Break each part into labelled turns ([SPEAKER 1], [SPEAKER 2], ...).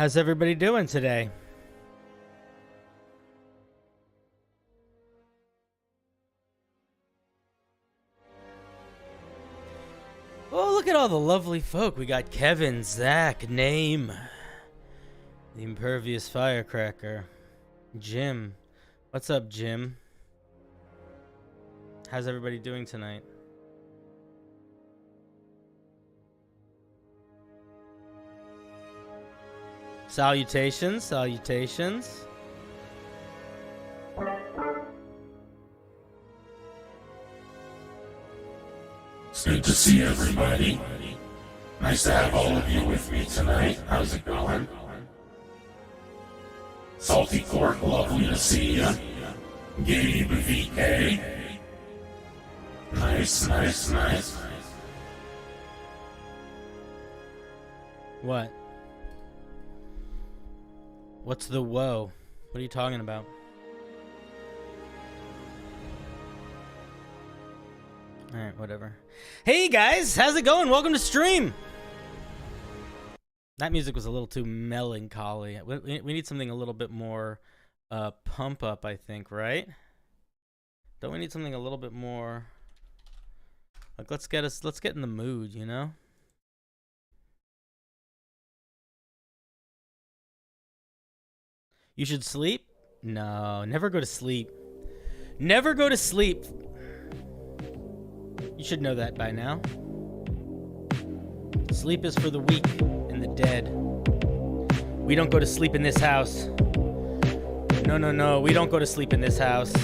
[SPEAKER 1] How's everybody doing today? Oh, look at all the lovely folk. We got Kevin, Zach, Name, the Impervious Firecracker, Jim. What's up, Jim? How's everybody doing tonight? Salutations, salutations.
[SPEAKER 2] It's good to see everybody. Nice to have all of you with me tonight. How's it going? Salty Cork, lovely to see ya. Gabe VK. Nice, nice, nice.
[SPEAKER 1] What? What's the whoa? What are you talking about? Alright, whatever. Hey guys, how's it going? Welcome to stream! That music was a little too melancholy. We need something a little bit more pump up, I think, right? Don't we need something a little bit more like let's get in the mood, you know? You should sleep? No, never go to sleep. Never go to sleep. You should know that by now. Sleep is for the weak and the dead. We don't go to sleep in this house. No, no, no. We don't go to sleep in this house.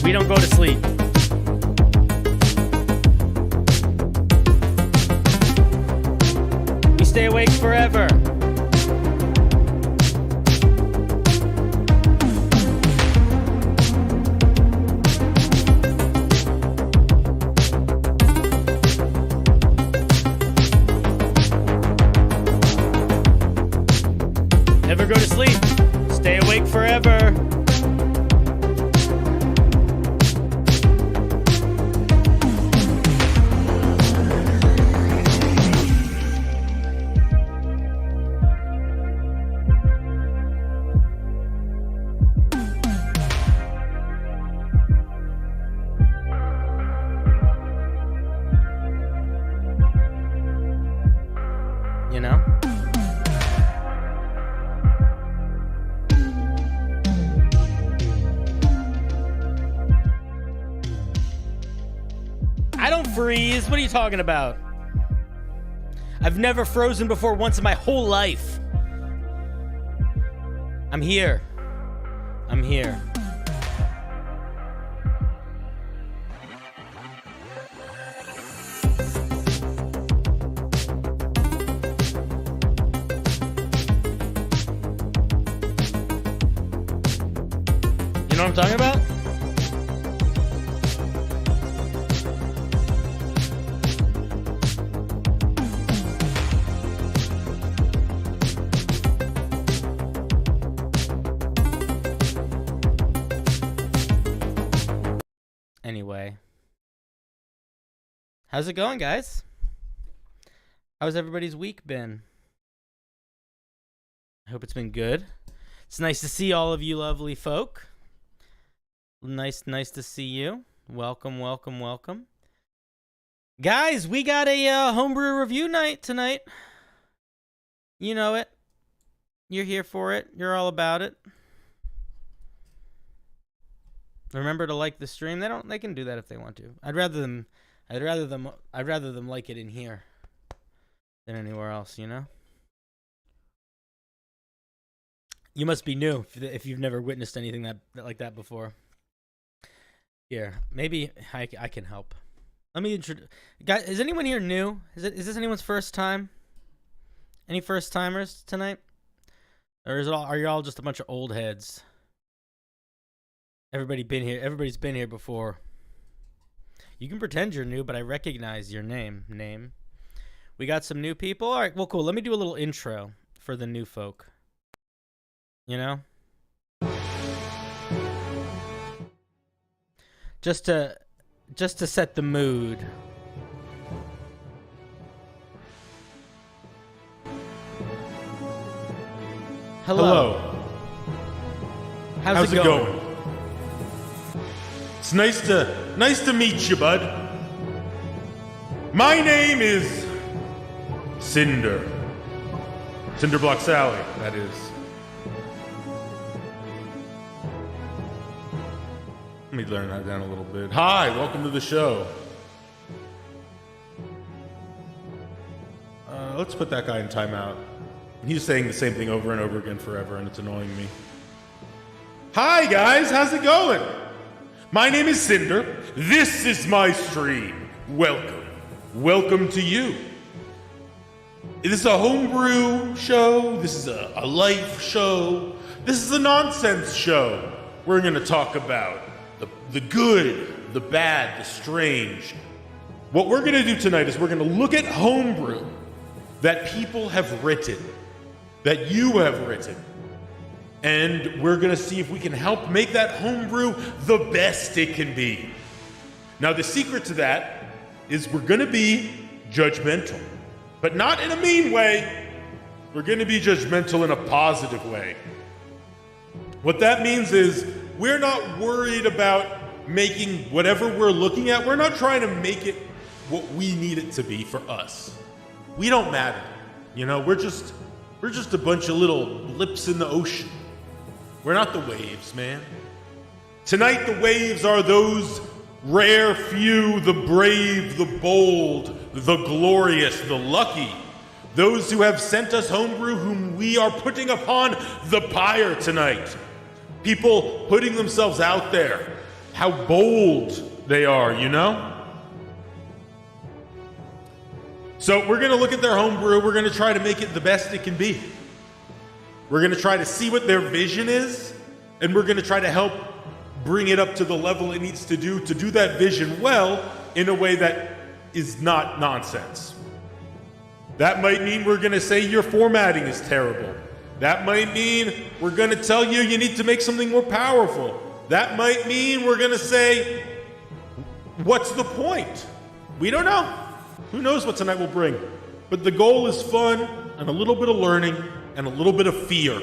[SPEAKER 1] We don't go to sleep. We stay awake forever. Never go to sleep. Stay awake forever. You know? I don't freeze. What are you talking about? I've never frozen before once in my whole life. I'm here. I'm here. You know what I'm talking about? Anyway. How's it going, guys? How's everybody's week been? I hope it's been good. It's nice to see all of you lovely folk. Nice to see you. Welcome, welcome, welcome. Guys, we got a homebrew review night tonight. You know it. You're here for it. You're all about it. Remember to like the stream. They can do that if they want to. I'd rather them like it in here than anywhere else, you know? You must be new if you've never witnessed anything like that before. Here, maybe I can help. Let me introduce. Guys, is anyone here new? Is this anyone's first time? Any first timers tonight? Or are you all just a bunch of old heads? Everybody's been here before. You can pretend you're new, but I recognize your name. We got some new people. All right, well, cool. Let me do a little intro for the new folk. You know? Just to just to set the mood. Hello. How's it going?
[SPEAKER 3] It's nice to meet you, bud. My name is Cinder. CinderBlocksally, that is. Let me learn that down a little bit. Hi, welcome to the show. Let's put that guy in timeout. He's saying the same thing over and over again forever, and it's annoying me. Hi, guys, how's it going? My name is Cinder. This is my stream. Welcome. Welcome to you. This is a homebrew show. This is a life show. This is a nonsense show. We're going to talk about the good, the bad, the strange. What we're going to do tonight is we're going to look at homebrew that people have written, that you have written, and we're going to see if we can help make that homebrew the best it can be. Now, the secret to that is we're going to be judgmental, but not in a mean way. We're going to be judgmental in a positive way. What that means is we're not worried about making whatever we're looking at, we're not trying to make it what we need it to be for us. We don't matter. You know, we're just a bunch of little blips in the ocean. We're not the waves, man. Tonight the waves are those rare few, the brave, the bold, the glorious, the lucky. Those who have sent us homebrew whom we are putting upon the pyre tonight. People putting themselves out there. How bold they are, you know? So we're going to look at their homebrew. We're going to try to make it the best it can be. We're going to try to see what their vision is, and we're going to try to help bring it up to the level it needs to do that vision well in a way that is not nonsense. That might mean we're going to say your formatting is terrible. That might mean we're going to tell you you need to make something more powerful. That might mean we're going to say, what's the point? We don't know. Who knows what tonight will bring? But the goal is fun and a little bit of learning and a little bit of fear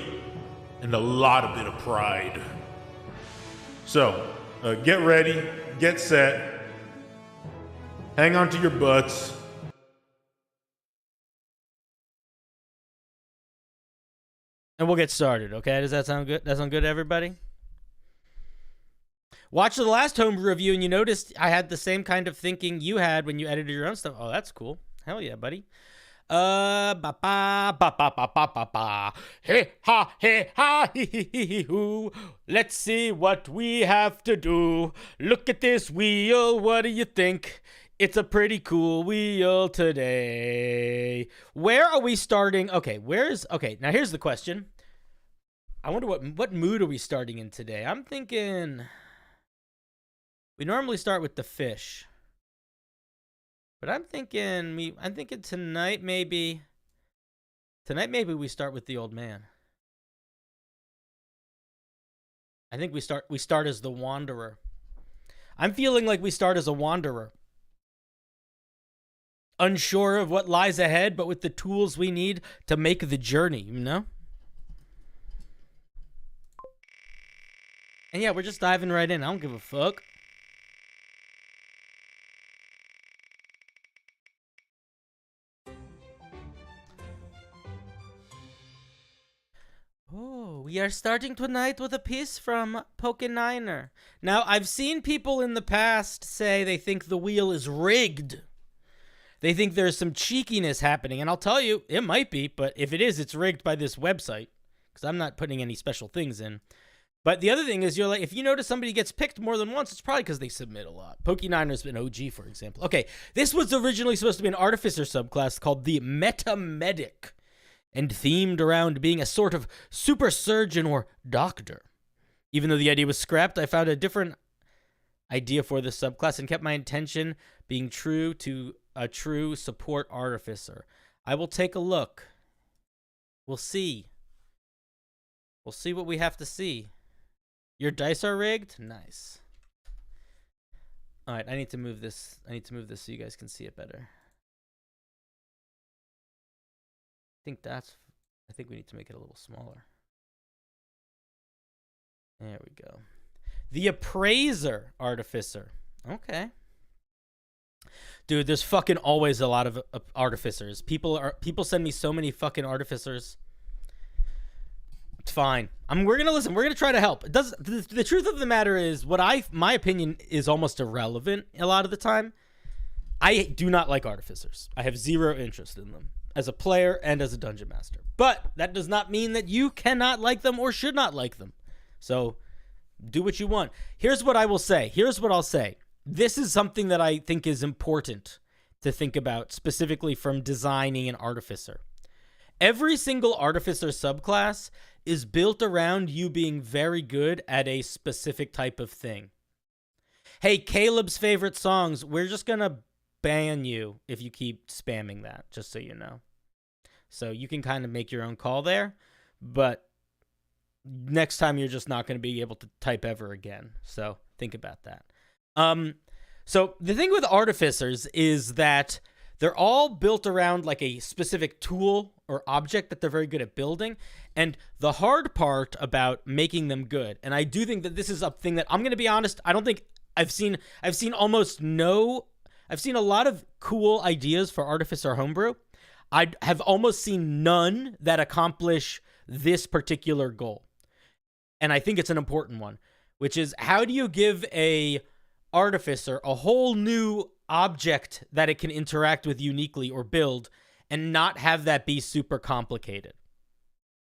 [SPEAKER 3] and a lot of bit of pride. So, get ready, get set, hang on to your butts.
[SPEAKER 1] And we'll get started, okay? Does that sound good? That sound good to everybody? Watch the last homebrew review, and you noticed I had the same kind of thinking you had when you edited your own stuff. Oh, that's cool. Hell yeah, buddy. Ba ba ba ba ba ba ba. Hey ha hee hee hee hoo. Let's see what we have to do. Look at this wheel. What do you think? It's a pretty cool wheel today. Where are we starting? Okay, okay, now here's the question. I wonder what mood are we starting in today? I'm thinking we normally start with the fish. But I'm thinking tonight maybe we start with the old man. I think we start as the wanderer. I'm feeling like we start as a wanderer. Unsure of what lies ahead, but with the tools we need to make the journey, you know? And yeah, we're just diving right in. I don't give a fuck. Oh, we are starting tonight with a piece from Pokeniner. Now, I've seen people in the past say they think the wheel is rigged. They think there's some cheekiness happening, and I'll tell you, it might be, but if it is, it's rigged by this website, because I'm not putting any special things in. But the other thing is, you're like, if you notice somebody gets picked more than once, it's probably because they submit a lot. Pokeniner's been OG, for example. Okay, this was originally supposed to be an Artificer subclass called the Metamedic, and themed around being a sort of super surgeon or doctor. Even though the idea was scrapped, I found a different idea for this subclass and kept my intention being true to a true support artificer. I will take a look. We'll see. We'll see what we have to see. Your dice are rigged? Nice. All right, I need to move this. I need to move this so you guys can see it better. I think we need to make it a little smaller. There we go. The Appraiser Artificer. Okay. Dude, there's fucking always a lot of artificers. People send me so many fucking artificers. It's fine. We're gonna listen. We're gonna try to help. The truth of the matter is, my opinion is almost irrelevant a lot of the time. I do not like artificers. I have zero interest in them as a player and as a dungeon master. But that does not mean that you cannot like them or should not like them. So do what you want. Here's what I will say. Here's what I'll say. This is something that I think is important to think about, specifically from designing an artificer. Every single artificer subclass is built around you being very good at a specific type of thing. Hey, Caleb's favorite songs, we're just going to ban you if you keep spamming that, just so you know. So you can kind of make your own call there, but next time you're just not going to be able to type ever again. So think about that. So the thing with artificers is that they're all built around like a specific tool or object that they're very good at building. And the hard part about making them good, and I do think that this is a thing that I'm going to be honest, I don't think I've seen a lot of cool ideas for Artificer Homebrew. I have almost seen none that accomplish this particular goal. And I think it's an important one, which is how do you give a artificer a whole new object that it can interact with uniquely or build and not have that be super complicated?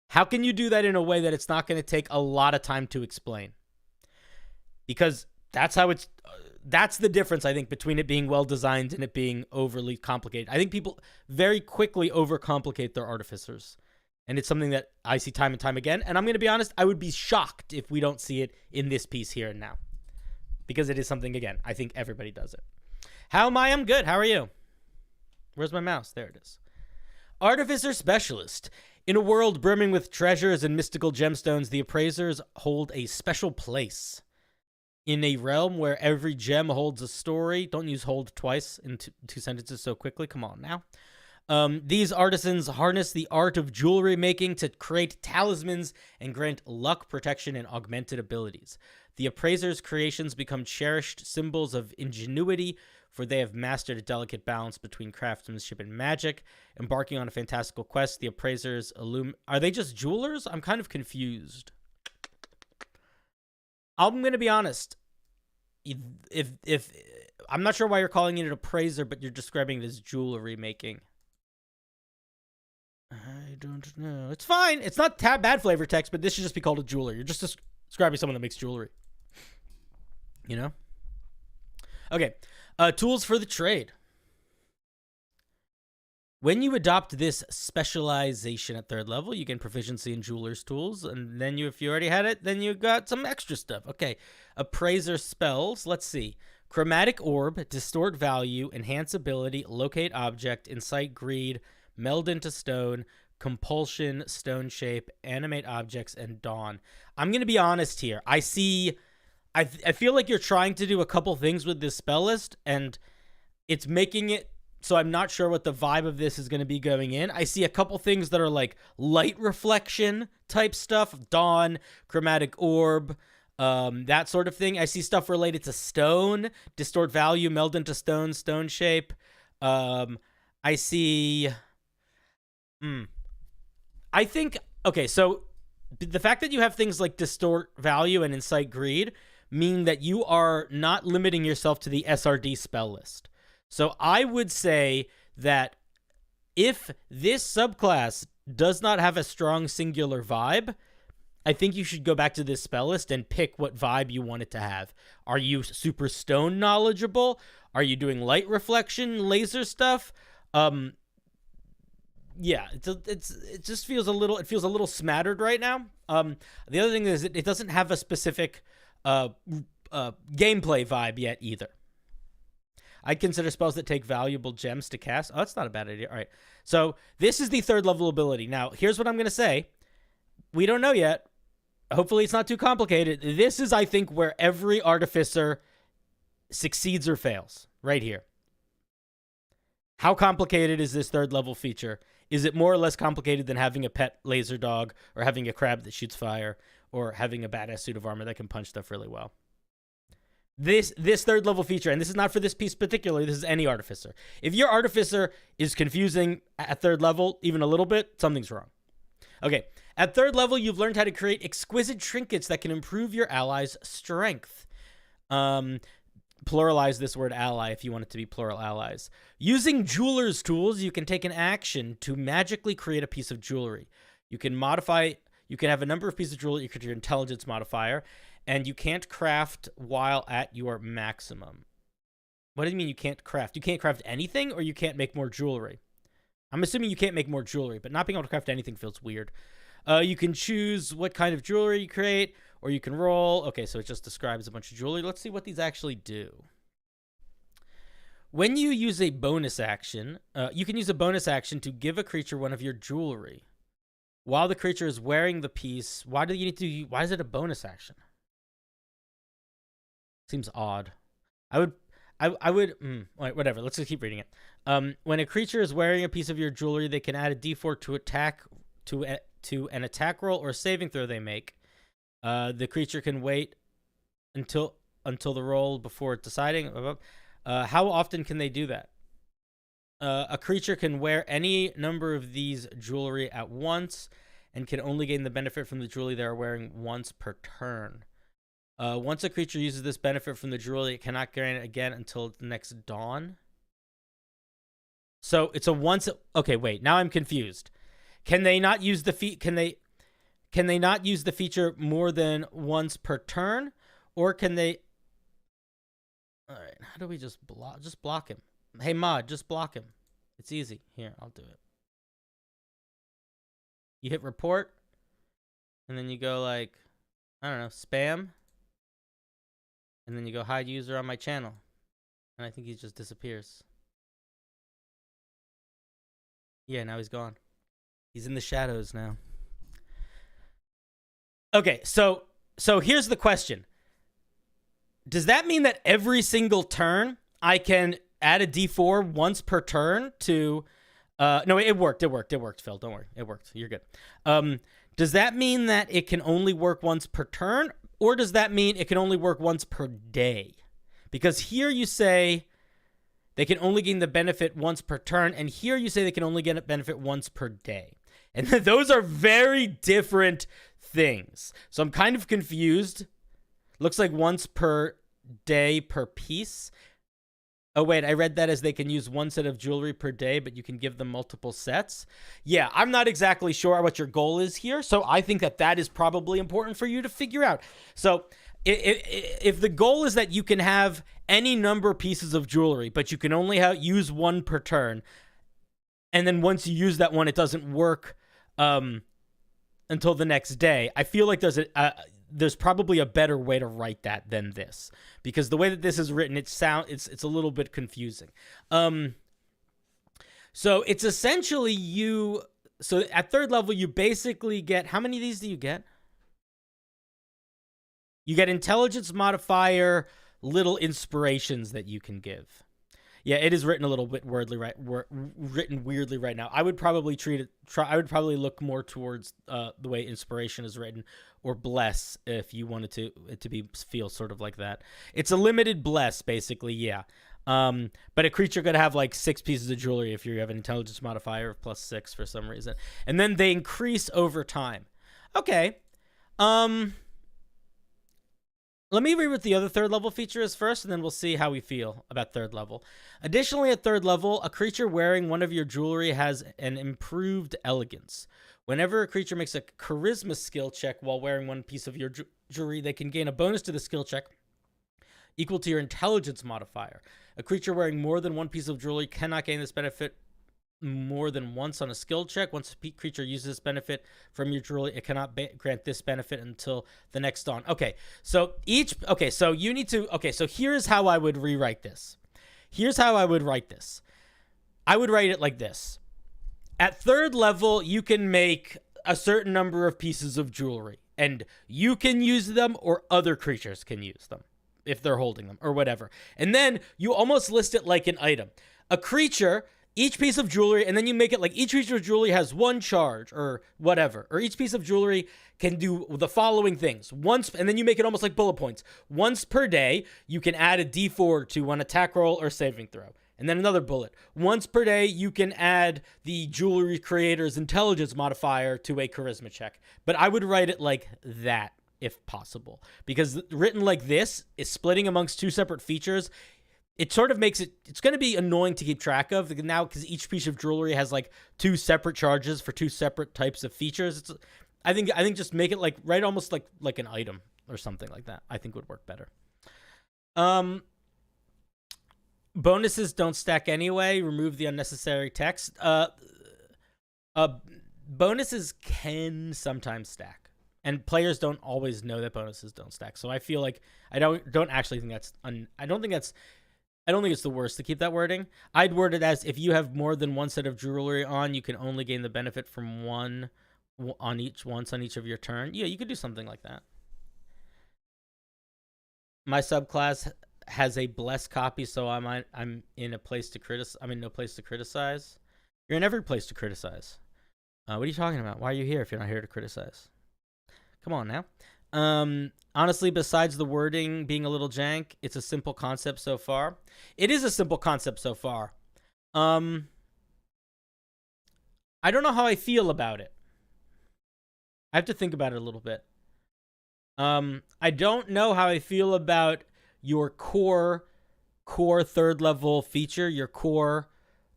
[SPEAKER 1] How can you do that in a way that it's not going to take a lot of time to explain? Because that's the difference, I think, between it being well designed and it being overly complicated. I think people very quickly overcomplicate their artificers. And it's something that I see time and time again. And I'm going to be honest, I would be shocked if we don't see it in this piece here and now. Because it is something, again, I think everybody does it. How am I? I'm good. How are you? Where's my mouse? There it is. Artificer Specialist. In a world brimming with treasures and mystical gemstones, the appraisers hold a special place. In a realm where every gem holds a story. Don't use hold twice in two sentences so quickly. Come on now. These artisans harness the art of jewelry making to create talismans and grant luck, protection, and augmented abilities. The appraiser's creations become cherished symbols of ingenuity, for they have mastered a delicate balance between craftsmanship and magic. Embarking on a fantastical quest, the appraisers Are they just jewelers? I'm kind of confused. I'm going to be honest. If I'm not sure why you're calling it an appraiser, but you're describing it as jewelry making. I don't know. It's fine. It's not bad flavor text, but this should just be called a jeweler. You're just describing someone that makes jewelry. You know? Okay. Tools for the trade. When you adopt this specialization at 3rd level, you gain proficiency in jeweler's tools. And then if you already had it, then you got some extra stuff. Okay. Appraiser spells. Let's see. Chromatic Orb, Distort Value, Enhance Ability, Locate Object, Incite Greed, Meld into Stone, Compulsion, Stone Shape, Animate Objects, and Dawn. I'm going to be honest here. I feel like you're trying to do a couple things with this spell list, and it's making it so I'm not sure what the vibe of this is going to be going in. I see a couple things that are like light reflection type stuff, Dawn, Chromatic Orb, that sort of thing. I see stuff related to stone, Distort Value, Meld into Stone, Stone Shape. I see... I think, okay, so the fact that you have things like Distort Value and Incite Greed mean that you are not limiting yourself to the SRD spell list. So I would say that if this subclass does not have a strong singular vibe, I think you should go back to this spell list and pick what vibe you want it to have. Are you super stone knowledgeable? Are you doing light reflection, laser stuff? Yeah, it just feels a little smattered right now. The other thing is it doesn't have a specific gameplay vibe yet either. I'd consider spells that take valuable gems to cast. Oh, that's not a bad idea. All right, so this is the 3rd level ability. Now, here's what I'm going to say. We don't know yet. Hopefully it's not too complicated. This is, I think, where every artificer succeeds or fails right here. How complicated is this third level feature? Is it more or less complicated than having a pet laser dog or having a crab that shoots fire or having a badass suit of armor that can punch stuff really well? This third level feature, and this is not for this piece particularly, this is any Artificer. If your Artificer is confusing at third level, even a little bit, something's wrong. Okay, at third level, you've learned how to create exquisite trinkets that can improve your allies' strength. Pluralize this word ally if you want it to be plural allies. Using jeweler's tools, you can take an action to magically create a piece of jewelry. You can have a number of pieces of jewelry, you can do your intelligence modifier, and you can't craft while at your maximum. What do you mean you can't craft? You can't craft anything, or you can't make more jewelry? I'm assuming you can't make more jewelry, but not being able to craft anything feels weird. You can choose what kind of jewelry you create, or you can roll. Okay, so it just describes a bunch of jewelry. Let's see what these actually do. When you use a bonus action, you can use a bonus action to give a creature one of your jewelry. While the creature is wearing the piece, why is it a bonus action? Seems odd. Whatever. Let's just keep reading it. When a creature is wearing a piece of your jewelry, they can add a d4 to attack to an attack roll or saving throw they make. The creature can wait until the roll before deciding. How often can they do that? A creature can wear any number of these jewelry at once and can only gain the benefit from the jewelry they are wearing once per turn. Once a creature uses this benefit from the jewelry, it cannot gain it again until the next dawn. So it's a once. Okay, wait. Now I'm confused. Can they not use the Can they not use the feature more than once per turn, or can they? All right. How do we just block him? Hey mod, just block him. It's easy. Here, I'll do it. You hit report, and then you go like, I don't know, spam. And then you go hide user on my channel. And I think he just disappears. Yeah, now he's gone. He's in the shadows now. Okay, so here's the question. Does that mean that every single turn I can add a d4 once per turn to... no, it worked, Phil. Don't worry. It worked. You're good. Does that mean that it can only work once per turn? Or does that mean it can only work once per day? Because here you say they can only gain the benefit once per turn, and here you say they can only get a benefit once per day. And those are very different things. So I'm kind of confused. Looks like once per day per piece. Oh, wait, I read that as they can use one set of jewelry per day, but you can give them multiple sets. Yeah, I'm not exactly sure what your goal is here, so I think that is probably important for you to figure out. So if the goal is that you can have any number of pieces of jewelry, but you can only use one per turn, and then once you use that one, it doesn't work until the next day, I feel like there's probably a better way to write that than this, because the way that this is written, it's a little bit confusing. So it's essentially so at third level, you basically get, how many of these do you get? You get intelligence modifier, little inspirations that you can give. Yeah, it is written a little bit written weirdly right now. I would probably I would probably look more towards the way inspiration is written, or bless if you wanted it to feel sort of like that. It's a limited bless, basically, yeah. But a creature could have like 6 pieces of jewelry if you have an intelligence modifier of +6 for some reason, and then they increase over time. Okay. Let me read what the other third level feature is first, and then we'll see how we feel about third level. Additionally, at third level, a creature wearing one of your jewelry has an improved elegance. Whenever a creature makes a charisma skill check while wearing one piece of your jewelry, they can gain a bonus to the skill check equal to your intelligence modifier. A creature wearing more than one piece of jewelry cannot gain this benefit more than once on a skill check. Once a creature uses this benefit from your jewelry, it cannot grant this benefit until the next dawn. Okay, so you need to, so here's how I would rewrite this. I would write it like this. At third level, you can make a certain number of pieces of jewelry, and you can use them or other creatures can use them. if they're holding them or whatever. And then you almost list it like an item. A creature, each piece of jewelry, and then you make it like each piece of jewelry has 1 charge or whatever. Or each piece of jewelry can do the following things. Once, and then you make it almost like bullet points. Once per day, you can add a D4 to one attack roll or saving throw. And then another bullet. Once per day, you can add the jewelry creator's intelligence modifier to a charisma check. But I would write it like that if possible. Because written like this is splitting amongst 2 separate features. It sort of makes it's going to be annoying to keep track of now because each piece of jewelry has like 2 separate charges for 2 separate types of features. I think just make it like right almost like an item or something like that. I think would work better. Bonuses don't stack anyway. Remove the unnecessary text. Bonuses can sometimes stack, and players don't always know that bonuses don't stack. So I feel like I don't actually think that's I don't think it's the worst to keep that wording. I'd word it as if you have more than 1 set of jewelry on, you can only gain the benefit from once on each of your turn. Yeah, you could do something like that. My subclass has a blessed copy, so I'm in a place to criticize. I'm in no place to criticize. You're in every place to criticize. What are you talking about? Why are you here if you're not here to criticize? Come on now. Honestly, besides the wording being a little jank, it's a simple concept so far. It is a simple concept so far. I don't know how I feel about it. I have to think about it a little bit. I don't know how I feel about your core 3rd level feature, your core,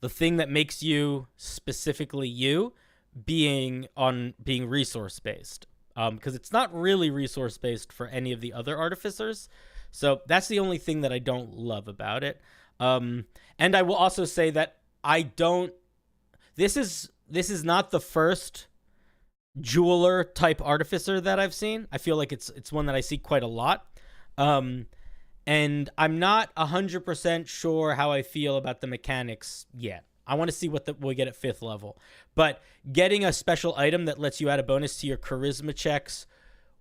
[SPEAKER 1] the thing that makes you specifically you, being resource based. Because it's not really resource based for any of the other artificers. So that's the only thing that I don't love about it. And I will also say that this is not the first jeweler type artificer that I've seen. I feel like it's one that I see quite a lot. And I'm not 100% sure how I feel about the mechanics yet. I want to see what we get at 5th level. But getting a special item that lets you add a bonus to your charisma checks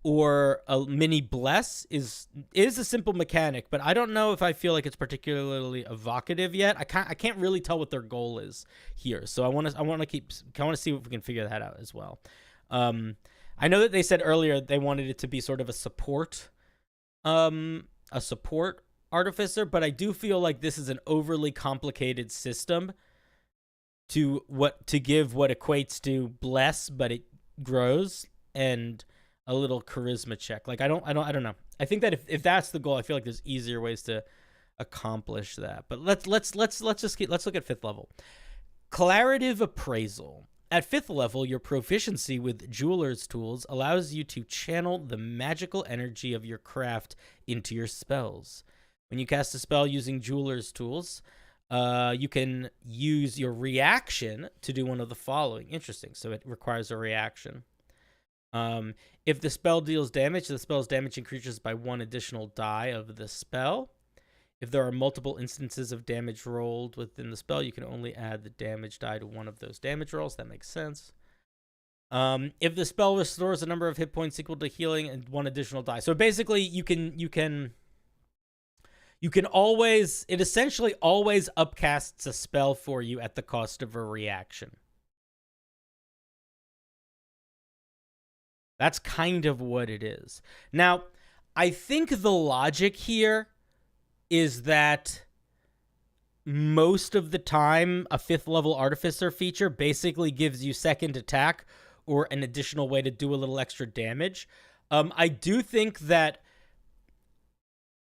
[SPEAKER 1] or a mini bless is a simple mechanic, but I don't know if I feel like it's particularly evocative yet. I can't really tell what their goal is here. So I want to see if we can figure that out as well. I know that they said earlier they wanted it to be sort of a support artificer, but I do feel like this is an overly complicated system to give what equates to bless, but it grows, and a little charisma check. Like I don't know. I think that if that's the goal, I feel like there's easier ways to accomplish that. But let's look at 5th level. Claritative appraisal. At 5th level, your proficiency with jeweler's tools allows you to channel the magical energy of your craft into your spells. When you cast a spell using jeweler's tools, you can use your reaction to do one of the following. Interesting. So it requires a reaction. If the spell deals damage, the spell's damage increases by 1 additional die of the spell. If there are multiple instances of damage rolled within the spell, you can only add the damage die to one of those damage rolls. That makes sense. If the spell restores a number of hit points equal to healing and 1 additional die. So basically, you can always, it essentially always upcasts a spell for you at the cost of a reaction. That's kind of what it is. Now, I think the logic here is that most of the time, a 5th level artificer feature basically gives you 2nd attack or an additional way to do a little extra damage. I do think that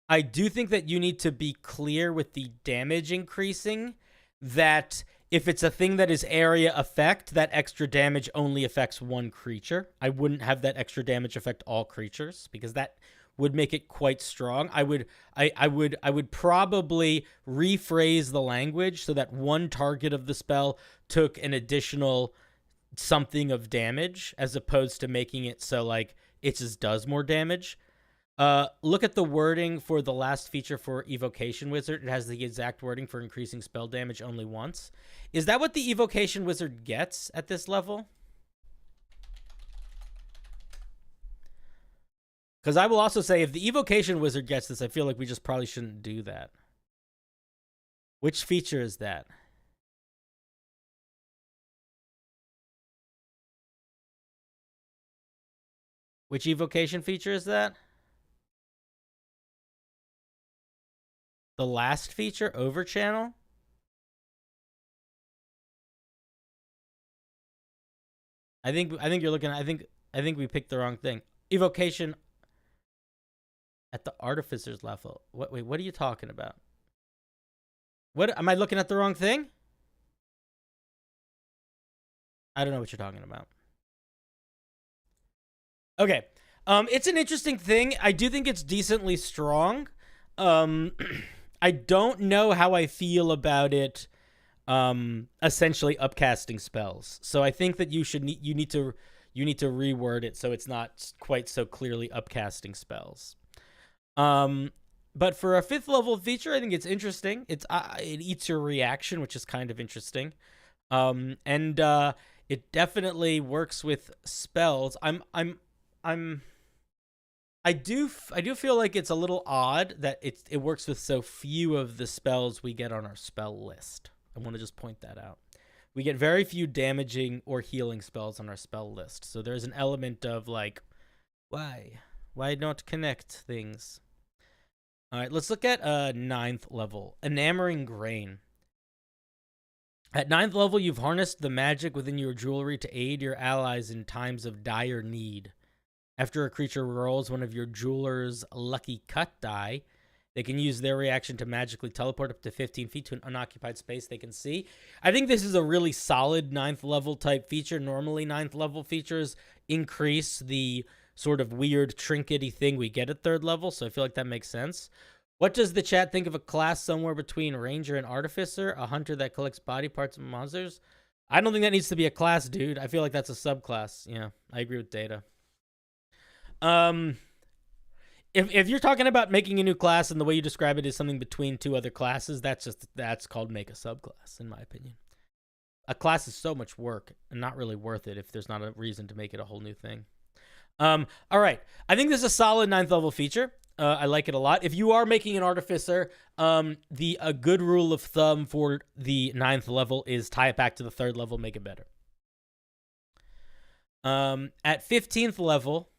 [SPEAKER 1] you need to be clear with the damage increasing, that if it's a thing that is area effect, that extra damage only affects 1 creature. I wouldn't have that extra damage affect all creatures, because that would make it quite strong. I would probably rephrase the language so that 1 target of the spell took an additional something of damage, as opposed to making it so like it just does more damage. Look at the wording for the last feature for Evocation Wizard. It has the exact wording for increasing spell damage only once. Is that what the Evocation Wizard gets at this level? Because I will also say, if the evocation wizard gets this, I feel like we just probably shouldn't do that. Which feature is that? Which evocation feature is that? The last feature, over channel? I think you're looking. I think we picked the wrong thing. Evocation at the Artificer's level. Wait, what are you talking about? What, am I looking at the wrong thing? I don't know what you're talking about. Okay. It's an interesting thing. I do think it's decently strong. I don't know how I feel about it essentially upcasting spells. So I think that you need to reword it so it's not quite so clearly upcasting spells. But for a 5th level feature, I think it's interesting. It eats your reaction, which is kind of interesting. And it definitely works with spells. I do feel like it's a little odd that it works with so few of the spells we get on our spell list. I want to just point that out. We get very few damaging or healing spells on our spell list. So there's an element of like, why not connect things? All right, let's look at 9th level, Enamoring Grain. At 9th level, you've harnessed the magic within your jewelry to aid your allies in times of dire need. After a creature rolls one of your jeweler's lucky cut die, they can use their reaction to magically teleport up to 15 feet to an unoccupied space they can see. I think this is a really solid 9th level type feature. Normally, 9th level features increase the sort of weird trinkety thing we get at 3rd level, so I feel like that makes sense. What does the chat think of a class somewhere between Ranger and Artificer? A hunter that collects body parts of monsters? I don't think that needs to be a class, dude. I feel like that's a subclass. Yeah, I agree with Data. If you're talking about making a new class and the way you describe it is something between 2 other classes, that's called make a subclass, in my opinion. A class is so much work and not really worth it if there's not a reason to make it a whole new thing. All right. I think this is a solid 9th level feature. I like it a lot. If you are making an Artificer, a good rule of thumb for the 9th level is tie it back to the 3rd level, make it better. At 15th level,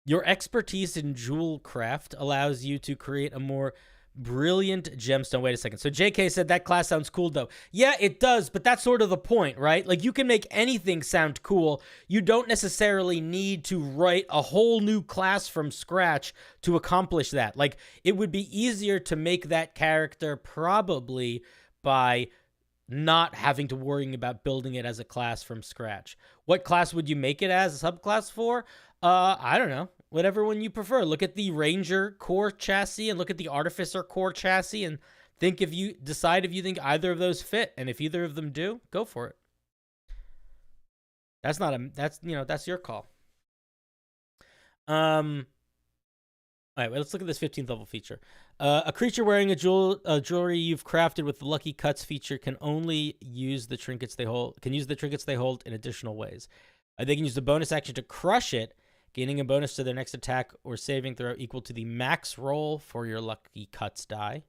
[SPEAKER 1] your expertise in jewel craft allows you to create a more brilliant gemstone. Wait a second. So JK said that class sounds cool, though. Yeah, it does, but that's sort of the point, right? Like, you can make anything sound cool. You don't necessarily need to write a whole new class from scratch to accomplish that. Like, it would be easier to make that character probably by not having to worry about building it as a class from scratch. What class would you make it as a subclass for? I don't know. Whatever one you prefer. Look at the Ranger core chassis and look at the Artificer core chassis and decide if you think either of those fit. And if either of them do, go for it. That's your call. All right, let's look at this 15th level feature. A creature wearing a jewelry you've crafted with the Lucky Cuts feature can only use the trinkets they hold. In additional ways. They can use the bonus action to crush it, gaining a bonus to their next attack or saving throw equal to the max roll for your Lucky Cuts die.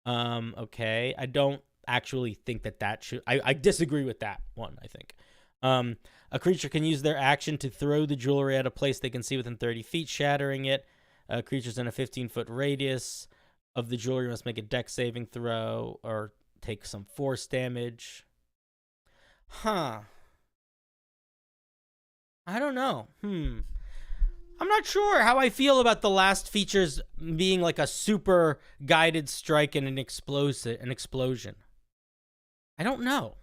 [SPEAKER 1] Okay, I don't actually think that should. I disagree with that one. I think. A creature can use their action to throw the jewelry at a place they can see within 30 feet, shattering it. Creatures in a 15-foot radius of the jewelry must make a dex saving throw or take some force damage. Huh. I don't know. I'm not sure how I feel about the last features being like a super guided strike and an explosion. I don't know.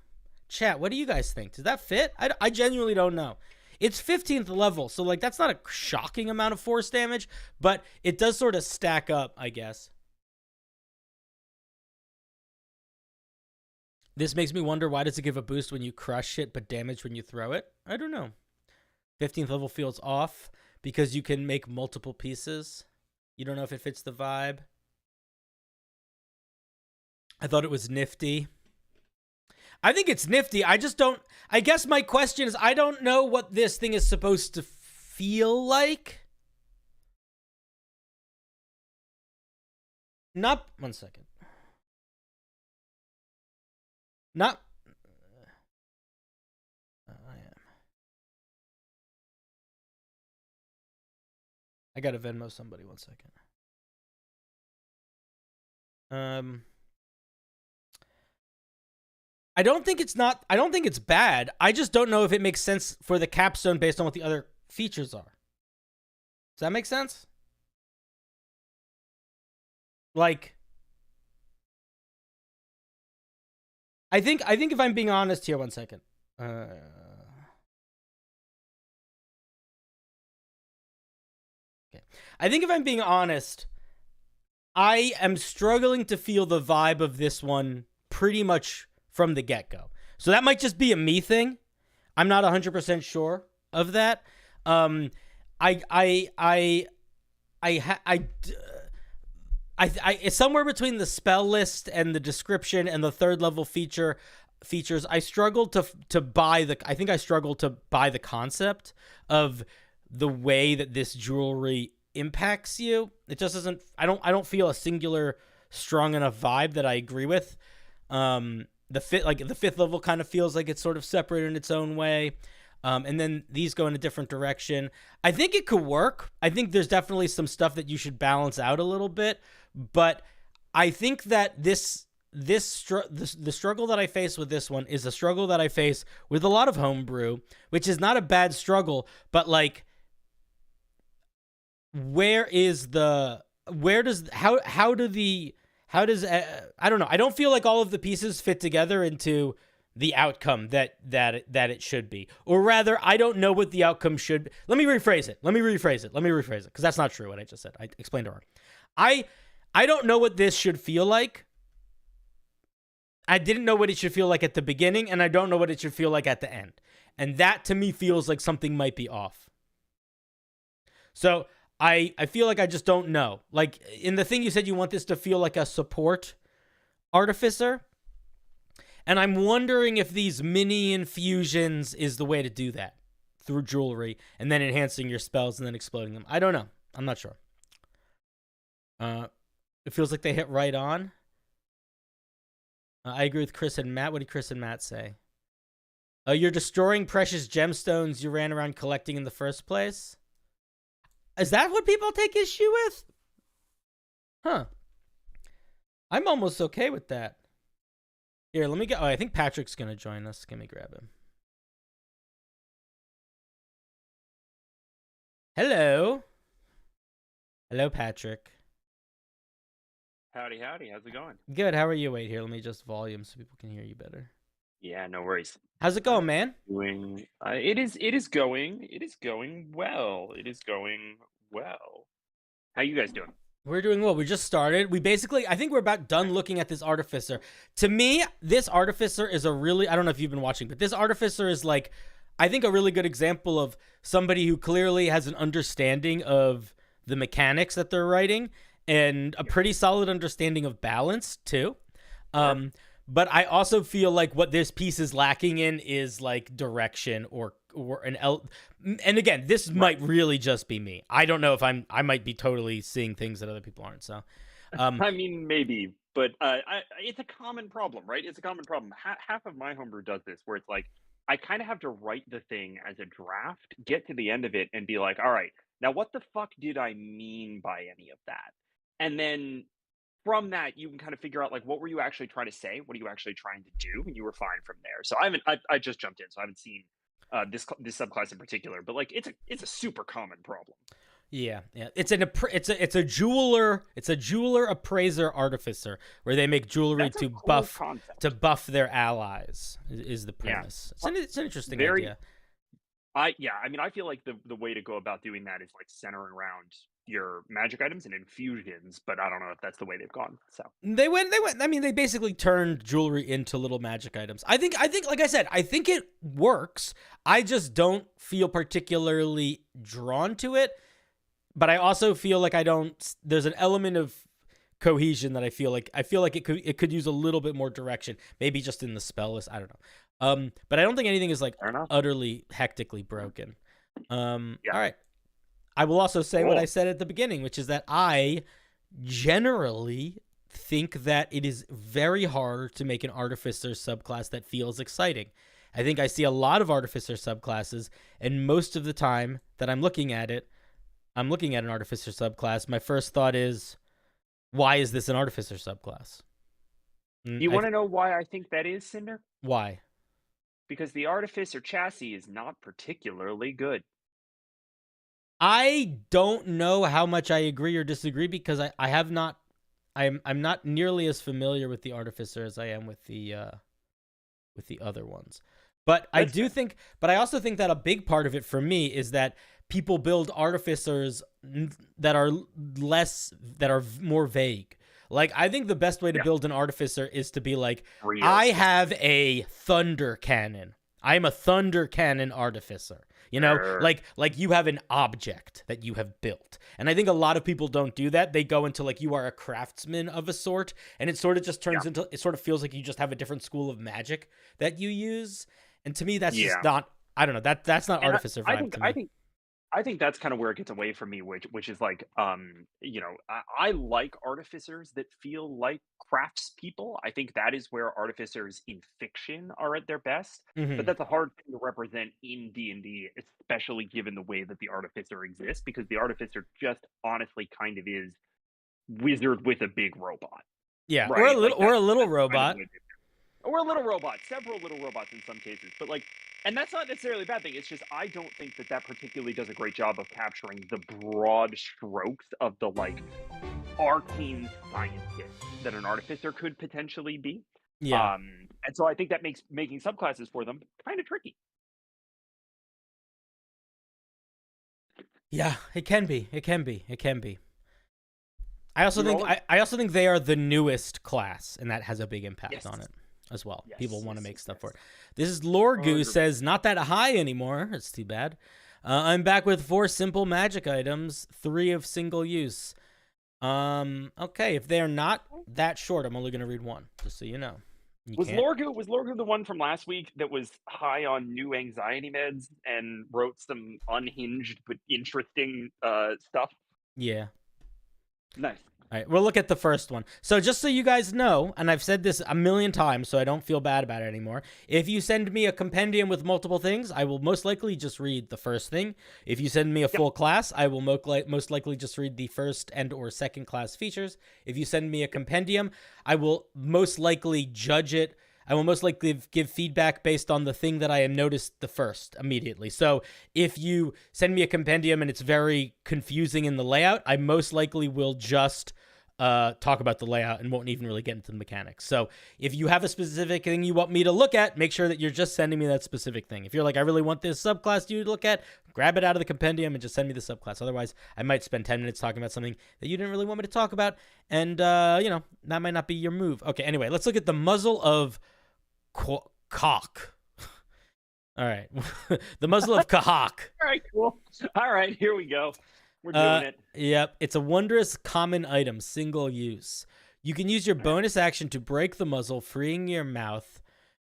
[SPEAKER 1] Chat, what do you guys think? Does that fit? I genuinely don't know. It's 15th level, so like that's not a shocking amount of force damage, but it does sort of stack up, I guess. This makes me wonder, why does it give a boost when you crush it, but damage when you throw it? I don't know. 15th level feels off because you can make multiple pieces. You don't know if it fits the vibe. I thought it was nifty. I think it's nifty. I just don't... I guess my question is, I don't know what this thing is supposed to feel like. Not 1 second. Not. I gotta Venmo somebody 1 second. I don't think it's bad. I just don't know if it makes sense for the capstone based on what the other features are. Does that make sense? Like, I think if I'm being honest here, 1 second. Okay. I think if I'm being honest, I am struggling to feel the vibe of this one pretty much from the get-go. So that might just be a me thing. I'm not 100% sure of that. It's somewhere between the spell list and the description and the third level features. I struggled to buy I think I struggled to buy the concept of the way that this jewelry impacts you. It just doesn't. I don't feel a singular strong enough vibe that I agree with. The fifth level kind of feels like it's sort of separated in its own way. And then these go in a different direction. I think it could work. I think there's definitely some stuff that you should balance out a little bit. But I think that the struggle that I face with this one is a struggle that I face with a lot of homebrew, which is not a bad struggle, but like, I don't know. I don't feel like all of the pieces fit together into the outcome that it should be. Or rather, I don't know what the outcome should be. Let me rephrase it, because that's not true what I just said. I explained it wrong. I don't know what this should feel like. I didn't know what it should feel like at the beginning, and I don't know what it should feel like at the end. And that, to me, feels like something might be off. So I feel like I just don't know. Like, in the thing you said, you want this to feel like a support artificer. And I'm wondering if these mini infusions is the way to do that through jewelry and then enhancing your spells and then exploding them. I don't know. I'm not sure. It feels like they hit right on. I agree with Chris and Matt. What did Chris and Matt say? You're destroying precious gemstones you ran around collecting in the first place. Is that what people take issue with? Huh. I'm almost okay with that. Here, let me get... Oh, I think Patrick's going to join us. Let me grab him. Hello. Hello, Patrick.
[SPEAKER 4] Howdy, howdy. How's it going?
[SPEAKER 1] Good. How are you? Wait, here. Let me just volume so people can hear you better.
[SPEAKER 4] Yeah, no worries.
[SPEAKER 1] How's it going, man?
[SPEAKER 4] Doing. It is going. It is going well. It is going well. How you guys doing?
[SPEAKER 1] We're doing well. We just started. I think we're about done looking at this Artificer. To me, this Artificer is I don't know if you've been watching, but this Artificer is like, I think a really good example of somebody who clearly has an understanding of the mechanics that they're writing and a pretty solid understanding of balance too. But I also feel like what this piece is lacking in is like direction or and again, this might really just be me. I don't know if I might be totally seeing things that other people aren't. So,
[SPEAKER 4] I mean, maybe, but it's a common problem, right? It's a common problem. Half of my homebrew does this, where it's like I kind of have to write the thing as a draft, get to the end of it, and be like, all right, now what the fuck did I mean by any of that? And then from that, you can kind of figure out like, what were you actually trying to say? What are you actually trying to do? And you were fine from there. So I just jumped in, so I haven't seen this subclass in particular, but like it's a super common problem.
[SPEAKER 1] Yeah. It's a jeweler appraiser artificer where they make jewelry
[SPEAKER 4] That's a cool concept.
[SPEAKER 1] to buff their allies is the premise. Yeah. It's an interesting idea.
[SPEAKER 4] I mean, I feel like the way to go about doing that is like centering around your magic items and infusions, but I don't know if that's the way they've gone. So
[SPEAKER 1] they went. I mean, they basically turned jewelry into little magic items. I think, like I said, I think it works. I just don't feel particularly drawn to it. But I also feel like there's an element of cohesion that I feel like it could use a little bit more direction. Maybe just in the spell list. I don't know. But I don't think anything is like utterly hectically broken. Yeah. All right. I will also say what I said at the beginning, which is that I generally think that it is very hard to make an Artificer subclass that feels exciting. I think I see a lot of Artificer subclasses, and most of the time that I'm looking at it, I'm looking at an Artificer subclass. My first thought is, why is this an Artificer subclass?
[SPEAKER 4] You want to know why I think that is, Cinder?
[SPEAKER 1] Why?
[SPEAKER 4] Because the Artificer chassis is not particularly good.
[SPEAKER 1] I don't know how much I agree or disagree because I have not. I'm not nearly as familiar with the Artificer as I am with the other ones. But I do think, but I also think that a big part of it for me is that people build Artificers that are more vague. Like, I think the best way to build an Artificer is to be like, I have a thunder cannon. I'm a thunder cannon Artificer. You know, like you have an object that you have built. And I think a lot of people don't do that. They go into like, you are a craftsman of a sort, and it sort of just turns into, it sort of feels like you just have a different school of magic that you use. And to me, that's just not, I don't know, that's not Artificer vibe to me.
[SPEAKER 4] I think that's kind of where it gets away from me, which is like, you know, I like Artificers that feel like craftspeople. I think that is where Artificers in fiction are at their best. But that's a hard thing to represent in D&D, especially given the way that the Artificer exists, because the Artificer just honestly kind of is wizard with a big robot.
[SPEAKER 1] Yeah,
[SPEAKER 4] right?
[SPEAKER 1] or a little robot.
[SPEAKER 4] Or a little robot, several little robots in some cases. But like, and that's not necessarily a bad thing. It's just I don't think that particularly does a great job of capturing the broad strokes of the like arcane scientist that an Artificer could potentially be.
[SPEAKER 1] Yeah.
[SPEAKER 4] And so I think that makes making subclasses for them kind of tricky.
[SPEAKER 1] Yeah, it can be. It can be. It can be. I also think they are the newest class, and that has a big impact on it as well. People want to make stuff for it. This is Lorgu says, not that high anymore. It's too bad. I'm back with 4 simple magic items, 3 of single use. Okay, if they're not that short, I'm only going to read 1, just so you know.
[SPEAKER 4] Was Lorgu the one from last week that was high on new anxiety meds and wrote some unhinged but interesting stuff?
[SPEAKER 1] Yeah.
[SPEAKER 4] Nice.
[SPEAKER 1] All right, we'll look at the first one. So just so you guys know, and I've said this a million times, so I don't feel bad about it anymore. If you send me a compendium with multiple things, I will most likely just read the first thing. If you send me a full class, I will most likely just read the first and or second class features. If you send me a compendium, I will most likely judge it. I will most likely give feedback based on the thing that I have noticed the first immediately. So if you send me a compendium and it's very confusing in the layout, I most likely will just talk about the layout and won't even really get into the mechanics. So if you have a specific thing you want me to look at, make sure that you're just sending me that specific thing. If you're like, I really want this subclass you to look at, grab it out of the compendium and just send me the subclass. Otherwise, I might spend 10 minutes talking about something that you didn't really want me to talk about. And, you know, that might not be your move. Okay, anyway, let's look at the Muzzle of Kahak. All right. The Muzzle of Kahak.
[SPEAKER 4] All right, cool. All right, here we go. We're doing it.
[SPEAKER 1] Yep. It's a wondrous common item, single use. You can use your bonus action to break the muzzle, freeing your mouth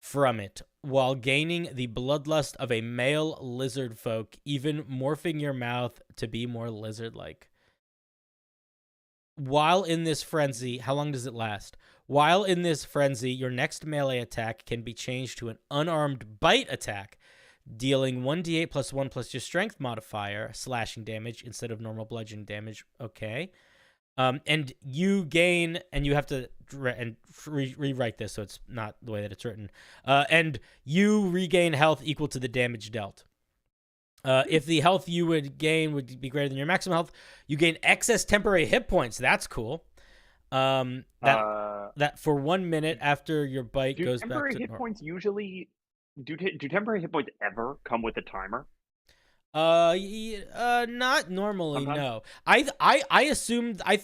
[SPEAKER 1] from it, while gaining the bloodlust of a male lizard folk, even morphing your mouth to be more lizard-like. While in this frenzy, how long does it last? While in this frenzy, your next melee attack can be changed to an unarmed bite attack, dealing 1d8 plus 1 plus your strength modifier, slashing damage instead of normal bludgeoning damage. Okay. And you gain, and you have to rewrite this so it's not the way that it's written. And you regain health equal to the damage dealt. If the health you would gain would be greater than your maximum health, you gain excess temporary hit points. That's cool. That for 1 minute after your bite goes back to
[SPEAKER 4] temporary hit points usually do temporary hit points ever come with a timer?
[SPEAKER 1] Not normally. No. I assumed I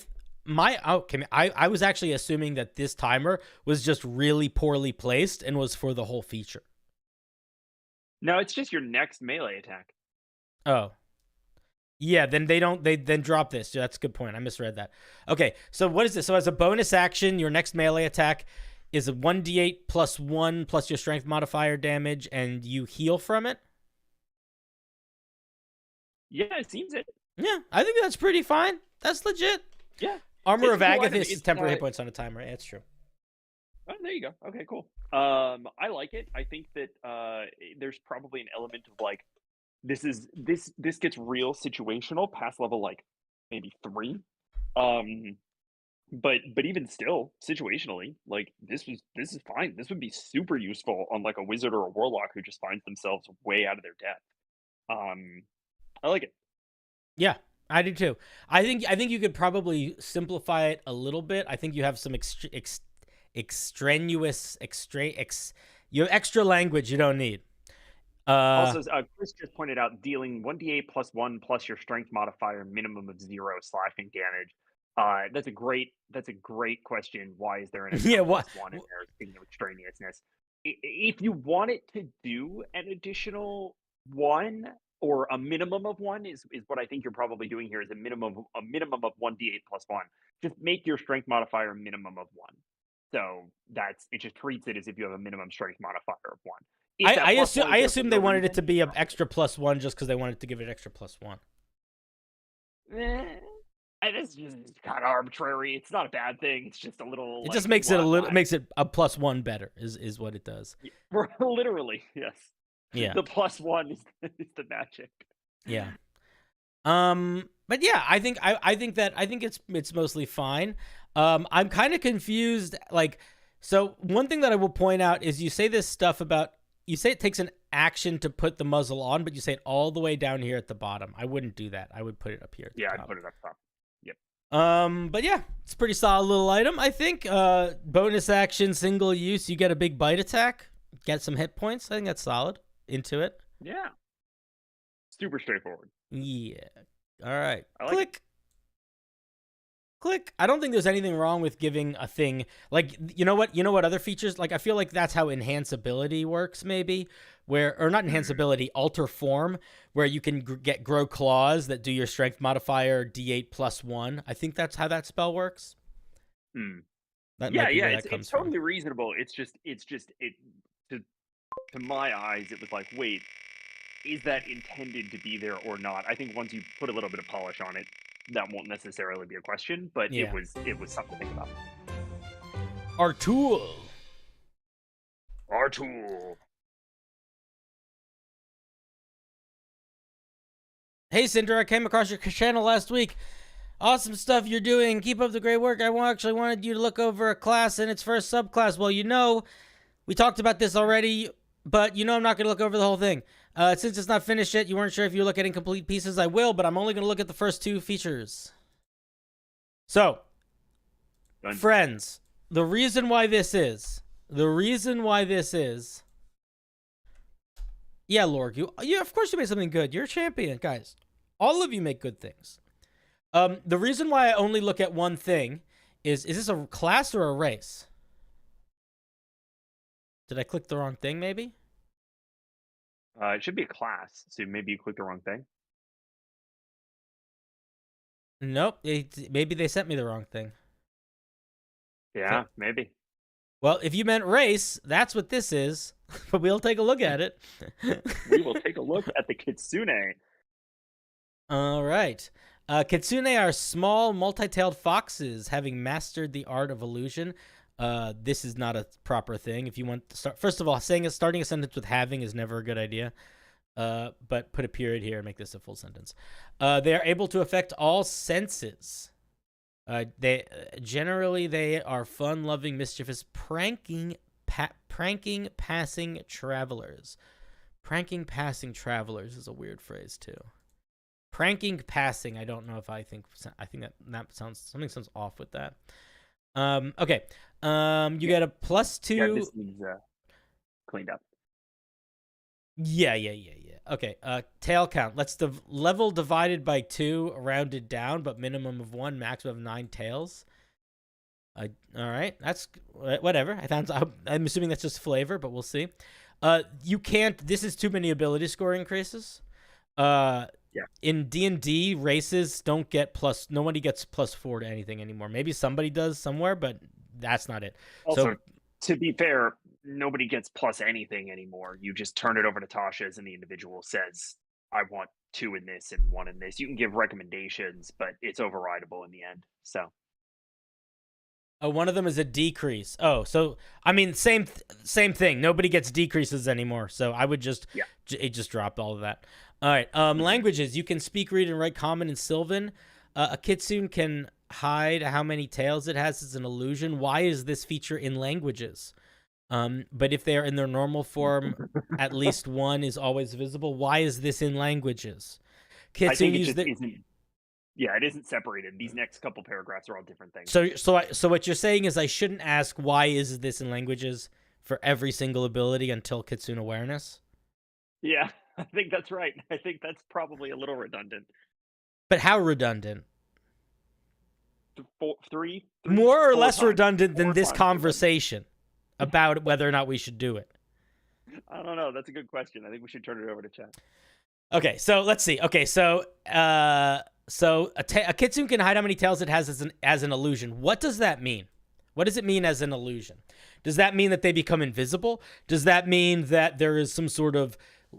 [SPEAKER 1] was actually assuming that this timer was just really poorly placed and was for the whole feature.
[SPEAKER 4] No, it's just your next melee attack.
[SPEAKER 1] Oh. Yeah, then they then drop this. That's a good point. I misread that. Okay, so what is this? So as a bonus action, your next melee attack is a 1d8 plus 1 plus your strength modifier damage, and you heal from it?
[SPEAKER 4] Yeah, it seems it.
[SPEAKER 1] Yeah, I think that's pretty fine. That's legit.
[SPEAKER 4] Yeah.
[SPEAKER 1] Armor of
[SPEAKER 4] It's a cool item.
[SPEAKER 1] Agathis is
[SPEAKER 4] It's,
[SPEAKER 1] temporary hit points on a timer. That's true.
[SPEAKER 4] Oh, there you go. Okay, cool. I like it. I think that there's probably an element of like this gets real situational past level like maybe 3. But even still, situationally, like this is fine. This would be super useful on like a wizard or a warlock who just finds themselves way out of their depth. I like it.
[SPEAKER 1] Yeah, I do too. I think you could probably simplify it a little bit. I think you have some extraneous you have extra language you don't need.
[SPEAKER 4] Also, Chris just pointed out dealing 1d8 plus 1 plus your strength modifier, minimum of 0 slashing damage. That's a great question. Why is there an extra plus 1 in there? Speaking of extraneousness, if you want it to do an additional 1 or a minimum of 1 is what I think you're probably doing here is a minimum of 1d8 plus 1. Just make your strength modifier a minimum of 1. So it just treats it as if you have a minimum strength modifier of 1.
[SPEAKER 1] I assume they wanted it to be an extra plus 1 just because they wanted to give it extra plus 1.
[SPEAKER 4] It's just kind of arbitrary. It's not a bad thing. It's just a little.
[SPEAKER 1] It just makes it makes it a plus 1 better. Is what it does.
[SPEAKER 4] Literally, yes.
[SPEAKER 1] Yeah.
[SPEAKER 4] The plus 1 is the magic.
[SPEAKER 1] Yeah. But yeah, I think it's mostly fine. I'm kind of confused. Like, so one thing that I will point out is you say this stuff about. You say it takes an action to put the muzzle on, but you say it all the way down here at the bottom. I wouldn't do that. I would put it up here.
[SPEAKER 4] Yeah, I'd put it up top. Yep.
[SPEAKER 1] But yeah, it's a pretty solid little item, I think. Bonus action, single use. You get a big bite attack, get some hit points. I think that's solid. Into it.
[SPEAKER 4] Yeah. Super straightforward.
[SPEAKER 1] Yeah. All right.
[SPEAKER 4] Click.
[SPEAKER 1] I don't think there's anything wrong with giving a thing like you know what other features like I feel like that's how enhanceability works maybe or not enhanceability alter form where you can grow claws that do your strength modifier d8 plus 1. I think that's how that spell works.
[SPEAKER 4] It's totally reasonable. It's just to my eyes it was like wait, is that intended to be there or not? I think once you put a little bit of polish on it, that won't necessarily be a question, but it was something to think about.
[SPEAKER 1] Our tool. Hey Cinder, I came across your channel last week. Awesome stuff you're doing. Keep up the great work. I actually wanted you to look over a class in its first subclass. Well, we talked about this already, but I'm not going to look over the whole thing. Since it's not finished yet, you weren't sure if you look at incomplete pieces. I will, but I'm only going to look at the first 2 features. So, friends, the reason why this is, yeah, Lorg, of course you made something good. You're a champion, guys. All of you make good things. The reason why I only look at one thing is this a class or a race? Did I click the wrong thing, maybe?
[SPEAKER 4] It should be a class, so maybe you clicked the wrong thing.
[SPEAKER 1] Nope. Maybe they sent me the wrong thing.
[SPEAKER 4] Yeah, maybe.
[SPEAKER 1] Well, if you meant race, that's what this is. But we'll take a look at it.
[SPEAKER 4] We will take a look at the Kitsune.
[SPEAKER 1] All right. Kitsune are small, multi-tailed foxes having mastered the art of illusion. This is not a proper thing. If you want to start, first of all, starting a sentence with having is never a good idea. But put a period here and make this a full sentence. They are able to affect all senses. They are fun-loving, mischievous, pranking, passing travelers. Pranking, passing travelers is a weird phrase too. Pranking, passing. I don't know if I think that something sounds off with that. Okay. You get a +2.
[SPEAKER 4] Yeah, this needs cleaned up.
[SPEAKER 1] Yeah. Okay. Tail count. Let's level divided by 2, rounded down, but minimum of 1, maximum of 9 tails. All right. That's whatever. I'm assuming that's just flavor, but we'll see. You can't. This is too many ability score increases.
[SPEAKER 4] Yeah.
[SPEAKER 1] In D&D, races don't get nobody gets +4 to anything anymore. Maybe somebody does somewhere, but that's not it.
[SPEAKER 4] Also, to be fair, nobody gets plus anything anymore. You just turn it over to Tasha's and the individual says, I want 2 in this and 1 in this. You can give recommendations, but it's overrideable in the end. So
[SPEAKER 1] Oh, one of them is a decrease. Oh, so I mean, same thing. Nobody gets decreases anymore. So I would just it just dropped all of that. All right. Languages. You can speak, read, and write Common and Sylvan. A Kitsune can hide how many tails it has as an illusion. Why is this feature in languages? But if they are in their normal form, at least one is always visible. Why is this in languages? Kitsune use the.
[SPEAKER 4] Yeah, it isn't separated. These next couple paragraphs are all different things.
[SPEAKER 1] So what you're saying is I shouldn't ask why is this in languages for every single ability until Kitsune awareness?
[SPEAKER 4] Yeah, I think that's right. I think that's probably a little redundant.
[SPEAKER 1] But how redundant?
[SPEAKER 4] Three
[SPEAKER 1] more or less redundant than this conversation about whether or not we should do it.
[SPEAKER 4] I don't know. That's a good question. I think we should turn it over to chat.
[SPEAKER 1] Okay, so let's see. Okay, so a Kitsune can hide how many tails it has as an illusion. What does that mean? What does it mean as an illusion? Does that mean that they become invisible? Does that mean that there is some sort of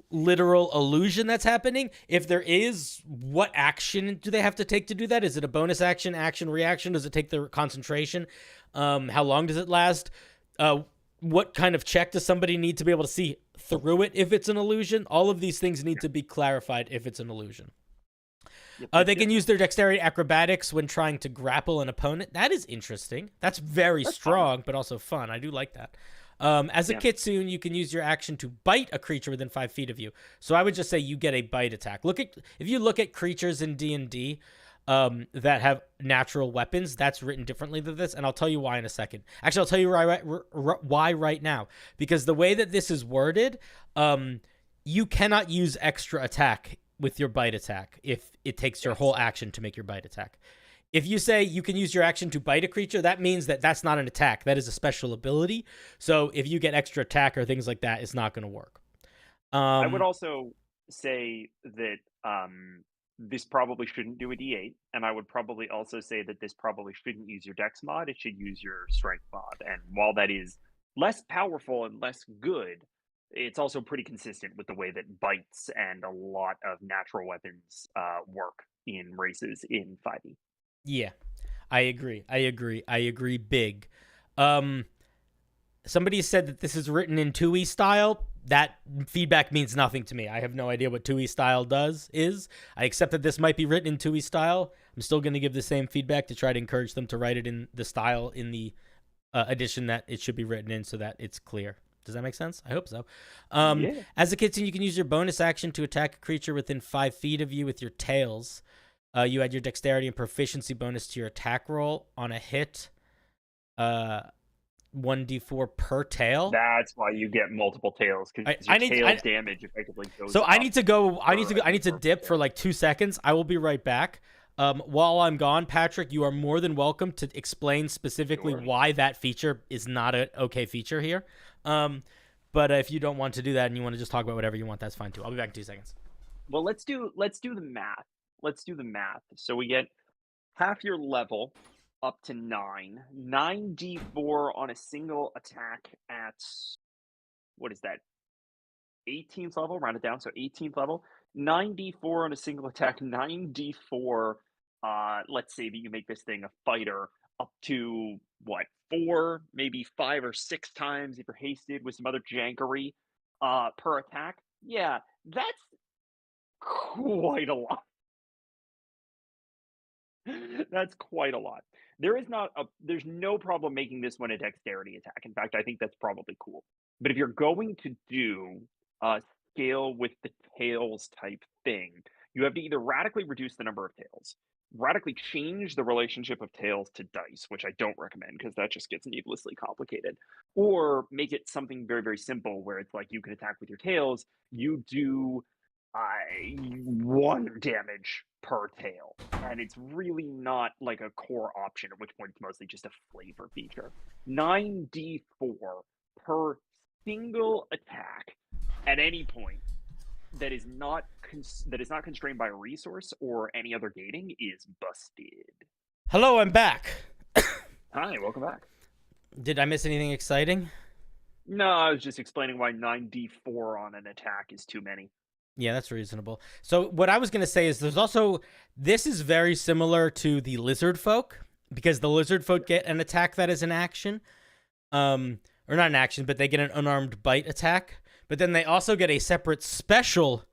[SPEAKER 1] literal illusion that's happening? If there is, what action do they have to take to do that? Is it a bonus action, reaction? Does it take their concentration? How long does it last? What kind of check does somebody need to be able to see through it if it's an illusion? All of these things need to be clarified if it's an illusion. They can use their dexterity acrobatics when trying to grapple an opponent. That is interesting. That's very strong, fun. But also fun. I do like that. As a Kitsune, you can use your action to bite a creature within 5 feet of you. So I would just say you get a bite attack. If you look at creatures in D&D that have natural weapons, that's written differently than this, and I'll tell you why in a second. Actually, I'll tell you why right now. Because the way that this is worded, you cannot use extra attack with your bite attack if it takes your whole action to make your bite attack. If you say you can use your action to bite a creature, that means that that's not an attack. That is a special ability. So if you get extra attack or things like that, it's not going to work.
[SPEAKER 4] I would also say that this probably shouldn't do a D8, and I would probably also say that this probably shouldn't use your Dex mod. It should use your Strength mod. And while that is less powerful and less good, it's also pretty consistent with the way that bites and a lot of natural weapons work in races in 5e.
[SPEAKER 1] Yeah, I agree big. Somebody said that this is written in 2e style. That feedback means nothing to me. I have no idea what 2e style is. I accept that this might be written in 2e style. I'm still going to give the same feedback to try to encourage them to write it in the style in the edition that it should be written in so that it's clear. Does that make sense? I hope so. As a Kitsune, you can use your bonus action to attack a creature within 5 feet of you with your tails. You add your dexterity and proficiency bonus to your attack roll on a hit. 1d4 per tail.
[SPEAKER 4] That's why you get multiple tails, because your tail damage effectively goes.
[SPEAKER 1] So I need to dip for like 2 seconds. I will be right back. While I'm gone, Patrick, you are more than welcome to explain specifically why that feature is not an okay feature here. But if you don't want to do that and you want to just talk about whatever you want, that's fine too. I'll be back in 2 seconds.
[SPEAKER 4] Well, let's do the math. So we get half your level up to 9. 9d4 on a single attack at, what is that? 18th level, round it down. So 18th level. 9d4 on a single attack. 9d4. Let's say that you make this thing a fighter up to what, 4, maybe 5 or 6 times if you're hasted with some other jankery per attack. Yeah, that's quite a lot. That's quite a lot. There's no problem making this one a dexterity attack. In fact, I think that's probably cool. But if you're going to do a scale with the tails type thing, you have to either radically reduce the number of tails, radically change the relationship of tails to dice, which I don't recommend because that just gets needlessly complicated, or make it something very, very simple where it's like you can attack with your tails, you do 1 damage per tail, and it's really not like a core option, at which point it's mostly just a flavor feature. 9d4 per single attack at any point that is not constrained by a resource or any other gating is busted.
[SPEAKER 1] Hello, I'm back.
[SPEAKER 4] Hi, welcome back.
[SPEAKER 1] Did I miss anything exciting?
[SPEAKER 4] No, I was just explaining why 9d4 on an attack is too many.
[SPEAKER 1] Yeah, that's reasonable. So what I was going to say is this is very similar to the lizard folk, because the lizard folk get an attack that is an action, or not an action, but they get an unarmed bite attack. But then they also get a separate special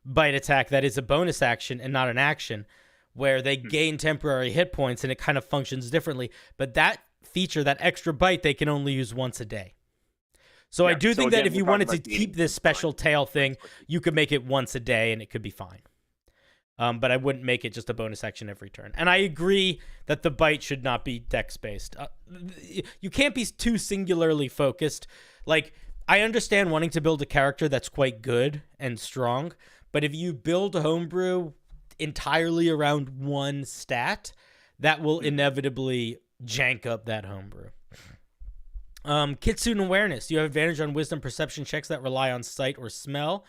[SPEAKER 1] bite attack that is a bonus action and not an action, where they gain temporary hit points, and it kind of functions differently. But that feature, that extra bite, they can only use once a day. So I do think that if you wanted to keep this special tail thing, you could make it once a day, and it could be fine. But I wouldn't make it just a bonus action every turn. And I agree that the bite should not be dex-based. You can't be too singularly focused. Like, I understand wanting to build a character that's quite good and strong, but if you build a homebrew entirely around one stat, that will inevitably jank up that homebrew. Kitsune awareness. You have advantage on wisdom perception checks that rely on sight or smell.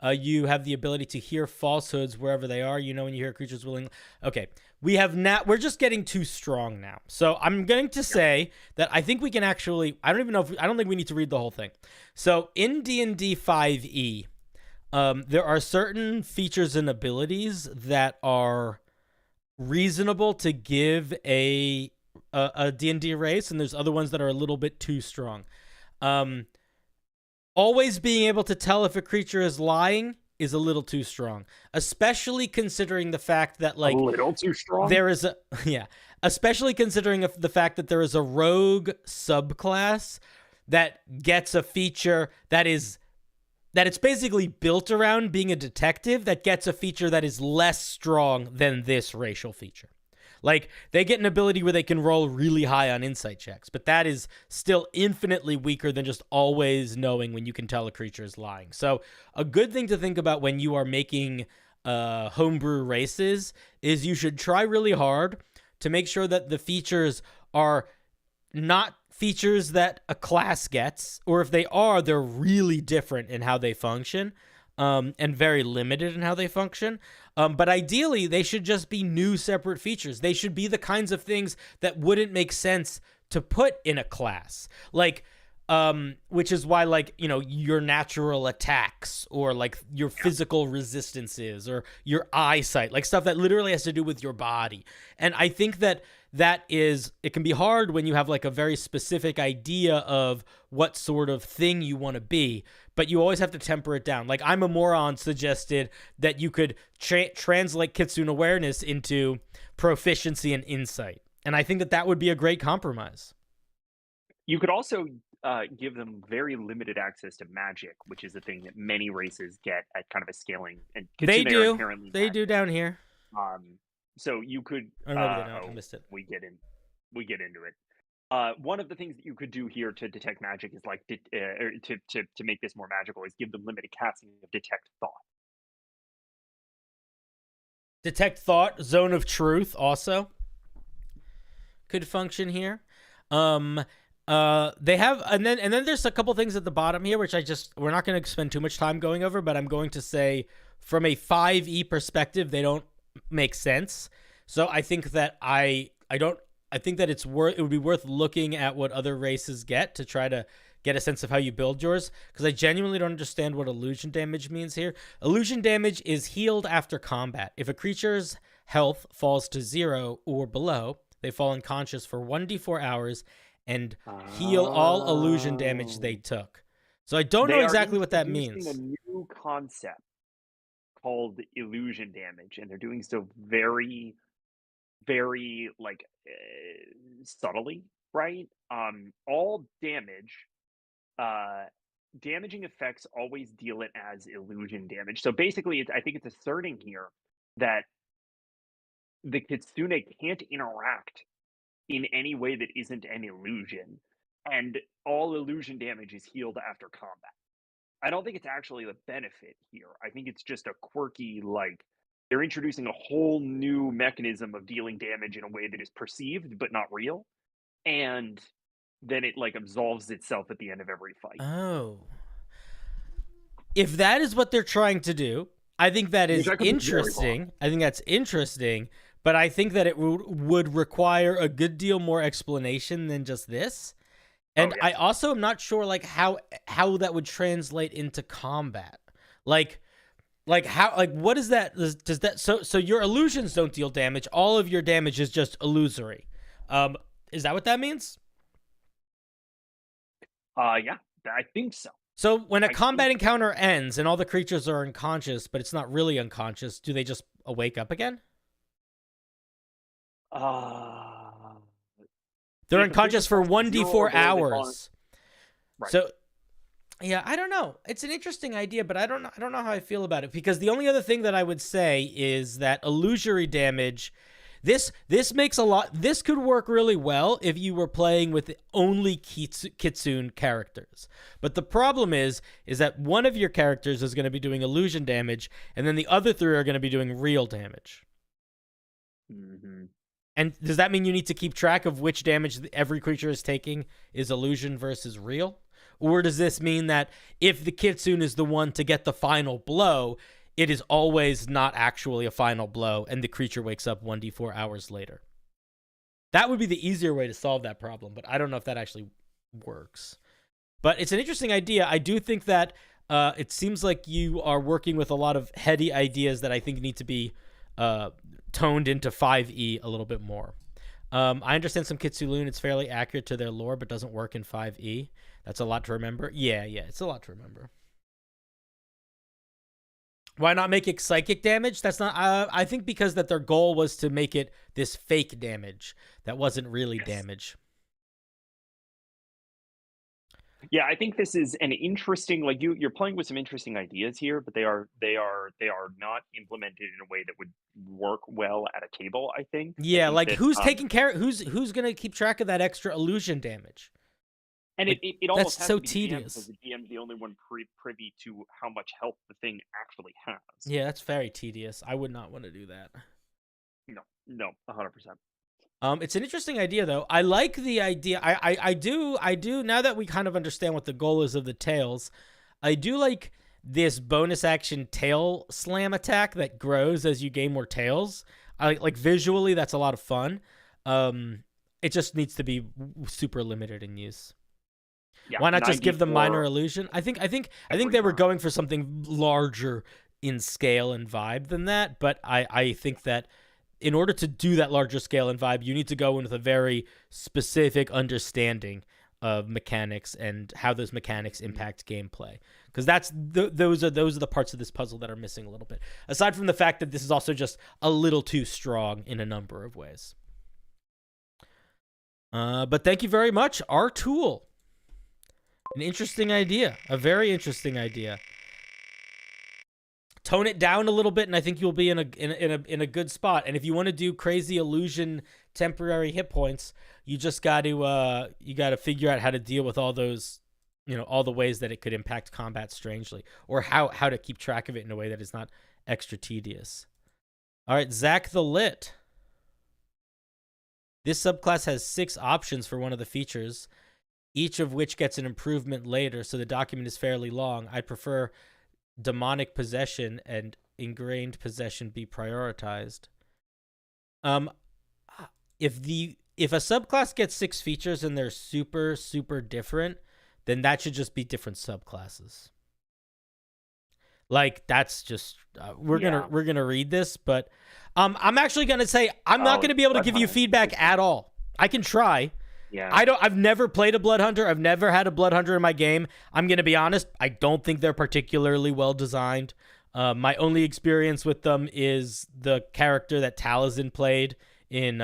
[SPEAKER 1] You have the ability to hear falsehoods wherever they are. You know when you hear creatures willing. Okay, we're just getting too strong now. So I'm going to say that I think we can actually. I don't think we need to read the whole thing. So in D&D 5e, there are certain features and abilities that are reasonable to give a D&D race, and there's other ones that are a little bit too strong. Always being able to tell if a creature is lying is a little too strong, especially considering the fact that, like,
[SPEAKER 4] a little too strong.
[SPEAKER 1] There is especially considering the fact that there is a rogue subclass that gets a feature that it's basically built around being a detective, that gets a feature that is less strong than this racial feature. Like, they get an ability where they can roll really high on insight checks, but that is still infinitely weaker than just always knowing when you can tell a creature is lying. So a good thing to think about when you are making homebrew races is you should try really hard to make sure that the features are not features that a class gets, or if they are, they're really different in how they function. And very limited in how they function. But ideally, they should just be new separate features. They should be the kinds of things that wouldn't make sense to put in a class. Like, which is why, like, you know, your natural attacks, or like your physical resistances, or your eyesight, like stuff that literally has to do with your body. And I think that it can be hard when you have like a very specific idea of what sort of thing you want to be, but you always have to temper it down. Like, I'm a Moron suggested that you could translate Kitsune awareness into proficiency and insight. And I think that would be a great compromise.
[SPEAKER 4] You could also give them very limited access to magic, which is a thing that many races get at kind of a scaling. And
[SPEAKER 1] they do.
[SPEAKER 4] Inherently
[SPEAKER 1] they do down here.
[SPEAKER 4] So you could.
[SPEAKER 1] Or maybe they don't. I missed it.
[SPEAKER 4] We get into it. One of the things that you could do here to detect magic is like to make this more magical is give them limited casting of detect thought.
[SPEAKER 1] Detect thought, zone of truth also could function here. They have, and then there's a couple things at the bottom here which we're not going to spend too much time going over, but I'm going to say from a 5e perspective they don't make sense. So I think that I think that it would be worth looking at what other races get to try to get a sense of how you build yours, because I genuinely don't understand what illusion damage means here. Illusion damage is healed after combat. If a creature's health falls to 0 or below, they fall unconscious for 1d4 hours and heal all illusion damage they took. So I don't know exactly what that means.
[SPEAKER 4] A new concept called illusion damage, and they're doing so very, very like subtly, right? All damage, damaging effects always deal it as illusion damage. So basically, I think it's asserting here that the Kitsune can't interact in any way that isn't an illusion, and all illusion damage is healed after combat. I don't think it's actually a benefit here. I think it's just a quirky, like, they're introducing a whole new mechanism of dealing damage in a way that is perceived but not real, and then it like absolves itself at the end of every fight.
[SPEAKER 1] Oh. If that is what they're trying to do, I think that is interesting. I think that's interesting, but I think that it would require a good deal more explanation than just this. And I also am not sure like how that would translate into combat. Like what is that? Does that so your illusions don't deal damage? All of your damage is just illusory. Is that what that means?
[SPEAKER 4] Yeah, I think so.
[SPEAKER 1] So when a
[SPEAKER 4] I
[SPEAKER 1] combat
[SPEAKER 4] think-
[SPEAKER 1] encounter ends and all the creatures are unconscious, but it's not really unconscious, do they just wake up again? They're
[SPEAKER 4] if the
[SPEAKER 1] unconscious for
[SPEAKER 4] creature costs
[SPEAKER 1] 1d4
[SPEAKER 4] 0 or below, they
[SPEAKER 1] hours.
[SPEAKER 4] Right.
[SPEAKER 1] So, yeah, I don't know. It's an interesting idea, but I don't know how I feel about it, because the only other thing that I would say is that illusory damage. This makes a lot. This could work really well if you were playing with only Kitsune characters. But the problem is that one of your characters is going to be doing illusion damage, and then the other three are going to be doing real damage.
[SPEAKER 4] Mm-hmm.
[SPEAKER 1] And does that mean you need to keep track of which damage every creature is taking is illusion versus real? Or does this mean that if the Kitsune is the one to get the final blow, it is always not actually a final blow, and the creature wakes up 1d4 hours later? That would be the easier way to solve that problem, but I don't know if that actually works. But it's an interesting idea. I do think that it seems like you are working with a lot of heady ideas that I think need to be toned into 5e a little bit more. I understand some Kitsune, it's fairly accurate to their lore, but doesn't work in 5e. That's a lot to remember. Yeah, it's a lot to remember. Why not make it psychic damage? That's not. I think because that their goal was to make it this fake damage that wasn't really damage.
[SPEAKER 4] Yeah, I think this is an interesting. Like you're playing with some interesting ideas here, but they are not implemented in a way that would work well at a table. I think.
[SPEAKER 1] Yeah,
[SPEAKER 4] think
[SPEAKER 1] like
[SPEAKER 4] that,
[SPEAKER 1] who's taking care? Who's gonna keep track of that extra illusion damage?
[SPEAKER 4] And
[SPEAKER 1] Like,
[SPEAKER 4] it almost
[SPEAKER 1] that's
[SPEAKER 4] has
[SPEAKER 1] so
[SPEAKER 4] to be the GM,
[SPEAKER 1] tedious.
[SPEAKER 4] because the GM's the only one privy to how much health the thing actually has.
[SPEAKER 1] Yeah, that's very tedious. I would not want to do that.
[SPEAKER 4] No, 100%.
[SPEAKER 1] It's an interesting idea, though. I like the idea. I do. Now that we kind of understand what the goal is of the tails, I do like this bonus action tail slam attack that grows as you gain more tails. I like visually, that's a lot of fun. It just needs to be super limited in use.
[SPEAKER 4] Yeah,
[SPEAKER 1] Why not just give them minor
[SPEAKER 4] 94
[SPEAKER 1] illusion? I think they were going for something larger in scale and vibe than that, but I think that in order to do that larger scale and vibe, you need to go in with a very specific understanding of mechanics and how those mechanics impact gameplay. Because those are the parts of this puzzle that are missing a little bit. Aside from the fact that this is also just a little too strong in a number of ways. But thank you very much, our tool. An interesting idea, a very interesting idea. Tone it down a little bit, and I think you'll be in a good spot. And if you want to do crazy illusion temporary hit points, you just got to figure out how to deal with all those, all the ways that it could impact combat strangely, or how to keep track of it in a way that is not extra tedious. All right, Zach the Lit. This subclass has 6 options for one of the features, each of which gets an improvement later, so the document is fairly long. I prefer demonic possession and ingrained possession be prioritized. If a subclass gets 6 features and they're super, super different, then that should just be different subclasses. Like, that's just we're gonna read this, but I'm actually gonna say I'm not gonna be able to give you feedback at all. I can try.
[SPEAKER 4] Yeah.
[SPEAKER 1] I've never played a Blood Hunter. I've never had a Blood Hunter in my game. I'm going to be honest. I don't think they're particularly well designed. My only experience with them is the character that Taliesin played in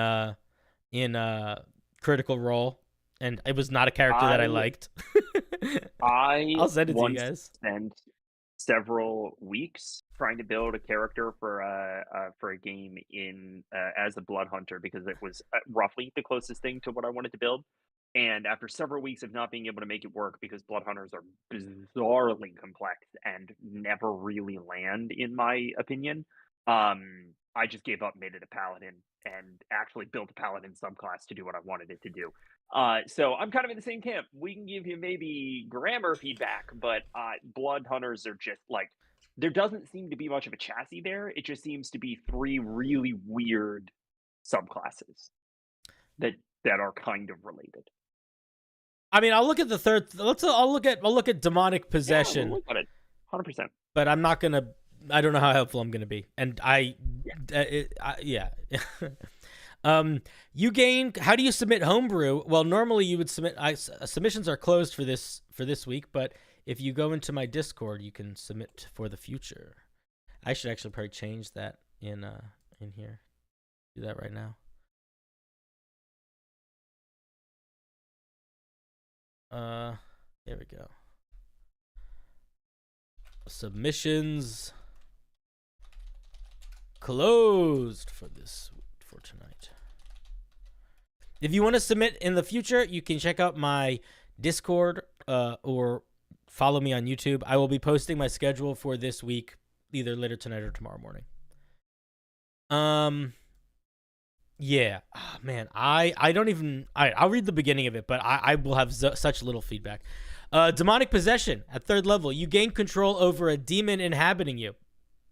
[SPEAKER 1] Critical Role, and it was not a character that I liked. I'll send it to you guys.
[SPEAKER 4] Spent several weeks trying to build a character for a game in as a Blood Hunter, because it was roughly the closest thing to what I wanted to build. And after several weeks of not being able to make it work because Blood Hunters are bizarrely complex and never really land, in my opinion, I just gave up, made it a paladin, and actually built a paladin subclass to do what I wanted it to do. So I'm kind of in the same camp. We can give you maybe grammar feedback, but Blood Hunters are just like, there doesn't seem to be much of a chassis there. It just seems to be 3 really weird subclasses that are kind of related.
[SPEAKER 1] I mean, I'll look at the third. I'll look at demonic possession.
[SPEAKER 4] Yeah, look at it, 100%.
[SPEAKER 1] But I'm not gonna. I don't know how helpful I'm gonna be, and yeah. You gain. How do you submit homebrew? Well, normally you would submit. Submissions are closed for this week, but if you go into my Discord, you can submit for the future. I should actually probably change that in here. Do that right now. There we go. Submissions closed for tonight. If you want to submit in the future, you can check out my Discord or follow me on YouTube. I will be posting my schedule for this week either later tonight or tomorrow morning. Yeah. Oh, man, I don't even... I'll read the beginning of it, but I will have such little feedback. Demonic Possession. At 3rd level, you gain control over a demon inhabiting you.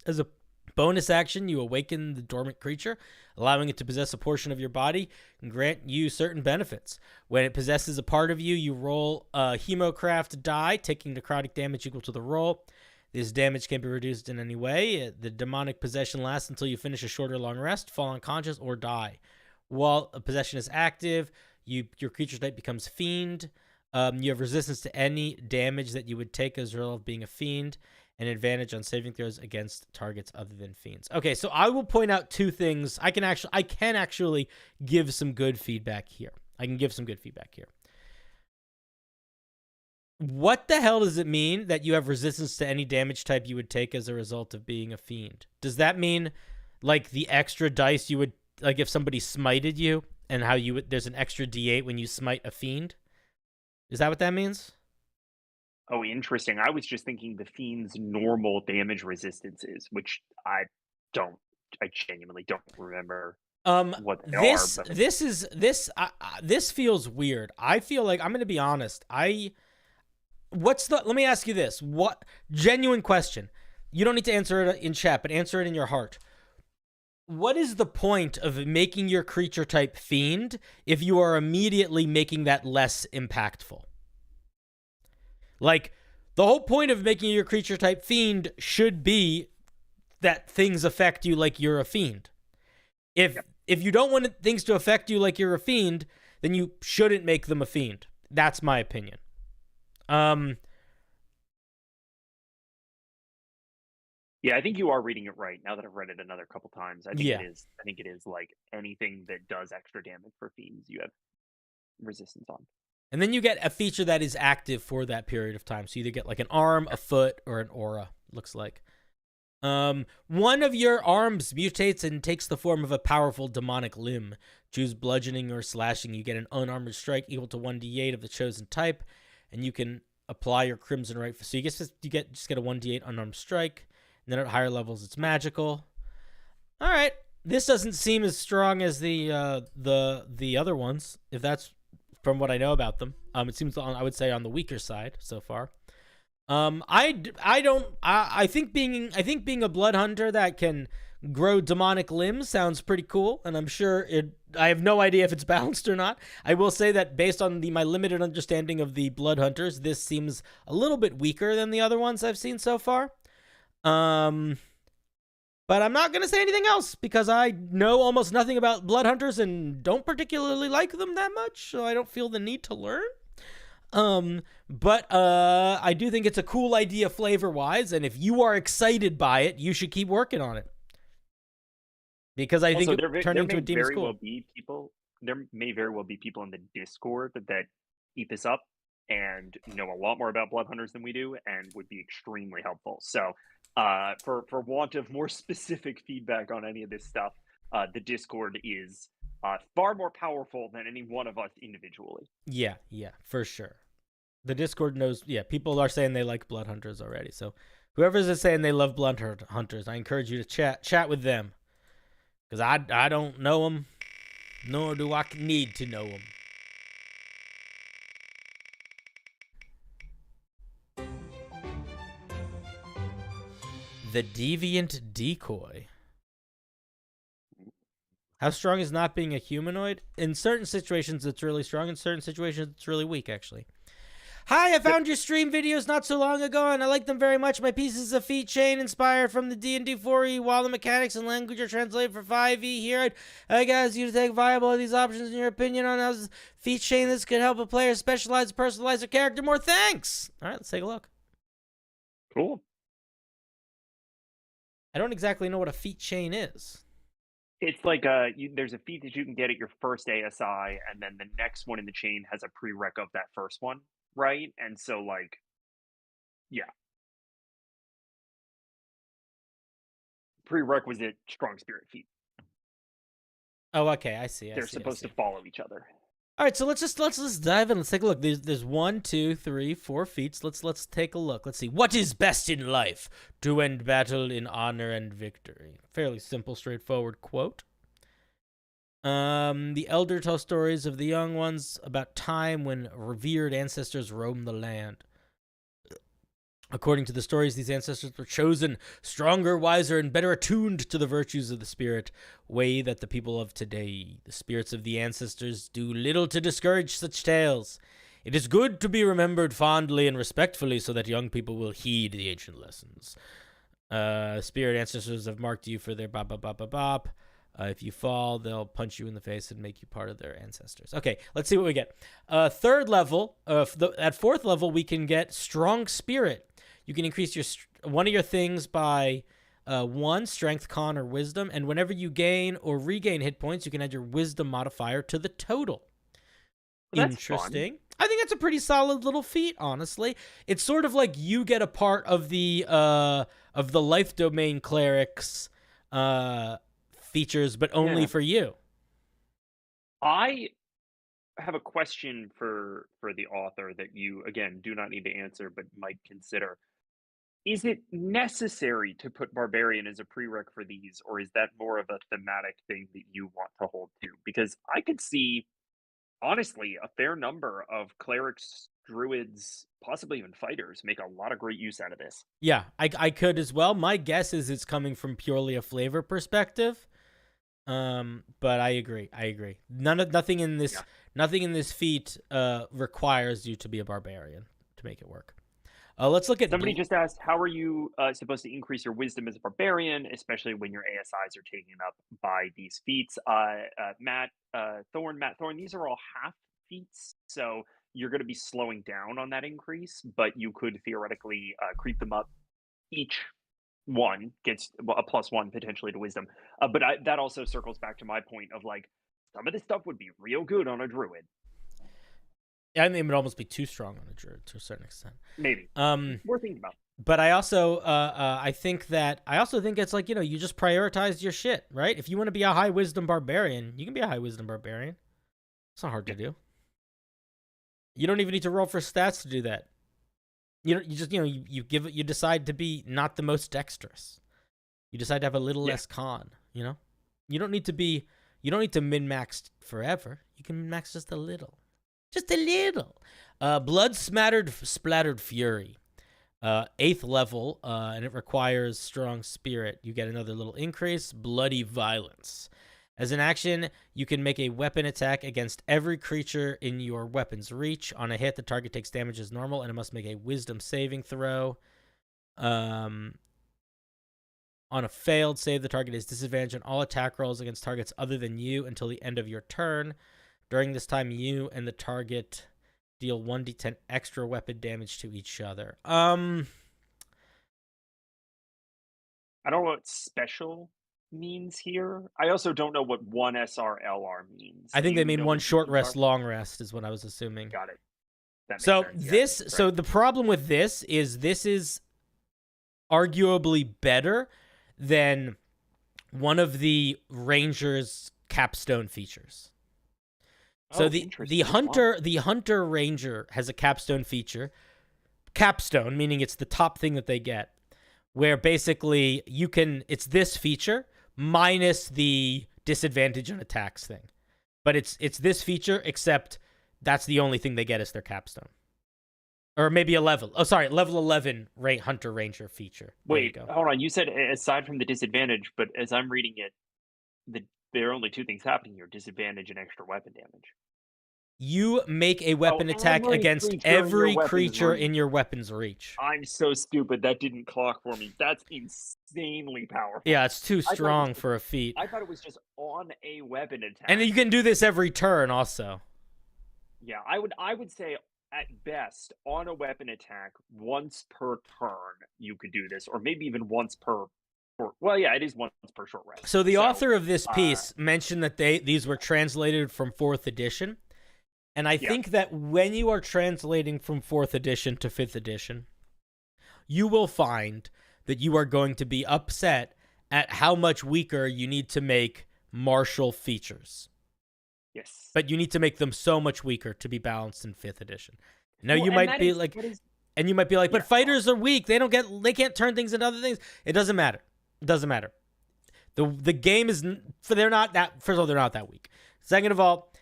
[SPEAKER 1] As a bonus action, you awaken the dormant creature, allowing it to possess a portion of your body and grant you certain benefits. When it possesses a part of you, you roll a Hemocraft die, taking necrotic damage equal to the roll. This damage can be reduced in any way. The demonic possession lasts until you finish a short or long rest, fall unconscious, or die. While a possession is active, your creature type becomes fiend. You have resistance to any damage that you would take as a result of being a fiend, and advantage on saving throws against targets other than fiends. Okay, so I will point out 2 things. I can actually give some good feedback here. What the hell does it mean that you have resistance to any damage type you would take as a result of being a fiend? Does that mean like the extra dice you would, like if somebody smited you and how you would, there's an extra D8 when you smite a fiend? Is that what that means?
[SPEAKER 4] Oh, interesting. I was just thinking the fiend's normal damage resistances, which I genuinely don't remember what they are. But...
[SPEAKER 1] This feels weird. I feel like, I'm going to be honest. Let me ask you this. Genuine question. You don't need to answer it in chat, but answer it in your heart. What is the point of making your creature type fiend if you are immediately making that less impactful? Like, the whole point of making your creature type fiend should be that things affect you like you're a fiend. If you don't want things to affect you like you're a fiend, then you shouldn't make them a fiend. That's my opinion.
[SPEAKER 4] Yeah, I think you are reading it right. Now that I've read it another couple times, I think it is like anything that does extra damage for fiends, you have resistance on.
[SPEAKER 1] And then you get a feature that is active for that period of time. So you either get like an arm, a foot, or an aura, looks like. One of your arms mutates and takes the form of a powerful demonic limb. Choose bludgeoning or slashing. You get an unarmored strike equal to 1d8 of the chosen type, and you can apply your Crimson Right. So you just get a 1d8 unarmed strike. And then at higher levels, it's magical. All right, this doesn't seem as strong as the other ones, if that's from what I know about them. It seems I would say on the weaker side so far. I think being a blood hunter that can grow demonic limbs sounds pretty cool, and I'm sure I have no idea if it's balanced or not. I will say that based on my limited understanding of the blood hunters, this seems a little bit weaker than the other ones I've seen so far. But I'm not going to say anything else because I know almost nothing about blood hunters and don't particularly like them that much, so I don't feel the need to learn. But I do think it's a cool idea flavor-wise, and if you are excited by it, you should keep working on it. Because I think it turned into a demon's school.
[SPEAKER 4] There may very well be people in the Discord that eat this up and know a lot more about blood hunters than we do and would be extremely helpful. So for want of more specific feedback on any of this stuff, the Discord is far more powerful than any one of us individually.
[SPEAKER 1] Yeah, for sure. The Discord knows, people are saying they like blood hunters already. So whoever's saying they love blood hunters, I encourage you to chat with them. Because I don't know them, nor do I need to know them. The Deviant Decoy. How strong is not being a humanoid? In certain situations, it's really strong. In certain situations, it's really weak, actually. Hi, I found your stream videos not so long ago, and I like them very much. My pieces of feat chain inspired from the D&D 4e, while the mechanics and language are translated for 5e. Here, I ask you to take viable of these options in your opinion on how feat chain this could help a player specialize, personalize their character more. Thanks! All right, let's take a look.
[SPEAKER 4] Cool.
[SPEAKER 1] I don't exactly know what a feat chain is.
[SPEAKER 4] It's like there's a feat that you can get at your first ASI, and then the next one in the chain has a prereq of that first one, right? And so, like, yeah. Prerequisite strong spirit feat.
[SPEAKER 1] Oh, okay, I see.
[SPEAKER 4] They're supposed to follow each other.
[SPEAKER 1] All right, so let's just dive in. Let's take a look. There's 1, 2, 3, 4 feats. Let's take a look. Let's see. What is best in life? To end battle in honor and victory. Fairly simple, straightforward quote. The elder tell stories of the young ones about time when revered ancestors roamed the land. According to the stories, these ancestors were chosen stronger, wiser, and better attuned to the virtues of the spirit, way that the people of today, the spirits of the ancestors, do little to discourage such tales. It is good to be remembered fondly and respectfully so that young people will heed the ancient lessons. Spirit ancestors have marked you for their bop, bop, bop, bop, bop. If you fall, they'll punch you in the face and make you part of their ancestors. Okay, let's see what we get. Third level, at fourth level, we can get Strong Spirit. You can increase one of your things by 1, Strength, Con, or Wisdom, and whenever you gain or regain hit points, you can add your Wisdom modifier to the total.
[SPEAKER 4] Well,
[SPEAKER 1] Interesting. Fun. I think that's a pretty solid little feat, honestly. It's sort of like you get a part of the life domain cleric's features, but only for you.
[SPEAKER 4] I have a question for the author that you, again, do not need to answer, but might consider. Is it necessary to put Barbarian as a prereq for these, or is that more of a thematic thing that you want to hold to? Because I could see, honestly, a fair number of clerics, druids, possibly even fighters make a lot of great use out of this.
[SPEAKER 1] Yeah, I could as well. My guess is it's coming from purely a flavor perspective. But I agree. Nothing in this feat requires you to be a barbarian to make it work. Let's look at
[SPEAKER 4] somebody just asked, how are you supposed to increase your wisdom as a barbarian, especially when your ASIs are taken up by these feats? Matt Thorne, these are all half feats, so you're going to be slowing down on that increase, but you could theoretically creep them up. Each one gets a +1 potentially to wisdom, but that also circles back to my point of, like, some of this stuff would be real good on a druid.
[SPEAKER 1] Yeah, I mean, it would almost be too strong on a druid to a certain extent.
[SPEAKER 4] Maybe. Worth thinking about.
[SPEAKER 1] But I also, I think it's like, you just prioritize your shit, right? If you want to be a high wisdom barbarian, you can be a high wisdom barbarian. It's not hard to do. You don't even need to roll for stats to do that. You decide to be not the most dexterous. You decide to have a little less con. You don't need to min-max forever. You can min-max just a little. Just a little. Blood splattered fury. 8th level, and it requires strong spirit. You get another little increase. Bloody violence. As an action, you can make a weapon attack against every creature in your weapon's reach. On a hit, the target takes damage as normal, and it must make a wisdom saving throw. On a failed save, the target is disadvantaged on all attack rolls against targets other than you until the end of your turn. During this time, you and the target deal 1d10 extra weapon damage to each other.
[SPEAKER 4] I don't know what special means here. I also don't know what 1 SRLR means.
[SPEAKER 1] I think they mean 1 short rest, long rest is what I was assuming.
[SPEAKER 4] Got it. That makes
[SPEAKER 1] so
[SPEAKER 4] sense.
[SPEAKER 1] this,
[SPEAKER 4] yeah,
[SPEAKER 1] so the problem with this is arguably better than one of the Ranger's capstone features. So the hunter ranger has a capstone feature. Capstone, meaning it's the top thing that they get, where basically it's this feature minus the disadvantage on attacks thing. But it's this feature, except that's the only thing they get is their capstone. Or maybe level 11 hunter ranger feature.
[SPEAKER 4] Wait, hold on. You said aside from the disadvantage, but as I'm reading it, there are only 2 things happening here: disadvantage and extra weapon damage.
[SPEAKER 1] You make a weapon attack
[SPEAKER 4] every
[SPEAKER 1] against
[SPEAKER 4] creature in your
[SPEAKER 1] every
[SPEAKER 4] weapon's
[SPEAKER 1] creature
[SPEAKER 4] reach.
[SPEAKER 1] in your weapon's reach.
[SPEAKER 4] I'm so stupid. That didn't clock for me. That's insanely powerful.
[SPEAKER 1] Yeah, it's too
[SPEAKER 4] thought it was
[SPEAKER 1] strong
[SPEAKER 4] just-
[SPEAKER 1] for a feat.
[SPEAKER 4] I thought it was just on a weapon attack.
[SPEAKER 1] And you can do this every turn also.
[SPEAKER 4] Yeah, I would say at best on a weapon attack once per turn you could do this, or maybe even once per. Well, yeah, it is once per short rest.
[SPEAKER 1] So the author of this piece mentioned that these were translated from 4th edition. And I think that when you are translating from 4th edition to 5th edition, you will find that you are going to be upset at how much weaker you need to make martial features.
[SPEAKER 4] Yes.
[SPEAKER 1] But you need to make them so much weaker to be balanced in 5th edition. Now you might be like, and you might be like, but fighters are weak. They can't turn things into other things. It doesn't matter. It doesn't matter. The game is, they're not that, first of all, they're not that weak. Second of all,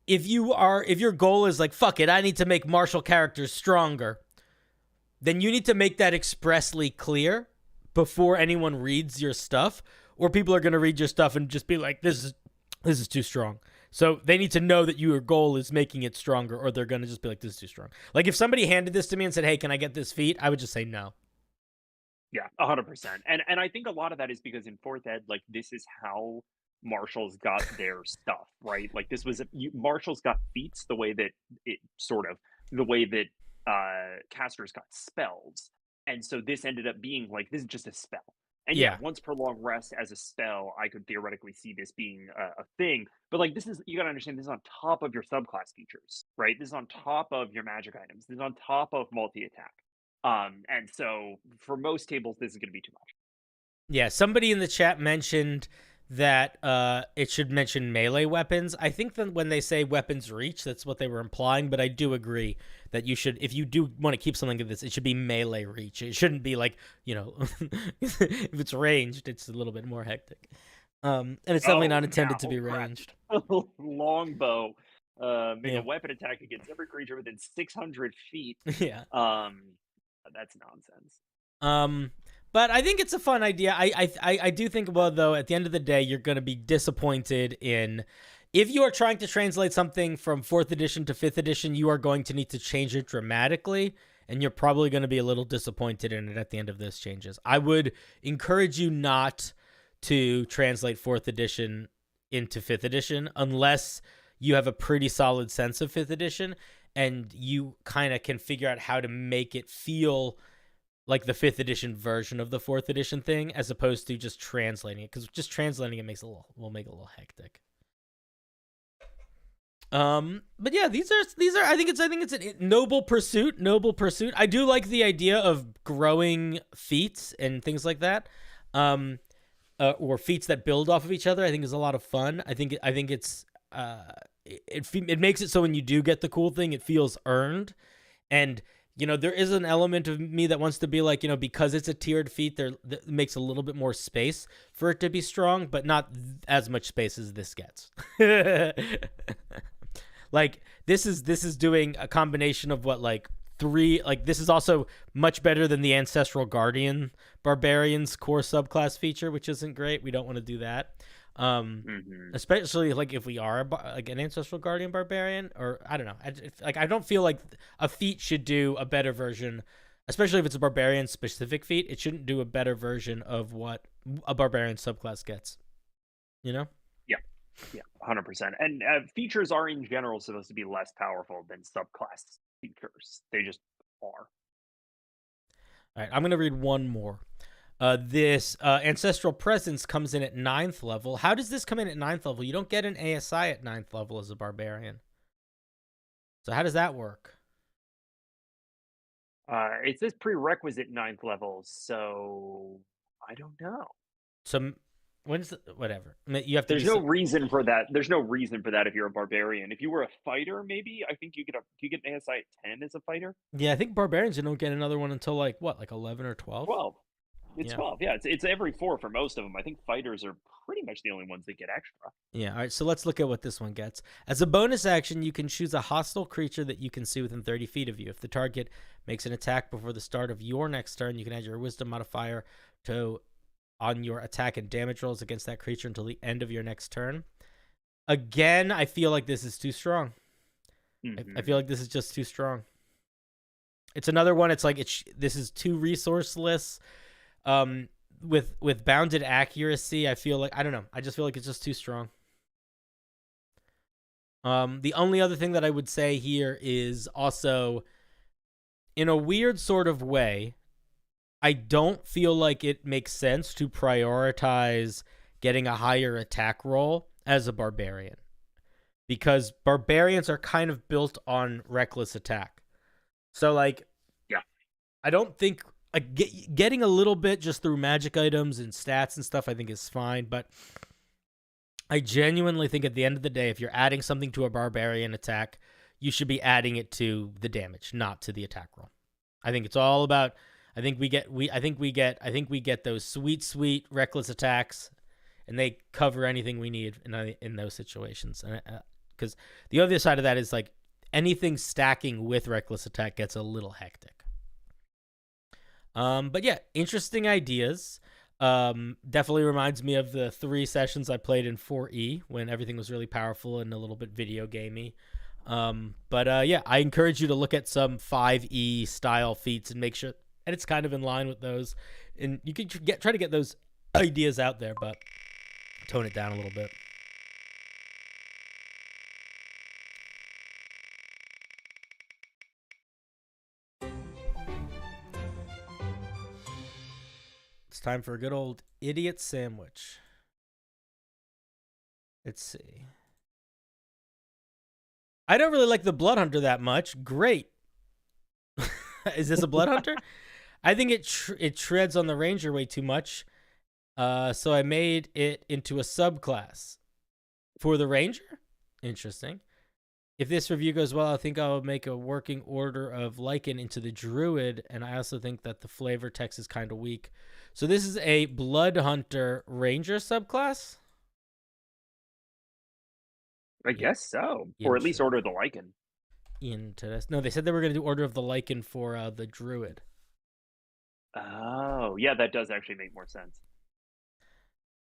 [SPEAKER 1] if your goal is like, fuck it, I need to make martial characters stronger, then you need to make that expressly clear before anyone reads your stuff, or people are going to read your stuff and just be like, this is too strong. So they need to know that your goal is making it stronger, or they're going to just be like, this is too strong. Like if somebody handed this to me and said, hey, can I get this feat? I would just say no.
[SPEAKER 4] Yeah, 100%. And I think a lot of that is because in 4th ed, like this is how marshals got their stuff, right? Like this was marshals got feats the way that casters got spells, and so this ended up being like, this is just a spell. And once per long rest as a spell, I could theoretically see this being a thing. But like this is, you gotta understand, this is on top of your subclass features, right? This is on top of your magic items. This is on top of multi-attack. And so for most tables, this is gonna be too much.
[SPEAKER 1] Yeah, somebody in the chat mentioned that it should mention melee weapons. I think that when they say weapons reach, that's what they were implying, but I do agree that you should, if you do want to keep something of this, it should be melee reach. It shouldn't be like, if it's ranged, it's a little bit more hectic. And it's definitely not intended to be ranged.
[SPEAKER 4] Longbow, make a weapon attack against every creature within 600 feet.
[SPEAKER 1] Yeah.
[SPEAKER 4] That's nonsense.
[SPEAKER 1] But I think it's a fun idea. I do think, well, though, at the end of the day, you're going to be disappointed in, if you are trying to translate something from 4th edition to 5th edition, you are going to need to change it dramatically, and you're probably going to be a little disappointed in it at the end of those changes. I would encourage you not to translate 4th edition into 5th edition unless you have a pretty solid sense of 5th edition and you kind of can figure out how to make it feel like the 5th edition version of the 4th edition thing, as opposed to just translating it, because just translating it will make it a little hectic. But yeah, these are I think it's a noble pursuit. I do like the idea of growing feats and things like that, or feats that build off of each other. I think is a lot of fun. I think it's it makes it so when you do get the cool thing, it feels earned. And there is an element of me that wants to be like, because it's a tiered feat, that makes a little bit more space for it to be strong, but not as much space as this gets. Like this is doing a combination of what, like 3, like this is also much better than the Ancestral Guardian Barbarian's core subclass feature, which isn't great. We don't want to do that. Especially like if we are like an Ancestral Guardian Barbarian, or I don't know, I don't feel like a feat should do a better version, especially if it's a Barbarian specific feat. It shouldn't do a better version of what a Barbarian subclass gets, Yeah,
[SPEAKER 4] 100%. And features are in general supposed to be less powerful than subclass features. They just are.
[SPEAKER 1] All right, I'm gonna read one more. This Ancestral Presence comes in at 9th level. How does this come in at 9th level? You don't get an ASI at 9th level as a Barbarian. So how does that work?
[SPEAKER 4] It says prerequisite 9th level, so I don't know.
[SPEAKER 1] So when's whatever. You have to.
[SPEAKER 4] There's no reason for that. There's no reason for that if you're a Barbarian. If you were a fighter, maybe I think you get an ASI at 10 as a fighter.
[SPEAKER 1] Yeah, I think Barbarians don't get another one until like 11 or 12.
[SPEAKER 4] 12. It's 12. Yeah, it's every 4 for most of them. I think fighters are pretty much the only ones that get extra.
[SPEAKER 1] Yeah, all right, so let's look at what this one gets. As a bonus action, you can choose a hostile creature that you can see within 30 feet of you. If the target makes an attack before the start of your next turn, you can add your Wisdom modifier on your attack and damage rolls against that creature until the end of your next turn. Again, I feel like this is too strong. I feel like this is just too strong. It's another one. It's like this is too resourceless. With bounded accuracy, I feel like I don't know. I just feel like it's just too strong. The only other thing that I would say here is also, in a weird sort of way, I don't feel like it makes sense to prioritize getting a higher attack roll as a barbarian, because barbarians are kind of built on reckless attack. So like,
[SPEAKER 4] yeah,
[SPEAKER 1] I don't think getting a little bit just through magic items and stats and stuff I think is fine, but I genuinely think at the end of the day, if you're adding something to a barbarian attack, you should be adding it to the damage, not to the attack roll. I think it's all about. I think we get those sweet reckless attacks, and they cover anything we need in those situations. And because the other side of that is like anything stacking with reckless attack gets a little hectic. But yeah, interesting ideas. Definitely reminds me of the 3 sessions I played in 4E when everything was really powerful and a little bit video gamey. But yeah, I encourage you to look at some 5E style feats and make sure, and it's kind of in line with those. And you can try to get those ideas out there, but tone it down a little bit. It's time for a good old idiot sandwich. Let's see. I don't really like the Blood Hunter that much. Great. Is this a Blood Hunter? I think it treads on the Ranger way too much. So I made it into a subclass for the Ranger. Interesting. If this review goes well, I think I'll make a working order of Lycan into the Druid, and I also think that the flavor text is kind of weak. So this is a Blood Hunter Ranger subclass?
[SPEAKER 4] I guess so. Or at least Order of the Lycan.
[SPEAKER 1] No, they said they were going to do Order of the Lycan for the Druid.
[SPEAKER 4] Oh, yeah, that does actually make more sense.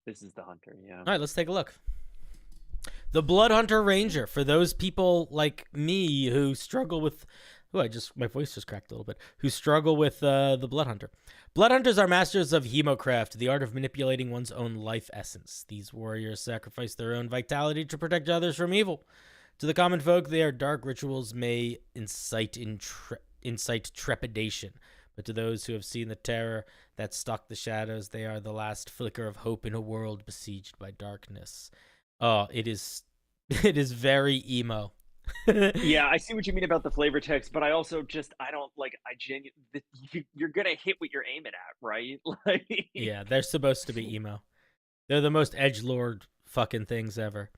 [SPEAKER 4] This is the Hunter, yeah.
[SPEAKER 1] All right, let's take a look. The Blood Hunter Ranger, for those people like me who struggle with... Oh, my voice just cracked a little bit. Who struggle with the Blood Hunter. Blood Hunters are masters of hemocraft, the art of manipulating one's own life essence. These warriors sacrifice their own vitality to protect others from evil. To the common folk, their dark rituals may incite trepidation. But to those who have seen the terror that stalk the shadows, they are the last flicker of hope in a world besieged by darkness. Oh, it is very emo.
[SPEAKER 4] Yeah, I see what you mean about the flavor text, but I also you're gonna hit what you're aiming at, right? Like,
[SPEAKER 1] yeah, they're supposed to be emo. They're the most edgelord fucking things ever.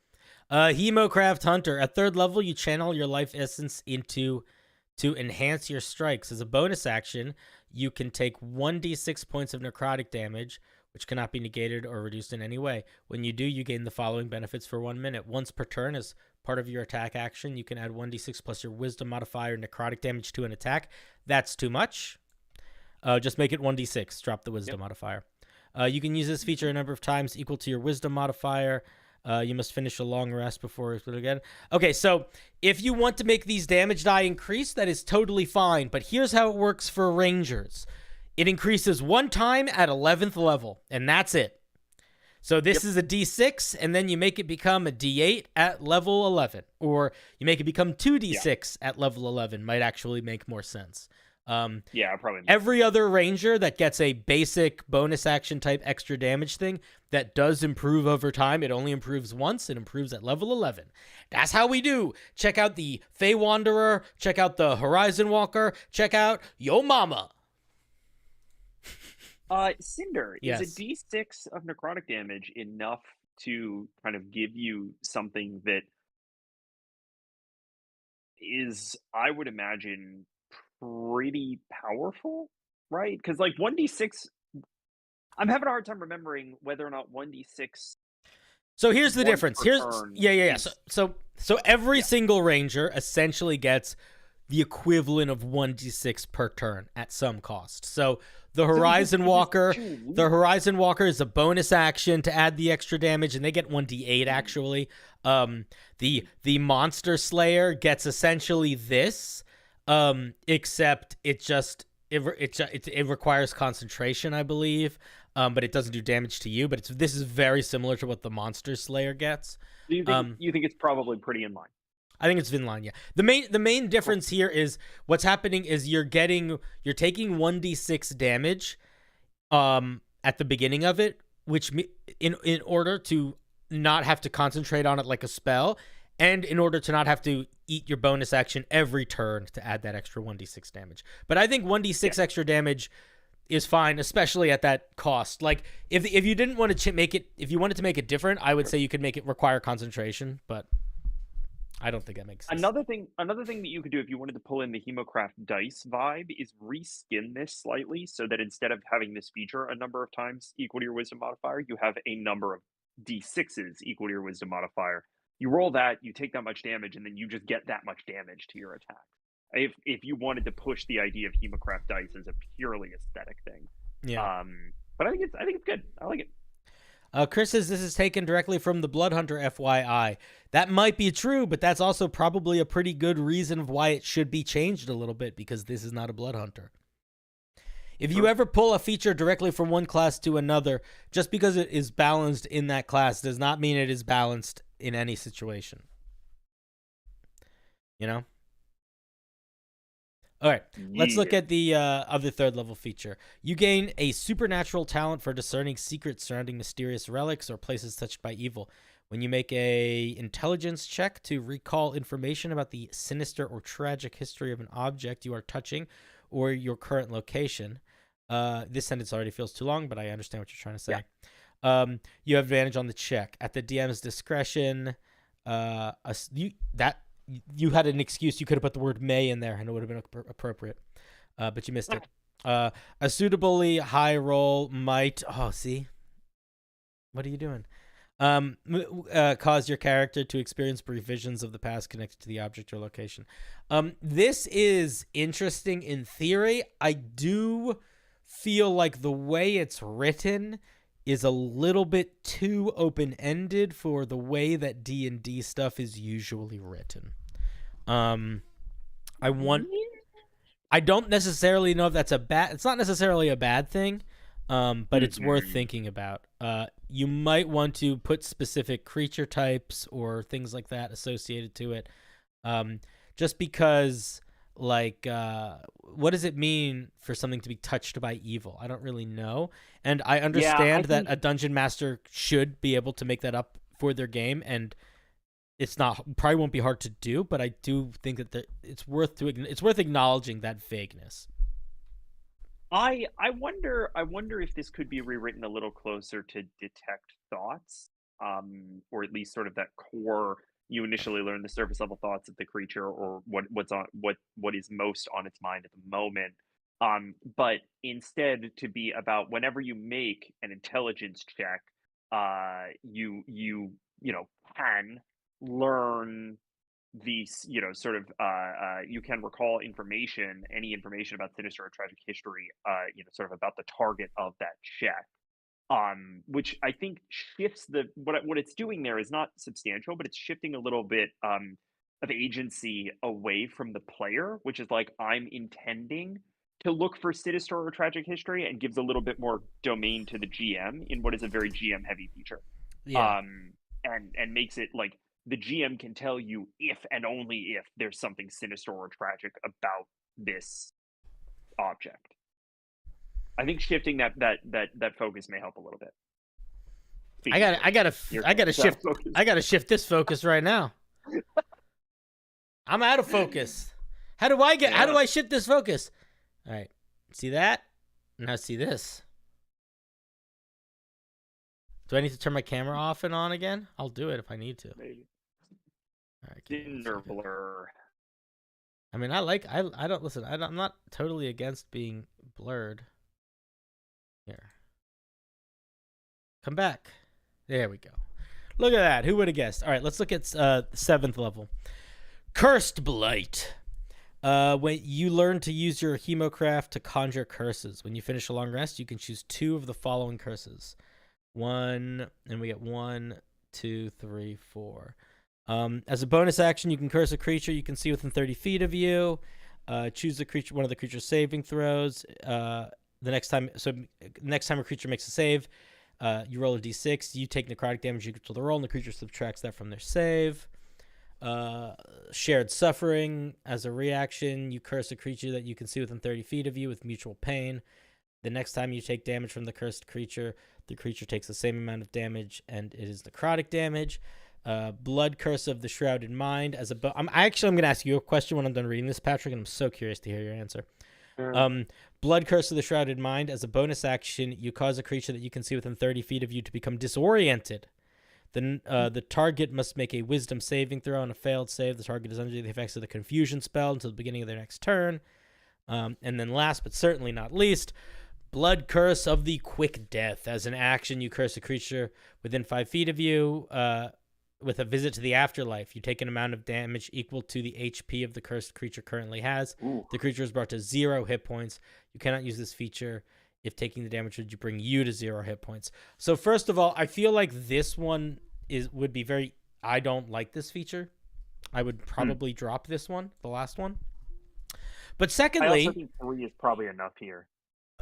[SPEAKER 1] Hemocraft Hunter. At 3rd level, you channel your life essence to enhance your strikes. As a bonus action, you can take 1d6 points of necrotic damage, which cannot be negated or reduced in any way. When you do, you gain the following benefits for 1 minute. Once per turn, as part of your attack action, you can add 1d6 plus your wisdom modifier necrotic damage to an attack. That's too much. Just make it 1d6. Drop the wisdom modifier. You can use this feature a number of times equal to your wisdom modifier. You must finish a long rest before it again. Okay, so if you want to make these damage die increase, that is totally fine. But here's how it works for Rangers. It increases 1 time at 11th level, and that's it. So this is a D6, and then you make it become a D8 at level 11. Or you make it become 2D6 at level 11. Might actually make more sense.
[SPEAKER 4] Yeah, probably.
[SPEAKER 1] Every other Ranger that gets a basic bonus action type extra damage thing that does improve over time, it only improves once. It improves at level 11. That's how we do. Check out the Fey Wanderer. Check out the Horizon Walker. Check out Yo Mama.
[SPEAKER 4] Cinder,
[SPEAKER 1] yes.
[SPEAKER 4] Is a D6 of necrotic damage enough to kind of give you something that is, I would imagine, pretty powerful, right? Because like 1d6, I'm having a hard time remembering whether or not 1d6.
[SPEAKER 1] So here's the difference. So every
[SPEAKER 4] Yeah.
[SPEAKER 1] single Ranger essentially gets the equivalent of 1d6 per turn at some cost. So the Horizon Walker, is a bonus action to add the extra damage, and they get 1d8 actually. The Monster Slayer gets essentially this, except it requires concentration, I believe, but it doesn't do damage to you. But this is very similar to what the Monster Slayer gets.
[SPEAKER 4] Do you think it's probably pretty in line?
[SPEAKER 1] I think it's in line, yeah. The main difference here is what's happening is you're taking 1d6 damage at the beginning of it, which in order to not have to concentrate on it like a spell, and in order to not have to eat your bonus action every turn to add that extra 1d6 damage. But I think 1d6 extra damage is fine, especially at that cost. Like if you didn't want to make it, if you wanted to make it different, I would say you could make it require concentration, but I don't think that makes sense.
[SPEAKER 4] Another thing that you could do if you wanted to pull in the Hemocraft dice vibe is reskin this slightly so that instead of having this feature a number of times equal to your wisdom modifier, you have a number of d6s equal to your wisdom modifier. You roll that, you take that much damage, and then you just get that much damage to your attack. If you wanted to push the idea of Hemocraft dice as a purely aesthetic thing.
[SPEAKER 1] Yeah.
[SPEAKER 4] But I think it's good. I like it.
[SPEAKER 1] Chris says this is taken directly from the Blood Hunter, FYI. That might be true, but that's also probably a pretty good reason of why it should be changed a little bit, because this is not a Blood Hunter. If you ever pull a feature directly from one class to another, just because it is balanced in that class does not mean it is balanced in any situation. You know? All right, let's look at the other third level feature. You gain a supernatural talent for discerning secrets surrounding mysterious relics or places touched by evil. When you make a intelligence check to recall information about the sinister or tragic history of an object you are touching or your current location. This sentence already feels too long, but I understand what you're trying to say. Yeah. You have advantage on the check. At the DM's discretion, you had an excuse. You could have put the word may in there and it would have been appropriate, but you missed it. A suitably high roll might... Oh, see? What are you doing? Cause your character to experience brief visions of the past connected to the object or location. This is interesting in theory. I do feel like the way it's written is a little bit too open-ended for the way that D&D stuff is usually written. I don't necessarily know if that's it's not necessarily a bad thing, but it's worth thinking about. You might want to put specific creature types or things like that associated to it. Just because, like, what does it mean for something to be touched by evil? I don't really know. And I understand that a dungeon master should be able to make that up for their game, and probably won't be hard to do, but I do think that it's worth acknowledging that vagueness.
[SPEAKER 4] I wonder if this could be rewritten a little closer to detect thoughts, or at least sort of that core. You initially learn the surface level thoughts of the creature, or what is most on its mind at the moment. But instead to be about whenever you make an intelligence check, you can learn these, sort of, you can recall any information about sinister or tragic history, sort of about the target of that check. Which I think shifts what it's doing there is not substantial, but it's shifting a little bit of agency away from the player, which is like, I'm intending to look for sinister or tragic history, and gives a little bit more domain to the GM in what is a very GM heavy feature.
[SPEAKER 1] Yeah.
[SPEAKER 4] And makes it like the GM can tell you if and only if there's something sinister or tragic about this object. I think shifting that focus may help a little bit.
[SPEAKER 1] I gotta shift this focus right now. I'm out of focus. How do I shift this focus? All right, see that? Now see this. Do I need to turn my camera off and on again? I'll do it if I need to.
[SPEAKER 4] Maybe.
[SPEAKER 1] All right,
[SPEAKER 4] Cinder blur.
[SPEAKER 1] I mean, I'm not totally against being blurred. Here. Come back. There we go. Look at that. Who would have guessed? All right, let's look at 7th level. Cursed Blight. When you learn to use your Hemocraft to conjure curses. When you finish a long rest, you can choose 2 of the following curses. And we get 1, 2, 3, 4. As a bonus action, you can curse a creature you can see within 30 feet of you. Choose one of the creature's saving throws. Next time a creature makes a save, you roll a d6. You take necrotic damage equal to the roll, and the creature subtracts that from their save. Shared suffering. As a reaction, you curse a creature that you can see within 30 feet of you with mutual pain. The next time you take damage from the cursed creature, the creature takes the same amount of damage, and it is necrotic damage. Blood Curse of the Shrouded Mind. I'm going to ask you a question when I'm done reading this, Patrick, and I'm so curious to hear your answer. Blood Curse of the Shrouded Mind. As a bonus action, you cause a creature that you can see within 30 feet of you to become disoriented. The target must make a Wisdom saving throw. On a failed save, the target is under the effects of the Confusion spell until the beginning of their next turn. And then last but certainly not least, Blood Curse of the Quick Death. As an action, you curse a creature within 5 feet of you with a visit to the afterlife. You take an amount of damage equal to the HP of the cursed creature currently has.
[SPEAKER 4] Ooh.
[SPEAKER 1] The creature is brought to 0 hit points. You cannot use this feature if taking the damage would bring you to 0 hit points. So first of all, I feel like this one would be very... I don't like this feature. I would probably drop this one, the last one. But secondly...
[SPEAKER 4] I also think 3 is probably enough here.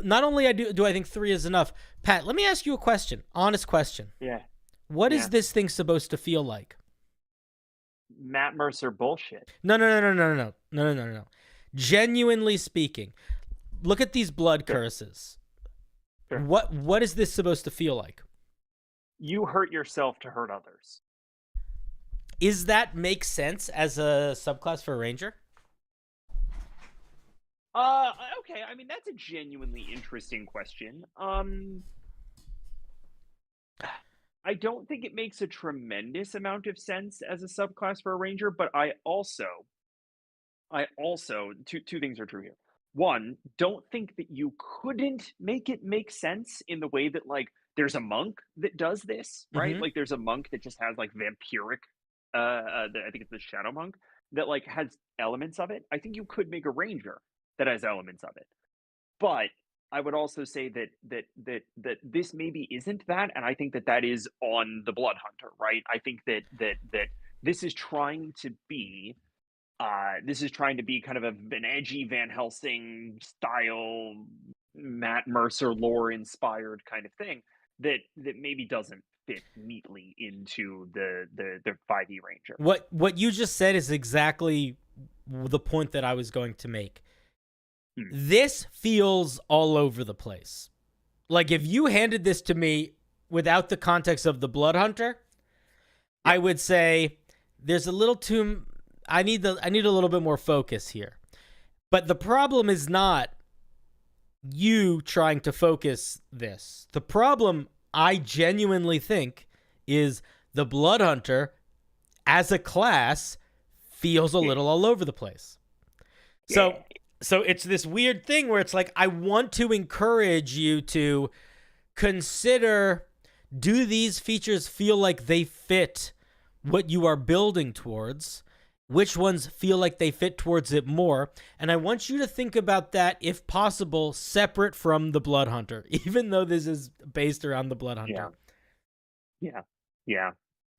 [SPEAKER 1] Not only do I think 3 is enough. Pat, let me ask you a question. Honest question.
[SPEAKER 4] Yeah.
[SPEAKER 1] What is this thing supposed to feel like?
[SPEAKER 4] Matt Mercer bullshit.
[SPEAKER 1] No. Genuinely speaking, look at these blood curses.
[SPEAKER 4] Sure.
[SPEAKER 1] What is this supposed to feel like?
[SPEAKER 4] You hurt yourself to hurt others.
[SPEAKER 1] Is that make sense as a subclass for a ranger?
[SPEAKER 4] Okay. I mean, that's a genuinely interesting question. I don't think it makes a tremendous amount of sense as a subclass for a ranger, but I also two things are true here. One, don't think that you couldn't make it make sense in the way that like there's a monk that does this, right?
[SPEAKER 1] Mhm.
[SPEAKER 4] Like there's a monk that just has like vampiric I think it's the shadow monk that like has elements of it. I think you could make a ranger that has elements of it. But I would also say that this maybe isn't that, and I think that is on the Blood Hunter, right? I think that this is trying to be kind of an edgy Van Helsing style, Matt Mercer lore inspired kind of thing that maybe doesn't fit neatly into the 5e ranger.
[SPEAKER 1] What you just said is exactly the point that I was going to make. This feels all over the place. Like if you handed this to me without the context of the Blood Hunter, I would say there's a little too... I need a little bit more focus here. But the problem is not you trying to focus this. The problem, I genuinely think, is the Blood Hunter as a class feels a little all over the place. So it's this weird thing where it's like, I want to encourage you to consider, do these features feel like they fit what you are building towards? Which ones feel like they fit towards it more? And I want you to think about that, if possible, separate from the Blood Hunter, even though this is based around the Blood Hunter.
[SPEAKER 4] Yeah.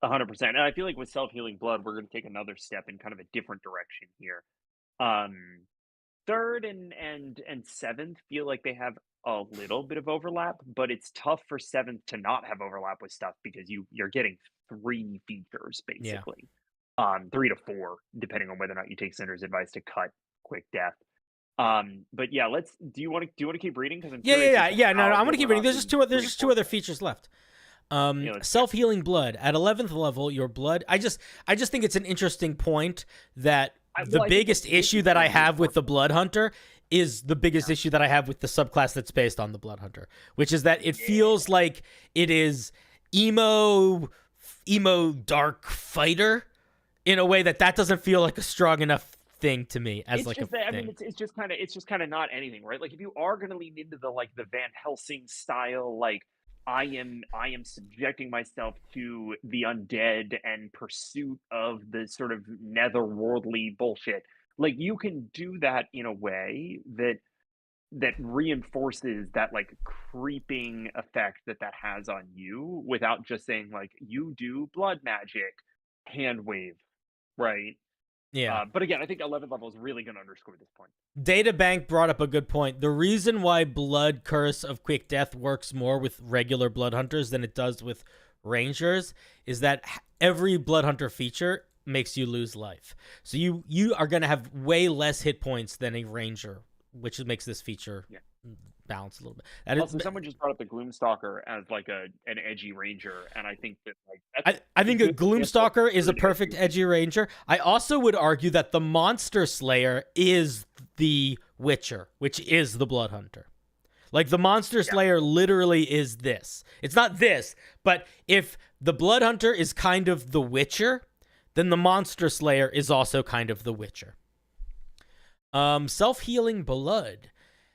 [SPEAKER 4] 100%. And I feel like with Self-Healing Blood, we're going to take another step in kind of a different direction here. 3rd and 7th feel like they have a little bit of overlap, but it's tough for 7th to not have overlap with stuff because you're getting 3 features basically. 3 to 4, depending on whether or not you take Cinder's advice to cut Quick Death. But yeah, do you want to keep reading? Because I'm curious.
[SPEAKER 1] No, I'm going to keep reading. There's just two other features left. Self-Healing Blood at 11th level, your blood. I just think it's an interesting point that the biggest issue that I have with the Blood Hunter is the biggest issue that I have with the subclass that's based on the Blood Hunter, which is that it feels like it is emo dark fighter in a way that doesn't feel like a strong enough thing to me as
[SPEAKER 4] it's
[SPEAKER 1] like
[SPEAKER 4] just
[SPEAKER 1] a thing.
[SPEAKER 4] I mean, it's just kind of not anything, right? Like if you are going to lean into the Van Helsing style, like I am subjecting myself to the undead and pursuit of the sort of netherworldly bullshit. like you can do that in a way that reinforces that like creeping effect that has on you without just saying like you do blood magic, hand wave, right?
[SPEAKER 1] Yeah.
[SPEAKER 4] But again, I think 11th level is really going to underscore this point.
[SPEAKER 1] Databank brought up a good point. The reason why Blood Curse of Quick Death works more with regular Blood Hunters than it does with Rangers is that every Blood Hunter feature makes you lose life. So you are going to have way less hit points than a Ranger, which makes this feature balance a little bit.
[SPEAKER 4] Also, someone just brought up the Gloomstalker as like an edgy ranger, and I think that like
[SPEAKER 1] I think a Gloomstalker is a perfect edgy ranger. I also would argue that the Monster Slayer is the Witcher, which is the Blood Hunter. Like the Monster Slayer literally is this. It's not this, but if the Blood Hunter is kind of the Witcher, then the Monster Slayer is also kind of the Witcher. Self-healing blood.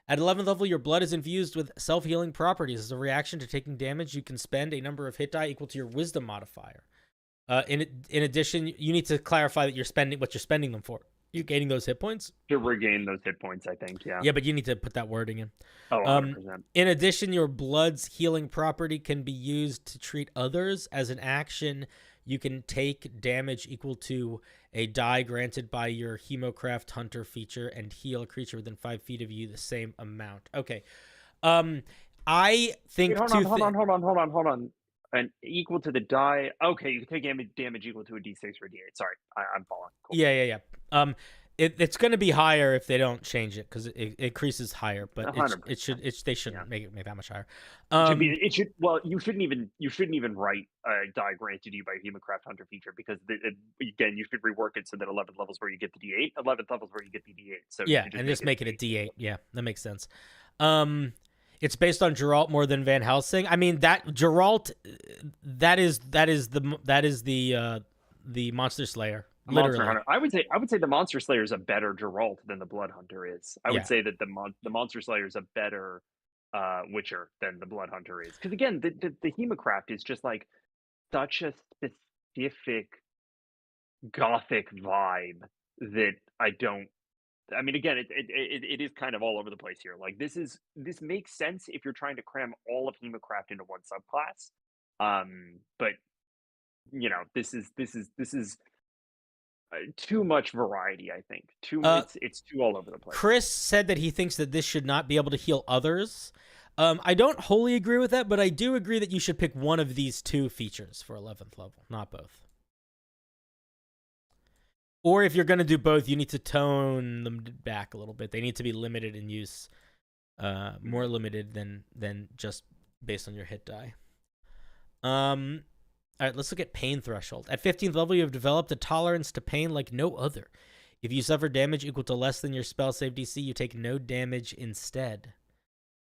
[SPEAKER 1] At 11th level, your blood is infused with self-healing properties. As a reaction to taking damage, you can spend a number of hit die equal to your wisdom modifier. In addition, you need to clarify that you're spending what you're spending them for. You're gaining those hit points?
[SPEAKER 4] To regain those hit points, I think, yeah.
[SPEAKER 1] Yeah, but you need to put that wording in.
[SPEAKER 4] Oh, 100%.
[SPEAKER 1] In addition, your blood's healing property can be used to treat others. As an action, you can take damage equal to a die granted by your Hemocraft Hunter feature and heal a creature within 5 feet of you the same amount. Okay. I think...
[SPEAKER 4] Wait, hold on. And equal to the die... Okay, you can take damage equal to a d6 or a d8. Sorry, I'm following. Cool.
[SPEAKER 1] Yeah. It's going to be higher if they don't change it because it increases higher, but they shouldn't make it that much higher.
[SPEAKER 4] You shouldn't even write a die granted to you by Hemocraft Hunter feature because again you should rework it so that 11th levels where you get the d8, 11th levels where you get the d8. So
[SPEAKER 1] yeah, and just make it a d8. Yeah, that makes sense. It's based on Geralt more than Van Helsing. I mean that Geralt, that is the Monster Slayer.
[SPEAKER 4] Monster Hunter. I would say the Monster Slayer is a better Geralt than the Blood Hunter is. I would say that the Monster Slayer is a better Witcher than the Blood Hunter is. Because again, the Hemocraft is just like such a specific gothic vibe that I don't. I mean, again, it is kind of all over the place here. Like this makes sense if you're trying to cram all of Hemocraft into one subclass. But you know, this is too much variety, I think. It's too all over the place.
[SPEAKER 1] Chris said that he thinks that this should not be able to heal others. I don't wholly agree with that, but I do agree that you should pick one of these two features for 11th level, not both. Or if you're going to do both, you need to tone them back a little bit. They need to be limited in use, more limited than just based on your hit die. All right, let's look at pain threshold. At 15th level, you have developed a tolerance to pain like no other. If you suffer damage equal to less than your spell save DC, you take no damage instead.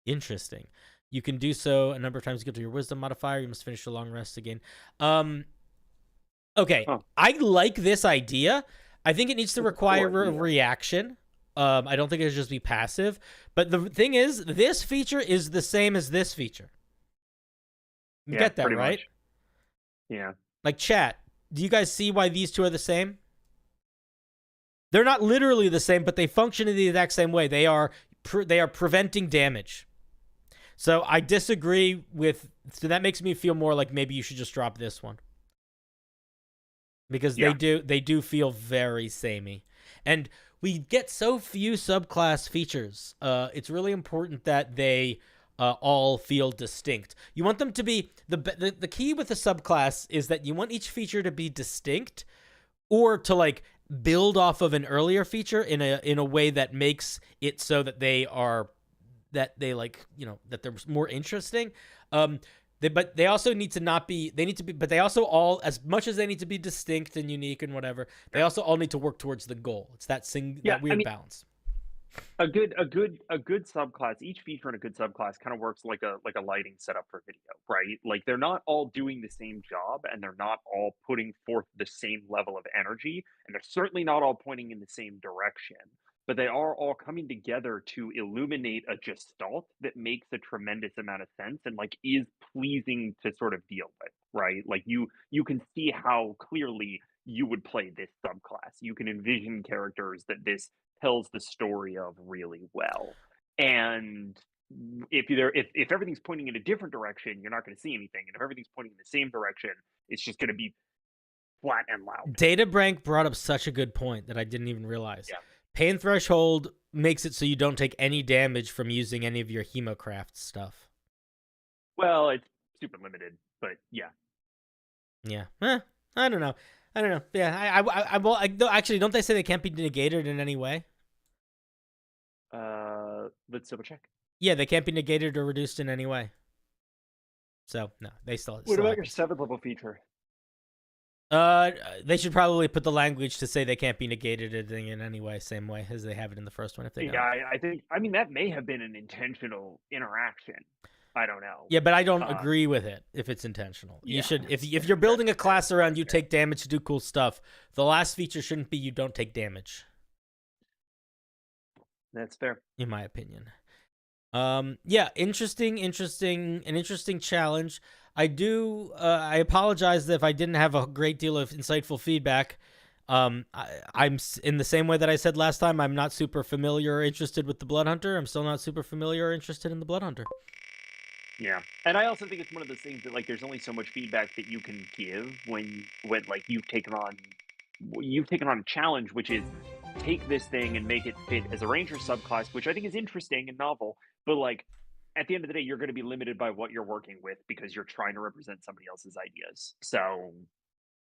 [SPEAKER 1] Interesting. You can do so a number of times equal to your wisdom modifier. You must finish a long rest again. Okay, I like this idea. I think it needs to require a reaction. I don't think it should just be passive. But the thing is, this feature is the same as this feature. You get that, right?
[SPEAKER 4] Much. Yeah.
[SPEAKER 1] Like, chat, do you guys see why these two are the same? They're not literally the same, but they function in the exact same way. They are preventing damage. So I disagree with... So that makes me feel more like maybe you should just drop this one. Because they do feel very samey. And we get so few subclass features. It's really important that they... all feel distinct. You want them to be the key with the subclass is that you want each feature to be distinct, or to like build off of an earlier feature in a way that makes it so that they they're more interesting. But they also need to not be. They need to be. But they also all, as much as they need to be distinct and unique and whatever, they also all need to work towards the goal. It's that weird balance.
[SPEAKER 4] A good subclass, each feature in a good subclass kind of works like a lighting setup for video, right? Like they're not all doing the same job and they're not all putting forth the same level of energy, and they're certainly not all pointing in the same direction, but they are all coming together to illuminate a gestalt that makes a tremendous amount of sense and like is pleasing to sort of deal with, right? Like you can see how clearly you would play this subclass. You can envision characters that this tells the story of really well. And if everything's pointing in a different direction, you're not going to see anything. And if everything's pointing in the same direction, it's just going to be flat and loud.
[SPEAKER 1] Databrank brought up such a good point that I didn't even realize.
[SPEAKER 4] Yeah.
[SPEAKER 1] Pain Threshold makes it so you don't take any damage from using any of your Hemocraft stuff.
[SPEAKER 4] Well, it's super limited, but yeah.
[SPEAKER 1] Yeah. I don't know. Yeah, actually, don't they say they can't be negated in any way?
[SPEAKER 4] Let's double check.
[SPEAKER 1] Yeah, they can't be negated or reduced in any way. So, no, they still...
[SPEAKER 4] What about your 7th level feature?
[SPEAKER 1] They should probably put the language to say they can't be negated in any way, same way as they have it in the first one. If they don't.
[SPEAKER 4] I mean, that may have been an intentional interaction. I don't know.
[SPEAKER 1] Yeah, but I don't agree with it if it's intentional.
[SPEAKER 4] Yeah.
[SPEAKER 1] You should, if you're building a class around you take damage to do cool stuff, the last feature shouldn't be you don't take damage.
[SPEAKER 4] That's fair.
[SPEAKER 1] In my opinion. Yeah, an interesting challenge. I apologize if I didn't have a great deal of insightful feedback. I'm in the same way that I said last time, I'm not super familiar or interested with the Blood Hunter. I'm still not super familiar or interested in the Blood Hunter.
[SPEAKER 4] Yeah, and I also think it's one of those things that, like, there's only so much feedback that you can give when like you've taken on a challenge, which is take this thing and make it fit as a ranger subclass, which I think is interesting and novel, but like at the end of the day, you're going to be limited by what you're working with because you're trying to represent somebody else's ideas. So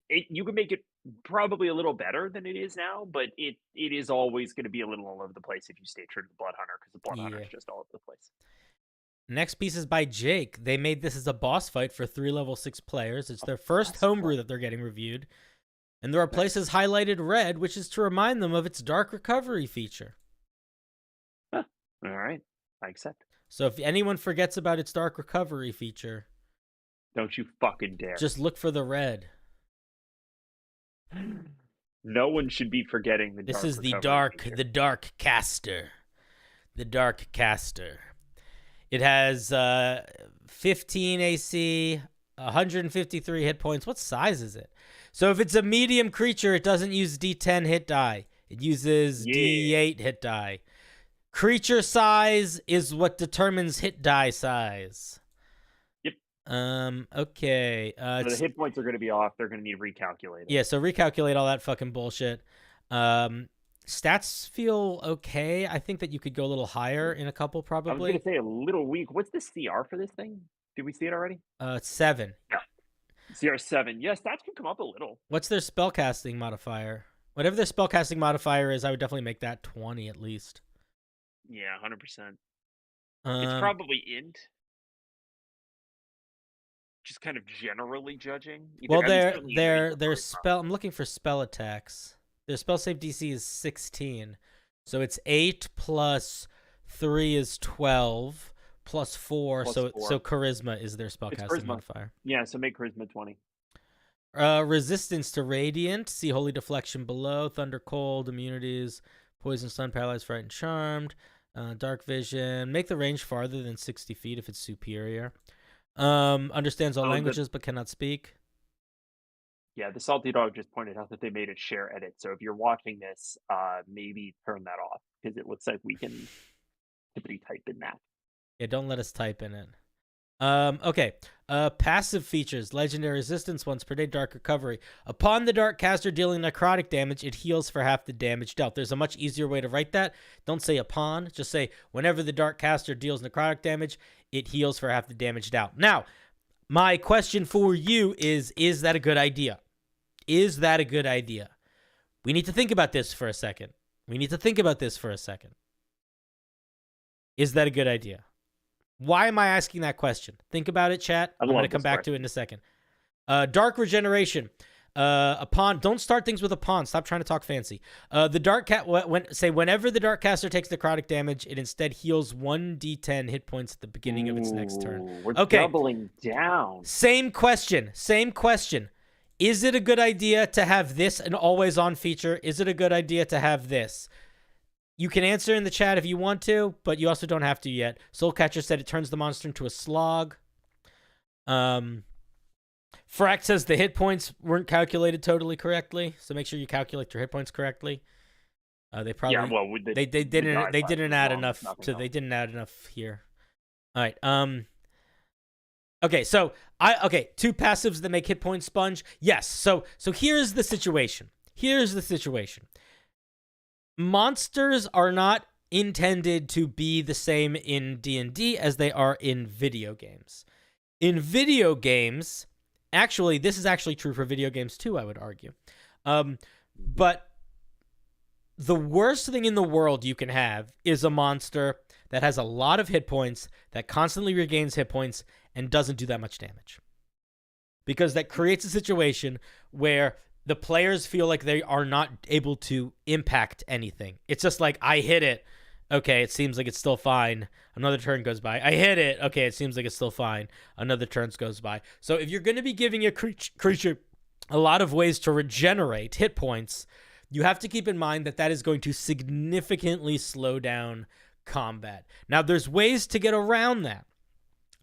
[SPEAKER 4] you can make it probably a little better than it is now, but it is always going to be a little all over the place if you stay true to the Blood Hunter, because the Blood Hunter is just all over the place.
[SPEAKER 1] Next piece is by Jake. They made this as a boss fight for 3 level 6 players. It's their first homebrew that they're getting reviewed. And there are places highlighted red, which is to remind them of its dark recovery feature.
[SPEAKER 4] Huh. All right. I accept.
[SPEAKER 1] So if anyone forgets about its dark recovery feature,
[SPEAKER 4] don't you fucking dare.
[SPEAKER 1] Just look for the red.
[SPEAKER 4] No one should be forgetting the dark
[SPEAKER 1] This is
[SPEAKER 4] recovery feature.
[SPEAKER 1] the dark caster. The dark caster. It has 15 AC, 153 hit points. What size is it? So if it's a medium creature, it doesn't use D10 hit die. It uses D8 hit die. Creature size is what determines hit die size.
[SPEAKER 4] Yep.
[SPEAKER 1] Okay.
[SPEAKER 4] So the hit points are going to be off. They're going to need recalculated.
[SPEAKER 1] Yeah, so recalculate all that fucking bullshit. Stats feel okay. I think that you could go a little higher in a couple, probably.
[SPEAKER 4] I was going to say a little weak. What's the CR for this thing? Did we see it already?
[SPEAKER 1] 7.
[SPEAKER 4] Yeah. CR 7. Yeah, stats can come up a little.
[SPEAKER 1] What's their spellcasting modifier? Whatever their spellcasting modifier is, I would definitely make that 20 at least.
[SPEAKER 4] Yeah, 100%. It's probably int. Just kind of generally judging.
[SPEAKER 1] Well, their spell. I'm looking for spell attacks. Their spell save DC is 16, so it's 8 plus 3 is 12 plus 4. So charisma is their spellcasting modifier.
[SPEAKER 4] Yeah, so make charisma 20.
[SPEAKER 1] Resistance to radiant. See holy deflection below. Thunder, cold, immunities, poison, stun, paralyzed, frightened, charmed. Dark vision. Make the range farther than 60 feet if it's superior. Understands all languages but cannot speak.
[SPEAKER 4] Yeah, the Salty Dog just pointed out that they made it share edit. So if you're watching this, maybe turn that off because it looks like we can typically type in that.
[SPEAKER 1] Yeah, don't let us type in it. Okay. Passive features. Legendary resistance once per day. Dark recovery. Upon the dark caster dealing necrotic damage, it heals for half the damage dealt. There's a much easier way to write that. Don't say upon. Just say whenever the dark caster deals necrotic damage, it heals for half the damage dealt. Now, my question for you is that a good idea? Is that a good idea? We need to think about this for a second. Is that a good idea? Why am I asking that question? Think about it, chat. I'm going to come back to it in a second. Dark regeneration. Don't start things with upon. Stop trying to talk fancy. The dark cat. Whenever the dark caster takes necrotic damage, it instead heals 1d10 hit points at the beginning of its next turn.
[SPEAKER 4] We're doubling down.
[SPEAKER 1] Same question. Is it a good idea to have this an always on feature? Is it a good idea to have this? You can answer in the chat if you want to, but you also don't have to yet. Soulcatcher said it turns the monster into a slog. Frack says the hit points weren't calculated totally correctly, so make sure you calculate your hit points correctly. They probably they didn't add enough to they didn't add enough here. All right. Okay, so two passives that make hit points sponge. Yes. So here's the situation. Monsters are not intended to be the same in D&D as they are in video games. In video games, actually, this is actually true for video games too, I would argue. But the worst thing in the world you can have is a monster that has a lot of hit points, that constantly regains hit points, and doesn't do that much damage. Because that creates a situation where the players feel like they are not able to impact anything. It's just like, I hit it. Okay, it seems like it's still fine. Another turn goes by. I hit it. Okay, it seems like it's still fine. Another turn goes by. So if you're going to be giving a creature a lot of ways to regenerate hit points, you have to keep in mind that is going to significantly slow down combat. Now, there's ways to get around that.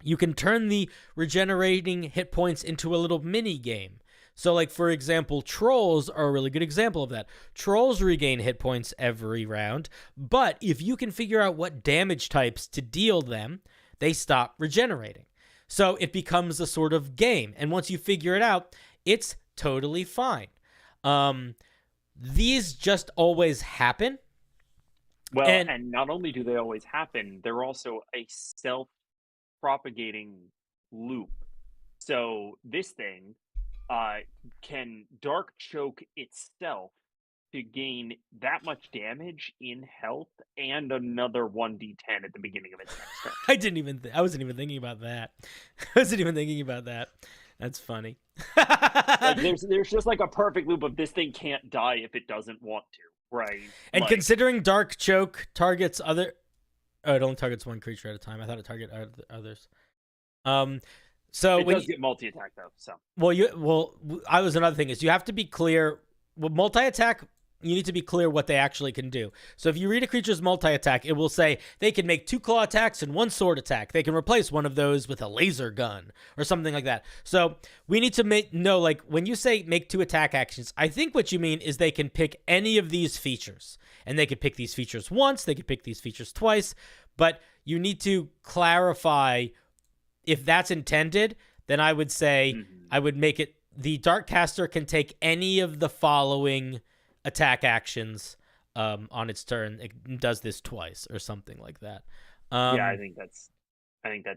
[SPEAKER 1] You can turn the regenerating hit points into a little mini game. So, like, for example, trolls are a really good example of that. Trolls regain hit points every round, but if you can figure out what damage types to deal them, they stop regenerating. So it becomes a sort of game, and once you figure it out, it's totally fine. These just always happen.
[SPEAKER 4] Well, and not only do they always happen, they're also a self-propagating loop. So this thing can dark choke itself to gain that much damage in health and another 1d10 at the beginning of its next turn.
[SPEAKER 1] I wasn't even thinking about that. That's funny.
[SPEAKER 4] Like, there's just like a perfect loop of this thing can't die if it doesn't want to, right?
[SPEAKER 1] And like, considering dark choke targets it only targets one creature at a time. I thought it targeted others. So
[SPEAKER 4] it does get multi-attack though. So
[SPEAKER 1] I was another thing is you have to be clear. Well, multi-attack, you need to be clear what they actually can do. So if you read a creature's multi-attack, it will say they can make 2 claw attacks and 1 sword attack. They can replace one of those with a laser gun or something like that. So we need to know, like, when you say make 2 attack actions, I think what you mean is they can pick any of these features. And they could pick these features once, they could pick these features twice, but you need to clarify if that's intended. Then I would say I would make it the Dark Caster can take any of the following attack actions on its turn. It does this twice or something like that.
[SPEAKER 4] Yeah, I think that's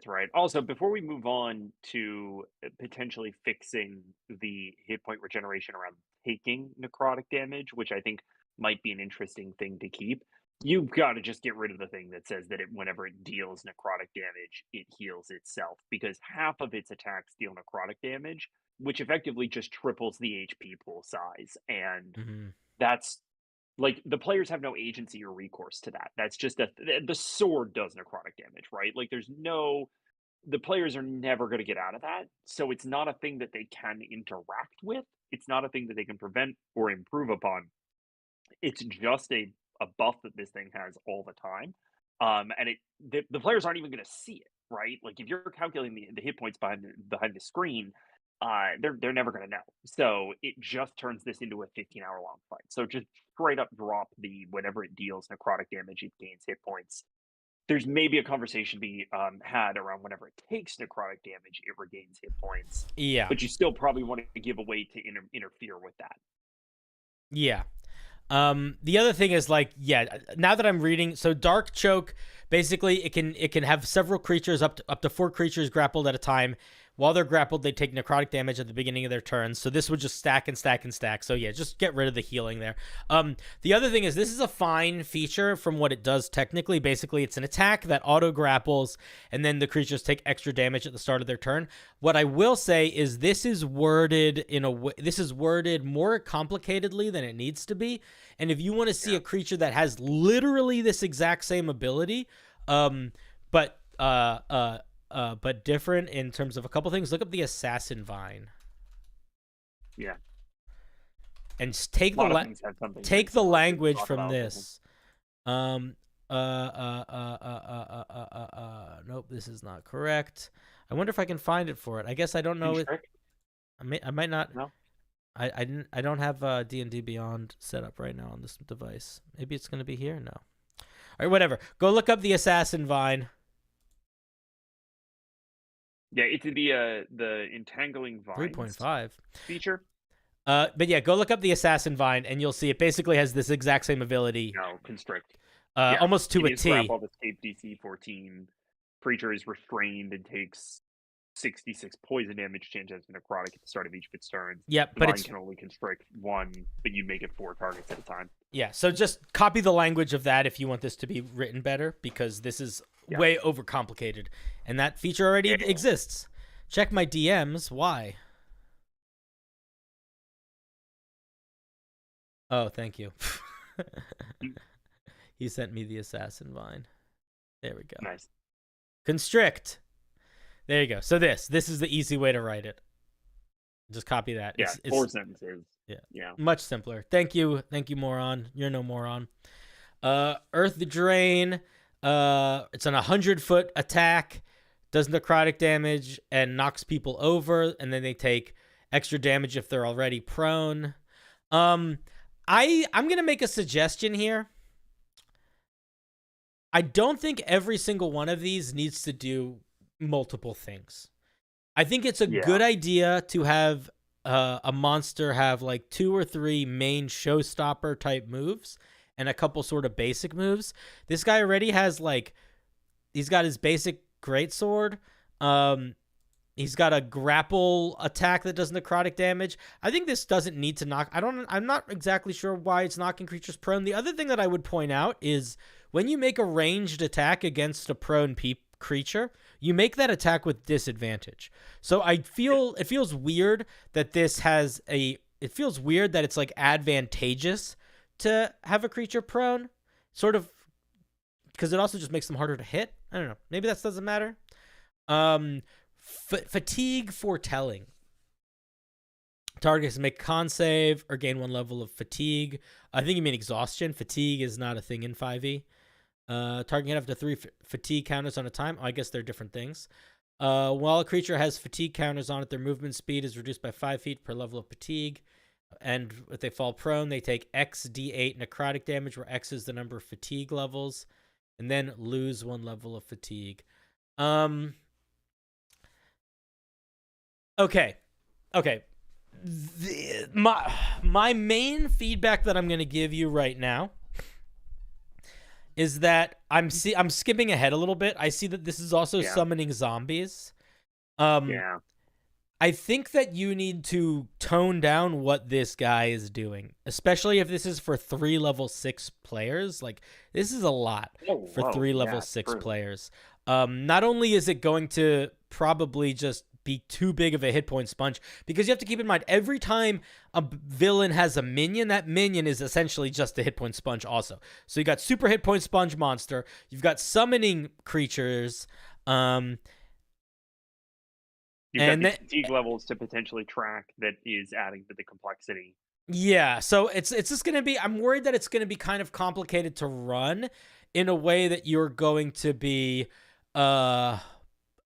[SPEAKER 4] right. Also, before we move on to potentially fixing the hit point regeneration around taking necrotic damage, which I think might be an interesting thing to keep, you've got to just get rid of the thing that says that whenever it deals necrotic damage, it heals itself, because half of its attacks deal necrotic damage, which effectively just triples the HP pool size. And that's like, the players have no agency or recourse to that. That's just the sword does necrotic damage, right? Like, the players are never going to get out of that. So it's not a thing that they can interact with. It's not a thing that they can prevent or improve upon. It's just a buff that this thing has all the time. And the players aren't even going to see it, right? Like, if you're calculating the hit points behind the screen, they're never going to know. So it just turns this into a 15-hour long fight. So just straight up drop whenever it deals necrotic damage, it gains hit points. There's maybe a conversation to be had around whenever it takes necrotic damage, it regains hit points.
[SPEAKER 1] Yeah.
[SPEAKER 4] But you still probably want to give a way to interfere with that.
[SPEAKER 1] Yeah. The other thing is, like, now that I'm reading, so Dark Choke, basically it can have several creatures, up to 4 creatures grappled at a time. While they're grappled, they take necrotic damage at the beginning of their turn. So this would just stack and stack and stack. So yeah, just get rid of the healing there. The other thing is, this is a fine feature from what it does technically. Basically, it's an attack that auto grapples, and then the creatures take extra damage at the start of their turn. What I will say is this is worded more complicatedly than it needs to be. And if you want to see a creature that has literally this exact same ability, but different in terms of a couple things, look up the Assassin Vine.
[SPEAKER 4] Yeah.
[SPEAKER 1] And take the language from this. Nope, this is not correct. I wonder if I can find it for it. I guess I don't know. I might not.
[SPEAKER 4] No.
[SPEAKER 1] I don't have D&D Beyond set up right now on this device. Maybe it's gonna be here. No. All right, whatever. Go look up the Assassin Vine.
[SPEAKER 4] Yeah, it's the entangling vines
[SPEAKER 1] 3.5
[SPEAKER 4] feature.
[SPEAKER 1] But yeah, go look up the Assassin Vine, and you'll see it basically has this exact same ability.
[SPEAKER 4] No, constrict.
[SPEAKER 1] Almost to a
[SPEAKER 4] It is
[SPEAKER 1] T.
[SPEAKER 4] grapple of escape DC 14. Creature is restrained and takes 66 poison damage, changes to necrotic at the start of each of its turns.
[SPEAKER 1] Yeah,
[SPEAKER 4] The
[SPEAKER 1] but
[SPEAKER 4] vine
[SPEAKER 1] it's
[SPEAKER 4] can only constrict one, but you make it 4 targets at a time.
[SPEAKER 1] yeah. So just copy the language of that if you want this to be written better, because this is way overcomplicated, and that feature already exists. Check my DMs. Why? Oh, thank you. He sent me the Assassin Vine. There we go.
[SPEAKER 4] Nice.
[SPEAKER 1] Constrict. There you go. So this is the easy way to write it. Just copy that.
[SPEAKER 4] Yeah,
[SPEAKER 1] It's
[SPEAKER 4] 4 sentences.
[SPEAKER 1] yeah. Much simpler. Thank you, moron. You're no moron. Earth Drain. It's an 100-foot attack. Does necrotic damage and knocks people over, and then they take extra damage if they're already prone. I'm gonna make a suggestion here. I don't think every single one of these needs to do multiple things. I think it's a good idea to have a monster have like 2 or 3 main showstopper type moves and a couple sort of basic moves. This guy already has like, he's got his basic greatsword. He's got a grapple attack that does necrotic damage. I think this doesn't need to knock. I'm not exactly sure why it's knocking creatures prone. The other thing that I would point out is when you make a ranged attack against a prone creature, you make that attack with disadvantage. So it feels weird that this has it feels weird that it's like advantageous to have a creature prone, sort of, because it also just makes them harder to hit. I don't know. Maybe that doesn't matter. Fatigue foretelling. Targets make con save or gain 1 level of fatigue. I think you mean exhaustion. Fatigue is not a thing in 5e. Target can have up to 3 fatigue counters on a time. Oh, I guess they're different things. While a creature has fatigue counters on it, their movement speed is reduced by 5 feet per level of fatigue. And if they fall prone, they take X D8 necrotic damage, where X is the number of fatigue levels, and then lose 1 level of fatigue. Okay. My main feedback that I'm going to give you right now is that I'm skipping ahead a little bit. I see that this is also summoning zombies. I think that you need to tone down what this guy is doing, especially if this is for 3 level 6 players. Like, this is a lot for 3 level 6 players. Not only is it going to probably just be too big of a hit point sponge, because you have to keep in mind, every time a villain has a minion, that minion is essentially just a hit point sponge also. So you got super hit point sponge monster, you've got summoning creatures,
[SPEAKER 4] You've got the fatigue levels to potentially track that is adding to the complexity.
[SPEAKER 1] Yeah, so it's just going to be, I'm worried that it's going to be kind of complicated to run in a way that you're going to be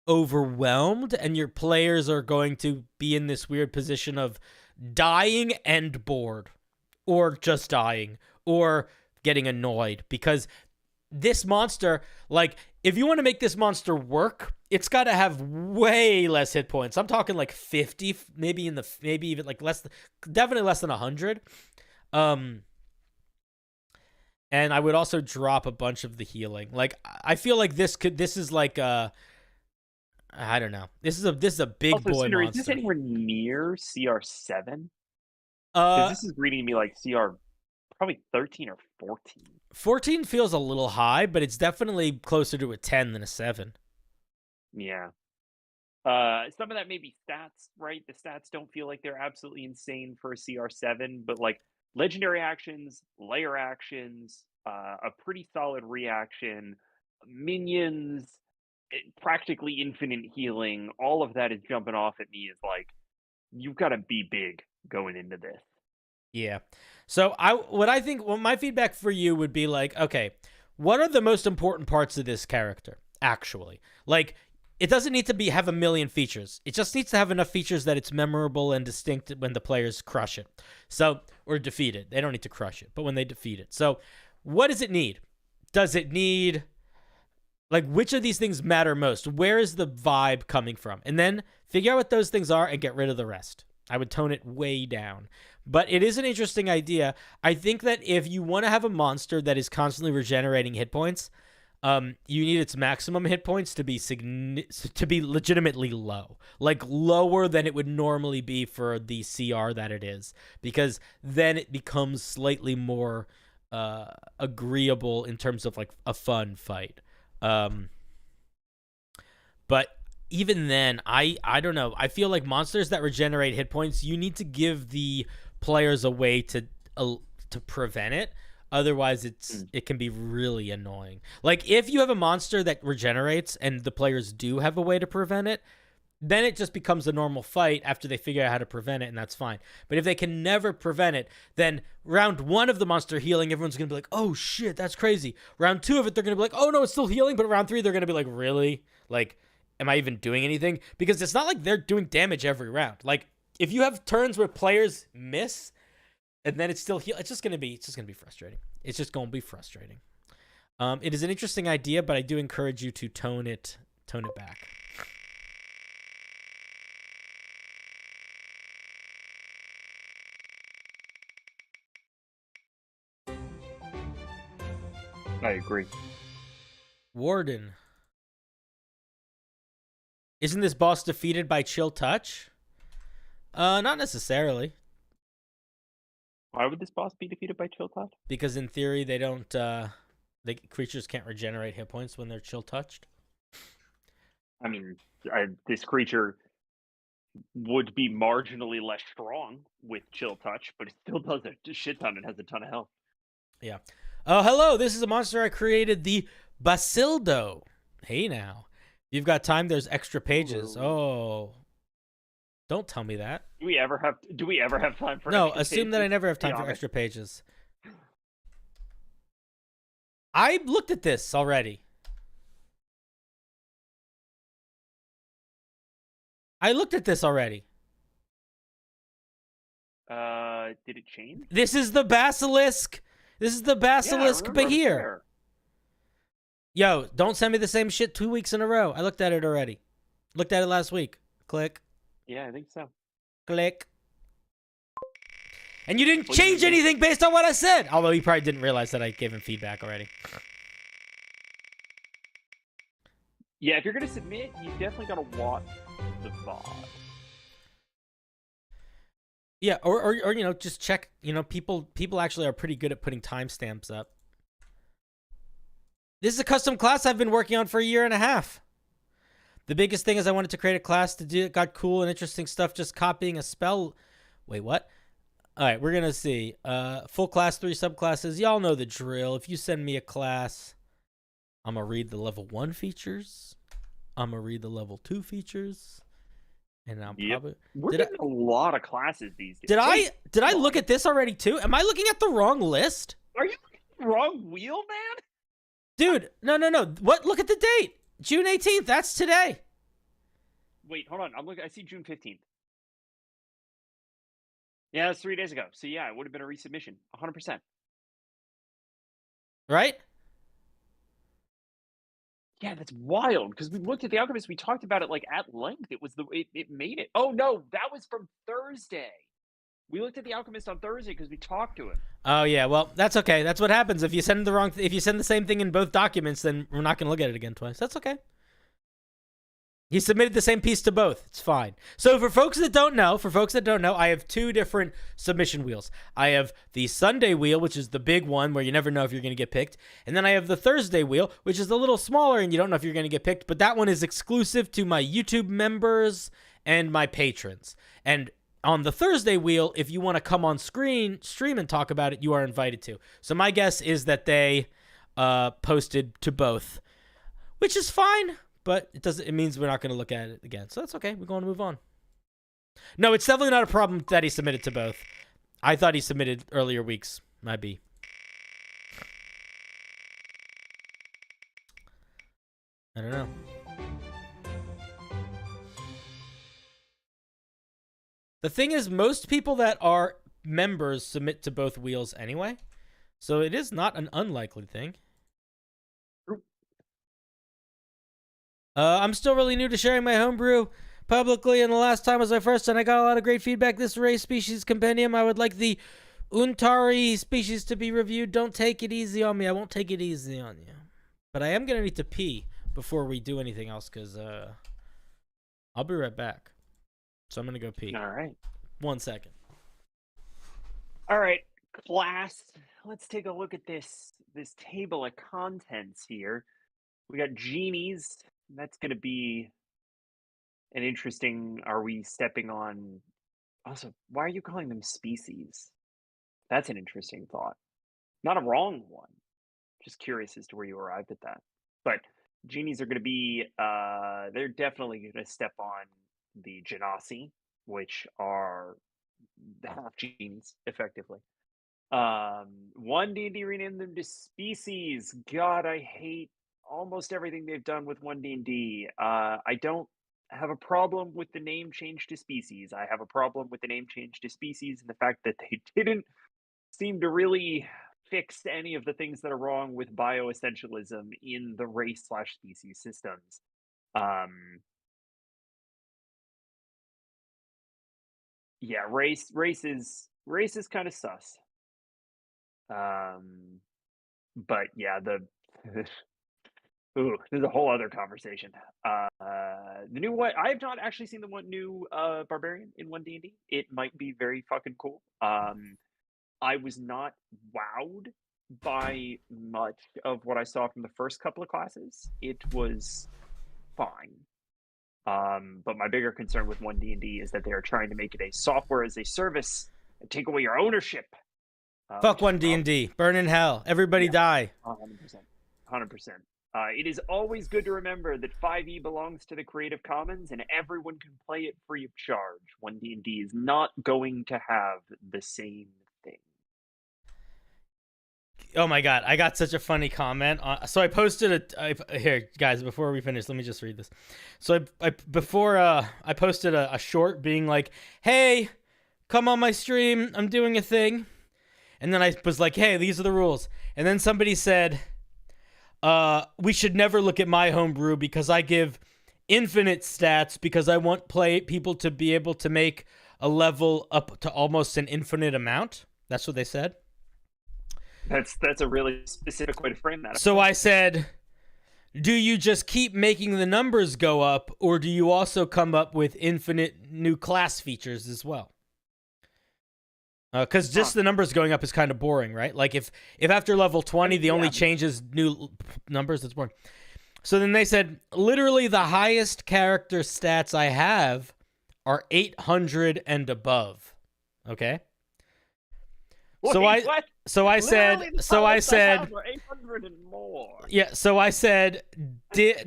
[SPEAKER 1] overwhelmed, and your players are going to be in this weird position of dying and bored, or just dying, or getting annoyed, because this monster, like, if you want to make this monster work, it's got to have way less hit points. I'm talking like 50, maybe even like definitely less than 100. And I would also drop a bunch of the healing. Like, I feel like this is like I don't know. This is a big
[SPEAKER 4] also,
[SPEAKER 1] boy
[SPEAKER 4] Cinder,
[SPEAKER 1] monster.
[SPEAKER 4] is this anywhere near CR7? This is reading me like CR probably 13 or 14.
[SPEAKER 1] 14 feels a little high, but it's definitely closer to a 10 than a 7.
[SPEAKER 4] Yeah. Some of that may be stats, right? The stats don't feel like they're absolutely insane for a CR7, but like legendary actions, layer actions, a pretty solid reaction, minions, practically infinite healing, all of that is jumping off at me as like, you've got to be big going into this.
[SPEAKER 1] Yeah. So what my feedback for you would be like, okay, what are the most important parts of this character, actually? Like, it doesn't need to have a million features. It just needs to have enough features that it's memorable and distinct when the players crush it. So, or defeat it. They don't need to crush it, but when they defeat it. So, what does it need? Does it need, like, which of these things matter most? Where is the vibe coming from? And then figure out what those things are and get rid of the rest. I would tone it way down. But it is an interesting idea. I think that if you want to have a monster that is constantly regenerating hit points, you need its maximum hit points to be legitimately low, like lower than it would normally be for the CR that it is, because then it becomes slightly more agreeable in terms of like a fun fight. But even then, I don't know. I feel like monsters that regenerate hit points, you need to give the players a way to prevent it. Otherwise, it can be really annoying. Like, if you have a monster that regenerates and the players do have a way to prevent it, then it just becomes a normal fight after they figure out how to prevent it, and that's fine. But if they can never prevent it, then round 1 of the monster healing, everyone's going to be like, oh, shit, that's crazy. Round 2 of it, they're going to be like, oh, no, it's still healing. But round 3, they're going to be like, really? Like, am I even doing anything? Because it's not like they're doing damage every round. Like, if you have turns where players miss and then it's still heal, it's just gonna be frustrating. It's just gonna be frustrating. It is an interesting idea, but I do encourage you to tone it back.
[SPEAKER 4] I agree.
[SPEAKER 1] Warden. Isn't this boss defeated by chill touch? Not necessarily.
[SPEAKER 4] Why would this boss be defeated by chill touch?
[SPEAKER 1] Because in theory, they don't. The creatures can't regenerate hit points when they're chill touched.
[SPEAKER 4] I mean, this creature would be marginally less strong with chill touch, but it still does a shit ton and has a ton of health.
[SPEAKER 1] Yeah. Oh, hello. This is a monster I created, the Basildo. Hey, now. If you've got time, there's extra pages. Oh. Don't tell me that.
[SPEAKER 4] Do we ever have time for
[SPEAKER 1] No,
[SPEAKER 4] extra
[SPEAKER 1] assume
[SPEAKER 4] pages?
[SPEAKER 1] that I never have time for extra pages. I looked at this already.
[SPEAKER 4] Did it change?
[SPEAKER 1] This is the basilisk. This is the basilisk Bahir. Yo, don't send me the same shit 2 weeks in a row. I looked at it already. Looked at it last week. Click.
[SPEAKER 4] Yeah, I think so.
[SPEAKER 1] Click. And you didn't change anything based on what I said. Although he probably didn't realize that I gave him feedback already.
[SPEAKER 4] Yeah, if you're going to submit, you definitely got to watch the VOD.
[SPEAKER 1] Yeah, or you know, just check. You know, people actually are pretty good at putting timestamps up. This is a custom class I've been working on for 1.5 years. The biggest thing is I wanted to create a class to do it. Got cool and interesting stuff just copying a spell. Wait, what? All right, we're going to see. Full class, 3 subclasses. Y'all know the drill. If you send me a class, I'm going to read the level 1 features. I'm going to read the level 2 featers. And I'm probably...
[SPEAKER 4] We're getting a lot of classes these days.
[SPEAKER 1] Did I look at this already too? Am I looking at the wrong list?
[SPEAKER 4] Are you looking at the wrong wheel, man?
[SPEAKER 1] Dude, no. What? Look at the date. June 18th. That's today.
[SPEAKER 4] Wait, hold on. I'm looking. I see June 15th. Yeah, that's 3 days ago. So yeah, it would have been a resubmission. 100%.
[SPEAKER 1] Right?
[SPEAKER 4] Yeah, that's wild. Because we looked at the Alchemist. We talked about it like at length. It was it made it. Oh no, that was from Thursday. We looked at the Alchemist on Thursday because we talked to him.
[SPEAKER 1] Oh yeah, well that's okay. That's what happens if you send if you send the same thing in both documents. Then we're not gonna look at it again twice. That's okay. He submitted the same piece to both. It's fine. So for folks that don't know, I have 2 different submission wheels. I have the Sunday wheel, which is the big one where you never know if you're going to get picked. And then I have the Thursday wheel, which is a little smaller and you don't know if you're going to get picked. But that one is exclusive to my YouTube members and my patrons. And on the Thursday wheel, if you want to come on stream and talk about it, you are invited to. So my guess is that they posted to both, which is fine. But it means we're not going to look at it again. So that's okay. We're going to move on. No, it's definitely not a problem that he submitted to both. I thought he submitted earlier weeks. Might be. I don't know. The thing is, most people that are members submit to both wheels anyway, so it is not an unlikely thing. I'm still really new to sharing my homebrew publicly, and the last time was my first, and I got a lot of great feedback. This race species compendium, I would like the Untari species to be reviewed. Don't take it easy on me. I won't take it easy on you. But I am going to need to pee before we do anything else, because I'll be right back. So I'm going to go pee.
[SPEAKER 4] All right.
[SPEAKER 1] 1 second.
[SPEAKER 4] All right, class. Let's take a look at this table of contents here. We got genies. That's going to be an interesting. Are we stepping on? Also, why are you calling them species? That's an interesting thought. Not a wrong one. Just curious as to where you arrived at that. But genies are going to be. They're definitely going to step on the genasi, which are the half genies, effectively. One D&D renamed them to species. God, I hate almost everything they've done with 1D&D. I don't have a problem with the name change to species. I have a problem with the name change to species and the fact that they didn't seem to really fix any of the things that are wrong with bioessentialism in the race/species systems. Yeah, race is kind of sus. But yeah, ooh, there's a whole other conversation. The new one, I have not actually seen the new Barbarian in 1D&D. It might be very fucking cool. I was not wowed by much of what I saw from the first couple of classes. It was fine. But my bigger concern with 1D&D is that they are trying to make it a software as a service and take away your ownership.
[SPEAKER 1] Fuck 1D&D. Burn in hell. Everybody die.
[SPEAKER 4] 100%. It is always good to remember that 5e belongs to the Creative Commons and everyone can play it free of charge. 1D&D is not going to have the same thing.
[SPEAKER 1] Oh my god, I got such a funny comment. So I posted here, guys, before we finish, let me just read this. So I posted a short being like, hey, come on my stream, I'm doing a thing. And then I was like, hey, these are the rules. And then somebody said, we should never look at my homebrew because I give infinite stats because I want people to be able to make a level up to almost an infinite amount. That's what they said.
[SPEAKER 4] That's a really specific way to frame that.
[SPEAKER 1] So I said, do you just keep making the numbers go up, or do you also come up with infinite new class features as well? Because just the numbers going up is kind of boring, right? Like if after level 20 the only change is new numbers, that's boring. So then they said, literally the highest character stats I have are 800 and above. Okay. So I said
[SPEAKER 4] 800 and more.
[SPEAKER 1] Yeah, so I said,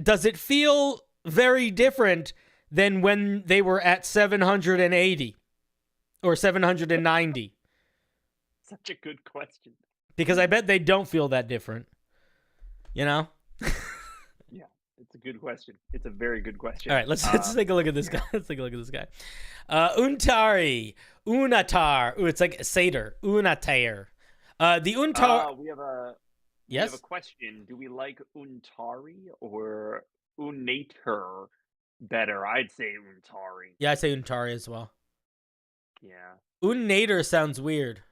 [SPEAKER 1] does it feel very different than when they were at 780 or 790?
[SPEAKER 4] Such a good question.
[SPEAKER 1] Because I bet they don't feel that different. You know?
[SPEAKER 4] Yeah, it's a good question. It's a very good question.
[SPEAKER 1] All right, let's take a look at this guy. Let's take a look at this guy. Untari. Unatar. Ooh, it's like satyr. Unatar. The Untar.
[SPEAKER 4] We have a question. Do we like Untari or Unator better? I'd say Untari.
[SPEAKER 1] Yeah, I'd say Untari as well.
[SPEAKER 4] Yeah.
[SPEAKER 1] Unator sounds weird.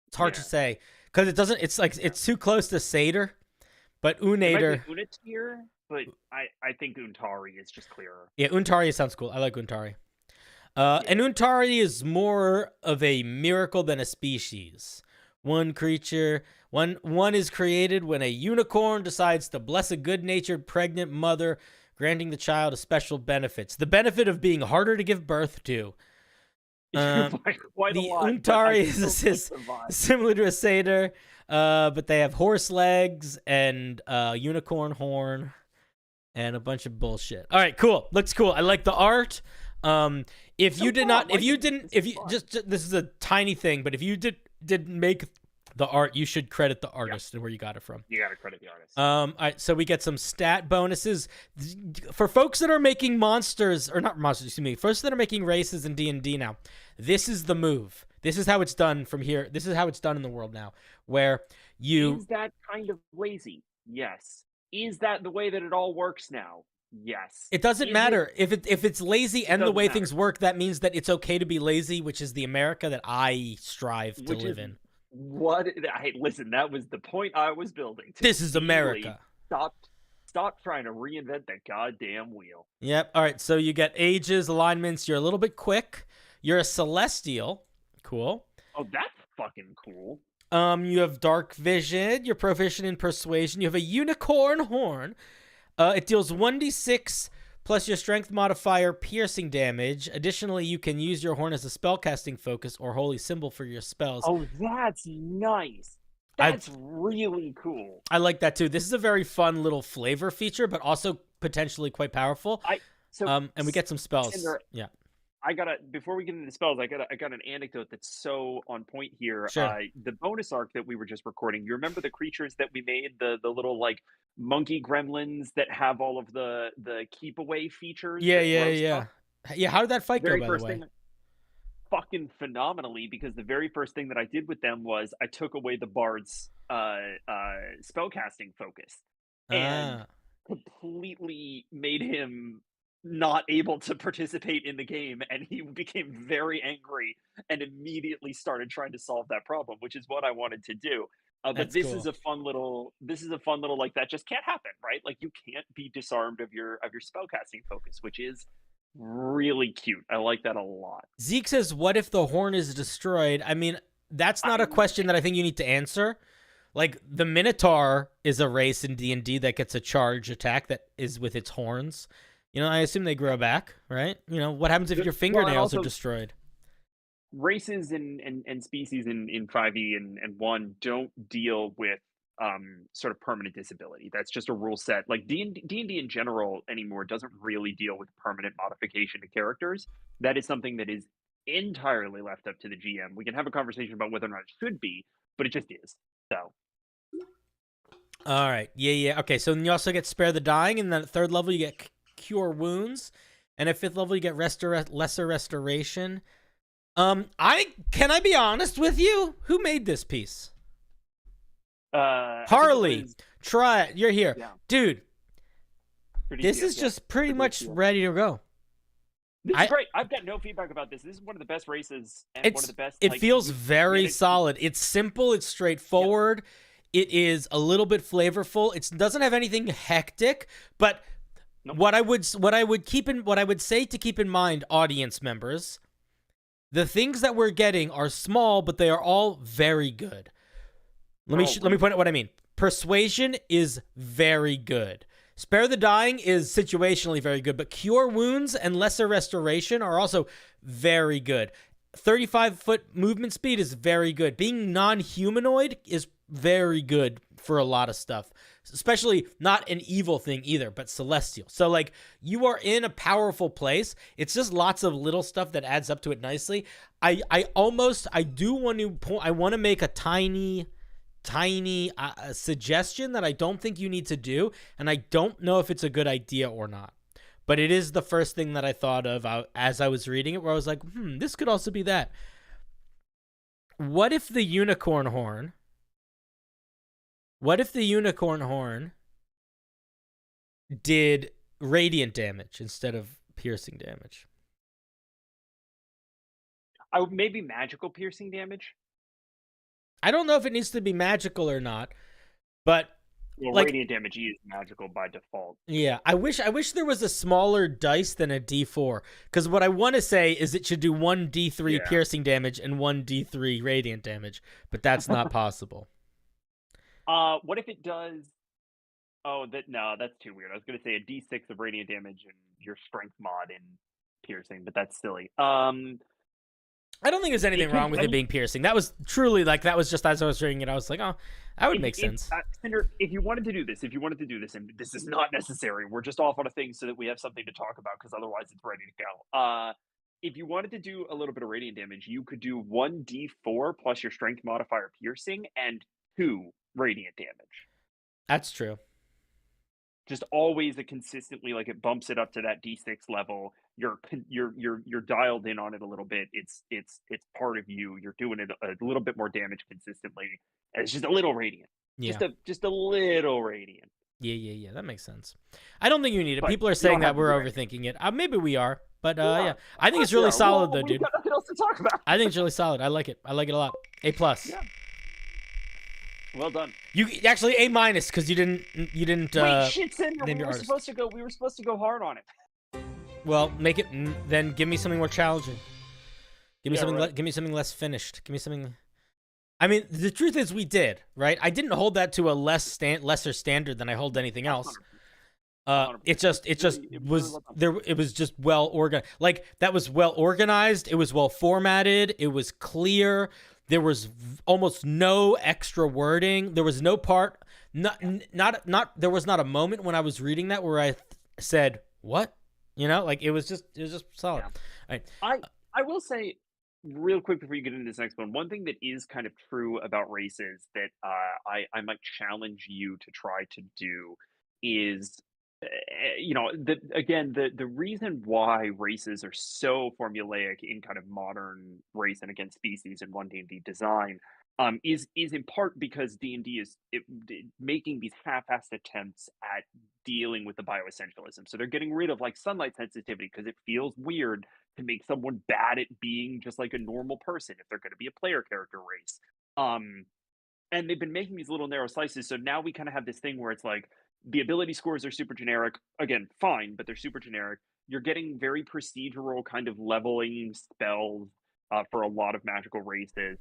[SPEAKER 1] It's hard to say because it doesn't. It's like it's too close to satyr, but Unator.
[SPEAKER 4] Unatir, but I think Untari is just clearer.
[SPEAKER 1] Yeah, Untari sounds cool. I like Untari. And Untari is more of a miracle than a species. One creature, one is created when a unicorn decides to bless a good-natured pregnant mother, granting the child a special benefits. The benefit of being harder to give birth to. The Untari is similar to a satyr, but they have horse legs and unicorn horn and a bunch of bullshit. All right, cool. Looks cool. I like the art. This is a tiny thing, but if you didn't make the art. You should credit the artist and where you got it from.
[SPEAKER 4] You gotta credit the artist.
[SPEAKER 1] All right, so we get some stat bonuses for folks that are making monsters, or not monsters, excuse me, folks that are making races in D&D now. This is the move. This is how it's done from here. This is how it's done in the world now, where you...
[SPEAKER 4] Is that kind of lazy? Yes. Is that the way that it all works now? Yes.
[SPEAKER 1] It doesn't matter. If it's lazy and the way
[SPEAKER 4] matter.
[SPEAKER 1] things work, that means that it's okay to be lazy, which is the America that I strive to live in.
[SPEAKER 4] Listen, that was the point I was building.
[SPEAKER 1] This is America.
[SPEAKER 4] Stop trying to reinvent the goddamn wheel.
[SPEAKER 1] Yep. All right, so you get ages, alignments. You're a little bit quick. You're a celestial. Cool.
[SPEAKER 4] Oh, that's fucking cool.
[SPEAKER 1] You have dark vision. You're proficient in persuasion. You have a unicorn horn. It deals 1d6 plus your strength modifier piercing damage. Additionally, you can use your horn as a spellcasting focus or holy symbol for your spells.
[SPEAKER 4] Oh, that's nice. That's really cool.
[SPEAKER 1] I like that too. This is a very fun little flavor feature, but also potentially quite powerful. And we get some spells.
[SPEAKER 4] Cinder,
[SPEAKER 1] yeah.
[SPEAKER 4] Before we get into the spells, I got an anecdote that's so on point here.
[SPEAKER 1] Sure.
[SPEAKER 4] The bonus arc that we were just recording, you remember the creatures that we made, the little like monkey gremlins that have all of the keep away features?
[SPEAKER 1] Yeah. How did that fight go, by the way?
[SPEAKER 4] Fucking phenomenally, because the very first thing that I did with them was I took away the bard's spellcasting focus and completely made him not able to participate in the game, and he became very angry and immediately started trying to solve that problem, which is what I wanted to do. But this is a fun little like that just can't happen, right? Like you can't be disarmed of your spellcasting focus, which is really cute. I like that a lot.
[SPEAKER 1] Zeke says, what if the horn is destroyed? I mean, that's not a question that I think you need to answer. Like, the Minotaur is a race in D&D that gets a charge attack that is with its horns. You know, I assume they grow back, right? You know, what happens if your fingernails are destroyed?
[SPEAKER 4] Races and species in 5e and 1 don't deal with sort of permanent disability. That's just a rule set. Like D&D in general anymore doesn't really deal with permanent modification to characters. That is something that is entirely left up to the GM. We can have a conversation about whether or not it should be, but it just is. So.
[SPEAKER 1] All right. Yeah. Okay, so then you also get Spare the Dying, and then at 3rd level you get Cure Wounds, and at 5th level you get Lesser Restoration. Can I be honest with you? Who made this piece? Harley, try it. You're here. Yeah. Dude, this is just pretty much ready to go.
[SPEAKER 4] This is great. I've got no feedback about this. This is one of the best races and one of the best.
[SPEAKER 1] It feels very solid. It's simple. It's straightforward. Yep. It is a little bit flavorful. It doesn't have anything hectic, but what I would say to keep in mind, audience members, the things that we're getting are small, but they are all very good. Let me point out what I mean. Persuasion is very good. Spare the Dying is situationally very good, but Cure Wounds and Lesser Restoration are also very good. 35-foot movement speed is very good. Being non-humanoid is very good for a lot of stuff, especially not an evil thing either, but celestial. So, like, you are in a powerful place. It's just lots of little stuff that adds up to it nicely. I want to make a tiny suggestion that I don't think you need to do, and I don't know if it's a good idea or not. But it is the first thing that I thought of as I was reading it, where I was like, this could also be that. What if the unicorn horn did radiant damage instead of piercing damage?
[SPEAKER 4] Maybe magical piercing damage?
[SPEAKER 1] I don't know if it needs to be magical or not, but
[SPEAKER 4] radiant damage is magical by default.
[SPEAKER 1] Yeah, I wish there was a smaller dice than a D4, because what I want to say is it should do 1 D3 piercing damage and 1 D3 radiant damage, but that's not possible.
[SPEAKER 4] What if it does? Oh, that's too weird. I was going to say a D6 of radiant damage and your strength mod in piercing, but that's silly.
[SPEAKER 1] I don't think there's anything wrong with it being piercing. That was truly that was just as I was reading it, I was like, oh, that would make sense.
[SPEAKER 4] Cinder, if you wanted to do this, and this is not necessary, we're just off on a thing so that we have something to talk about, because otherwise it's ready to go. if you wanted to do a little bit of radiant damage, you could do 1d4 plus your strength modifier piercing and 2 radiant damage.
[SPEAKER 1] That's true.
[SPEAKER 4] Just always a consistently, like, it bumps it up to that d6 level. You're dialed in on it a little bit. It's part of you. You're doing it a little bit more damage consistently. And it's just a little radiant.
[SPEAKER 1] Yeah.
[SPEAKER 4] Just a little radiant.
[SPEAKER 1] Yeah. That makes sense. I don't think you need it.
[SPEAKER 4] But
[SPEAKER 1] People are
[SPEAKER 4] you
[SPEAKER 1] saying
[SPEAKER 4] don't
[SPEAKER 1] that
[SPEAKER 4] have to
[SPEAKER 1] we're
[SPEAKER 4] do it.
[SPEAKER 1] overthinking it. Maybe we are, but
[SPEAKER 4] Yeah,
[SPEAKER 1] yeah. I think it's really
[SPEAKER 4] Yeah,
[SPEAKER 1] solid though,
[SPEAKER 4] we've
[SPEAKER 1] dude.
[SPEAKER 4] got nothing else to talk about.
[SPEAKER 1] I think it's really solid. I like it. I like it a lot. A+.
[SPEAKER 4] Yeah. Well done.
[SPEAKER 1] You actually A- because you didn't.
[SPEAKER 4] Wait, shit, Cinder,
[SPEAKER 1] name
[SPEAKER 4] we
[SPEAKER 1] your
[SPEAKER 4] were
[SPEAKER 1] artist.
[SPEAKER 4] supposed to go hard on it.
[SPEAKER 1] Well, make it. Then give me something more challenging. Give me
[SPEAKER 4] Yeah,
[SPEAKER 1] something.
[SPEAKER 4] right.
[SPEAKER 1] Give me something less finished. Give me something. I mean, the truth is, we did right. I didn't hold that to a lesser standard than I hold anything else.
[SPEAKER 4] 100%.
[SPEAKER 1] It just
[SPEAKER 4] It really
[SPEAKER 1] was
[SPEAKER 4] well done.
[SPEAKER 1] there. It was just well organized. Like that was well organized. It was well formatted. It was clear. There was almost no extra wording. There was no part. Not. There was not a moment when I was reading that where I said, "What?" You know, like it was just solid.
[SPEAKER 4] Yeah.
[SPEAKER 1] All right.
[SPEAKER 4] I will say real quick before you get into this next one thing that is kind of true about races that I might challenge you to try to do is the reason why races are so formulaic in kind of modern race and against species in 1D&D design is in part because D&D is making these half-assed attempts at dealing with the bioessentialism. So they're getting rid of like sunlight sensitivity because it feels weird to make someone bad at being just like a normal person if they're going to be a player character race. And they've been making these little narrow slices. So now we kind of have this thing where it's like the ability scores are super generic. Again, fine, but they're super generic. You're getting very procedural kind of leveling spells for a lot of magical races.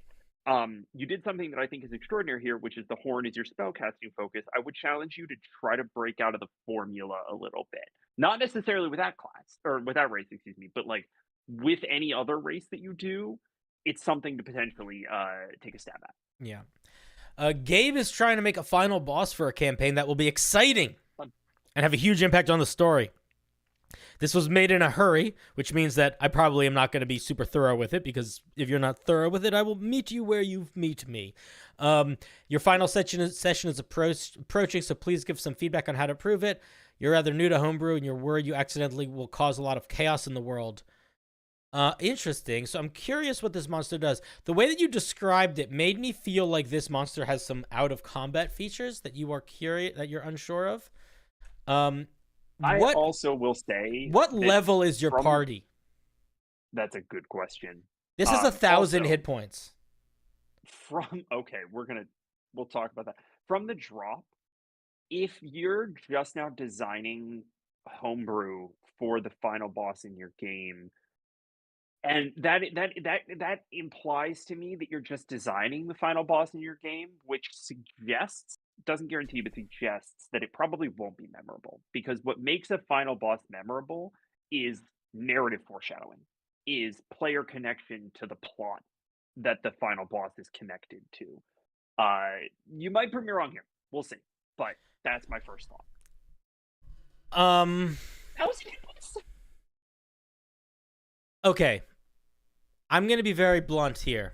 [SPEAKER 4] You did something that I think is extraordinary here, which is the horn is your spellcasting focus. I would challenge you to try to break out of the formula a little bit. Not necessarily with that class, or with that race, excuse me, but like with any other race that you do, it's something to potentially take a stab at.
[SPEAKER 1] Yeah. Gabe is trying to make a final boss for a campaign that will be exciting and have a huge impact on the story. This was made in a hurry, which means that I probably am not going to be super thorough with it, because if you're not thorough with it, I will meet you where you meet me. Your final session is approaching, so please give some feedback on how to improve it. You're rather new to Homebrew, and you're worried you accidentally will cause a lot of chaos in the world. Interesting. So I'm curious what this monster does. The way that you described it made me feel like this monster has some out-of-combat features that you are curious, that you're unsure of.
[SPEAKER 4] I also will say,
[SPEAKER 1] what level is your party?
[SPEAKER 4] That's a good question.
[SPEAKER 1] This is 1,000
[SPEAKER 4] also,
[SPEAKER 1] hit points.
[SPEAKER 4] Okay, we'll talk about that. From the drop, if you're just now designing Homebrew for the final boss in your game, and that implies to me that you're just designing the final boss in your game, which doesn't guarantee, but suggests that it probably won't be memorable. Because what makes a final boss memorable is narrative foreshadowing, is player connection to the plot that the final boss is connected to. You might prove me wrong here. We'll see. But that's my first thought.
[SPEAKER 1] Okay. I'm going to be very blunt here.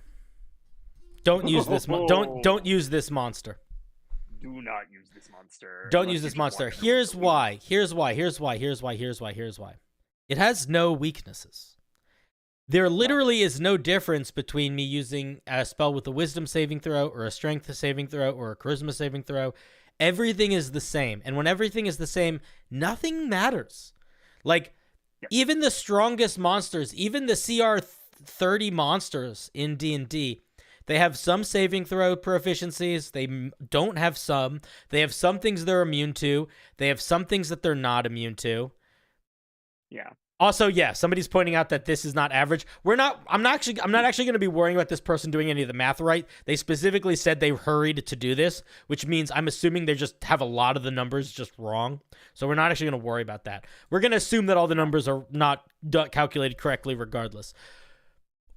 [SPEAKER 1] Don't use this don't use this monster.
[SPEAKER 4] Do not use this monster.
[SPEAKER 1] Don't use this monster. Here's why. It has no weaknesses. There literally is no difference between me using a spell with a wisdom saving throw or a strength saving throw or a charisma saving throw. Everything is the same. And when everything is the same, nothing matters. Like, even the strongest monsters, even the CR 30 monsters in D&D, they have some saving throw proficiencies. They don't have some. They have some things they're immune to. They have some things that they're not immune to.
[SPEAKER 4] Yeah.
[SPEAKER 1] Also, somebody's pointing out that this is not average. I'm not actually going to be worrying about this person doing any of the math right. They specifically said they hurried to do this, which means I'm assuming they just have a lot of the numbers just wrong. So we're not actually going to worry about that. We're going to assume that all the numbers are not calculated correctly regardless.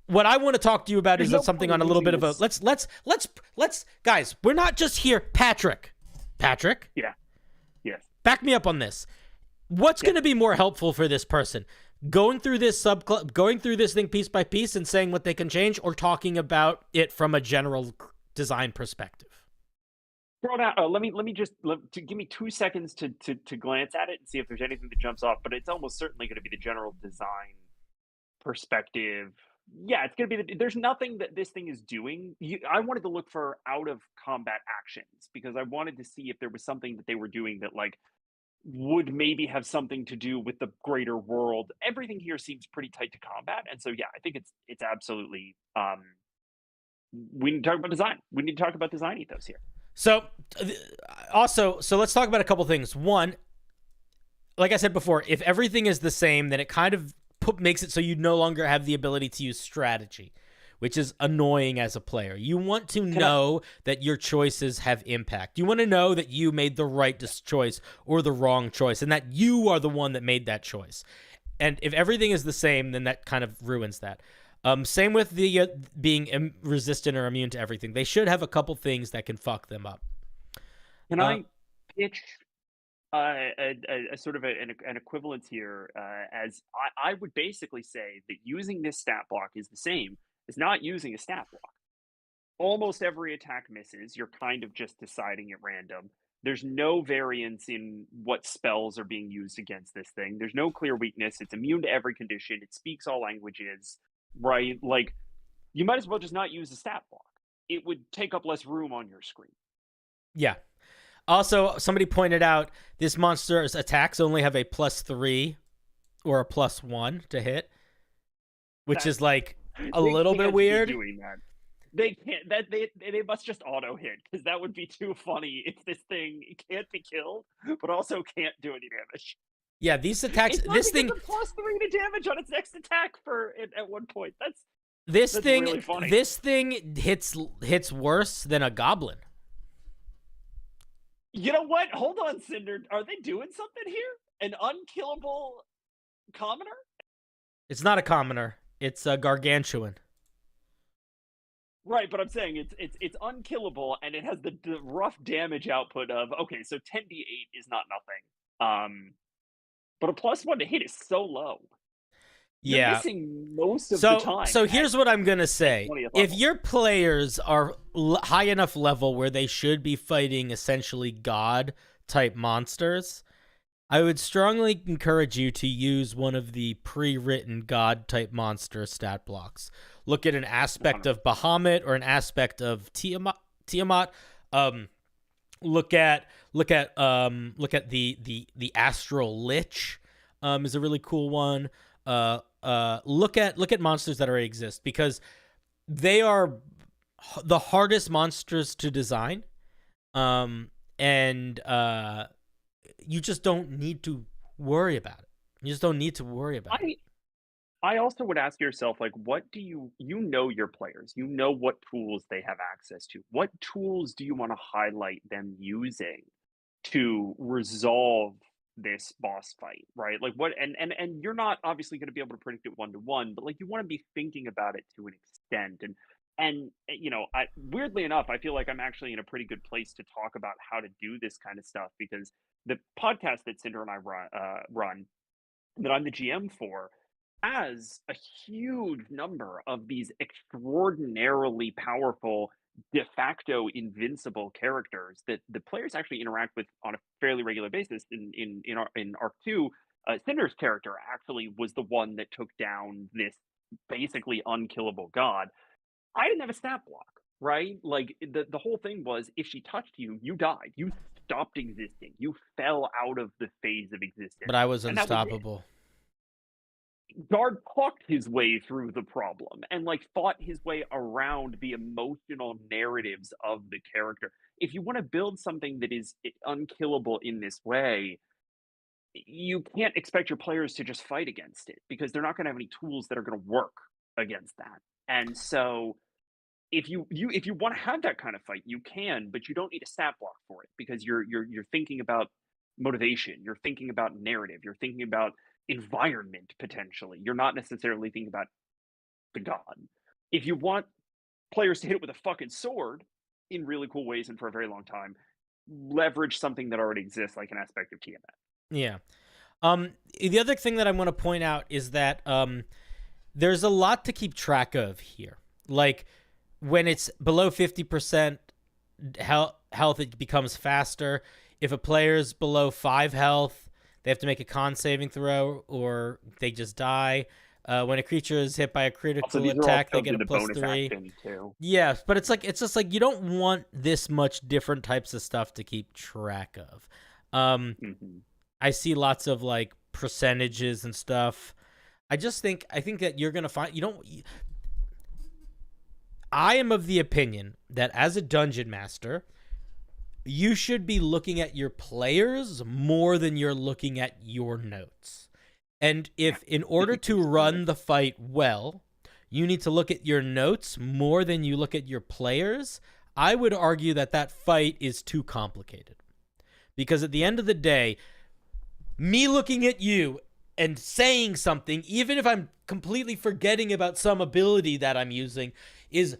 [SPEAKER 1] What I want to talk to you about is something on a little bit of a let's guys, we're not just here. Patrick.
[SPEAKER 4] Yeah. Yes.
[SPEAKER 1] Back me up on this. What's going to be more helpful for this person? going through this going through this thing piece by piece and saying what they can change, or talking about it from a general design perspective?
[SPEAKER 4] Throw it out. Let me just give me 2 seconds to glance at it and see if there's anything that jumps off. But it's almost certainly going to be the general design perspective. Yeah, it's going to be there's nothing that this thing is doing. I wanted to look for out of combat actions because I wanted to see if there was something that they were doing that like would maybe have something to do with the greater world. Everything here seems pretty tight to combat, and so yeah, I think it's absolutely. We need to talk about design. We need to talk about design ethos here.
[SPEAKER 1] So, also, let's talk about a couple things. One, like I said before, if everything is the same, then it kind of makes it so you no longer have the ability to use strategy, which is annoying as a player. You want to know that your choices have impact. You want to know that you made the right choice or the wrong choice, and that you are the one that made that choice. And if everything is the same, then that kind of ruins that. Same with the being resistant or immune to everything. They should have a couple things that can fuck them up.
[SPEAKER 4] Can I pitch a sort of an equivalence here? As I would basically say that using this stat block is the same as not using a stat block. Almost every attack misses. You're kind of just deciding at random. There's no variance in what spells are being used against this thing. There's no clear weakness. It's immune to every condition. It speaks all languages. Right, like you might as well just not use the stat block. It would take up less room on your screen.
[SPEAKER 1] Yeah. Also, somebody pointed out this monster's attacks only have a +3 or a +1 to hit, which is like a little bit weird.
[SPEAKER 4] Doing that. They can't. They must just auto hit because that would be too funny if this thing can't be killed, but also can't do any damage.
[SPEAKER 1] Yeah, these attacks.
[SPEAKER 4] This thing +3 to damage on its next attack at one point.
[SPEAKER 1] That's
[SPEAKER 4] really funny.
[SPEAKER 1] This thing hits worse than a goblin.
[SPEAKER 4] You know what? Hold on, Cinder. Are they doing something here? An unkillable commoner?
[SPEAKER 1] It's not a commoner. It's a gargantuan.
[SPEAKER 4] Right, but I'm saying it's unkillable, and it has the rough damage output of okay. So 10d8 is not nothing. But a +1 to hit is so low. You're missing most of the time.
[SPEAKER 1] So here's what I'm going to say. If your players are high enough level where they should be fighting essentially god-type monsters, I would strongly encourage you to use one of the pre-written god-type monster stat blocks. Look at an aspect of Bahamut or an aspect of Tiamat. Look at the Astral Lich is a really cool one. Look at monsters that already exist because they are the hardest monsters to design. And you just don't need to worry about it. You just don't need to worry about it.
[SPEAKER 4] I also would ask yourself, like, what do you know your players, you know what tools they have access to. What tools do you want to highlight them using to resolve this boss fight, right? Like what, and you're not obviously going to be able to predict it 1-to-1, but like you want to be thinking about it to an extent. And you know, weirdly enough, I feel like I'm actually in a pretty good place to talk about how to do this kind of stuff because the podcast that Cinder and I run that I'm the GM for has a huge number of these extraordinarily powerful de facto invincible characters that the players actually interact with on a fairly regular basis. In Arc 2, Cinder's character actually was the one that took down this basically unkillable god. I didn't have a stat block, right? Like the whole thing was if she touched you, you died. You stopped existing. You fell out of the phase of existence.
[SPEAKER 1] But I was unstoppable.
[SPEAKER 4] Guard talked his way through the problem and like fought his way around the emotional narratives of the character. If you want to build something that is unkillable in this way, you can't expect your players to just fight against it because they're not going to have any tools that are going to work against that. And so if you want to have that kind of fight, you can, but you don't need a stat block for it because you're thinking about motivation, you're thinking about narrative, you're thinking about environment potentially. You're not necessarily thinking about the god. If you want players to hit it with a fucking sword in really cool ways and for a very long time, leverage something that already exists like an aspect of Tiamat.
[SPEAKER 1] Yeah. The other thing that I want to point out is that there's a lot to keep track of here. Like when it's below 50% health, it becomes faster. If a player's below 5 health, they have to make a con saving throw or they just die. When a creature is hit by a critical attack, they get a +3. Yeah, but it's just like you don't want this much different types of stuff to keep track of. I see lots of like percentages and stuff. I think that you're gonna find I am of the opinion that as a dungeon master, you should be looking at your players more than you're looking at your notes. And if in order to run the fight well, you need to look at your notes more than you look at your players, I would argue that that fight is too complicated. Because at the end of the day, me looking at you and saying something, even if I'm completely forgetting about some ability that I'm using, is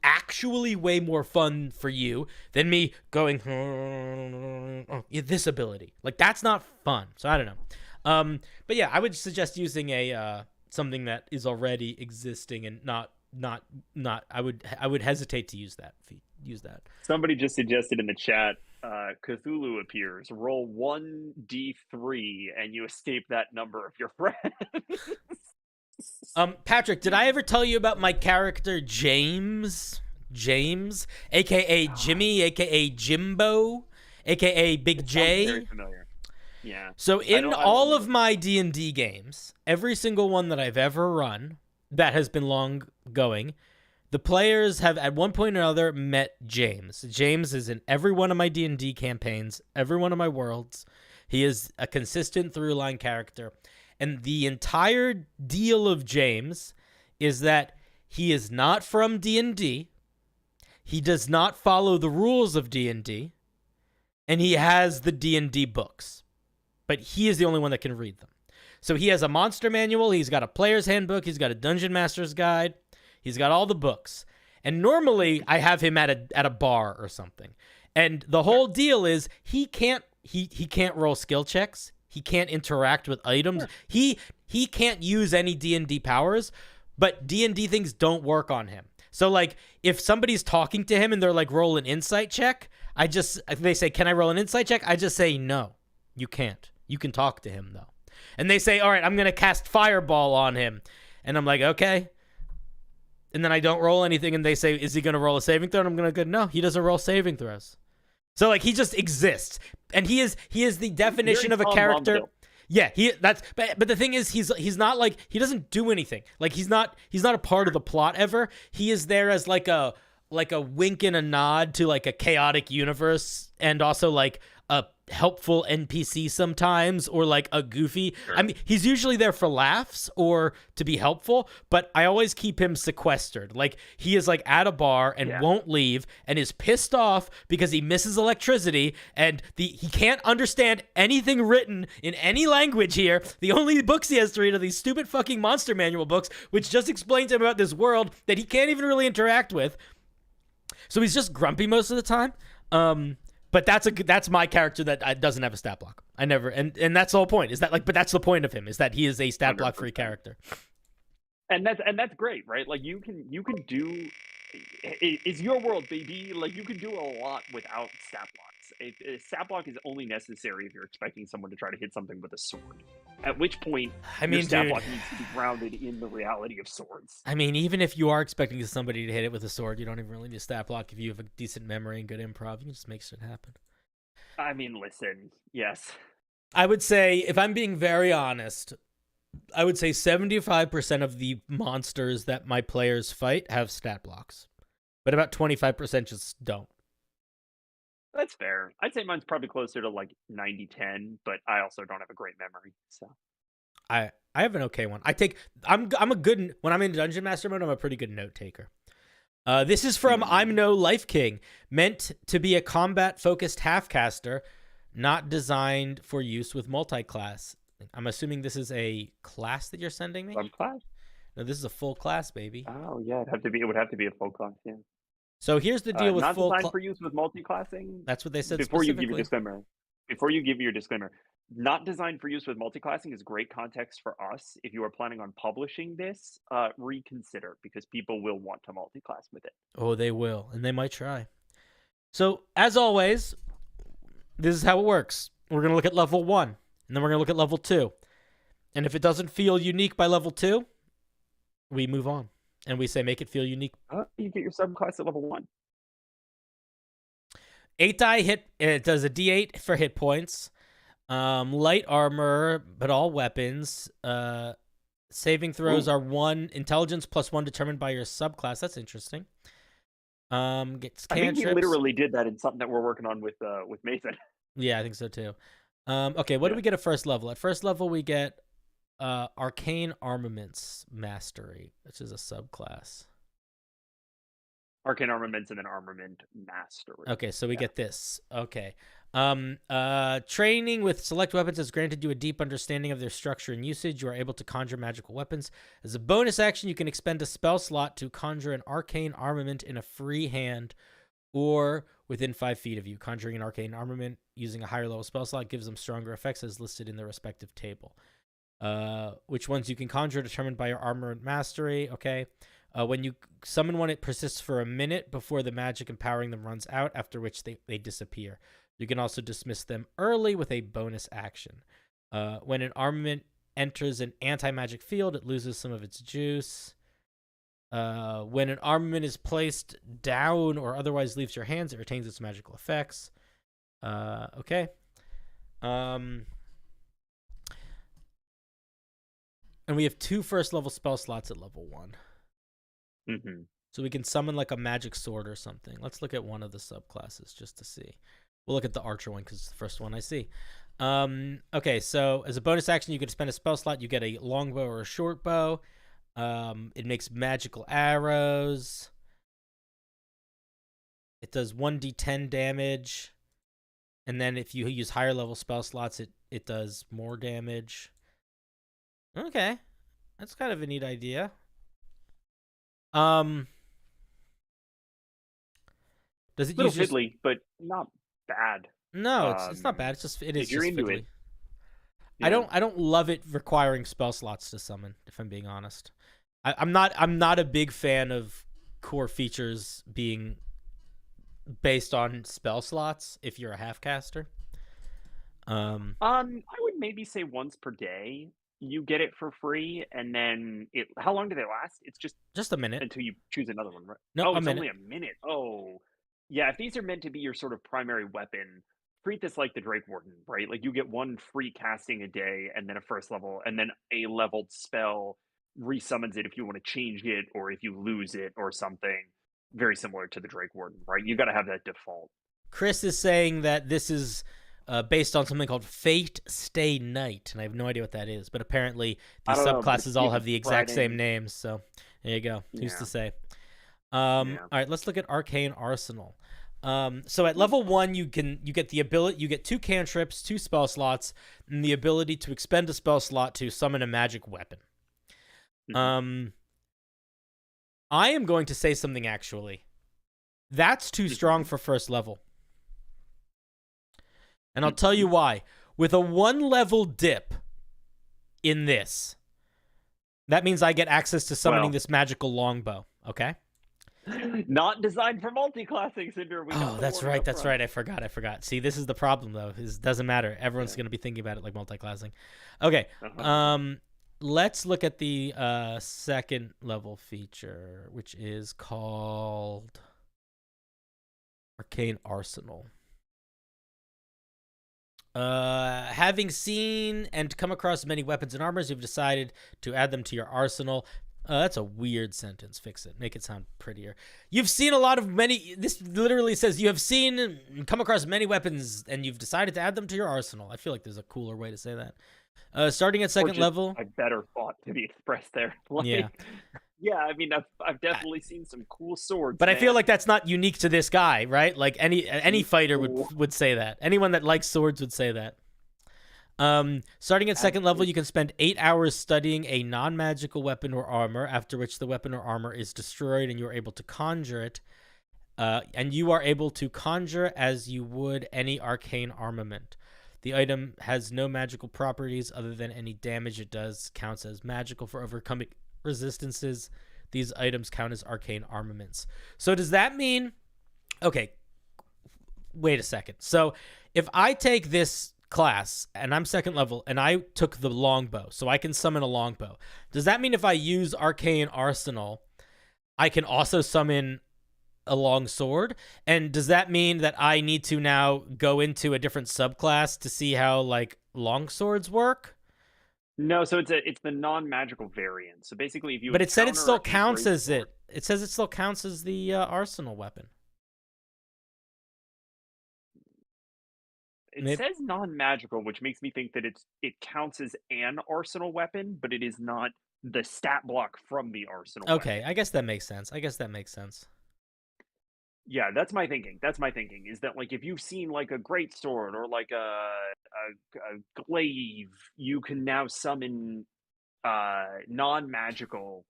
[SPEAKER 1] actually way more fun for you than me going, oh, this ability. Like, that's not fun. So I don't know. But yeah, I would suggest using a something that is already existing and not I would hesitate to use that.
[SPEAKER 4] Somebody just suggested in the chat, Cthulhu appears. Roll 1d3 and you escape that number of your friends.
[SPEAKER 1] Patrick, did I ever tell you about my character James, aka Jimmy, aka Jimbo, aka Big J?
[SPEAKER 4] Very familiar. Yeah.
[SPEAKER 1] So in all of my D&D games, every single one that I've ever run that has been long going, the players have at one point or another met James. James is in every one of my D&D campaigns, every one of my worlds. He is a consistent through-line character. And the entire deal of James is that he is not from D&D. He does not follow the rules of D&D. And he has the D&D books. But he is the only one that can read them. So he has a monster manual. He's got a player's handbook. He's got a dungeon master's guide. He's got all the books. And normally I have him at a bar or something. And the whole deal is he can't roll skill checks. He can't interact with items. He can't use any D&D powers, but D&D things don't work on him. So like if somebody's talking to him and they're like roll an insight check, they say, "Can I roll an insight check?" I just say, "No, you can't. You can talk to him though." And they say, "All right, I'm going to cast fireball on him." And I'm like, "Okay." And then I don't roll anything and they say, "Is he going to roll a saving throw?" And I'm going to go, "No, he doesn't roll saving throws." So like he just exists, and he is the definition of a character. Yeah, but the thing is he's not like, he doesn't do anything. Like he's not a part of the plot ever. He is there as like a wink and a nod to like a chaotic universe, and also like a helpful NPC sometimes, or like a goofy. Sure. I mean, he's usually there for laughs or to be helpful, but I always keep him sequestered. Like he is like at a bar and won't leave and is pissed off because he misses electricity and he can't understand anything written in any language here. The only books he has to read are these stupid fucking monster manual books, which just explain to him about this world that he can't even really interact with. So he's just grumpy most of the time. But that's my character that doesn't have a stat block. I never, and that's the whole point. Is that like, but that's the point of him, is that he is a stat block free character.
[SPEAKER 4] And that's great, right? Like you can do, it's your world, baby. Like you can do a lot without stat blocks. A stat block is only necessary if you're expecting someone to try to hit something with a sword. At which point, your stat block needs to be grounded in the reality of swords.
[SPEAKER 1] I mean, even if you are expecting somebody to hit it with a sword, you don't even really need a stat block if you have a decent memory and good improv. You can just make shit happen.
[SPEAKER 4] I mean, listen, yes.
[SPEAKER 1] I would say, if I'm being very honest, I would say 75% of the monsters that my players fight have stat blocks. But about 25% just don't.
[SPEAKER 4] That's fair. I'd say mine's probably closer to like 90-10, but I also don't have a great memory. So
[SPEAKER 1] I have an okay one. I'm a good, when I'm in Dungeon Master mode, I'm a pretty good note taker. This is from I'm No Life King, meant to be a combat-focused half-caster, not designed for use with multi-class. I'm assuming this is a class that you're sending me?
[SPEAKER 4] Subclass?
[SPEAKER 1] No, this is a full class, baby.
[SPEAKER 4] Oh, yeah, it would have to be a full class, yeah.
[SPEAKER 1] So here's the deal with
[SPEAKER 4] not
[SPEAKER 1] full
[SPEAKER 4] designed for use with multi-classing.
[SPEAKER 1] That's what they said
[SPEAKER 4] Before
[SPEAKER 1] specifically.
[SPEAKER 4] you give your disclaimer, not designed for use with multiclassing is great context for us. If you are planning on publishing this, reconsider, because people will want to multiclass with it.
[SPEAKER 1] Oh, they will, and they might try. So, as always, this is how it works. We're going to look at level 1, and then we're going to look at level 2. And if it doesn't feel unique by level 2, we move on. And we say make it feel unique.
[SPEAKER 4] You get your subclass at level 1.
[SPEAKER 1] 8 die hit. It does a d8 for hit points. Light armor, but all weapons. Saving throws are 1. Intelligence +1 determined by your subclass. That's interesting. Gets cantrips.
[SPEAKER 4] I think we literally did that in something that we're working on with Mason.
[SPEAKER 1] Yeah, I think so too. Okay, what do we get at first level? At first level, we get Arcane Armaments Mastery, which is a subclass.
[SPEAKER 4] Arcane Armaments and then Armament Mastery.
[SPEAKER 1] Okay, so we get this. Okay. Training with select weapons has granted you a deep understanding of their structure and usage. You are able to conjure magical weapons. As a bonus action, you can expend a spell slot to conjure an arcane armament in a free hand or within 5 feet of you. Conjuring an arcane armament using a higher level spell slot gives them stronger effects as listed in the respective table. Which ones you can conjure determined by your armor and mastery. Okay. When you summon one, it persists for a minute before the magic empowering them runs out, after which they disappear. You can also dismiss them early with a bonus action. When an armament enters an anti-magic field, it loses some of its juice. When an armament is placed down or otherwise leaves your hands, it retains its magical effects. Okay. And we have 2 first level spell slots at level 1.
[SPEAKER 4] Mm-hmm.
[SPEAKER 1] So we can summon like a magic sword or something. Let's look at one of the subclasses just to see. We'll look at the archer one because it's the first one I see. Okay, so as a bonus action, you can spend a spell slot. You get a longbow or a short bow. It makes magical arrows. It does 1d10 damage. And then if you use higher level spell slots, it does more damage. Okay. That's kind of a neat idea. Does it
[SPEAKER 4] little
[SPEAKER 1] use
[SPEAKER 4] fiddly, but not bad.
[SPEAKER 1] No, it's not bad. It's just it is
[SPEAKER 4] you're
[SPEAKER 1] just
[SPEAKER 4] into
[SPEAKER 1] fiddly.
[SPEAKER 4] it. Yeah.
[SPEAKER 1] I don't love it requiring spell slots to summon, if I'm being honest. I'm not a big fan of core features being based on spell slots if you're a half caster.
[SPEAKER 4] I would maybe say once per day you get it for free, and then how long do they last? It's
[SPEAKER 1] just a minute
[SPEAKER 4] until you choose another one, right?
[SPEAKER 1] No,
[SPEAKER 4] it's
[SPEAKER 1] a minute.
[SPEAKER 4] only a minute. Oh, yeah. If these are meant to be your sort of primary weapon, treat this like the Drake Warden, right? Like you get 1 free casting a day, and then a first level, and then a leveled spell resummons it if you want to change it or if you lose it or something. Very similar to the Drake Warden, right? You got to have that default.
[SPEAKER 1] Chris is saying that this is based on something called Fate Stay Night, and I have no idea what that is, but apparently these subclasses all have the exact same names, so there you go. Who's to say? All right, let's look at Arcane Arsenal. So at level 1, you get the ability, you get 2 cantrips, 2 spell slots, and the ability to expend a spell slot to summon a magic weapon.
[SPEAKER 4] Mm-hmm.
[SPEAKER 1] I am going to say something actually. That's too strong for first level. And I'll tell you why. With a 1 level dip in this, that means I get access to summoning this magical longbow, okay?
[SPEAKER 4] Not designed for multi-classing, Cinder.
[SPEAKER 1] Oh, that's right. That's right. I forgot. See, this is the problem, though. It doesn't matter. Everyone's going to be thinking about it like multi-classing. Okay. Let's look at the second level feature, which is called Arcane Arsenal. Having seen and come across many weapons and armors, you've decided to add them to your arsenal. That's a weird sentence. Fix it. Make it sound prettier. You've seen a lot of many. This literally says you have seen and come across many weapons, and you've decided to add them to your arsenal. I feel like there's a cooler way to say that. Starting at second level.
[SPEAKER 4] A better thought to be expressed there.
[SPEAKER 1] Yeah.
[SPEAKER 4] Yeah, I mean, I've definitely seen some cool swords.
[SPEAKER 1] But man, I feel like that's not unique to this guy, right? Like any fighter would say that. Anyone that likes swords would say that. Starting at second level, you can spend 8 hours studying a non-magical weapon or armor, after which the weapon or armor is destroyed and you are able to conjure it. And you are able to conjure as you would any arcane armament. The item has no magical properties other than any damage it does counts as magical for overcoming resistances. These items count as arcane armaments. So does that mean... Okay, wait a second. So if I take this class and I'm 2nd level and I took the longbow, so I can summon a longbow, does that mean if I use Arcane Arsenal, I can also summon a long sword? And does that mean that I need to now go into a different subclass to see how like long swords work?
[SPEAKER 4] No, so it's the non-magical variant. So basically, if you
[SPEAKER 1] But it said it
[SPEAKER 4] encounter
[SPEAKER 1] still
[SPEAKER 4] a
[SPEAKER 1] counts
[SPEAKER 4] great
[SPEAKER 1] as
[SPEAKER 4] sword-
[SPEAKER 1] it says it still counts as the arsenal weapon.
[SPEAKER 4] It
[SPEAKER 1] Maybe-
[SPEAKER 4] says non-magical, which makes me think that it counts as an arsenal weapon, but it is not the stat block from the arsenal.
[SPEAKER 1] Okay,
[SPEAKER 4] weapon.
[SPEAKER 1] I guess that makes sense.
[SPEAKER 4] Yeah, that's my thinking. Is that like if you've seen like a great sword or like a glaive, you can now summon non-magical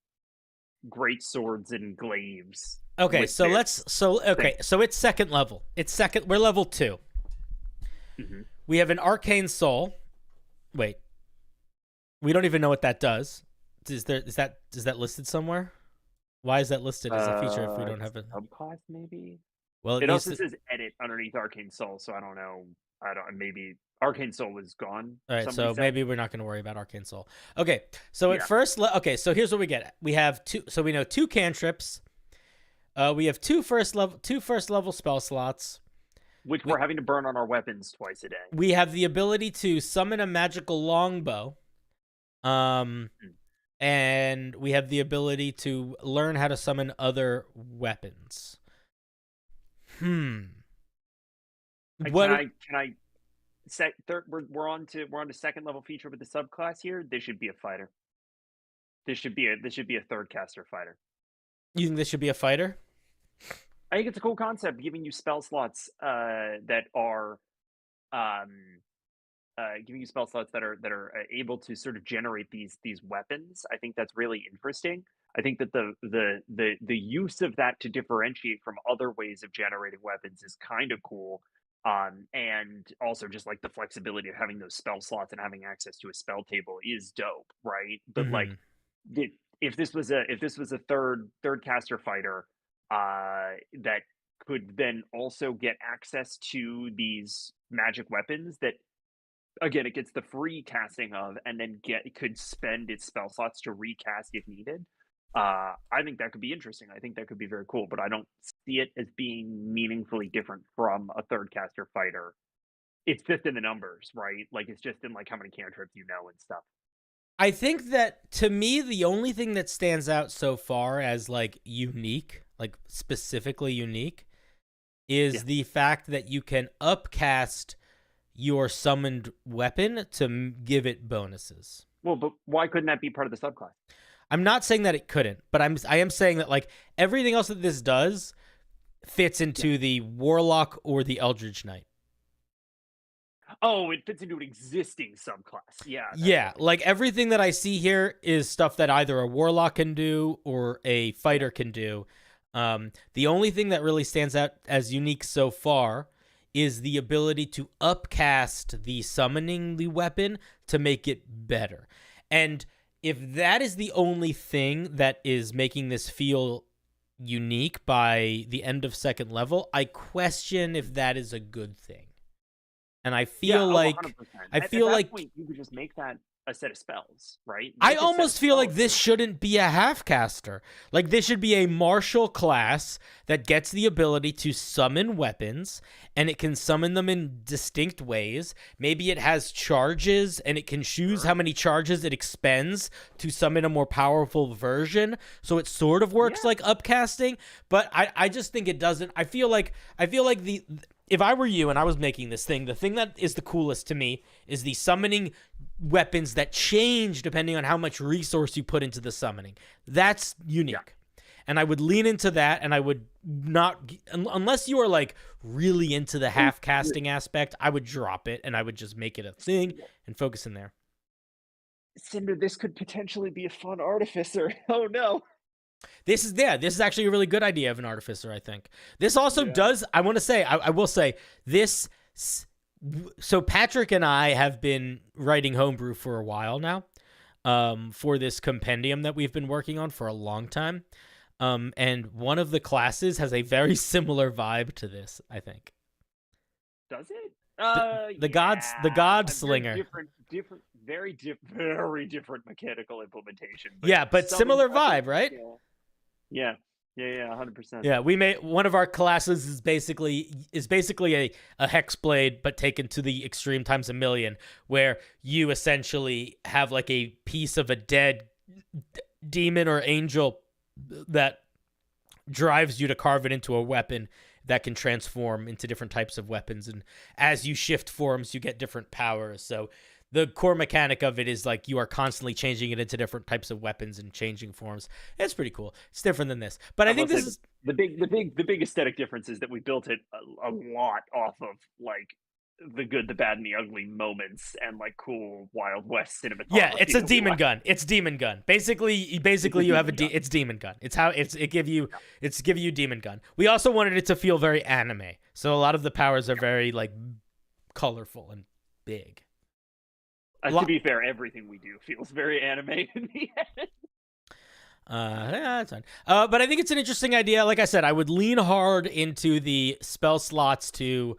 [SPEAKER 4] great swords and glaives.
[SPEAKER 1] Okay,
[SPEAKER 4] with
[SPEAKER 1] so
[SPEAKER 4] this
[SPEAKER 1] so
[SPEAKER 4] thing.
[SPEAKER 1] it's 2nd level. We're level 2.
[SPEAKER 4] Mhm.
[SPEAKER 1] We have an arcane soul. Wait. We don't even know what that does. Is that listed somewhere? Why is that listed as a feature if we don't have it?
[SPEAKER 4] Subclass maybe.
[SPEAKER 1] Well,
[SPEAKER 4] It also says edit underneath Arcane Soul, so I don't know. Maybe Arcane Soul is gone.
[SPEAKER 1] All right,
[SPEAKER 4] somebody
[SPEAKER 1] so
[SPEAKER 4] said.
[SPEAKER 1] maybe we're not going to worry about Arcane Soul. Okay, so at
[SPEAKER 4] Yeah.
[SPEAKER 1] first, so here's what we get. We have two. So we know 2 cantrips. We have 2 first level spell slots.
[SPEAKER 4] Which we're having to burn on our weapons twice a day.
[SPEAKER 1] We have the ability to summon a magical longbow. And we have the ability to learn how to summon other weapons.
[SPEAKER 4] Can
[SPEAKER 1] What?
[SPEAKER 4] I set third? We're on to 2nd level feature with the subclass here. This should be a fighter. This should be a 3rd caster fighter.
[SPEAKER 1] You think this should be a fighter?
[SPEAKER 4] I think it's a cool concept, giving you spell slots that are giving you spell slots that are able to sort of generate these weapons. I think that's really interesting. I think that the use of that to differentiate from other ways of generating weapons is kind of cool. And also just like the flexibility of having those spell slots and having access to a spell table is dope, right? But like, if this was a third caster fighter that could then also get access to these magic weapons that, again, it gets the free casting of, and then could spend its spell slots to recast if needed. I think that could be interesting. I think that could be very cool, but I don't see it as being meaningfully different from a 3rd caster fighter. It's just in the numbers, right? Like it's just in like how many cantrips you know and stuff.
[SPEAKER 1] I think that to me, the only thing that stands out so far as like unique, like specifically unique, is the fact that you can upcast your summoned weapon to give it bonuses.
[SPEAKER 4] Well, but why couldn't that be part of the subclass?
[SPEAKER 1] I'm not saying that it couldn't, but I am saying that like everything else that this does fits into the Warlock or the Eldritch Knight.
[SPEAKER 4] Oh, it fits into an existing subclass. Yeah.
[SPEAKER 1] Yeah, like everything that I see here is stuff that either a Warlock can do or a fighter can do. The only thing that really stands out as unique so far is the ability to upcast the summoning the weapon to make it better. And if that is the only thing that is making this feel unique by the end of 2nd level, I question if that is a good thing. And I feel like
[SPEAKER 4] 100%.
[SPEAKER 1] I feel
[SPEAKER 4] at that
[SPEAKER 1] like
[SPEAKER 4] point, you could just make that a set of spells, right?
[SPEAKER 1] I
[SPEAKER 4] Make a set
[SPEAKER 1] almost
[SPEAKER 4] of
[SPEAKER 1] feel like
[SPEAKER 4] spells
[SPEAKER 1] this shouldn't be a half caster. Like this should be a martial class that gets the ability to summon weapons, and it can summon them in distinct ways. Maybe it has charges and it can choose how many charges it expends to summon a more powerful version. So it sort of works like upcasting, but I just think it doesn't. I feel like if I were you and I was making this thing, the thing that is the coolest to me is the summoning weapons that change depending on how much resource you put into the summoning. That's unique. Yeah. And I would lean into that, and I would not, unless you are like really into the half casting aspect, I would drop it and I would just make it a thing and focus in there.
[SPEAKER 4] Cinder, this could potentially be a fun artificer. Oh no.
[SPEAKER 1] This is actually a really good idea of an artificer, I think. This also does, I will say, this So Patrick and I have been writing homebrew for a while now, for this compendium that we've been working on for a long time. And one of the classes has a very similar vibe to this, I think.
[SPEAKER 4] Does it?
[SPEAKER 1] The God Slinger.
[SPEAKER 4] Very different mechanical implementation.
[SPEAKER 1] But similar vibe, right?
[SPEAKER 4] Yeah, 100%.
[SPEAKER 1] Yeah, we made one of our classes is basically a hex blade, but taken to the extreme times a million, where you essentially have like a piece of a dead demon or angel that drives you to carve it into a weapon that can transform into different types of weapons, and as you shift forms, you get different powers. So the core mechanic of it is like you are constantly changing it into different types of weapons and changing forms. It's pretty cool. It's different than this, but I think this is
[SPEAKER 4] the big aesthetic difference is that we built it a lot off of like the good, the bad, and the ugly moments, and like cool Wild West cinematography.
[SPEAKER 1] Yeah, it's a demon gun. It's demon gun. Basically, you have it's demon gun. It's how it's give you demon gun. We also wanted it to feel very anime, so a lot of the powers are very like colorful and big.
[SPEAKER 4] To be fair, everything we do feels very anime in the end.
[SPEAKER 1] That's fine. But I think it's an interesting idea. Like I said, I would lean hard into the spell slots to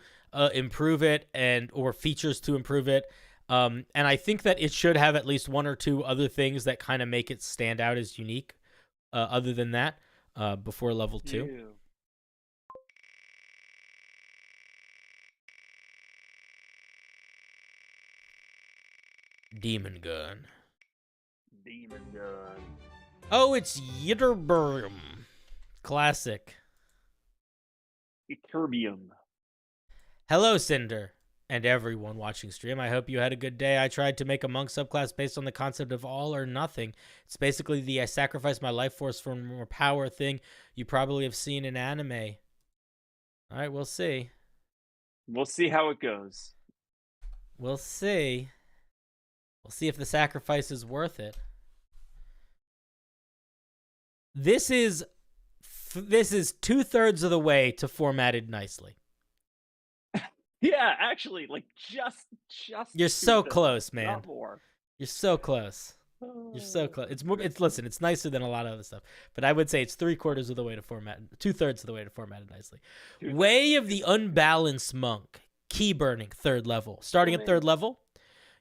[SPEAKER 1] improve it, or features to improve it. And I think that it should have at least one or two other things that kind of make it stand out as unique. Other than that, before level 2.
[SPEAKER 4] Ew.
[SPEAKER 1] Demon gun.
[SPEAKER 4] Oh,
[SPEAKER 1] it's Ytterbium. Classic.
[SPEAKER 4] Ytterbium.
[SPEAKER 1] Hello, Cinder, and everyone watching stream. I hope you had a good day. I tried to make a monk subclass based on the concept of all or nothing. It's basically the I sacrifice my life force for more power thing you probably have seen in anime. All right, we'll see.
[SPEAKER 4] We'll see how it goes.
[SPEAKER 1] We'll see. We'll see if the sacrifice is worth it. This is 2/3 of the way to formatted nicely.
[SPEAKER 4] Yeah, actually, like just.
[SPEAKER 1] You're so close, man.
[SPEAKER 4] Not more.
[SPEAKER 1] You're so close. You're so close. Listen, it's nicer than a lot of other stuff, but I would say it's 3/4 of the way to format, 2/3 of the way to format it nicely. Way of the Unbalanced Monk. Key burning, 3rd level. Starting at 3rd level,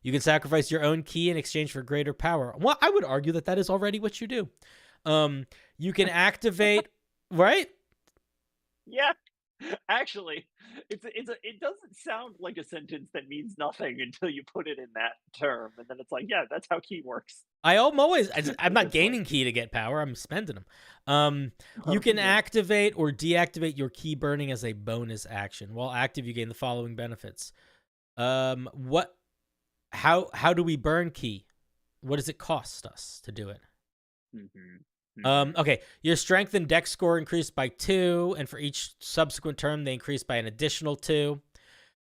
[SPEAKER 1] you can sacrifice your own key in exchange for greater power. Well, I would argue that is already what you do. You can activate, right?
[SPEAKER 4] Yeah, actually, it doesn't sound like a sentence that means nothing until you put it in that term, and then it's like, yeah, that's how key works.
[SPEAKER 1] I'm not gaining key to get power. I'm spending them. You can activate or deactivate your key burning as a bonus action. While active, you gain the following benefits. How do we burn key? What does it cost us to do it? Okay, your strength and dex score increased by 2, and for each subsequent turn, they increase by an additional 2.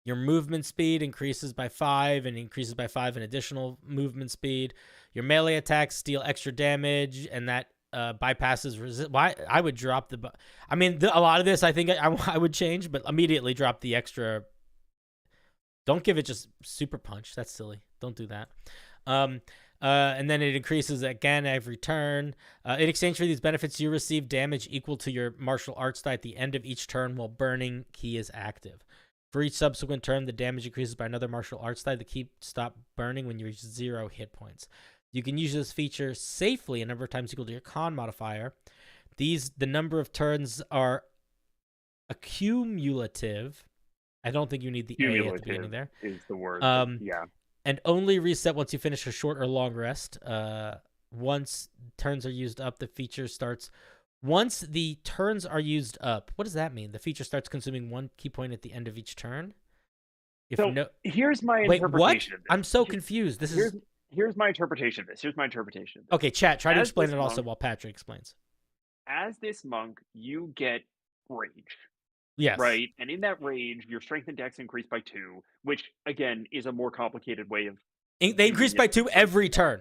[SPEAKER 1] Your movement speed increases by 5, and increases by 5 in additional movement speed. Your melee attacks deal extra damage, and that bypasses resist. Why I would drop the. I mean, a lot of this I think I would change, but immediately drop the extra. Don't give it just super punch. That's silly. Don't do that. And then it increases again every turn. In exchange for these benefits, you receive damage equal to your martial arts die at the end of each turn while burning key is active. For each subsequent turn, the damage increases by another martial arts die. The key stop burning when you reach 0 hit points. You can use this feature safely a number of times equal to your con modifier. The number of turns are accumulative. I don't think you need the A at the beginning there.
[SPEAKER 4] Is the word. Yeah.
[SPEAKER 1] And only reset once you finish a short or long rest. Once turns are used up, the feature starts. Once the turns are used up, what does that mean? The feature starts consuming 1 key point at the end of each turn.
[SPEAKER 4] Here's my interpretation of this.
[SPEAKER 1] I'm so confused.
[SPEAKER 4] Here's my interpretation of this.
[SPEAKER 1] Okay, chat, try to explain it also while Patrick explains.
[SPEAKER 4] As this monk, you get rage.
[SPEAKER 1] Yes.
[SPEAKER 4] Right? And in that rage, your strength and dex increase by 2, which, again, is a more complicated way of...
[SPEAKER 1] They increase by 2 every turn.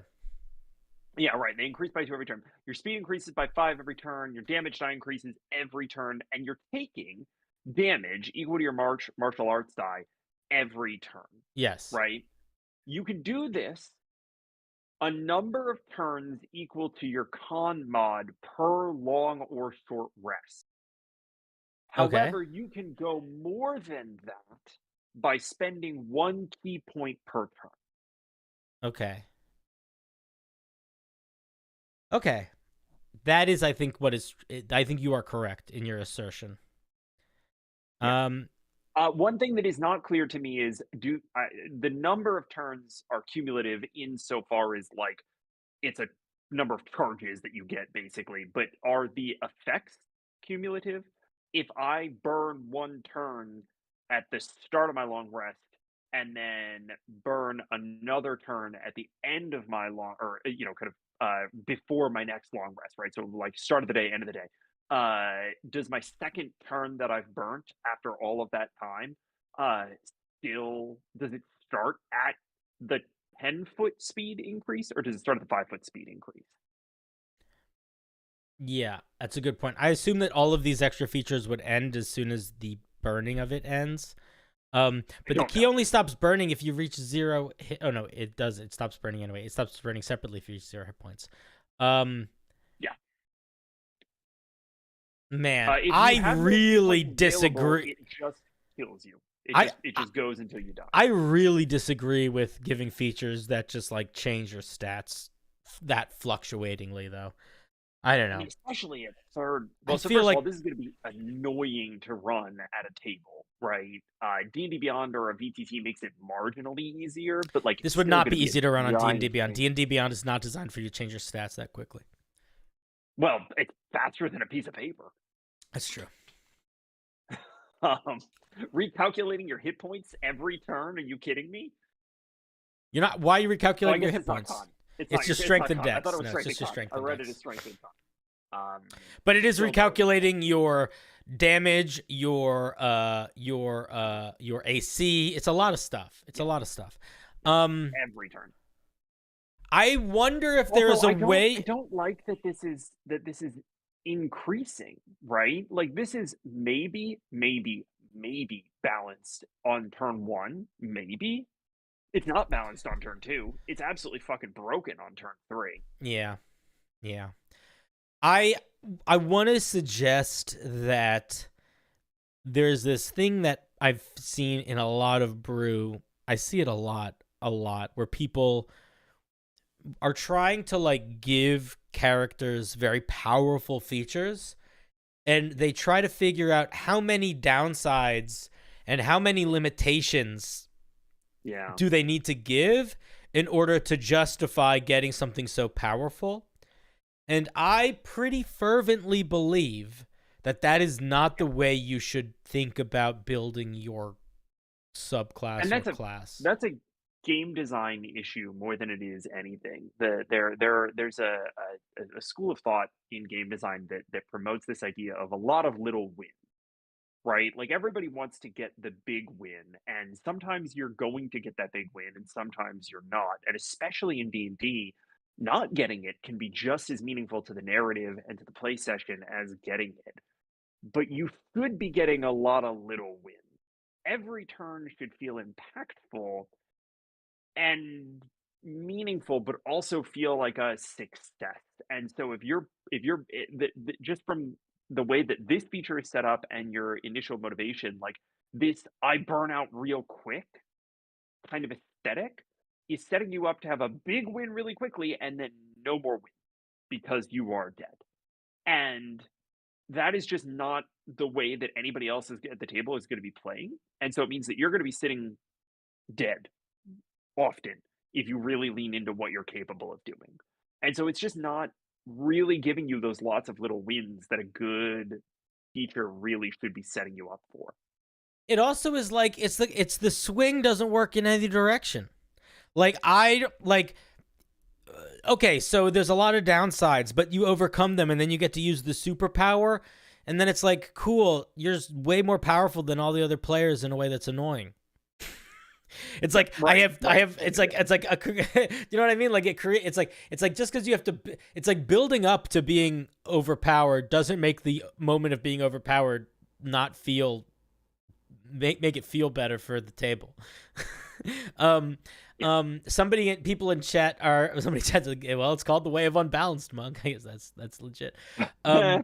[SPEAKER 4] Yeah, right. They increase by 2 every turn. Your speed increases by 5 every turn. Your damage die increases every turn. And you're taking damage equal to your martial arts die every turn,
[SPEAKER 1] Yes.
[SPEAKER 4] right? You can do this a number of turns equal to your con mod per long or short rest.
[SPEAKER 1] Okay.
[SPEAKER 4] However, you can go more than that by spending 1 key point per turn.
[SPEAKER 1] Okay. Okay. That is, I think, I think you are correct in your assertion.
[SPEAKER 4] Yeah. One thing that is not clear to me is the number of turns are cumulative insofar as like it's a number of charges that you get basically, but are the effects cumulative? If I burn 1 turn at the start of my long rest and then burn another turn at the end of my long, or kind of before my next long rest, right? So like start of the day, end of the day. Does my second turn that I've burnt after all of that time, still does it start at the 10-foot speed increase, or does it start at the 5-foot speed increase?
[SPEAKER 1] Yeah, that's a good point. I assume that all of these extra features would end as soon as the burning of it ends. But the key only stops burning if you reach 0 hit. Oh no, it does. It stops burning anyway. It stops burning separately if you reach 0 hit points.
[SPEAKER 4] Yeah.
[SPEAKER 1] Man, I really disagree.
[SPEAKER 4] It just kills you. It just goes until you die.
[SPEAKER 1] I really disagree with giving features that just like change your stats that fluctuatingly, though. I don't know.
[SPEAKER 4] I mean, especially at third. Well, so
[SPEAKER 1] feel
[SPEAKER 4] first
[SPEAKER 1] like
[SPEAKER 4] of all, this is going to be annoying to run at a table, right? D&D Beyond or a VTT makes it marginally easier, but like
[SPEAKER 1] this would not be easy to run on D&D Beyond. D&D Beyond is not designed for you to change your stats that quickly.
[SPEAKER 4] Well, it's faster than a piece of paper.
[SPEAKER 1] That's true.
[SPEAKER 4] Recalculating your hit points every turn? Are you kidding me?
[SPEAKER 1] You're not. Why are you recalculating your hit points?
[SPEAKER 4] It's
[SPEAKER 1] just strength and dex.
[SPEAKER 4] I thought it was
[SPEAKER 1] it's just your strength
[SPEAKER 4] I
[SPEAKER 1] and
[SPEAKER 4] read
[SPEAKER 1] dex.
[SPEAKER 4] it as strength and con.
[SPEAKER 1] But it is recalculating your damage, your AC. It's a lot of stuff.
[SPEAKER 4] Every turn.
[SPEAKER 1] I wonder if there is a way.
[SPEAKER 4] I don't like that this is increasing, right? Like this is maybe balanced on turn 1, maybe. It's not balanced on turn 2. It's absolutely fucking broken on turn 3.
[SPEAKER 1] Yeah. I want to suggest that there's this thing that I've seen in a lot of brew. I see it a lot, where people are trying to like give characters very powerful features, and they try to figure out how many downsides and how many limitations do they need to give in order to justify getting something so powerful. And I pretty fervently believe that that is not the way you should think about building your subclass or class.
[SPEAKER 4] That's a game design issue more than it is anything. There's a school of thought in game design that promotes this idea of a lot of little wins, right? Like everybody wants to get the big win, and sometimes you're going to get that big win and sometimes you're not. And especially in D&D, not getting it can be just as meaningful to the narrative and to the play session as getting it. But you should be getting a lot of little wins. Every turn should feel impactful and meaningful, but also feel like a success. And so if you're just from the way that this feature is set up and your initial motivation, like this I burn out real quick kind of aesthetic is setting you up to have a big win really quickly and then no more win because you are dead. And that is just not the way that anybody else is at the table is going to be playing. And so it means that you're going to be sitting dead often if you really lean into what you're capable of doing. And so it's just not really giving you those lots of little wins that a good feature really should be setting you up for.
[SPEAKER 1] It also is like it's the swing doesn't work in any direction. Okay, so there's a lot of downsides, but you overcome them and then you get to use the superpower, and then it's like, cool, you're way more powerful than all the other players in a way that's annoying. It's like I have it's like you know what I mean? Like it's like just because you have to, it's like building up to being overpowered doesn't make the moment of being overpowered not feel make it feel better for the table. People in chat are somebody said, well, it's called the Way of Unbalanced Monk. I guess that's legit. I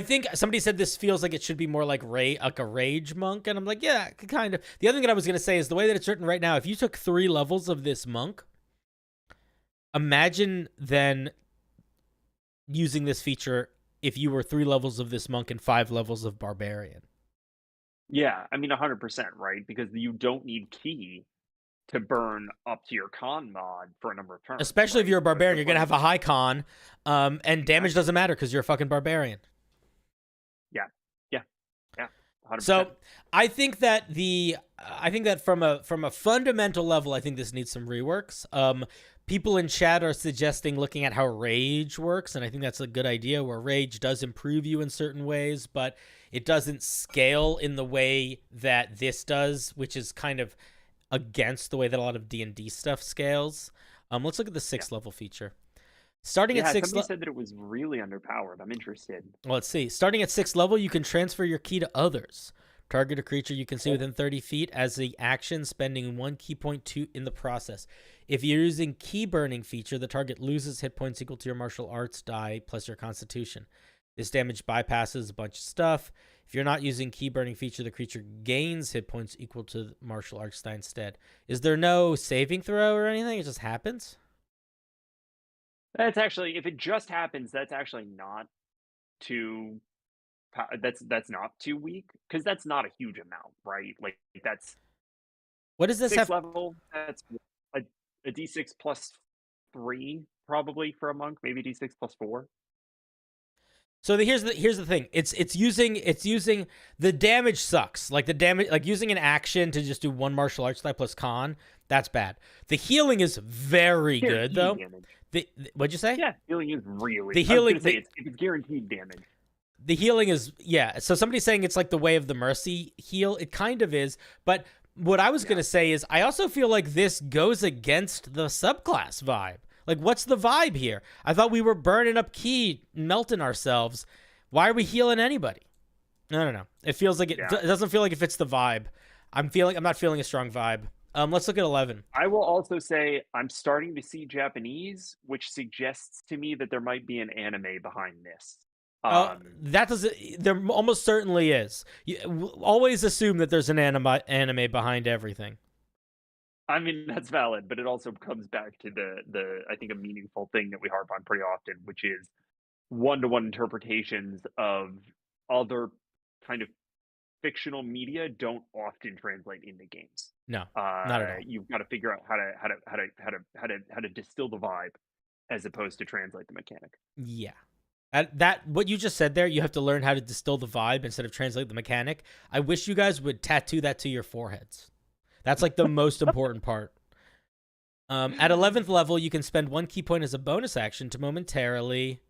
[SPEAKER 1] think somebody said this feels like it should be more like a rage monk, and I'm like, yeah, kind of. The other thing that I was gonna say is the way that it's written right now. If you took 3 levels of this monk, imagine then using this feature if you were 3 levels of this monk and 5 levels of barbarian.
[SPEAKER 4] Yeah, I mean 100%, right? Because you don't need key to burn up to your con mod for a number of turns.
[SPEAKER 1] Especially if you're a barbarian, you're gonna have a
[SPEAKER 4] point.
[SPEAKER 1] high con, and damage doesn't matter because you're a fucking barbarian.
[SPEAKER 4] Yeah, 100%.
[SPEAKER 1] So I think that from a fundamental level, I think this needs some reworks. People in chat are suggesting looking at how rage works, and I think that's a good idea, where rage does improve you in certain ways, but it doesn't scale in the way that this does, which is kind of against the way that a lot of D&D stuff scales. Let's look at the 6th level feature. Starting at 6th level,
[SPEAKER 4] somebody said that it was really underpowered. I'm interested.
[SPEAKER 1] Well, let's see. Starting at 6th level, you can transfer your key to others. Target a creature you can see within 30 feet as the action, spending 1 key point in the process. If you're using key burning feature, the target loses hit points equal to your martial arts die plus your constitution. This damage bypasses a bunch of stuff. If you're not using key burning feature, the creature gains hit points equal to martial arts die instead. Is there no saving throw or anything? It just happens?
[SPEAKER 4] That's actually, if it just happens, that's actually not too. That's not too weak, because that's not a huge amount, right? Like that's.
[SPEAKER 1] What does this
[SPEAKER 4] 6th
[SPEAKER 1] have?
[SPEAKER 4] level? That's a D6 plus 3 probably for a monk, maybe D6 plus 4.
[SPEAKER 1] So here's the thing. It's using the damage sucks. Like the damage, like using an action to just do 1 martial arts die plus con. That's bad. The healing is very good though. What'd you say?
[SPEAKER 4] Yeah, healing is really.
[SPEAKER 1] The healing.
[SPEAKER 4] It's guaranteed damage.
[SPEAKER 1] The healing is, yeah. So somebody's saying it's like the Way of the Mercy heal. It kind of is. But what I was going to say is I also feel like this goes against the subclass vibe. Like, what's the vibe here? I thought we were burning up key, melting ourselves. Why are we healing anybody? I don't know. It feels like it doesn't feel like it fits the vibe. I'm not feeling a strong vibe. Let's look at 11.
[SPEAKER 4] I will also say I'm starting to see Japanese, which suggests to me that there might be an anime behind this.
[SPEAKER 1] There almost certainly is. You always assume that there's an anime behind everything.
[SPEAKER 4] I mean, that's valid, but it also comes back to the I think a meaningful thing that we harp on pretty often, which is one-to-one interpretations of other kind of fictional media don't often translate into games.
[SPEAKER 1] No, not at all.
[SPEAKER 4] You've got to figure out how to distill the vibe as opposed to translate the mechanic.
[SPEAKER 1] Yeah. That what you just said there, you have to learn how to distill the vibe instead of translate the mechanic. I wish you guys would tattoo that to your foreheads. That's like the most important part. At 11th level, you can spend 1 key point as a bonus action to momentarily.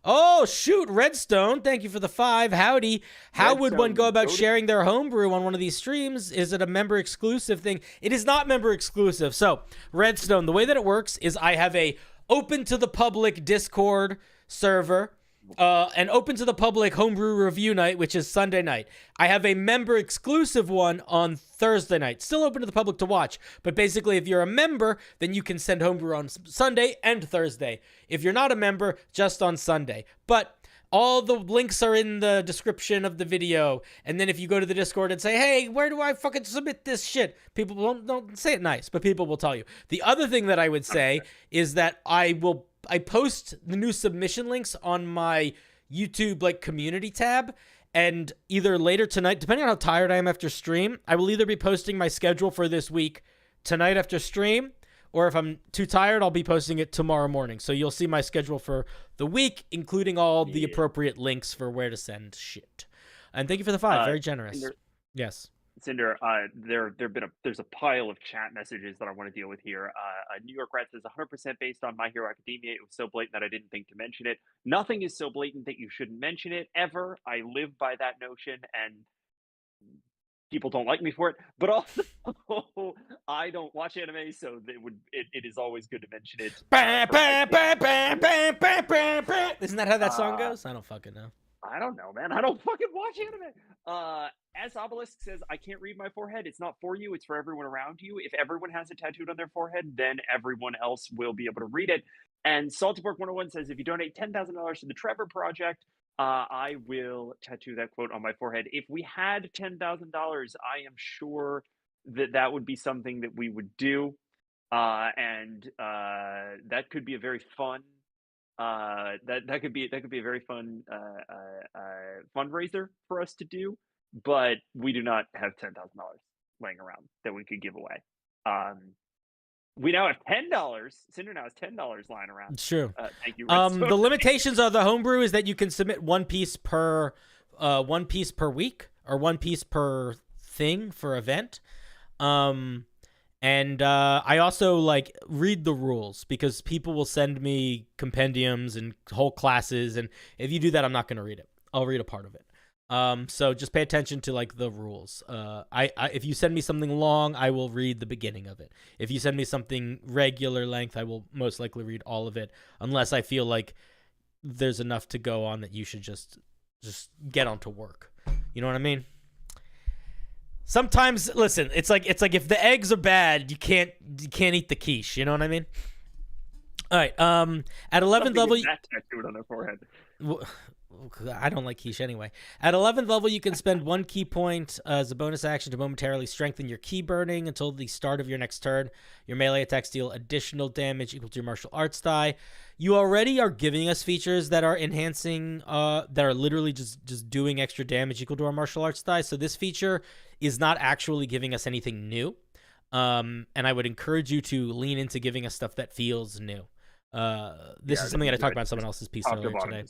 [SPEAKER 1] Oh, shoot, Redstone. Thank you for the 5. Howdy. How would one go about sharing their homebrew on one of these streams? Is it a member exclusive thing? It is not member exclusive. So, Redstone, the way that it works is I have a open to the public Discord server. And open to the public homebrew review night, which is Sunday night. I have a member exclusive one on Thursday night, still open to the public to watch. But basically, if you're a member, then you can send homebrew on Sunday and Thursday. If you're not a member, just on Sunday. But all the links are in the description of the video. And then if you go to the Discord and say, hey, where do I fucking submit this shit? People don't say it nice, but people will tell you. The other thing that I would say is that I post the new submission links on my YouTube like community tab, and either later tonight, depending on how tired I am after stream, I will either be posting my schedule for this week tonight after stream, or if I'm too tired, I'll be posting it tomorrow morning. So you'll see my schedule for the week, including all the appropriate links for where to send shit. And thank you for the 5. Very generous. Yes.
[SPEAKER 4] Cinder, there's a pile of chat messages that I want to deal with here. New York Rat says 100% based on My Hero Academia. It was so blatant that I didn't think to mention it. Nothing is so blatant that you shouldn't mention it ever. I live by that notion, and people don't like me for it. But also, I don't watch anime, so it is always good to mention it.
[SPEAKER 1] Isn't that how that song goes? I don't fucking know.
[SPEAKER 4] I don't know, man. I don't fucking watch anime. As Obelisk says, I can't read my forehead. It's not for you. It's for everyone around you. If everyone has it tattooed on their forehead, then everyone else will be able to read it. And Salty Pork 101 says, if you donate $10,000 to the Trevor Project, I will tattoo that quote on my forehead. If we had $10,000, I am sure that would be something that we would do. And that could be a very fun that could be a very fun fundraiser for us to do, but we do not have $10,000 laying around that we could give away. We now have $10. Cinder now has $10 lying around.
[SPEAKER 1] It's true.
[SPEAKER 4] Thank you.
[SPEAKER 1] The limitations of the homebrew is that you can submit one piece per week or one piece per thing for event. And I also like read the rules because people will send me compendiums and whole classes, and if you do that, I'm not going to read it. I'll read a part of it. So just pay attention to like the rules. If you send me something long, I will read the beginning of it. If you send me something regular length, I will most likely read all of it, unless I feel like there's enough to go on that you should just get on to work. You know what I mean? Sometimes, listen, it's like if the eggs are bad, you can't eat the quiche. You know what I mean? All right. At 11th level,
[SPEAKER 4] that tattooed on their forehead.
[SPEAKER 1] I don't like quiche anyway. At 11th level, you can spend 1 key point as a bonus action to momentarily strengthen your key burning until the start of your next turn. Your melee attacks deal additional damage equal to your martial arts die. You already are giving us features that are enhancing, that are literally just doing extra damage equal to our martial arts die. So this feature is not actually giving us anything new. And I would encourage you to lean into giving us stuff that feels new. This is something that I talked about in someone else's piece earlier today.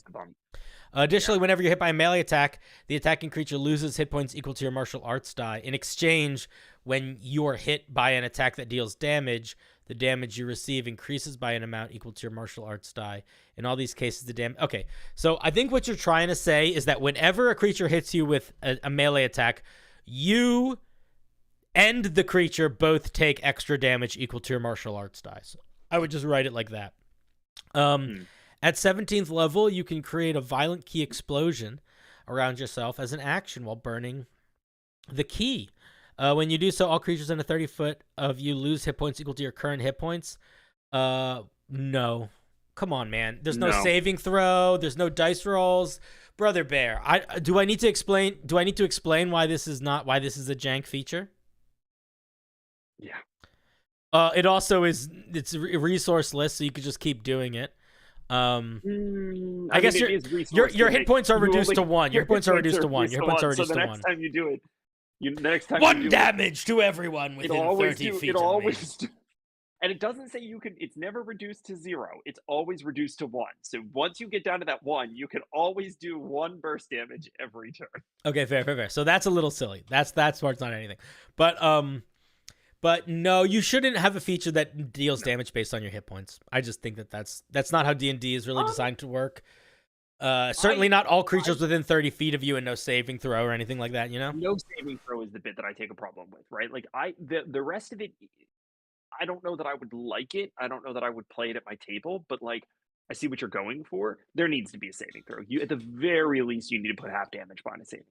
[SPEAKER 1] Additionally, whenever you're hit by a melee attack, the attacking creature loses hit points equal to your martial arts die. In exchange, when you are hit by an attack that deals damage, the damage you receive increases by an amount equal to your martial arts die. In all these cases, the damage... Okay, so I think what you're trying to say is that whenever a creature hits you with a melee attack, you and the creature both take extra damage equal to your martial arts die. So I would just write it like that. At 17th level, you can create a violent key explosion around yourself as an action while burning the key. When you do so, all creatures within a 30-foot of you lose hit points equal to your current hit points. No. Come on, man. There's no saving throw. There's no dice rolls. Brother Bear, do I need to explain why this is a jank feature?
[SPEAKER 4] Yeah.
[SPEAKER 1] It also is, it's resourceless, so you could just keep doing it. I guess your hit points are reduced to 1. Your hit points are reduced to 1. Your hit points are reduced to 1.
[SPEAKER 4] So the next time you do it, next time
[SPEAKER 1] 1 damage to everyone within 30 feet of me.
[SPEAKER 4] And it doesn't say you can. It's never reduced to 0. It's always reduced to 1. So once you get down to that 1, you can always do 1 burst damage every turn.
[SPEAKER 1] Okay, fair. So that's a little silly. That part's not anything. But no, you shouldn't have a feature that deals damage based on your hit points. I just think that's not how D&D is really designed to work. Certainly not all creatures within 30 feet of you and no saving throw or anything like that, you know?
[SPEAKER 4] No saving throw is the bit that I take a problem with, right? Like the rest of it, I don't know that I would like it. I don't know that I would play it at my table, but like I see what you're going for. There needs to be a saving throw. You, at the very least, you need to put half damage behind a saving.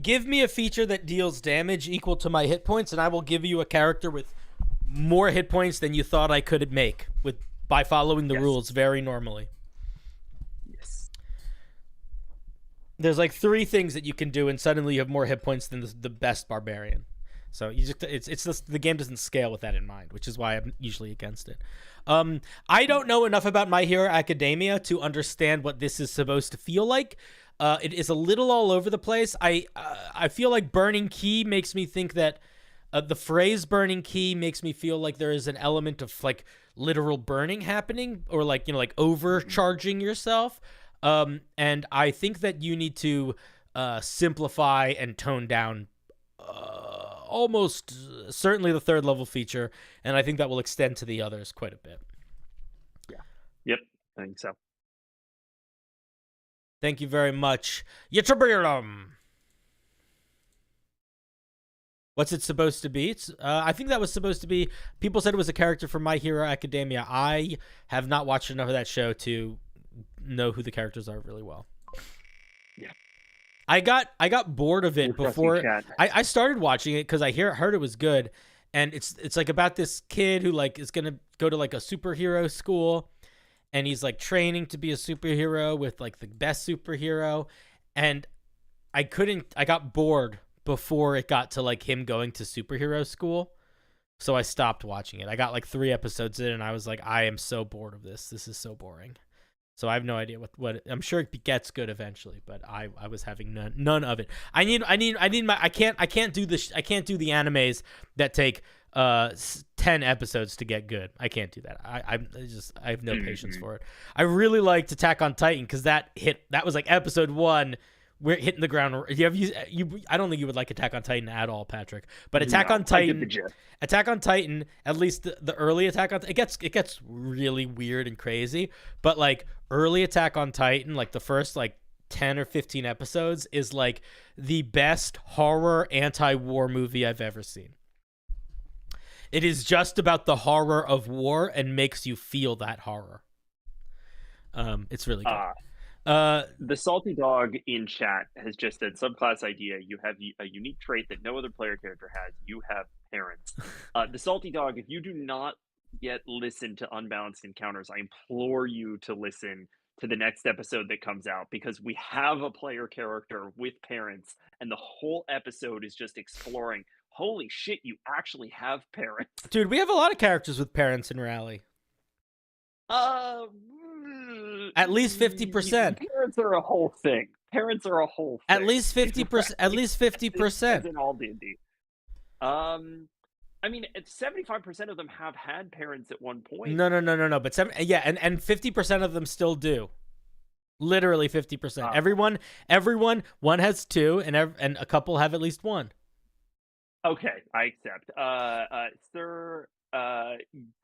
[SPEAKER 1] Give me a feature that deals damage equal to my hit points, and I will give you a character with more hit points than you thought I could make by following the rules very normally.
[SPEAKER 4] Yes.
[SPEAKER 1] There's like 3 things that you can do, and suddenly you have more hit points than the best barbarian. So it's just the game doesn't scale with that in mind, which is why I'm usually against it. I don't know enough about My Hero Academia to understand what this is supposed to feel like. It is a little all over the place. I feel like burning key makes me think that the phrase burning key makes me feel like there is an element of like literal burning happening, or like, you know, like overcharging yourself. And I think that you need to simplify and tone down almost certainly the 3rd level feature, and I think that will extend to the others quite a bit.
[SPEAKER 4] Yeah. Yep. I think so.
[SPEAKER 1] Thank you very much. Yitabirlum. What's it supposed to be? I think that was supposed to be... People said it was a character from My Hero Academia. I have not watched enough of that show to know who the characters are really well.
[SPEAKER 4] Yeah.
[SPEAKER 1] I got bored of it
[SPEAKER 4] We're trusting
[SPEAKER 1] before
[SPEAKER 4] chat.
[SPEAKER 1] I started watching it because heard it was good, and it's like about this kid who like is gonna go to like a superhero school, and he's like training to be a superhero with like the best superhero, and I got bored before it got to like him going to superhero school, so I stopped watching it. I got like 3 episodes in, and I was like, I am so bored of this. This is so boring. So I have no idea what I'm sure it gets good eventually, but I was having none of it. I can't do the animes that take 10 episods to get good. I can't do that. I have no patience for it. I really liked Attack on Titan because that was like episode 1. We're hitting the ground. I don't think you would like Attack on Titan at all, Patrick. But Attack on Titan, at least the early Attack on Titan, it gets really weird and crazy. But like early Attack on Titan, like the first like 10 or 15 episodes is like the best horror anti-war movie I've ever seen. It is just about the horror of war and makes you feel that horror. It's really good.
[SPEAKER 4] The salty dog in chat has just said, subclass idea, you have a unique trait that no other player character has. You have parents. The salty dog, if you do not yet listen to Unbalanced Encounters, I implore you to listen to the next episode that comes out, because we have a player character with parents, and the whole episode is just exploring, holy shit, you actually have parents.
[SPEAKER 1] Dude, we have a lot of characters with parents in Rally. At least 50%.
[SPEAKER 4] Parents are a whole thing. At
[SPEAKER 1] least 50%. At least 50%.
[SPEAKER 4] In all D&D. I mean, 75% of them have had parents at one point.
[SPEAKER 1] No. But and 50% of them still do. Literally 50%. Everyone. One has 2, and a couple have at least 1.
[SPEAKER 4] Okay, I accept. Sir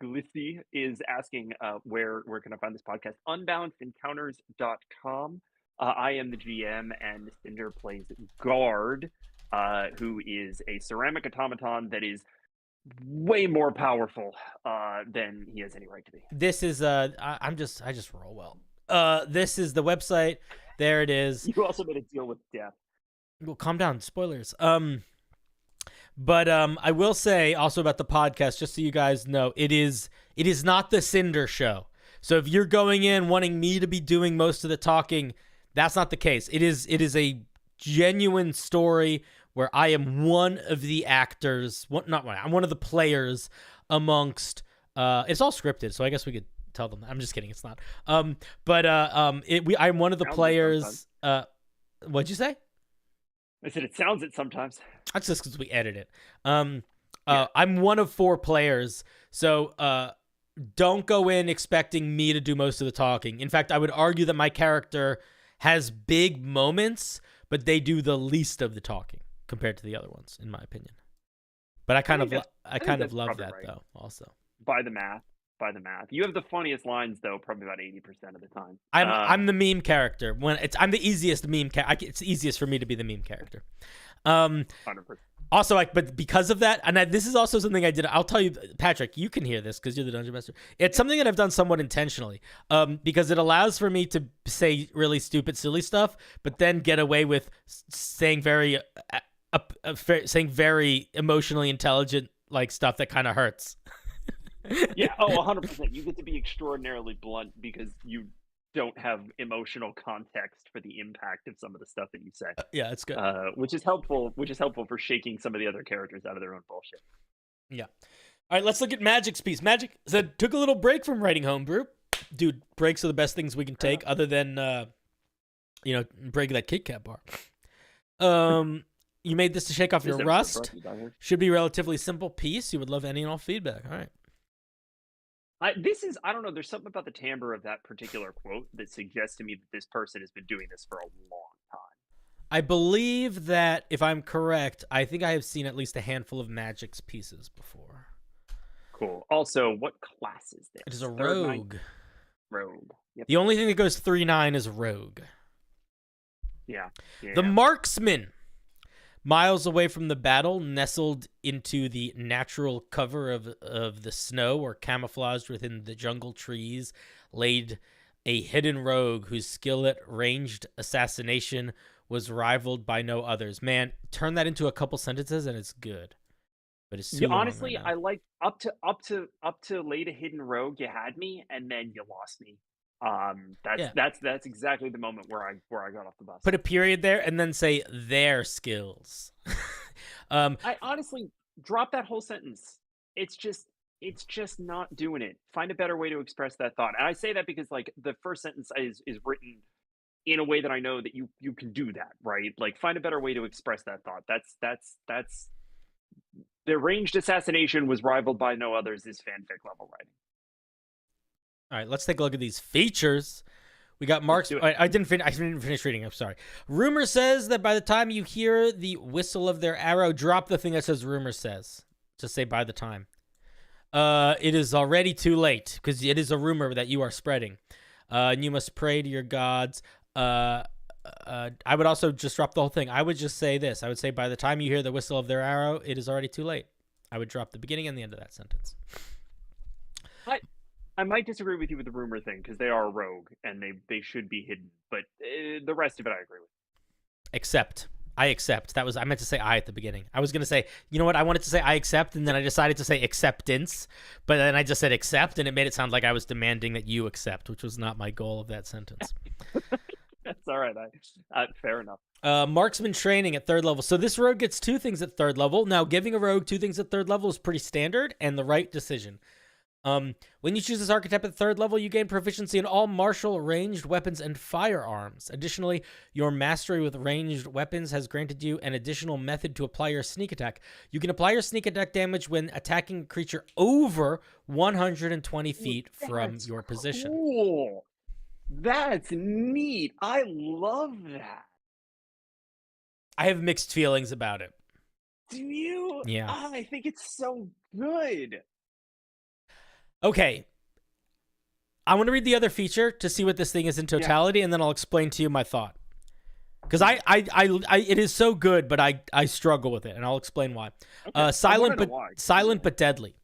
[SPEAKER 4] Glissy is asking where can I find this podcast? Unbalancedencounters.com. I am the GM, and Cinder plays Guard, who is a ceramic automaton that is way more powerful than he has any right to be.
[SPEAKER 1] This is I just roll well. This is the website. There it is.
[SPEAKER 4] You also made a deal with death.
[SPEAKER 1] Well, calm down. Spoilers. But I will say also about the podcast, just so you guys know, it is not the Cinder show. So if you're going in wanting me to be doing most of the talking, that's not the case. It is a genuine story where I am one of the actors. I'm one of the players amongst. It's all scripted, so I guess we could tell them. I'm just kidding. It's not. I'm one of the players. What'd you say?
[SPEAKER 4] I said it sounds it sometimes.
[SPEAKER 1] That's just because we edit it. I'm one of 4 players, so don't go in expecting me to do most of the talking. In fact, I would argue that my character has big moments, but they do the least of the talking compared to the other ones, in my opinion. But I kind of love that right, though. Also,
[SPEAKER 4] by the math. You have the funniest lines though, probably about 80% of the time.
[SPEAKER 1] I'm the meme character. I'm the easiest meme character. It's easiest for me to be the meme character.
[SPEAKER 4] 100%.
[SPEAKER 1] Also, but because of that, and this is also something I did. I'll tell you, Patrick, you can hear this because you're the dungeon master. It's something that I've done somewhat intentionally, because it allows for me to say really stupid, silly stuff, but then get away with saying very emotionally intelligent like stuff that kind of hurts.
[SPEAKER 4] Yeah, 100%. You get to be extraordinarily blunt because you don't have emotional context for the impact of some of the stuff that you say.
[SPEAKER 1] Yeah, it's good.
[SPEAKER 4] Which is helpful for shaking some of the other characters out of their own bullshit.
[SPEAKER 1] Yeah. All right, let's look at Magic's piece. Magic took a little break from writing Homebrew. Dude, breaks are the best things we can take, other than break that Kit Kat bar. You made this to shake off your rust. Should be a relatively simple piece. You would love any and all feedback. All right.
[SPEAKER 4] I don't know, there's something about the timbre of that particular quote that suggests to me that this person has been doing this for a long time.
[SPEAKER 1] I believe that, if I'm correct, I think I have seen at least a handful of Magic's pieces before.
[SPEAKER 4] Cool. Also, what class is this?
[SPEAKER 1] It is a rogue.
[SPEAKER 4] Rogue. Yep.
[SPEAKER 1] The only thing that goes 3/9 is rogue.
[SPEAKER 4] Yeah.
[SPEAKER 1] The Marksman. Miles away from the battle, nestled into the natural cover of the snow or camouflaged within the jungle trees, laid a hidden rogue whose skill at ranged assassination was rivaled by no others. Man, turn that into a couple sentences and it's good. But it's too
[SPEAKER 4] Yeah,
[SPEAKER 1] long
[SPEAKER 4] honestly,
[SPEAKER 1] right now.
[SPEAKER 4] I like up to late a hidden rogue. You had me, and then you lost me. That's exactly the moment where I got off the bus.
[SPEAKER 1] Put a period there and then say their skills.
[SPEAKER 4] I honestly drop that whole sentence. It's just not doing it. Find a better way to express that thought. And I say that because like the first sentence is written in a way that I know that you can do that, right? Like find a better way to express that thought. That's the ranged assassination was rivaled by no others is fanfic level writing.
[SPEAKER 1] All right, let's take a look at these features. We got Marksman. I didn't finish reading. I'm sorry. Rumor says that by the time you hear the whistle of their arrow, drop the thing that says rumor says. Just say by the time. It is already too late because it is a rumor that you are spreading. And you must pray to your gods. I would also just drop the whole thing. I would just say this. I would say by the time you hear the whistle of their arrow, it is already too late. I would drop the beginning and the end of that sentence.
[SPEAKER 4] I might disagree with you with the rumor thing because they are a rogue and they should be hidden. But the rest of it, I agree with.
[SPEAKER 1] Accept. I accept. I meant to say I at the beginning. I was going to say, you know what? I wanted to say I accept, and then I decided to say acceptance, but then I just said accept, and it made it sound like I was demanding that you accept, which was not my goal of that sentence.
[SPEAKER 4] That's all right. Fair enough.
[SPEAKER 1] Marksman training at 3rd level. So this rogue gets 2 things at 3rd level. Now, giving a rogue 2 things at 3rd level is pretty standard and the right decision. When you choose this archetype at 3rd level, you gain proficiency in all martial, ranged weapons, and firearms. Additionally, your mastery with ranged weapons has granted you an additional method to apply your sneak attack. You can apply your sneak attack damage when attacking a creature over 120 feet from your position.
[SPEAKER 4] Cool. That's neat. I love that.
[SPEAKER 1] I have mixed feelings about it.
[SPEAKER 4] Do you?
[SPEAKER 1] Yeah.
[SPEAKER 4] I think it's so good.
[SPEAKER 1] Okay. I want to read the other feature to see what this thing is in totality, and then I'll explain to you my thought. Because it is so good, but I struggle with it, and I'll explain why.
[SPEAKER 4] Okay.
[SPEAKER 1] Silent but deadly.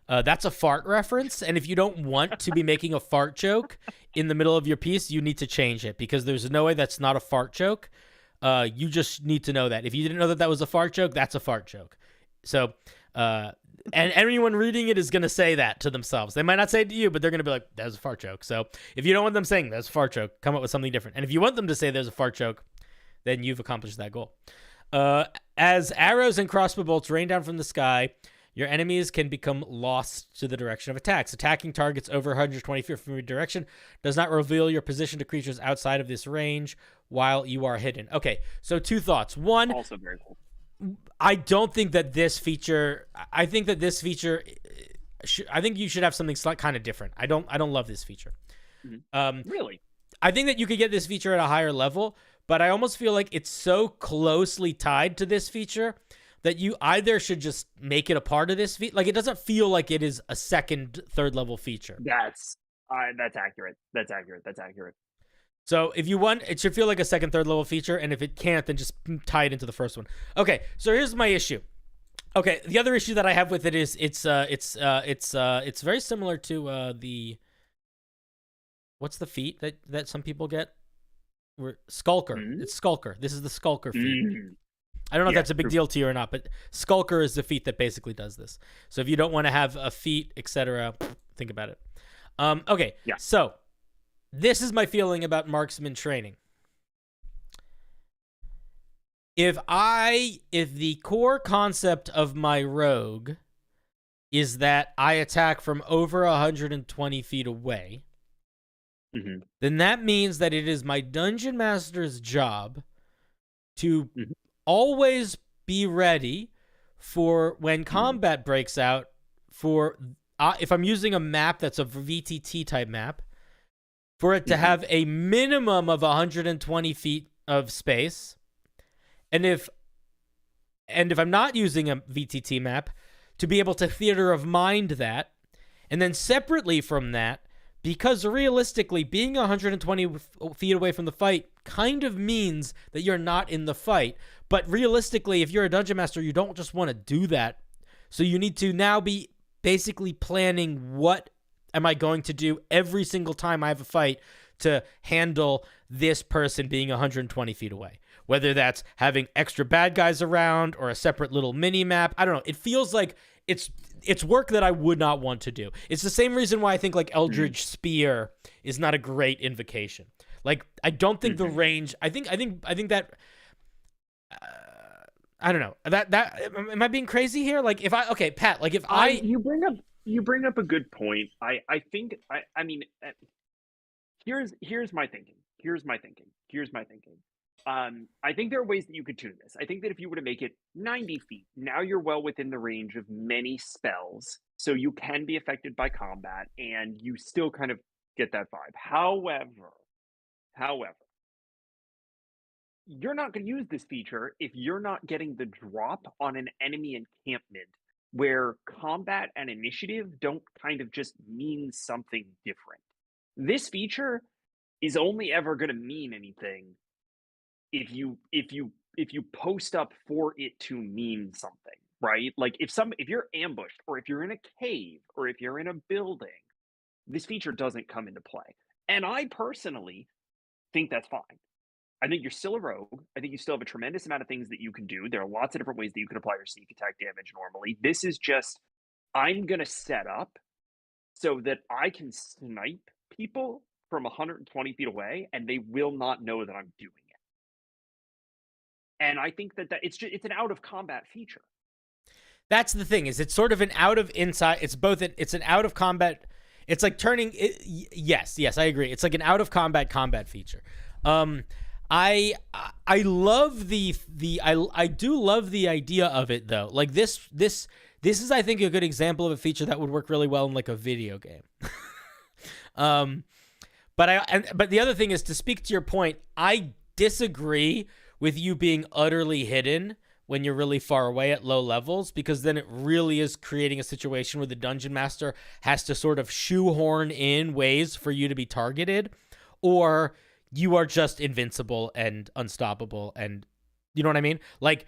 [SPEAKER 1] That's a fart reference, and if you don't want to be making a fart joke in the middle of your piece, you need to change it, because there's no way that's not a fart joke. You just need to know that. If you didn't know that was a fart joke, that's a fart joke. So, and anyone reading it is going to say that to themselves. They might not say it to you, but they're going to be like, that's a fart joke. So if you don't want them saying that's a fart joke, come up with something different. And if you want them to say there's a fart joke, then you've accomplished that goal. As arrows and crossbow bolts rain down from the sky, your enemies can become lost to the direction of attacks. Attacking targets over 120 feet from your direction does not reveal your position to creatures outside of this range while you are hidden. Okay, so 2 thoughts. One, also very cool. I don't think that this feature. I think that this feature. I think you should have something kind of different. I don't love this feature.
[SPEAKER 4] Really?
[SPEAKER 1] I think that you could get this feature at a higher level, but I almost feel like it's so closely tied to this feature that you either should just make it a part of this feature. Like, it doesn't feel like it is a 2nd, 3rd level feature.
[SPEAKER 4] That's accurate. That's accurate.
[SPEAKER 1] So if you want, it should feel like a 2nd, 3rd level feature, and if it can't, then just tie it into the first one. Okay, so here's my issue. Okay, the other issue that I have with it is it's very similar to the what's the feat that some people get? Skulker. It's Skulker. This is the Skulker feat. I don't know if that's a big deal to you or not, but Skulker is the feat that basically does this. So if you don't want to have a feat, etc., think about it. Okay, so this is my feeling about marksman training. If the core concept of my rogue is that I attack from over 120 feet away, then that means that it is my dungeon master's job to always be ready for when combat breaks out. For if I'm using a map that's a VTT type map, for it to have a minimum of 120 feet of space, and if I'm not using a VTT map, to be able to theater of mind that, and then separately from that, because realistically, being 120 feet away from the fight kind of means that you're not in the fight. But realistically, if you're a dungeon master, you don't just want to do that. So you need to now be basically planning, what am I going to do every single time I have a fight to handle this person being 120 feet away? whether that's having extra bad guys around or a separate little mini map. I don't know. It feels like it's work that I would not want to do. It's the same reason why I think like Eldritch Spear is not a great invocation. Like, I don't think the range. I think that. I don't know. That am I being crazy here? Like, if I Pat. Like, if
[SPEAKER 4] you bring up a good point. I think here's my thinking. I think there are ways that you could tune this. I think that if you were to make it 90 feet, now you're well within the range of many spells, so you can be affected by combat, and you still kind of get that vibe. However, you're not going to use this feature if you're not getting the drop on an enemy encampment where combat and initiative don't kind of just mean something different. This feature is only ever going to mean anything if you post up for it to mean something, right? Like if you're ambushed, or if you're in a cave, or if you're in a building, this feature doesn't come into play. And I personally think that's fine. I think you're still a rogue. I think you still have a tremendous amount of things that you can do. There are lots of different ways that you can apply your sneak attack damage normally. This is just, I'm going to set up so that I can snipe people from 120 feet away, and they will not know that I'm doing it. And I think that it's an out of combat feature.
[SPEAKER 1] That's the thing, is it's sort of an out of inside. It's both. It's an out of combat. It's like turning. Yes, I agree. It's like an out of combat feature. I love I do love the idea of it though. Like this is, I think, a good example of a feature that would work really well in like a video game. But the other thing is, to speak to your point, I disagree with you being utterly hidden when you're really far away at low levels, because then it really is creating a situation where the dungeon master has to sort of shoehorn in ways for you to be targeted, or you are just invincible and unstoppable. And you know what I mean? Like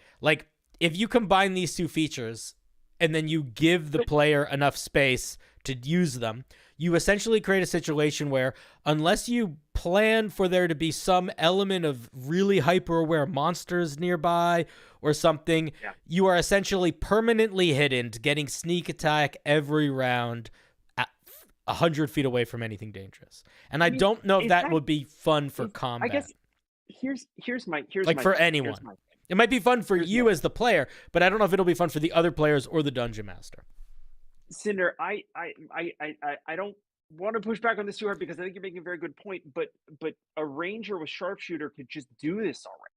[SPEAKER 1] if you combine these two features and then you give the player enough space to use them, you essentially create a situation where, unless you plan for there to be some element of really hyper-aware monsters nearby or something, you are essentially permanently hidden, getting sneak attack every round 100 feet away from anything dangerous. And I don't know if that would be fun for combat.
[SPEAKER 4] I guess here's my
[SPEAKER 1] for anyone. It might be fun for you as the player, but I don't know if it'll be fun for the other players or the dungeon master.
[SPEAKER 4] Cinder, I don't want to push back on this too hard, because I think you're making a very good point, but a ranger with sharpshooter could just do this already.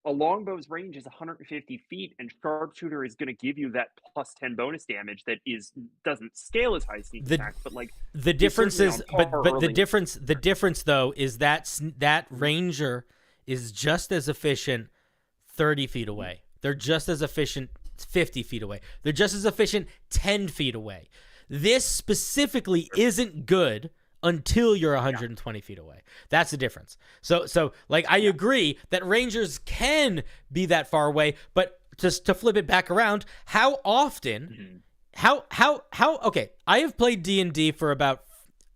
[SPEAKER 4] A longbow's range is 150 feet, and sharpshooter is going to give you that plus 10 bonus damage that doesn't scale as high sneak attack, but like
[SPEAKER 1] the difference is, but the difference though is that ranger is just as efficient 30 feet away. They're just as efficient 50 feet away. They're just as efficient 10 feet away. This specifically isn't good until you're 120 feet away. That's the difference. So like, I agree that rangers can be that far away, but just to flip it back around, how often, okay, I have played D&D for about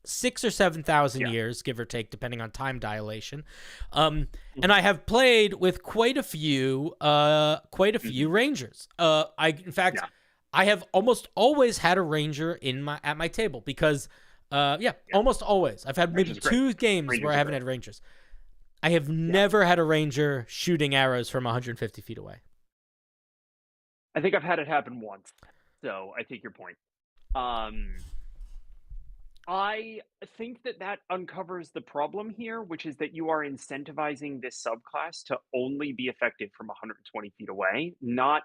[SPEAKER 1] 6,000 or 7,000 years, give or take, depending on time dilation. And I have played with quite a few rangers. I have almost always had a ranger at my table, because almost always. I've had maybe two games where I haven't had rangers. I have never had a ranger shooting arrows from 150 feet away.
[SPEAKER 4] I think I've had it happen once, so I take your point. I think that uncovers the problem here, which is that you are incentivizing this subclass to only be effective from 120 feet away, not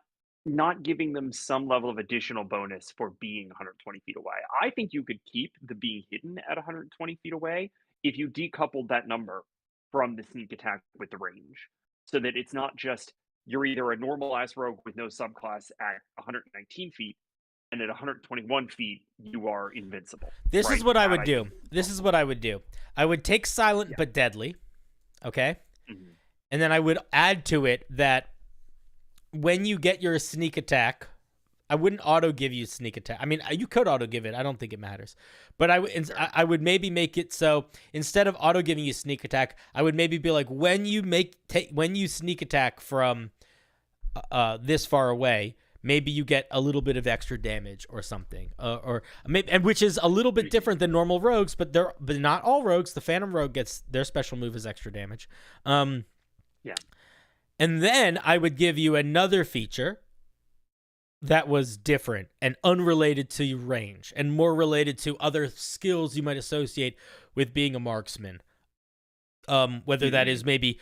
[SPEAKER 4] giving them some level of additional bonus for being 120 feet away. I think you could keep the being hidden at 120 feet away if you decoupled that number from the sneak attack with the range, so that it's not just you're either a normal ass rogue with no subclass at 119 feet, and at 121 feet, you are invincible.
[SPEAKER 1] This is what I would do. I would take silent but deadly, okay?
[SPEAKER 4] Mm-hmm.
[SPEAKER 1] And then I would add to it that when you get your sneak attack wouldn't auto give you sneak attack. I mean, you could auto give it. I don't think it matters, but I would maybe make it so instead of auto giving you sneak attack, I would maybe be like when you sneak attack from this far away, maybe you get a little bit of extra damage or something, or maybe, and which is a little bit different than normal rogues, but not all rogues. The Phantom Rogue gets their special move as extra damage.
[SPEAKER 4] Yeah.
[SPEAKER 1] And then I would give you another feature that was different and unrelated to range and more related to other skills you might associate with being a marksman. Whether that is maybe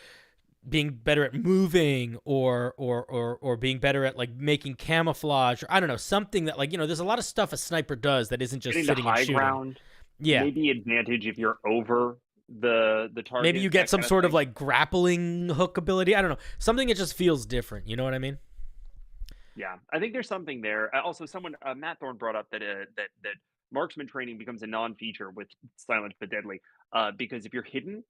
[SPEAKER 1] being better at moving or being better at like making camouflage, or I don't know, something that like, there's a lot of stuff a sniper does that isn't just
[SPEAKER 4] Getting
[SPEAKER 1] sitting
[SPEAKER 4] the high
[SPEAKER 1] and shooting.
[SPEAKER 4] Ground,
[SPEAKER 1] yeah.
[SPEAKER 4] Maybe advantage if you're over the target.
[SPEAKER 1] Maybe you get some sort of like grappling hook ability. I don't know. Something that just feels different. You know what I mean?
[SPEAKER 4] Yeah, I think there's something there. Also, Matt Thorne brought up that that marksman training becomes a non-feature with Silent but Deadly, because if you're hidden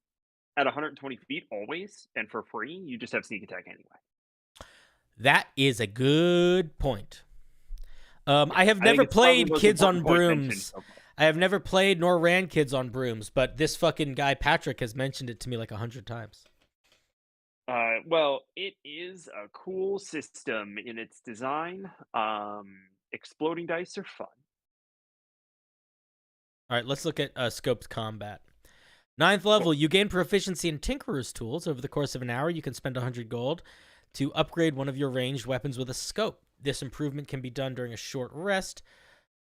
[SPEAKER 4] at 120 feet always and for free, you just have sneak attack anyway.
[SPEAKER 1] That is a good point. I have never played Kids on Brooms. I have never played nor ran Kids on Brooms, but this fucking guy Patrick has mentioned it to me like 100 times.
[SPEAKER 4] Well, it is a cool system in its design. Exploding dice are fun.
[SPEAKER 1] All right, let's look at scoped combat. 9th level, you gain proficiency in Tinkerer's tools. Over the course of an hour, you can spend 100 gold to upgrade one of your ranged weapons with a scope. This improvement can be done during a short rest.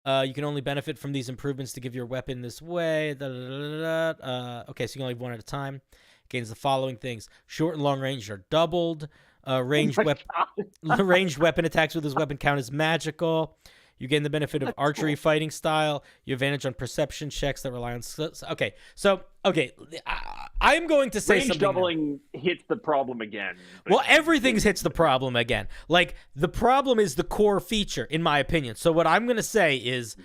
[SPEAKER 1] You can only benefit from these improvements to give your weapon this way. Okay, so you can only have one at a time. Gains the following things. Short and long range are doubled. Ranged weapon attacks with his weapon count as magical. You gain the benefit of archery fighting style. You advantage on perception checks that rely on... Okay, I'm going to say
[SPEAKER 4] range
[SPEAKER 1] something...
[SPEAKER 4] doubling hits the problem again.
[SPEAKER 1] Well, everything hits the problem again. Like, the problem is the core feature, in my opinion. So what I'm going to say is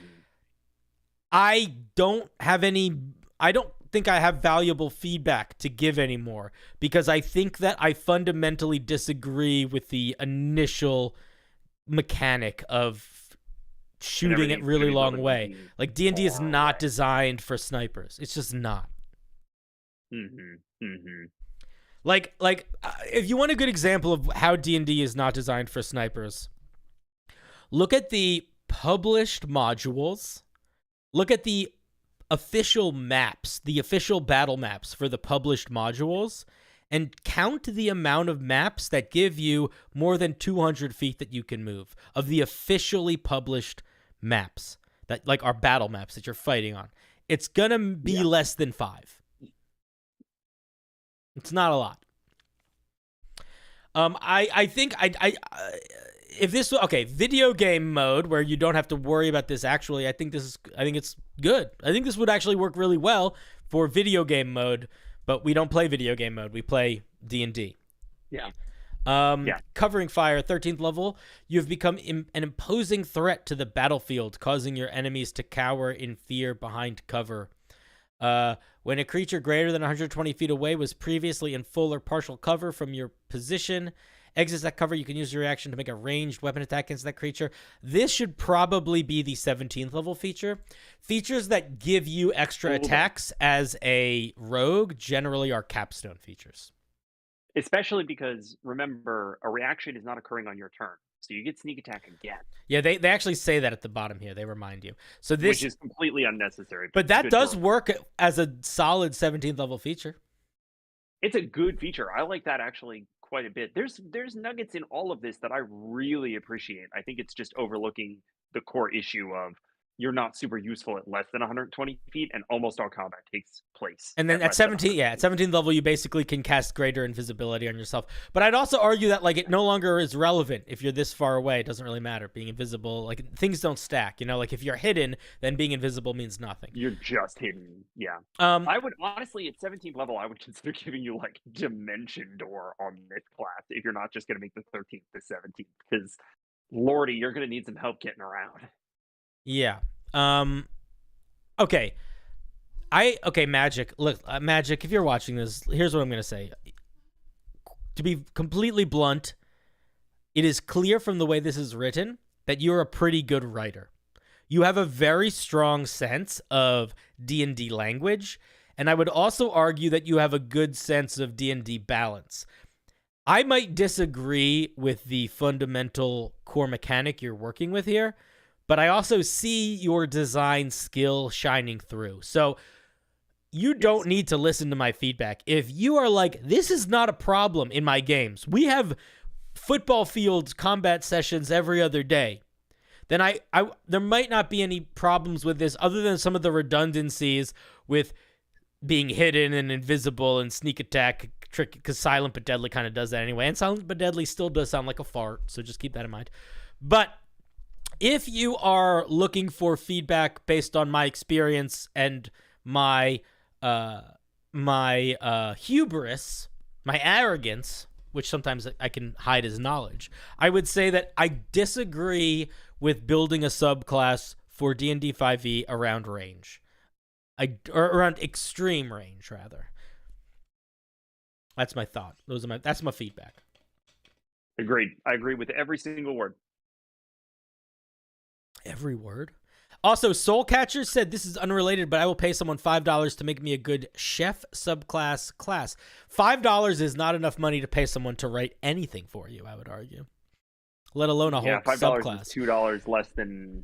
[SPEAKER 1] I don't think I have valuable feedback to give anymore, because I think that I fundamentally disagree with the initial mechanic of shooting it really long way. Like, D&D is not designed for snipers. It's just not. Like if you want a good example of how D&D is not designed for snipers, look at the published modules. Look at the official maps, the official battle maps for the published modules, and count the amount of maps that give you more than 200 feet that you can move of the officially published maps that like are battle maps that you're fighting on. It's gonna be less than 5. It's not a lot. I think if this video game mode where you don't have to worry about this, actually, I think it's good. I think this would actually work really well for video game mode, but we don't play video game mode. We play D&D.
[SPEAKER 4] Yeah.
[SPEAKER 1] Covering fire, 13th level, you've become an imposing threat to the battlefield, causing your enemies to cower in fear behind cover. When a creature greater than 120 feet away was previously in full or partial cover from your position, exits that cover, you can use your reaction to make a ranged weapon attack against that creature. This should probably be the 17th level feature. Features that give you extra attacks as a rogue generally are capstone features.
[SPEAKER 4] Especially because, remember, a reaction is not occurring on your turn. So you get sneak attack again.
[SPEAKER 1] Yeah, they actually say that at the bottom here. They remind you. So this,
[SPEAKER 4] which is completely unnecessary.
[SPEAKER 1] But that does work as a solid 17th level feature.
[SPEAKER 4] It's a good feature. I like that actually quite a bit. There's nuggets in all of this that I really appreciate. I think it's just overlooking the core issue of you're not super useful at less than 120 feet, and almost all combat takes place.
[SPEAKER 1] And then at 17th level, you basically can cast greater invisibility on yourself. But I'd also argue that like it no longer is relevant if you're this far away. It doesn't really matter. Being invisible, like things don't stack. You know, like if you're hidden, then being invisible means nothing.
[SPEAKER 4] You're just hidden. Yeah. I would honestly, at 17th level, I would consider giving you like Dimension Door on this class if you're not just going to make the 13th to 17th, because lordy, you're going to need some help getting around.
[SPEAKER 1] Yeah. Okay. Magic. Look, Magic, if you're watching this, here's what I'm going to say. To be completely blunt, it is clear from the way this is written that you're a pretty good writer. You have a very strong sense of D&D language, and I would also argue that you have a good sense of D&D balance. I might disagree with the fundamental core mechanic you're working with here, but I also see your design skill shining through. So you don't need to listen to my feedback. If you are like, this is not a problem in my games, we have football field combat sessions every other day, then I there might not be any problems with this other than some of the redundancies with being hidden and invisible and sneak attack trick, because silent but deadly kind of does that anyway, and silent but deadly still does sound like a fart, so just keep that in mind. But if you are looking for feedback based on my experience and my hubris, my arrogance, which sometimes I can hide as knowledge, I would say that I disagree with building a subclass for D&D 5e around range. Or around extreme range, rather. That's my thought. That's my feedback.
[SPEAKER 4] Agreed. I agree with every single word.
[SPEAKER 1] Every word? Also, Soulcatcher said, this is unrelated, but I will pay someone $5 to make me a good chef subclass class. $5 is not enough money to pay someone to write anything for you, I would argue. Let alone a whole
[SPEAKER 4] $5
[SPEAKER 1] subclass.
[SPEAKER 4] Is $2 less than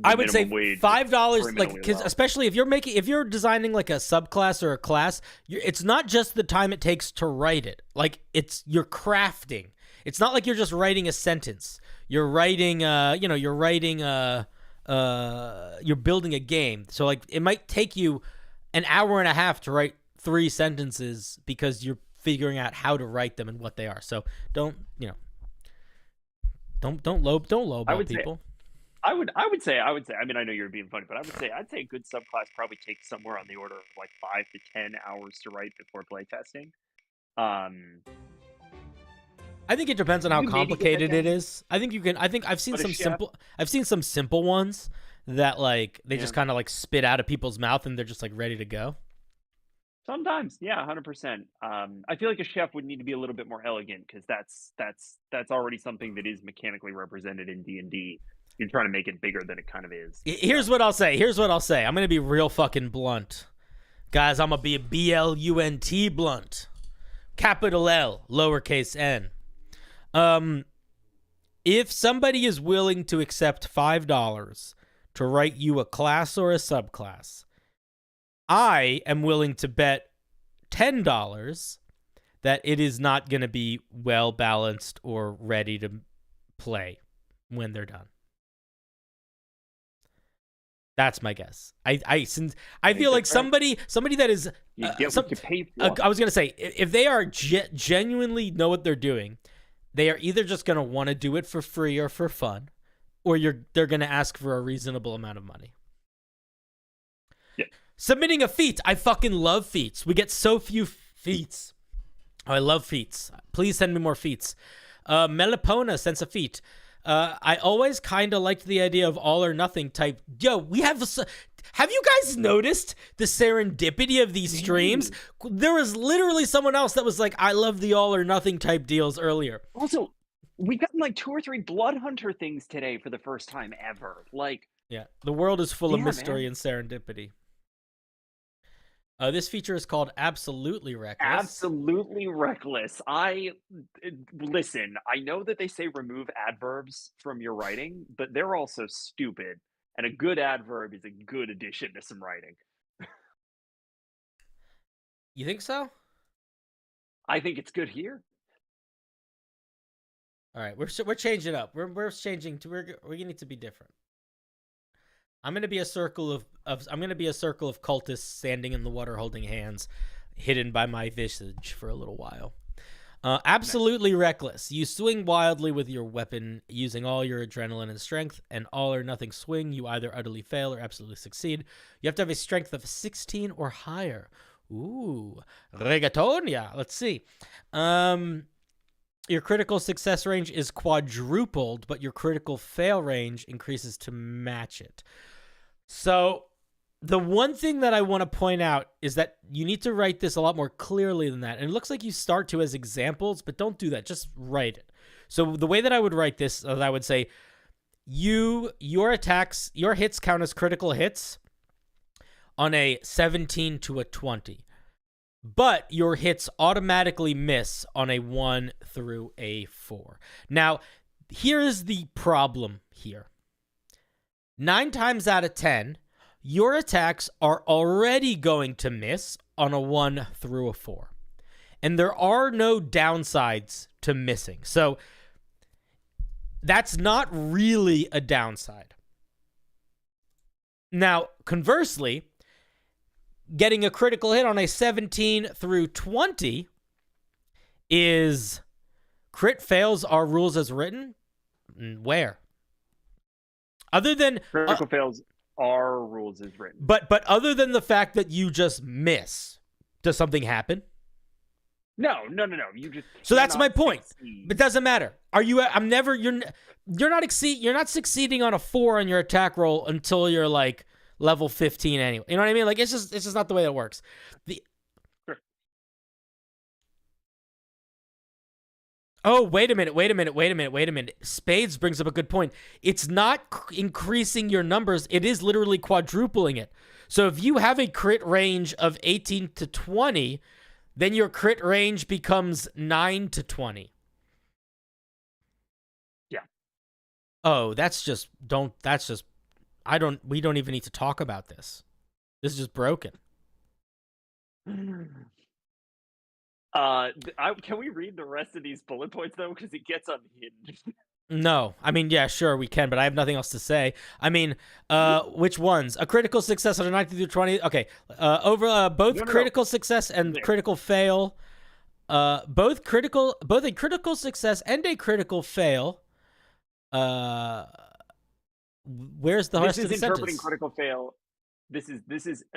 [SPEAKER 1] I would say
[SPEAKER 4] wage
[SPEAKER 1] $5, like, because especially if you're designing like a subclass or a class, it's not just the time it takes to write it. Like, you're crafting. It's not like you're just writing a sentence. You're writing, you're building a game. So like, it might take you an hour and a half to write 3 sentences because you're figuring out how to write them and what they are. So don't lowball people.
[SPEAKER 4] I would say, I mean, I know you're being funny, but I'd say a good subclass probably takes somewhere on the order of like 5 to 10 hours to write before playtesting.
[SPEAKER 1] I think it depends on how complicated it is. I think I've seen some simple ones that like they just kind of like spit out of people's mouth and they're just like ready to go.
[SPEAKER 4] Sometimes, yeah, 100%. I feel like a chef would need to be a little bit more elegant because that's already something that is mechanically represented in D&D. You're trying to make it bigger than it kind of is.
[SPEAKER 1] Here's what I'll say. I'm going to be real fucking blunt. Guys, I'm going to be a B-L-U-N-T blunt. Capital L, lowercase n. If somebody is willing to accept $5 to write you a class or a subclass, I am willing to bet $10 that it is not going to be well balanced or ready to play when they're done. That's my guess. I feel like somebody that is
[SPEAKER 4] you get what you pay for.
[SPEAKER 1] I was gonna say, if they are genuinely know what they're doing, they are either just gonna want to do it for free or for fun, or they're gonna ask for a reasonable amount of money.
[SPEAKER 4] Yeah.
[SPEAKER 1] Submitting a feat. I fucking love feats. We get so few feats. Oh, I love feats. Please send me more feats. Melipona sends a feat. I always kind of liked the idea of all or nothing type. Yo, have you guys noticed the serendipity of these streams? There was literally someone else that was like, I love the all or nothing type deals earlier.
[SPEAKER 4] Also, we got like 2 or 3 Blood Hunter things today for the first time ever. Like,
[SPEAKER 1] yeah, the world is full of mystery and serendipity. This feature is called Absolutely Reckless.
[SPEAKER 4] Absolutely Reckless. Listen, I know that they say remove adverbs from your writing, but they're also stupid. And a good adverb is a good addition to some writing.
[SPEAKER 1] You think so?
[SPEAKER 4] I think it's good here.
[SPEAKER 1] All right, we're changing up. We're changing to we need to be different. I'm gonna be a circle of cultists standing in the water holding hands, hidden by my visage for a little while. Absolutely reckless. You swing wildly with your weapon, using all your adrenaline and strength. An all or nothing swing. You either utterly fail or absolutely succeed. You have to have a strength of 16 or higher. Ooh, regatonia. Let's see. Your critical success range is quadrupled, but your critical fail range increases to match it. So the one thing that I want to point out is that you need to write this a lot more clearly than that. And it looks like you start to as examples, but don't do that. Just write it. So the way that I would write this, I would say, your hits count as critical hits on a 17 to a 20. But your hits automatically miss on a 1 through a 4. Now, here's the problem here. 9 times out of 10, your attacks are already going to miss on a 1 through a 4. And there are no downsides to missing. So that's not really a downside. Now, conversely, getting a critical hit on a 17 through 20 is crit fails are rules as written. Where? Other than
[SPEAKER 4] critical fails are rules as written.
[SPEAKER 1] But other than the fact that you just miss, does something happen?
[SPEAKER 4] No. You just
[SPEAKER 1] so that's my point.
[SPEAKER 4] Succeed.
[SPEAKER 1] It doesn't matter. You're not succeeding on a 4 on your attack roll until you're like level 15 anyway. You know what I mean? Like it's just not the way it works. Oh, wait a minute. Spades brings up a good point. It's not increasing your numbers. It is literally quadrupling it. So if you have a crit range of 18 to 20, then your crit range becomes 9 to 20.
[SPEAKER 4] Yeah.
[SPEAKER 1] Oh, we don't even need to talk about this. This is just broken.
[SPEAKER 4] Can we read the rest of these bullet points though? Because it gets unhinged.
[SPEAKER 1] No, I mean, yeah, sure, we can, but I have nothing else to say. I mean, which ones? A critical success on a 19 through 20. Okay, both critical success and critical fail. Both a critical success and a critical fail. Where's the rest of the sentence? This is
[SPEAKER 4] interpreting critical fail. This is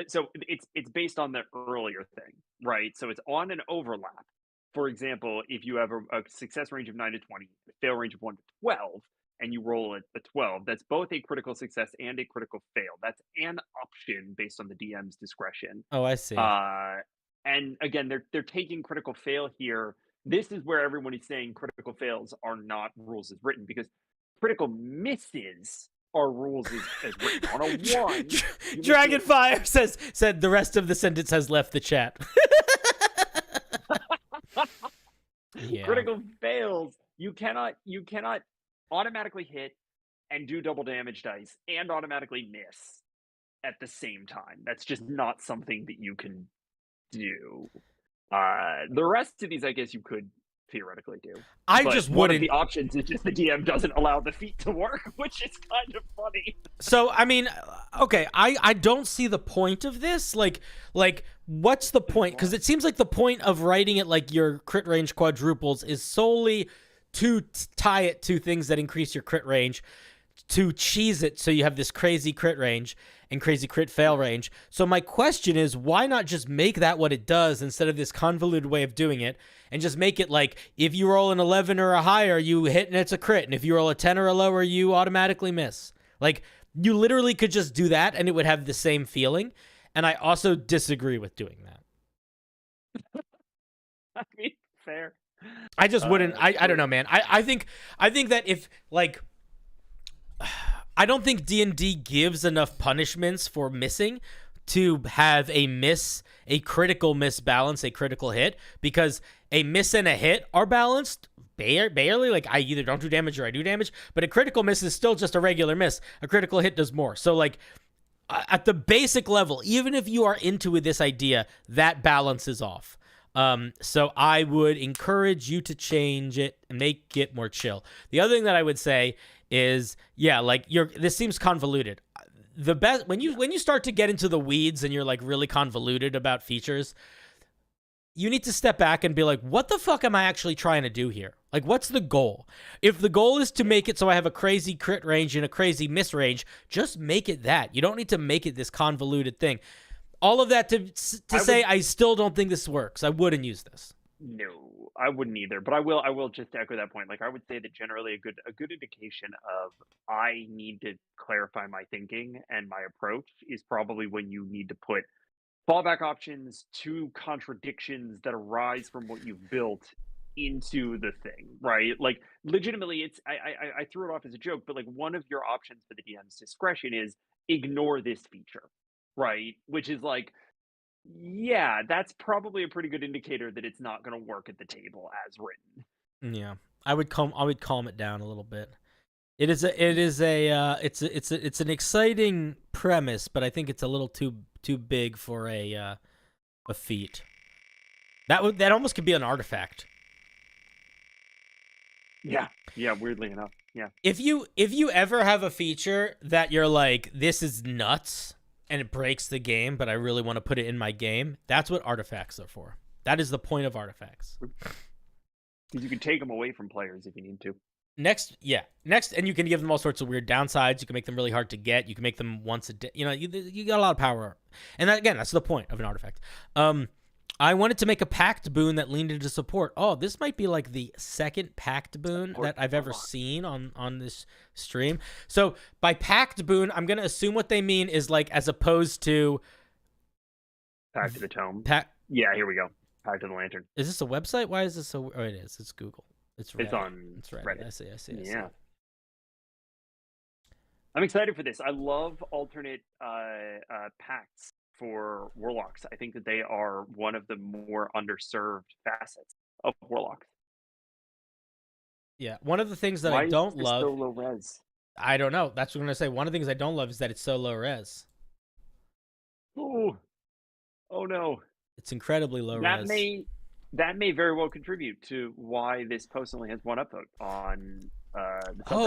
[SPEAKER 4] so it's based on the earlier thing, right? So it's on an overlap. For example, if you have a success range of 9 to 20, a fail range of 1 to 12, and you roll a 12, that's both a critical success and a critical fail. That's an option based on the DM's discretion.
[SPEAKER 1] Oh, I see.
[SPEAKER 4] And again, they're taking critical fail here. This is where everyone is saying critical fails are not rules as written, because critical misses are rules as written. On a 1,
[SPEAKER 1] Dragonfire said the rest of the sentence has left the chat. Yeah.
[SPEAKER 4] Critical fails. You cannot automatically hit and do double damage dice and automatically miss at the same time. That's just not something that you can do. The rest of these, I guess, you could theoretically do.
[SPEAKER 1] Just
[SPEAKER 4] one
[SPEAKER 1] wouldn't.
[SPEAKER 4] Of the options is just the DM doesn't allow the feat to work, which is kind of funny.
[SPEAKER 1] So I mean, okay, I don't see the point of this. Like what's the point? Because it seems like the point of writing it like your crit range quadruples is solely to tie it to things that increase your crit range, to cheese it so you have this crazy crit range and crazy crit fail range. So my question is, why not just make that what it does instead of this convoluted way of doing it, and just make it like if you roll an 11 or a higher, you hit and it's a crit, and if you roll a 10 or a lower, you automatically miss. Like, you literally could just do that and it would have the same feeling. And I also disagree with doing that.
[SPEAKER 4] I mean, fair.
[SPEAKER 1] I just wouldn't. I don't know, man. I think that if like, I don't think D&D gives enough punishments for missing to have a critical miss balance, a critical hit, because a miss and a hit are balanced barely. Like, I either don't do damage or I do damage, but a critical miss is still just a regular miss. A critical hit does more. So like, at the basic level, even if you are into this idea, that balance is off. So I would encourage you to change it and make it more chill. The other thing that I would say is, yeah, like this seems convoluted. The best when you start to get into the weeds and you're like really convoluted about features, you need to step back and be like, what the fuck am I actually trying to do here? Like, what's the goal? If the goal is to make it so I have a crazy crit range and a crazy miss range, just make it that. You don't need to make it this convoluted thing. All of that to say, I still don't think this works. I wouldn't use this.
[SPEAKER 4] No, I wouldn't either. But I will just echo that point. Like, I would say that generally a good indication of I need to clarify my thinking and my approach is probably when you need to put fallback options to contradictions that arise from what you've built into the thing, right? Like legitimately, it's I threw it off as a joke, but like one of your options for the DM's discretion is ignore this feature, right? Which is like, yeah, that's probably a pretty good indicator that it's not going to work at the table as written.
[SPEAKER 1] Yeah, I would calm it down a little bit. It's an exciting premise, but I think it's a little too big for a feat. That almost could be an artifact.
[SPEAKER 4] Yeah, weirdly enough, yeah.
[SPEAKER 1] If you ever have a feature that you're like, this is nuts and it breaks the game, but I really want to put it in my game, that's what artifacts are for. That is the point of artifacts.
[SPEAKER 4] Because you can take them away from players if you need to.
[SPEAKER 1] Next, and you can give them all sorts of weird downsides. You can make them really hard to get. You can make them once a day. You know, you got a lot of power. And that, again, that's the point of an artifact. I wanted to make a pact boon that leaned into support. Oh, this might be like the second pact boon that I've ever seen on this stream. So by pact boon, I'm going to assume what they mean is like as opposed to
[SPEAKER 4] Pact of the Tome.
[SPEAKER 1] Yeah,
[SPEAKER 4] here we go. Pact of the Lantern.
[SPEAKER 1] Is this a website? Why is this so? Oh, it is. It's Google. It's Reddit.
[SPEAKER 4] It's on Reddit.
[SPEAKER 1] I see.
[SPEAKER 4] Yeah. I'm excited for this. I love alternate pacts for Warlocks. I think that they are one of the more underserved facets of Warlocks.
[SPEAKER 1] Yeah, one of the things that
[SPEAKER 4] Why
[SPEAKER 1] I don't
[SPEAKER 4] is
[SPEAKER 1] love.
[SPEAKER 4] so low res?
[SPEAKER 1] I don't know. That's what I'm gonna say. One of the things I don't love is that it's so low res.
[SPEAKER 4] Oh no!
[SPEAKER 1] It's incredibly low res.
[SPEAKER 4] That may very well contribute to why this post only has one upvote on.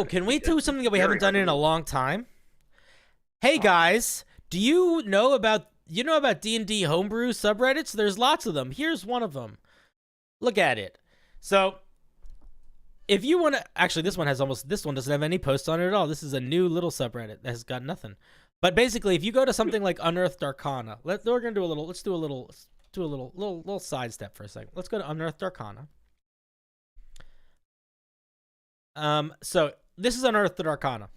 [SPEAKER 1] Can we do something that we haven't done in a long time? Hey guys, do you know about D&D Homebrew subreddits? There's lots of them. Here's one of them. Look at it. So, if you want to, actually, this one doesn't have any posts on it at all. This is a new little subreddit that has got nothing. But basically, if you go to something like Unearthed Arcana, let's do a little sidestep for a second. Let's go to Unearthed Arcana. So this is Unearthed Arcana.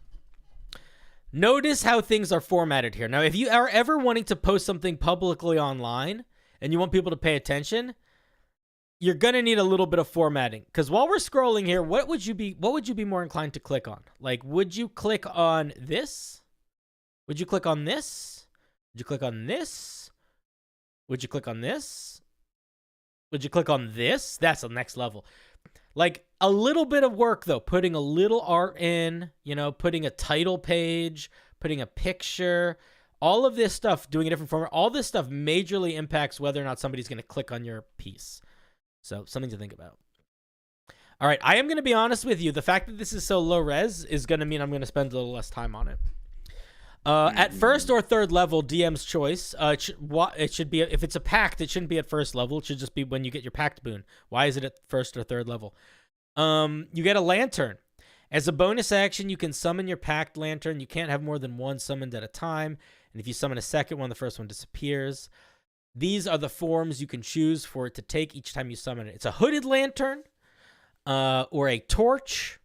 [SPEAKER 1] Notice how things are formatted here. Now, if you are ever wanting to post something publicly online and you want people to pay attention, you're gonna need a little bit of formatting. Because while we're scrolling here, what would you be more inclined to click on? Like, would you click on this? Would you click on this? Would you click on this? Would you click on this? Would you click on this? That's the next level. Like, a little bit of work, though. Putting a little art in, putting a title page, putting a picture, all of this stuff, doing a different format, all this stuff majorly impacts whether or not somebody's going to click on your piece. So, something to think about. All right, I am going to be honest with you. The fact that this is so low res is going to mean I'm going to spend a little less time on it. At first or third level, DM's choice. It should be, if it's a pact, it shouldn't be at first level. It should just be when you get your pact boon. Why is it at first or third level? You get a lantern. As a bonus action, you can summon your pact lantern. You can't have more than one summoned at a time. And if you summon a second one, the first one disappears. These are the forms you can choose for it to take each time you summon it. It's a hooded lantern, or a torch,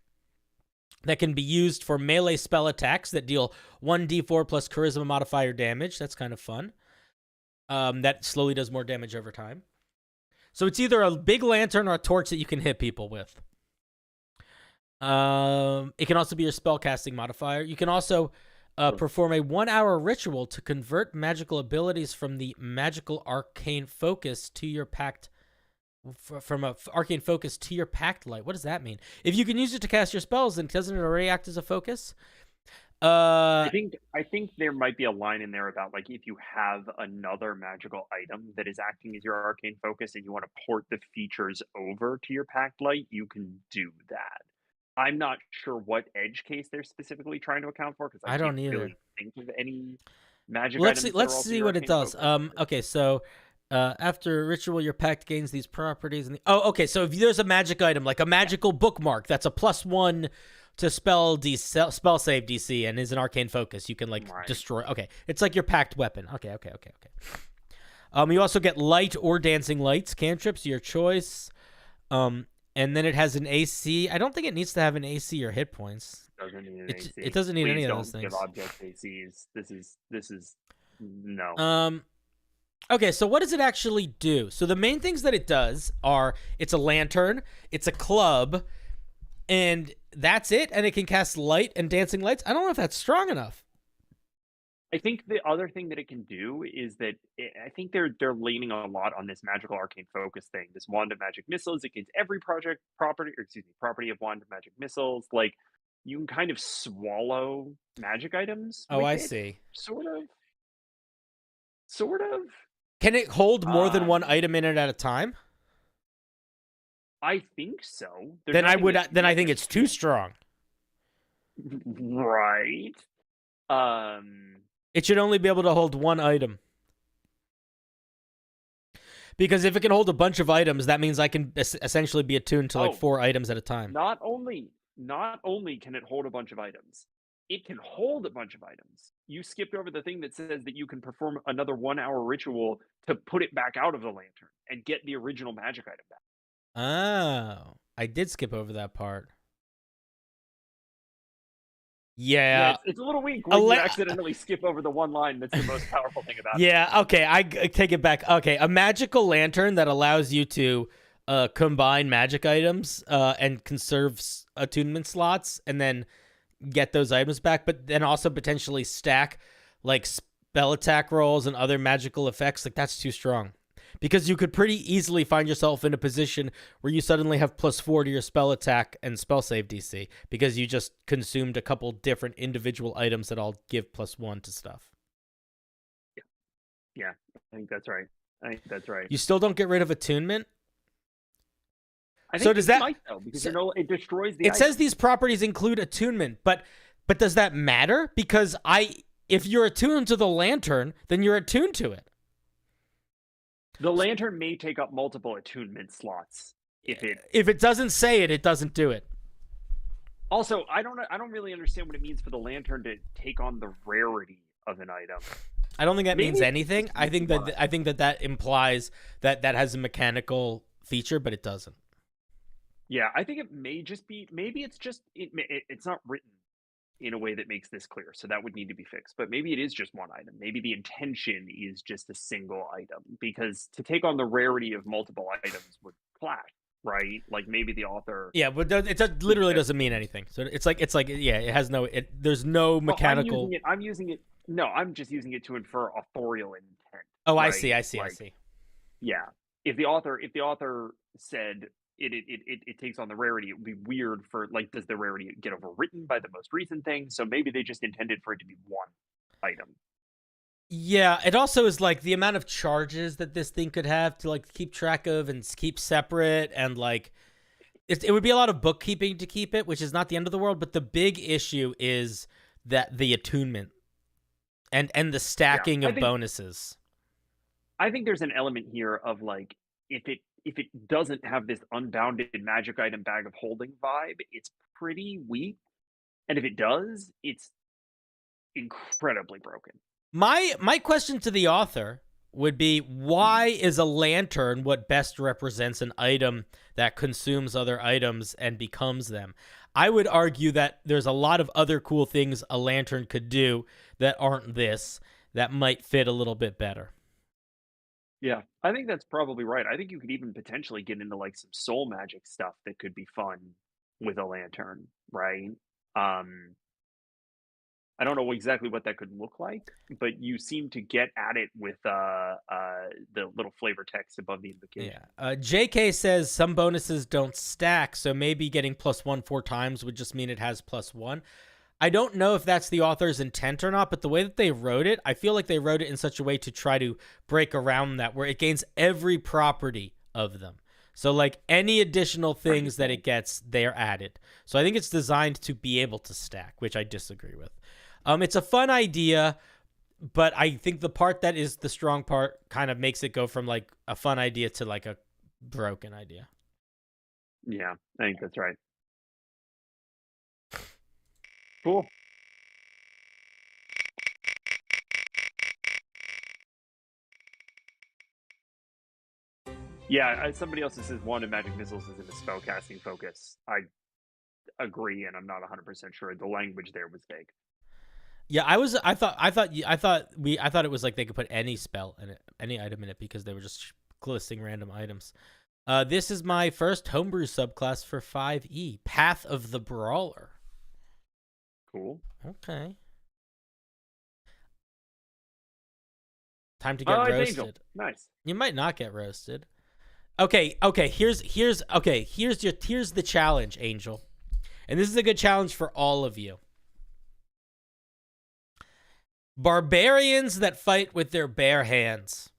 [SPEAKER 1] that can be used for melee spell attacks that deal 1d4 plus charisma modifier damage. That's kind of fun. That slowly does more damage over time. So it's either a big lantern or a torch that you can hit people with. It can also be your spellcasting modifier. You can also perform a 1-hour ritual to convert magical abilities from the magical arcane focus to your pact. From a arcane focus to your pact light. What does that mean? If you can use it to cast your spells, then doesn't it already act as a focus?
[SPEAKER 4] I think there might be a line in there about, like, if you have another magical item that is acting as your arcane focus and you want to port the features over to your pact light, you can do that. I'm not sure what edge case they're specifically trying to account for, because I don't either. Really think of any magic items.
[SPEAKER 1] Let's see what it does. Okay, so after ritual, your pact gains these properties. So if there's a magic item, like a magical bookmark, that's a +1 to spell save DC and is an arcane focus, you can destroy. Okay, it's like your pact weapon. Okay. You also get light or dancing lights cantrips, your choice. And then it has an AC. I don't think it needs to have an AC or hit points. It doesn't need any of those things.
[SPEAKER 4] Give object ACs. This is no.
[SPEAKER 1] Okay, so what does it actually do? So the main things that it does are it's a lantern, it's a club, and that's it. And it can cast light and dancing lights. I don't know if that's strong enough.
[SPEAKER 4] I think the other thing that it can do is that I think they're leaning a lot on this magical arcane focus thing. This wand of magic missiles. It gets every property of wand of magic missiles. Like you can kind of swallow magic items.
[SPEAKER 1] Oh,
[SPEAKER 4] with
[SPEAKER 1] I
[SPEAKER 4] it,
[SPEAKER 1] see.
[SPEAKER 4] Sort of.
[SPEAKER 1] Can it hold more than one item in it at a time?
[SPEAKER 4] I think so.
[SPEAKER 1] Then I think it's too strong.
[SPEAKER 4] Right.
[SPEAKER 1] It should only be able to hold one item. Because if it can hold a bunch of items, that means I can essentially be attuned to like 4 items at a time.
[SPEAKER 4] Not only can it hold a bunch of items, it can hold a bunch of items. You skipped over the thing that says that you can perform another 1-hour ritual to put it back out of the lantern and get the original magic item back.
[SPEAKER 1] Oh, I did skip over that part. Yeah,
[SPEAKER 4] it's a little weak when you accidentally skip over the one line that's the most powerful thing about it.
[SPEAKER 1] Yeah, okay, I take it back. Okay, a magical lantern that allows you to combine magic items and conserve attunement slots and then get those items back, but then also potentially stack like spell attack rolls and other magical effects. Like that's too strong. Because you could pretty easily find yourself in a position where you suddenly have +4 to your spell attack and spell save DC because you just consumed a couple different individual items that all give +1 to stuff.
[SPEAKER 4] Yeah, I think that's right.
[SPEAKER 1] You still don't get rid of attunement?
[SPEAKER 4] I think
[SPEAKER 1] so does that
[SPEAKER 4] might, though, because it destroys the
[SPEAKER 1] It says these properties include attunement, but does that matter? Because if you're attuned to the lantern, then you're attuned to it.
[SPEAKER 4] The lantern may take up multiple attunement slots if
[SPEAKER 1] it doesn't say it doesn't do it.
[SPEAKER 4] Also, I don't really understand what it means for the lantern to take on the rarity of an item.
[SPEAKER 1] I don't think that means anything. I think that implies that has a mechanical feature, but it doesn't.
[SPEAKER 4] Yeah, I think it may just be it's not written in a way that makes this clear, so that would need to be fixed. But maybe it is just one item. Maybe the intention is just a single item, because to take on the rarity of multiple items would clash, right? Like maybe the author.
[SPEAKER 1] Yeah, but it literally doesn't mean anything. So it's like yeah, it has no. There's no mechanical.
[SPEAKER 4] I'm using it. No, I'm just using it to infer authorial intent.
[SPEAKER 1] Oh,
[SPEAKER 4] right?
[SPEAKER 1] I see.
[SPEAKER 4] Yeah, if the author said. It takes on the rarity. It would be weird for, like, does the rarity get overwritten by the most recent thing? So maybe they just intended for it to be one item.
[SPEAKER 1] Yeah, it also is like the amount of charges that this thing could have to like keep track of and keep separate, and like it would be a lot of bookkeeping to keep it, which is not the end of the world. But the big issue is that the attunement and the stacking of bonuses.
[SPEAKER 4] I think there's an element here of like if it doesn't have this unbounded magic item bag of holding vibe, it's pretty weak. And if it does, it's incredibly broken.
[SPEAKER 1] My question to the author would be, why is a lantern what best represents an item that consumes other items and becomes them? I would argue that there's a lot of other cool things a lantern could do that aren't this, that might fit a little bit better.
[SPEAKER 4] Yeah, I think that's probably right. I think you could even potentially get into like some soul magic stuff that could be fun with a lantern, right? I don't know exactly what that could look like, but you seem to get at it with the little flavor text above the invocation.
[SPEAKER 1] Yeah. JK says some bonuses don't stack, so maybe getting +1 4 times would just mean it has +1. I don't know if that's the author's intent or not, but the way that they wrote it, I feel like they wrote it in such a way to try to break around that, where it gains every property of them. So like any additional things that it gets, they're added. So I think it's designed to be able to stack, which I disagree with. It's a fun idea, but I think the part that is the strong part kind of makes it go from like a fun idea to like a broken idea.
[SPEAKER 4] Yeah, I think that's right. Cool. Yeah, somebody else says wand of magic missiles is in the spellcasting focus. I agree, and I'm not 100% sure. The language there was vague.
[SPEAKER 1] Yeah, I thought it was like they could put any spell in it, any item in it, because they were just listing random items. This is my first homebrew subclass for 5e, Path of the Brawler.
[SPEAKER 4] Cool.
[SPEAKER 1] Okay. Time to get
[SPEAKER 4] It's
[SPEAKER 1] roasted.
[SPEAKER 4] Angel. Nice.
[SPEAKER 1] You might not get roasted. Okay. Here's the challenge, Angel, and this is a good challenge for all of you. Barbarians that fight with their bare hands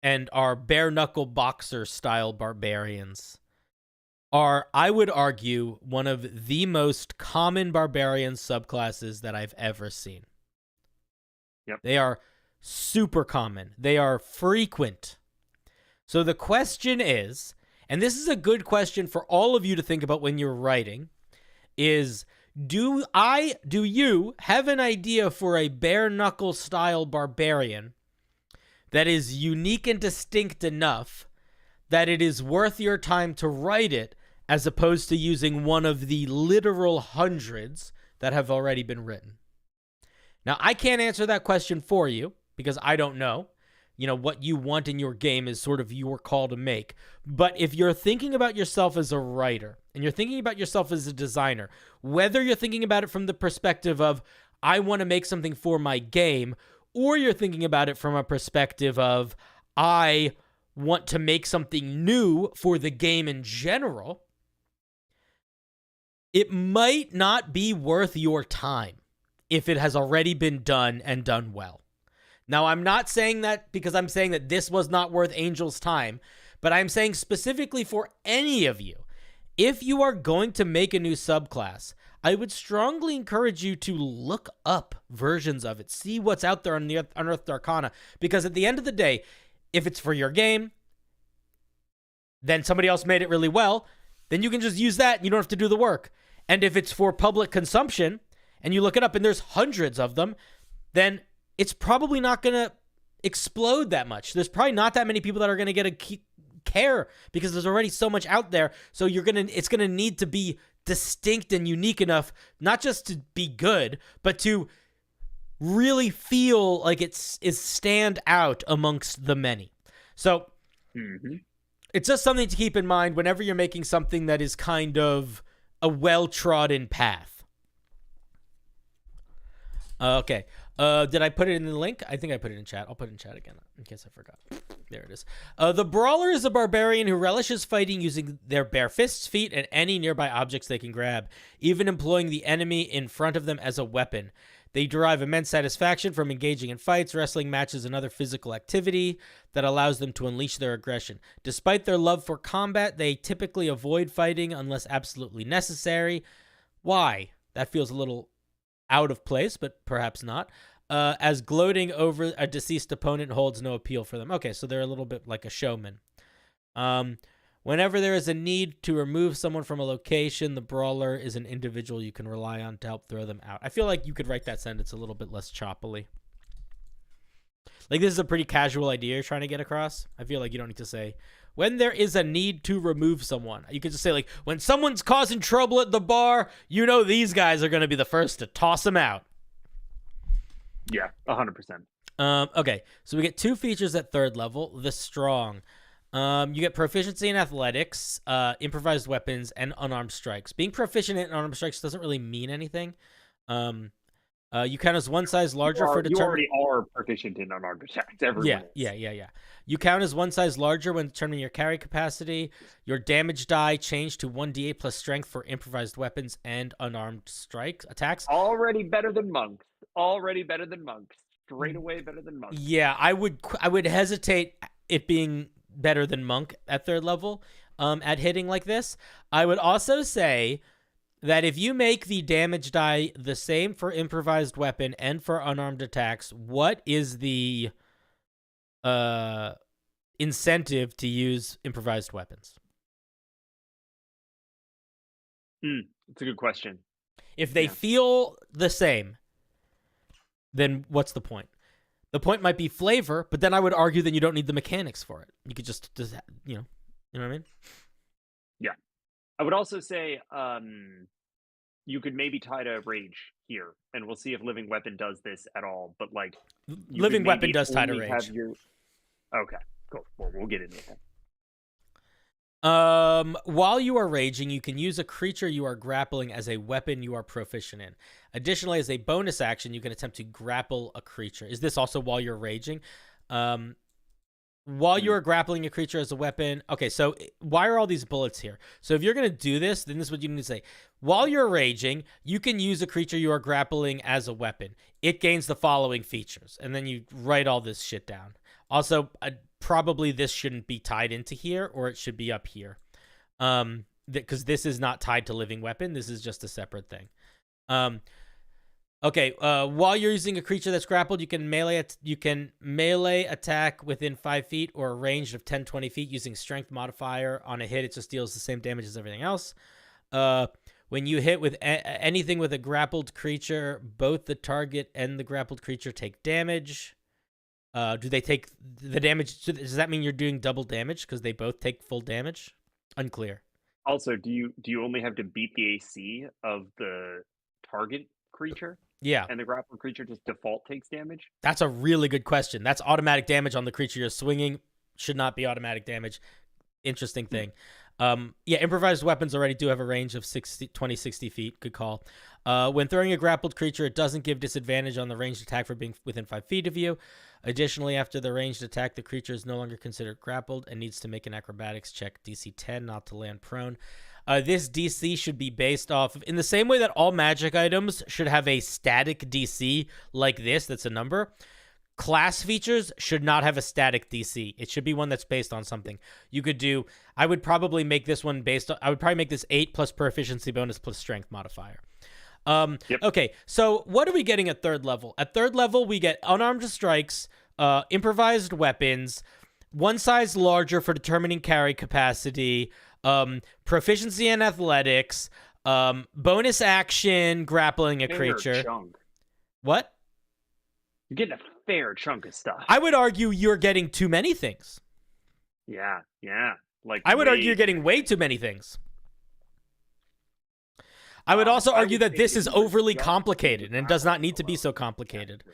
[SPEAKER 1] and are bare knuckle boxer style barbarians are, I would argue, one of the most common barbarian subclasses that I've ever seen.
[SPEAKER 4] Yep.
[SPEAKER 1] They are super common. They are frequent. So the question is, and this is a good question for all of you to think about when you're writing, is do you have an idea for a bare knuckle style barbarian that is unique and distinct enough that it is worth your time to write it, as opposed to using one of the literal hundreds that have already been written? Now, I can't answer that question for you because I don't know. You know, what you want in your game is sort of your call to make. But if you're thinking about yourself as a writer and you're thinking about yourself as a designer, whether you're thinking about it from the perspective of, I want to make something for my game, or you're thinking about it from a perspective of, I want to make something new for the game in general, it might not be worth your time if it has already been done and done well. Now, I'm not saying that because I'm saying that this was not worth Angel's time, but I'm saying specifically for any of you, if you are going to make a new subclass, I would strongly encourage you to look up versions of it, see what's out there on the Unearthed Arcana, because at the end of the day, if it's for your game, then somebody else made it really well, then you can just use that and you don't have to do the work. And if it's for public consumption and you look it up and there's hundreds of them, then it's probably not going to explode that much. There's probably not that many people that are going to get a care because there's already so much out there. So it's going to need to be distinct and unique enough, not just to be good, but to really feel like it's stand out amongst the many. So it's just something to keep in mind whenever you're making something that is kind of a well-trodden path. Okay. Did I put it in the link? I think I put it in chat. I'll put it in chat again in case I forgot. There it is. The Brawler is a barbarian who relishes fighting using their bare fists, feet, and any nearby objects they can grab, even employing the enemy in front of them as a weapon. They derive immense satisfaction from engaging in fights, wrestling matches, and other physical activity that allows them to unleash their aggression. Despite their love for combat, they typically avoid fighting unless absolutely necessary. Why? That feels a little out of place, but perhaps not. As gloating over a deceased opponent holds no appeal for them. Okay, so they're a little bit like a showman. Whenever there is a need to remove someone from a location, the Brawler is an individual you can rely on to help throw them out. I feel like you could write that sentence a little bit less choppily. Like, this is a pretty casual idea you're trying to get across. I feel like you don't need to say, when there is a need to remove someone. You could just say, like, when someone's causing trouble at the bar, you know these guys are going to be the first to toss them out.
[SPEAKER 4] Yeah, 100%.
[SPEAKER 1] Okay, so we get 2 features at 3rd level. The Strong. You get proficiency in athletics, improvised weapons, and unarmed strikes. Being proficient in unarmed strikes doesn't really mean anything. You count as one size larger for
[SPEAKER 4] You already are proficient in unarmed attacks. Everyone is.
[SPEAKER 1] Yeah. You count as one size larger when determining your carry capacity. Your damage die change to 1d8 plus strength for improvised weapons and unarmed strikes attacks.
[SPEAKER 4] Already better than monks. Straight away better than monks.
[SPEAKER 1] Yeah, I would hesitate it being better than monk at 3rd level at hitting like this. I would also say that if you make the damage die the same for improvised weapon and for unarmed attacks, what is the incentive to use improvised weapons?
[SPEAKER 4] It's a good question.
[SPEAKER 1] If they feel the same, then what's the point? The point might be flavor, but then I would argue that you don't need the mechanics for it. You could just you know what I mean?
[SPEAKER 4] Yeah. I would also say, you could maybe tie to rage here, and we'll see if living weapon does this at all. But like, you
[SPEAKER 1] Living
[SPEAKER 4] could
[SPEAKER 1] weapon
[SPEAKER 4] maybe
[SPEAKER 1] does tie to
[SPEAKER 4] only have
[SPEAKER 1] rage.
[SPEAKER 4] Okay, cool. Well, we'll get into it.
[SPEAKER 1] While you are raging, you can use a creature you are grappling as a weapon you are proficient in. Additionally, as a bonus action, you can attempt to grapple a creature. Is this also while you're raging? While you are grappling a creature as a weapon. Okay, so why are all these bullets here? So if you're going to do this, then this is what you need to say. While you're raging, you can use a creature you are grappling as a weapon. It gains the following features. And then you write all this shit down. Also, probably this shouldn't be tied into here, or it should be up here. Because this is not tied to living weapon. This is just a separate thing. Okay, while you're using a creature that's grappled, you can melee attack within 5 feet or a range of 10, 20 feet using strength modifier. On a hit, it just deals the same damage as everything else. When you hit with anything with a grappled creature, both the target and the grappled creature take damage. Do they take the damage? Does that mean you're doing double damage because they both take full damage? Unclear.
[SPEAKER 4] Also, do you only have to beat the AC of the target creature?
[SPEAKER 1] Yeah.
[SPEAKER 4] And the grappled creature just default takes damage?
[SPEAKER 1] That's a really good question. That's automatic damage on the creature you're swinging. Should not be automatic damage. Interesting thing. Yeah, improvised weapons already do have a range of 20, 60 feet. Good call. When throwing a grappled creature, it doesn't give disadvantage on the ranged attack for being within 5 feet of you. Additionally, after the ranged attack, the creature is no longer considered grappled and needs to make an acrobatics check DC 10 not to land prone. This DC should be based off of, in the same way that all magic items should have a static DC like this, that's a number. Class features should not have a static DC. It should be one that's based on something. You could do, I would probably make this one based on, I would probably make this 8 plus proficiency bonus plus strength modifier.
[SPEAKER 4] Yep.
[SPEAKER 1] Okay, so what are we getting at third level? At third level, we get unarmed strikes, improvised weapons, one size larger for determining carry capacity, proficiency in athletics, bonus action, grappling a creature.
[SPEAKER 4] Chunk.
[SPEAKER 1] What?
[SPEAKER 4] You're getting a fair chunk of stuff.
[SPEAKER 1] I would argue you're getting too many things.
[SPEAKER 4] Yeah. Like
[SPEAKER 1] I would argue you're getting way too many things. I would also argue that this is overly complicated and does not need to be so complicated.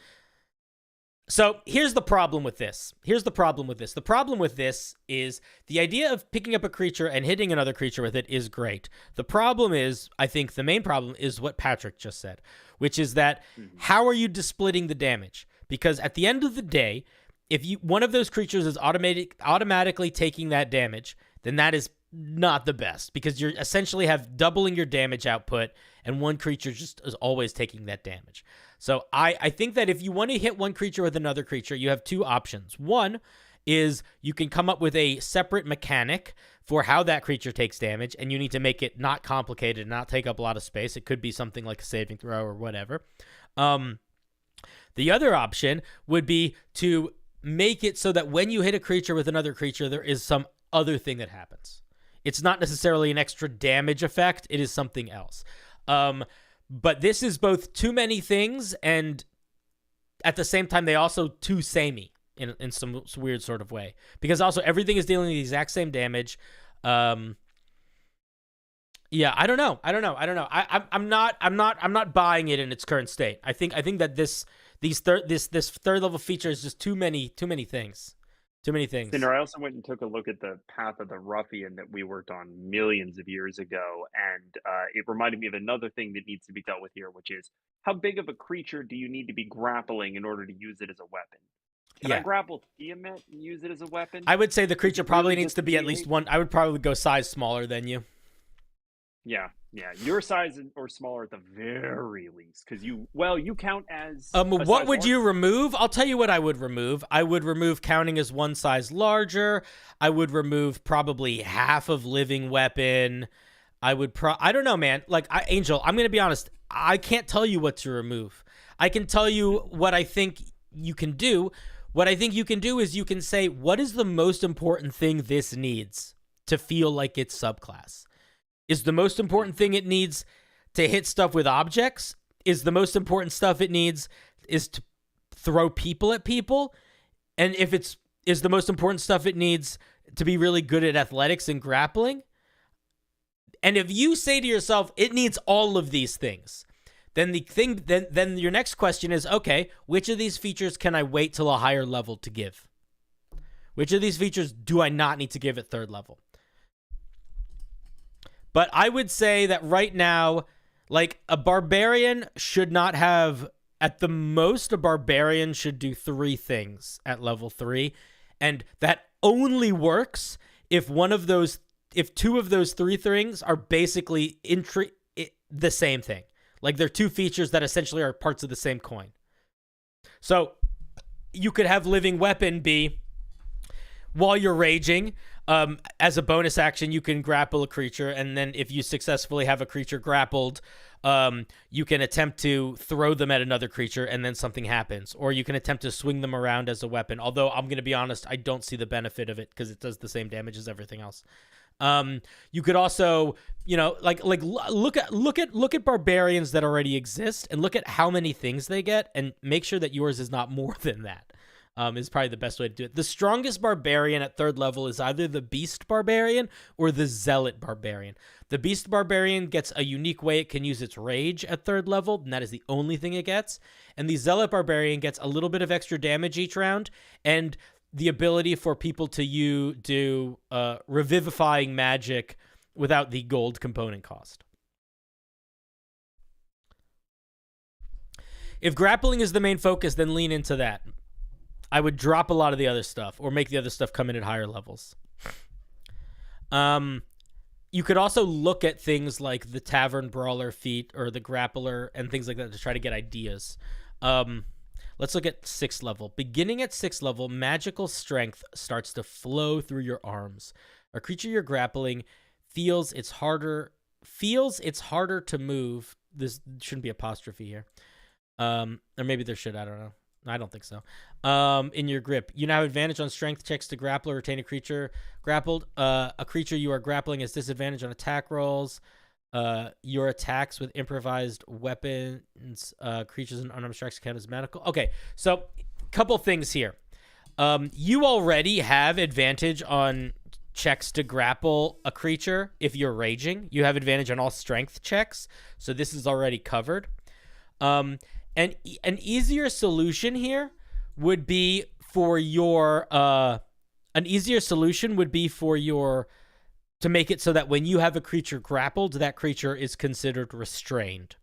[SPEAKER 1] So here's the problem with this. The problem with this is the idea of picking up a creature and hitting another creature with it is great. The problem is, I think the main problem is what Patrick just said, which is that how are you splitting the damage? Because at the end of the day, if one of those creatures is automatically taking that damage, then that is not the best, because you're essentially have doubling your damage output and one creature just is always taking that damage. So I think that if you want to hit one creature with another creature, you have two options. One is you can come up with a separate mechanic for how that creature takes damage, and you need to make it not complicated, not take up a lot of space. It could be something like a saving throw or whatever. The other option would be to make it so that when you hit a creature with another creature, there is some other thing that happens. It's not necessarily an extra damage effect. It is something else. But this is both too many things, and at the same time, they also too samey in some weird sort of way. Because also everything is dealing the exact same damage. Yeah, I don't know. I'm not buying it in its current state. I think that this third level feature is just too many things. Too many things.
[SPEAKER 4] Cinder, I also went and took a look at the Path of the Ruffian that we worked on millions of years ago, and it reminded me of another thing that needs to be dealt with here, which is how big of a creature do you need to be grappling in order to use it as a weapon? Can I grapple Tiamat and use it as a weapon?
[SPEAKER 1] I would say the creature probably needs to be at least one. I would probably go size smaller than you.
[SPEAKER 4] Yeah. Your size or smaller at the very least, because you count as.
[SPEAKER 1] What would you remove? I'll tell you what I would remove. I would remove counting as one size larger. I would remove probably half of living weapon. I don't know, man. Like Angel, I'm gonna be honest. I can't tell you what to remove. I can tell you what I think you can do. What I think you can do is you can say, what is the most important thing this needs to feel like it's subclass? Is the most important thing it needs to hit stuff with objects? Is the most important stuff it needs is to throw people at people? And if is the most important stuff it needs to be really good at athletics and grappling? And if you say to yourself, it needs all of these things, then then your next question is, okay, which of these features can I wait till a higher level to give? Which of these features do I not need to give at 3rd level? But I would say that right now, like, a barbarian should not have, at the most, a barbarian should do 3 things at level 3. And that only works if 2 of those 3 things are basically the same thing. Like, they're 2 features that essentially are parts of the same coin. So you could have Living Weapon be, while you're raging, as a bonus action, you can grapple a creature, and then if you successfully have a creature grappled, you can attempt to throw them at another creature, and then something happens. Or you can attempt to swing them around as a weapon, although I'm going to be honest, I don't see the benefit of it because it does the same damage as everything else. You could also, look at barbarians that already exist and look at how many things they get and make sure that yours is not more than that. Is probably the best way to do it. The strongest barbarian at 3rd level is either the Beast Barbarian or the Zealot Barbarian. The Beast Barbarian gets a unique way it can use its rage at 3rd level, and that is the only thing it gets. And the Zealot Barbarian gets a little bit of extra damage each round, and the ability for people to do revivifying magic without the gold component cost. If grappling is the main focus, then lean into that. I would drop a lot of the other stuff or make the other stuff come in at higher levels. You could also look at things like the Tavern Brawler feat or the Grappler and things like that to try to get ideas. Let's look at 6th level. Beginning at 6th level, magical strength starts to flow through your arms. A creature you're grappling feels it's harder to move. This shouldn't be apostrophe here. Or maybe there should, I don't know. I don't think so. In your grip, you now have advantage on strength checks to grapple or retain a creature grappled. A creature you are grappling has disadvantage on attack rolls. Your attacks with improvised weapons, creatures and unarmed strikes count as magical. Okay, so couple things here. You already have advantage on checks to grapple a creature if you're raging. You have advantage on all strength checks, so this is already covered. And an easier solution here would be for your to make it so that when you have a creature grappled, that creature is considered restrained.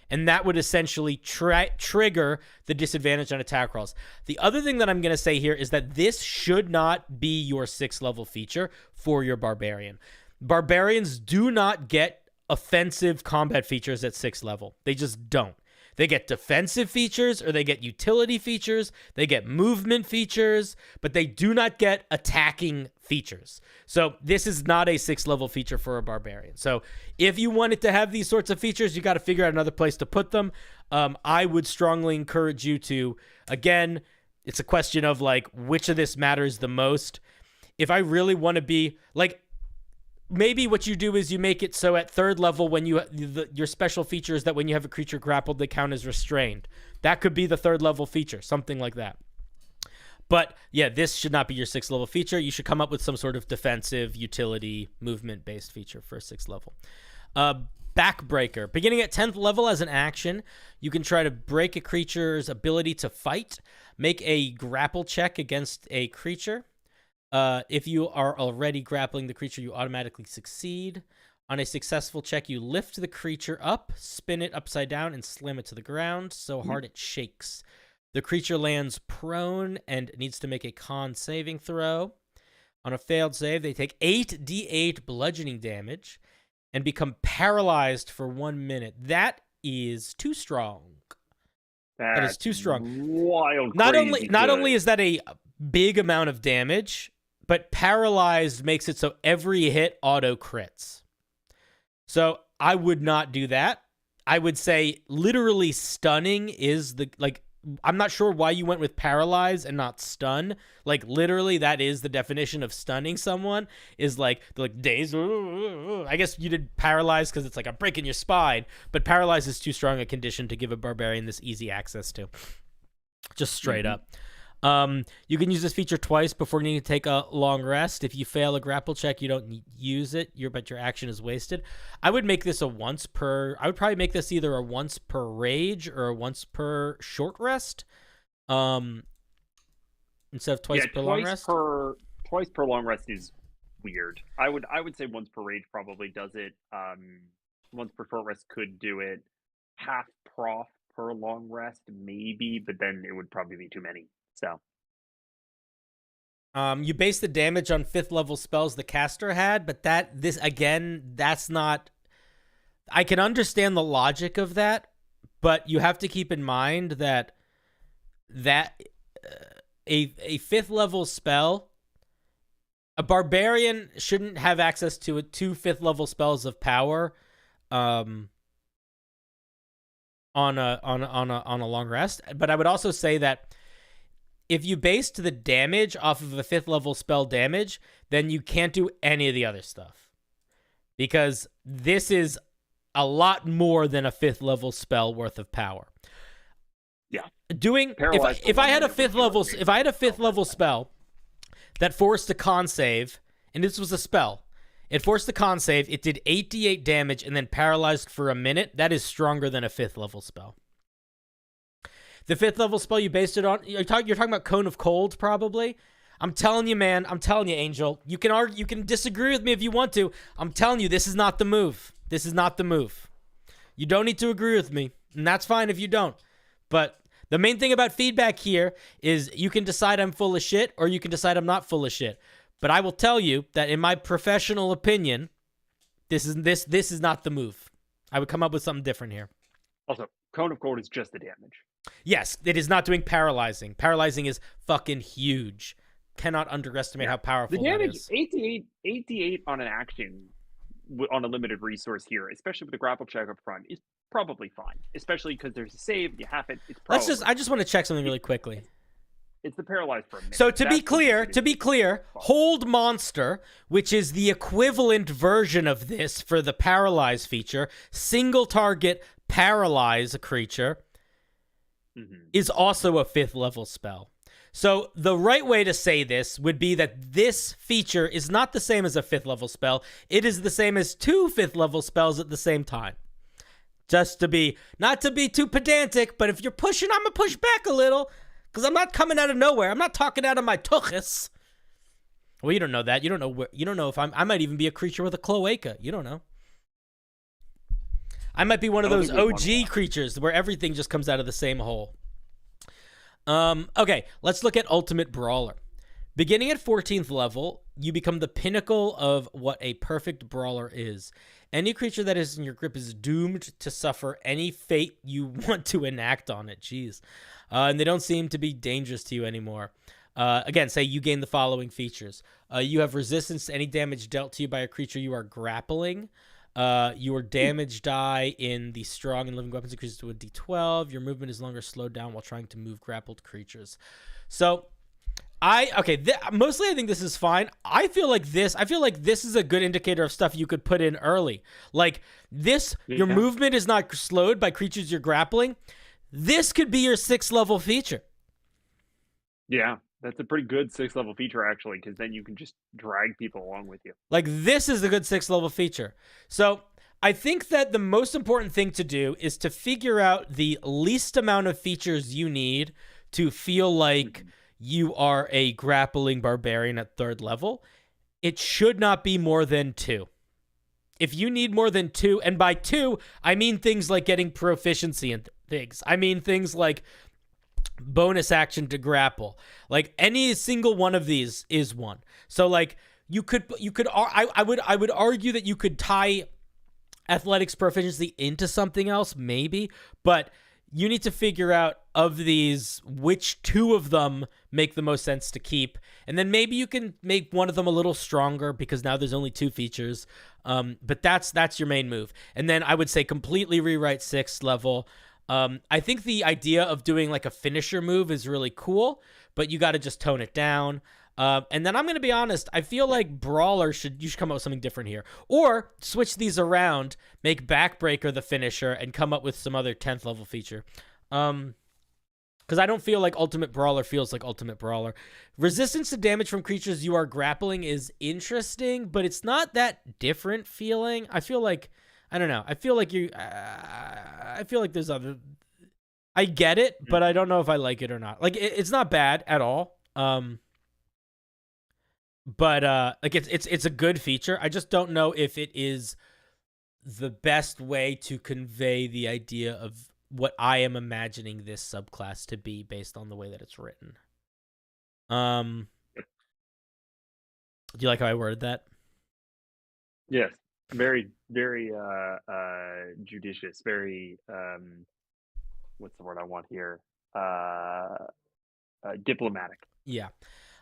[SPEAKER 1] And that would essentially trigger the disadvantage on attack rolls. The other thing that I'm going to say here is that this should not be your 6th level feature for your barbarian. Barbarians do not get offensive combat features at 6th level. They just don't. They get defensive features or they get utility features. They get movement features, but they do not get attacking features. So this is not a 6th level feature for a barbarian. So if you wanted to have these sorts of features, you got to figure out another place to put them. I would strongly encourage you to, again, it's a question of like, which of this matters the most. If I really want to be like, maybe what you do is you make it so at 3rd level when your special feature is that when you have a creature grappled, they count as restrained. That could be the 3rd level feature, something like that. But yeah, this should not be your 6th level feature. You should come up with some sort of defensive, utility, movement-based feature for 6th level. Backbreaker. Beginning at 10th level as an action, you can try to break a creature's ability to fight. Make a grapple check against a creature. If you are already grappling the creature, you automatically succeed. On a successful check, you lift the creature up, spin it upside down, and slam it to the ground so hard it shakes. The creature lands prone and needs to make a con saving throw. On a failed save, they take 8d8 bludgeoning damage and become paralyzed for 1 minute. That is too strong. That is too strong.
[SPEAKER 4] Wild.
[SPEAKER 1] Not only is that a big amount of damage, but paralyzed makes it so every hit auto crits. So I would not do that. I would say literally stunning is the, like, I'm not sure why you went with paralyze and not stun. Like, literally, that is the definition of stunning someone, is like daze. I guess you did paralyze because it's like, I'm breaking your spine, but paralyze is too strong a condition to give a barbarian this easy access to. Just straight up. You can use this feature twice before needing to take a long rest. If you fail a grapple check, you don't use it. But your action is wasted. I would make this a once per. I would probably make this either a once per rage or a once per short rest. Instead of twice per long rest.
[SPEAKER 4] Twice per long rest is weird. I would say once per rage probably does it. Once per short rest could do it. Half prof per long rest maybe, but then it would probably be too many. So
[SPEAKER 1] you base the damage on 5th level spells the caster had, but that's not. I can understand the logic of that, but you have to keep in mind that a 5th level spell, a barbarian shouldn't have access to 2 5th level spells of power on a long rest. But I would also say that if you based the damage off of a 5th level spell damage, then you can't do any of the other stuff, because this is a lot more than a 5th level spell worth of power.
[SPEAKER 4] Yeah.
[SPEAKER 1] If I had a 5th level spell that forced a con save, and this was a spell, it forced the con save, it did 8d8 damage and then paralyzed for a minute, that is stronger than a 5th level spell. The 5th level spell you based it on, you're talking about Cone of Cold probably. I'm telling you, man, I'm telling you, Angel, you can disagree with me if you want to. I'm telling you, this is not the move. This is not the move. You don't need to agree with me, and that's fine if you don't. But the main thing about feedback here is you can decide I'm full of shit or you can decide I'm not full of shit. But I will tell you that in my professional opinion, this is not the move. I would come up with something different here.
[SPEAKER 4] Also, Cone of Cold is just the damage.
[SPEAKER 1] Yes, it is not doing paralyzing. Paralyzing is fucking huge. Cannot underestimate how powerful
[SPEAKER 4] the damage,
[SPEAKER 1] that is.
[SPEAKER 4] 8d8 on an action on a limited resource here, especially with the grapple check up front, is probably fine. Especially because there's a save, you have it. It's probably
[SPEAKER 1] I just want to check something really quickly.
[SPEAKER 4] It's the paralyzed for a minute.
[SPEAKER 1] So to be clear, Hold Monster, which is the equivalent version of this for the paralyze feature, single target paralyze a creature, is also a 5th level spell. So the right way to say this would be that this feature is not the same as a 5th level spell. It is the same as 2 5th level spells at the same time. Just to be, not to be too pedantic, but if you're pushing, I'm going to push back a little, because I'm not coming out of nowhere. I'm not talking out of my tuchus. Well, you don't know that. You don't know if I might even be a creature with a cloaca. You don't know. I might be one of those OG creatures where everything just comes out of the same hole. Okay, let's look at Ultimate Brawler. Beginning at 14th level, you become the pinnacle of what a perfect brawler is. Any creature that is in your grip is doomed to suffer any fate you want to enact on it. Jeez. And they don't seem to be dangerous to you anymore. Again, say you gain the following features. You have resistance to any damage dealt to you by a creature you are grappling. Your damage die in the strong and living weapons increases to a d12. Your movement is longer slowed down while trying to move grappled creatures. So, mostly I think this is fine. I feel like this is a good indicator of stuff you could put in early. Like this, your movement is not slowed by creatures you're grappling. This could be your 6th level feature.
[SPEAKER 4] Yeah. That's a pretty good 6th level feature, actually, because then you can just drag people along with you.
[SPEAKER 1] Like, this is a good 6th level feature. So, I think that the most important thing to do is to figure out the least amount of features you need to feel like you are a grappling barbarian at 3rd level. It should not be more than 2. If you need more than 2, and by 2, I mean things like getting proficiency in things. I mean things like bonus action to grapple. Like any single one of these is one. So like I would argue that you could tie athletics proficiency into something else maybe, but you need to figure out of these which 2 of them make the most sense to keep, and then maybe you can make one of them a little stronger because now there's only 2 features. But that's your main move. And then I would say completely rewrite 6th level. I think the idea of doing like a finisher move is really cool, but you got to just tone it down. And then I'm going to be honest, I feel like Brawler you should come up with something different here. Or switch these around, make Backbreaker the finisher, and come up with some other 10th level feature. Because I don't feel like Ultimate Brawler feels like Ultimate Brawler. Resistance to damage from creatures you are grappling is interesting, but it's not that different feeling. I feel like, I don't know. I feel like I feel like there's other. I get it, but I don't know if I like it or not. Like it's not bad at all. But like it's a good feature. I just don't know if it is the best way to convey the idea of what I am imagining this subclass to be based on the way that it's written. Do you like how I worded that?
[SPEAKER 4] Yes, very, very judicious. Very what's the word I want here? Diplomatic.
[SPEAKER 1] Yeah.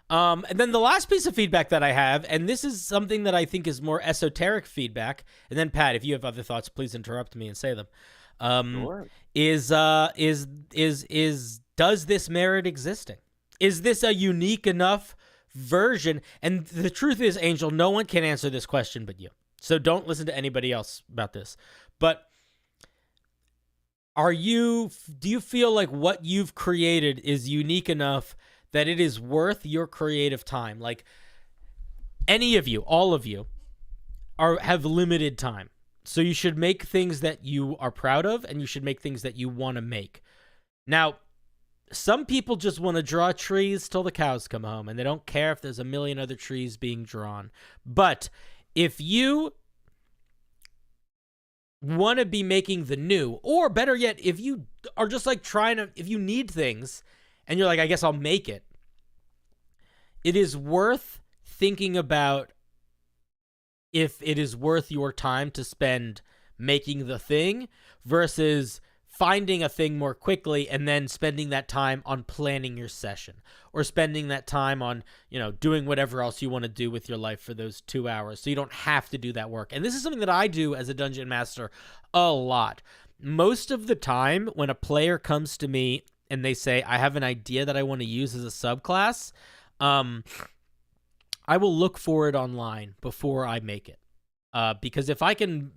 [SPEAKER 1] And then the last piece of feedback that I have, and this is something that I think is more esoteric feedback, and then Pat, if you have other thoughts, please interrupt me and say them.
[SPEAKER 4] Sure.
[SPEAKER 1] Is does this merit existing? Is this a unique enough version? And the truth is, Angel, no one can answer this question but you. So don't listen to anybody else about this. But do you feel like what you've created is unique enough that it is worth your creative time? Like any of you, all of you have limited time. So you should make things that you are proud of, and you should make things that you want to make. Now, some people just want to draw trees till the cows come home, and they don't care if there's a million other trees being drawn. But if you want to be making the new, or better yet, if you are just like if you need things, and you're like, I guess I'll make it, it is worth thinking about if it is worth your time to spend making the thing versus finding a thing more quickly and then spending that time on planning your session, or spending that time on, doing whatever else you want to do with your life for those 2 hours. So you don't have to do that work. And this is something that I do as a dungeon master a lot. Most of the time when a player comes to me and they say, I have an idea that I want to use as a subclass, I will look for it online before I make it. Because if I can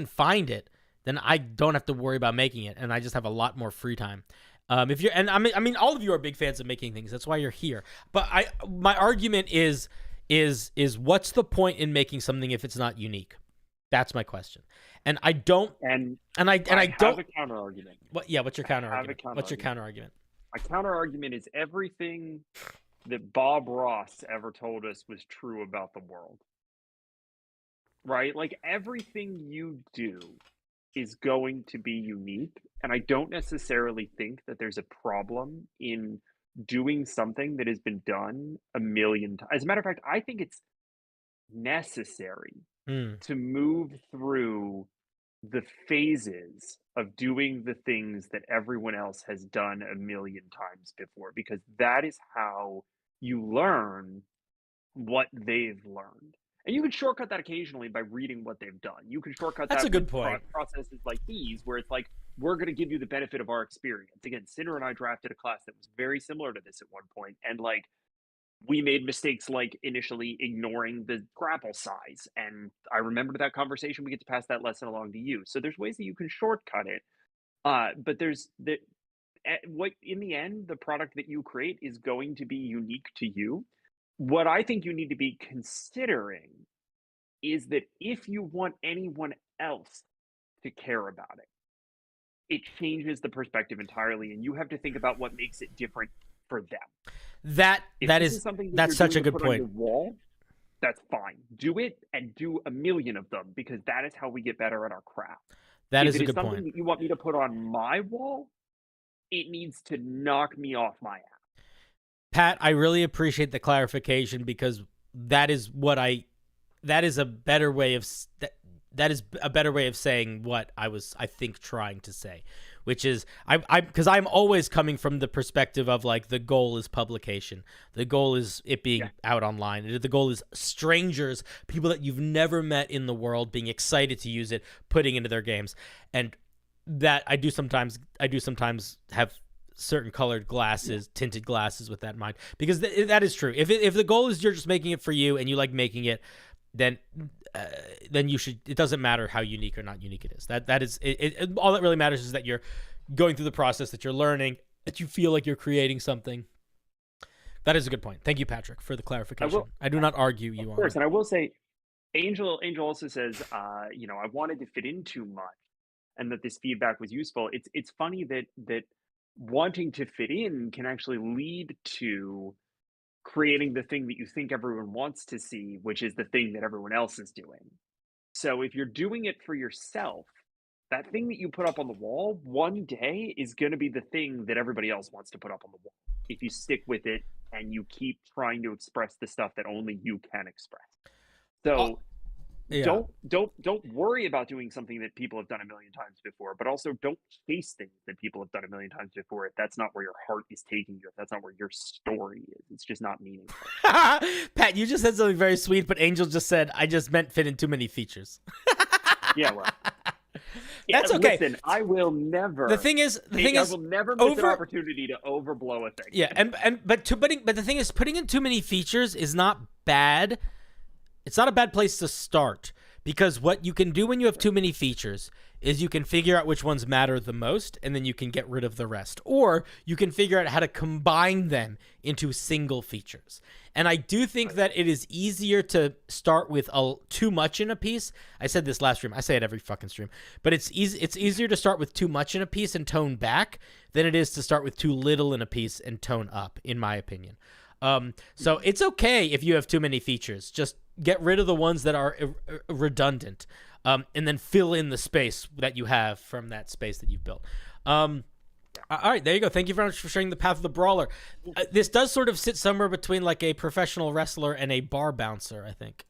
[SPEAKER 1] find it, then I don't have to worry about making it, and I just have a lot more free time. I mean, all of you are big fans of making things. That's why you're here. But my argument is what's the point in making something if it's not unique? That's my question. And I don't. And I don't
[SPEAKER 4] have a counter argument.
[SPEAKER 1] What's your counter argument? What's your counter argument?
[SPEAKER 4] My counter argument is everything that Bob Ross ever told us was true about the world. Right? Like everything you do is going to be unique, and I don't necessarily think that there's a problem in doing something that has been done a million times. As a matter of fact, I think it's necessary to move through the phases of doing the things that everyone else has done a million times before, because that is how you learn what they've learned. And you can shortcut that occasionally by reading what they've done. You can shortcut
[SPEAKER 1] That's
[SPEAKER 4] that
[SPEAKER 1] a good
[SPEAKER 4] with
[SPEAKER 1] point.
[SPEAKER 4] Processes like these, where it's like, we're going to give you the benefit of our experience. Again, Cinder and I drafted a class that was very similar to this at one point, and like we made mistakes like initially ignoring the grapple size. And I remember that conversation. We get to pass that lesson along to you. So there's ways that you can shortcut it. But there's that. What in the end, the product that you create is going to be unique to you. What I think you need to be considering is that if you want anyone else to care about it, it changes the perspective entirely, and you have to think about what makes it different for them.
[SPEAKER 1] That's such a good point.
[SPEAKER 4] Wall, that's fine. Do it, and do a million of them, because that is how we get better at our craft.
[SPEAKER 1] That is a good
[SPEAKER 4] something
[SPEAKER 1] point.
[SPEAKER 4] That you want me to put on my wall, it needs to knock me off my ass.
[SPEAKER 1] Pat, I really appreciate the clarification, because that is a better way of saying what I think trying to say, which is because I'm always coming from the perspective of like the goal is publication, the goal is it being out online, the goal is strangers, people that you've never met in the world being excited to use it, putting into their games, and that I do sometimes have certain colored glasses, tinted glasses with that in mind, because that is true. If the goal is you're just making it for you and you like making it, then you should. It doesn't matter how unique or not unique it is. That is it. All that really matters is that you're going through the process, that you're learning, that you feel like you're creating something. That is a good point. Thank you, Patrick, for the clarification. I do not argue you on
[SPEAKER 4] course,
[SPEAKER 1] that.
[SPEAKER 4] and I will say, Angel also says, I wanted to fit in too much, and that this feedback was useful. It's funny that wanting to fit in can actually lead to creating the thing that you think everyone wants to see, which is the thing that everyone else is doing. So if you're doing it for yourself, that thing that you put up on the wall one day is going to be the thing that everybody else wants to put up on the wall. If you stick with it and you keep trying to express the stuff that only you can express. So don't worry about doing something that people have done a million times before, but also don't chase things that people have done a million times before. If that's not where your heart is taking you, if that's not where your story is, it's just not meaningful.
[SPEAKER 1] Pat, you just said something very sweet, but Angel just said, I just meant fit in too many features.
[SPEAKER 4] Yeah, well.
[SPEAKER 1] That's okay.
[SPEAKER 4] Listen, I will never.
[SPEAKER 1] The thing is,
[SPEAKER 4] I will never miss an opportunity to overblow a thing.
[SPEAKER 1] Yeah, but the thing is, putting in too many features is not bad. It's not a bad place to start, because what you can do when you have too many features is you can figure out which ones matter the most, and then you can get rid of the rest. Or you can figure out how to combine them into single features. And I do think that it is easier to start with too much in a piece. I said this last stream. I say it every fucking stream. But it's easier to start with too much in a piece and tone back than it is to start with too little in a piece and tone up, in my opinion. So it's okay if you have too many features. Just get rid of the ones that are redundant, and then fill in the space that you have from that space that you've built. All right, there you go. Thank you very much for sharing the path of the Brawler. This does sort of sit somewhere between like a professional wrestler and a bar bouncer, I think.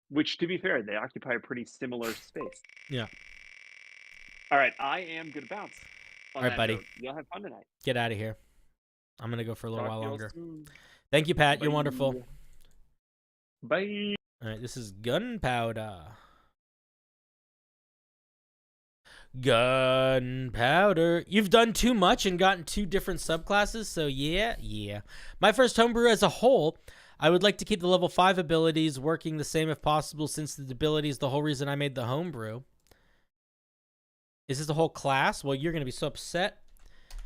[SPEAKER 4] Which, to be fair, they occupy a pretty similar space.
[SPEAKER 1] Yeah.
[SPEAKER 4] All right, I am going to bounce.
[SPEAKER 1] All right, buddy.
[SPEAKER 4] Note. Y'all have fun tonight.
[SPEAKER 1] Get out of here. I'm going to go for a little while longer.
[SPEAKER 4] Soon.
[SPEAKER 1] Thank you, Pat.
[SPEAKER 4] Bye.
[SPEAKER 1] You're wonderful.
[SPEAKER 4] Bye.
[SPEAKER 1] All right, this is Gunpowder. Gunpowder. You've done too much and gotten 2 different subclasses, so yeah. My first homebrew as a whole, I would like to keep the level 5 abilities working the same if possible, since the ability is the whole reason I made the homebrew. Is this the whole class? Well, you're going to be so upset,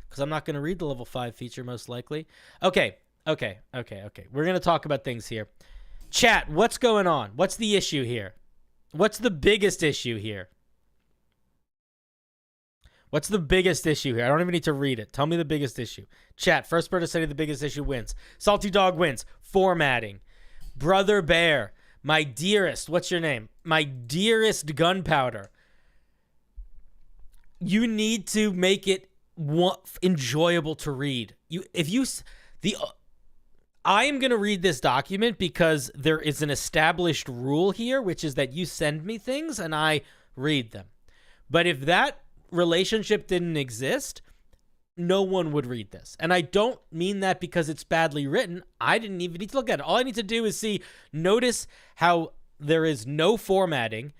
[SPEAKER 1] because I'm not going to read the level 5 feature, most likely. Okay. We're going to talk about things here. Chat, what's going on? What's the issue here? What's the biggest issue here? What's the biggest issue here? I don't even need to read it. Tell me the biggest issue. Chat, first person to say the biggest issue wins. Salty Dog wins. Formatting. Brother Bear. My dearest. What's your name? My dearest Gunpowder. You need to make it enjoyable to read. I am going to read this document because there is an established rule here, which is that you send me things and I read them. But if that relationship didn't exist, no one would read this. And I don't mean that because it's badly written. I didn't even need to look at it. All I need to do is notice how there is no formatting,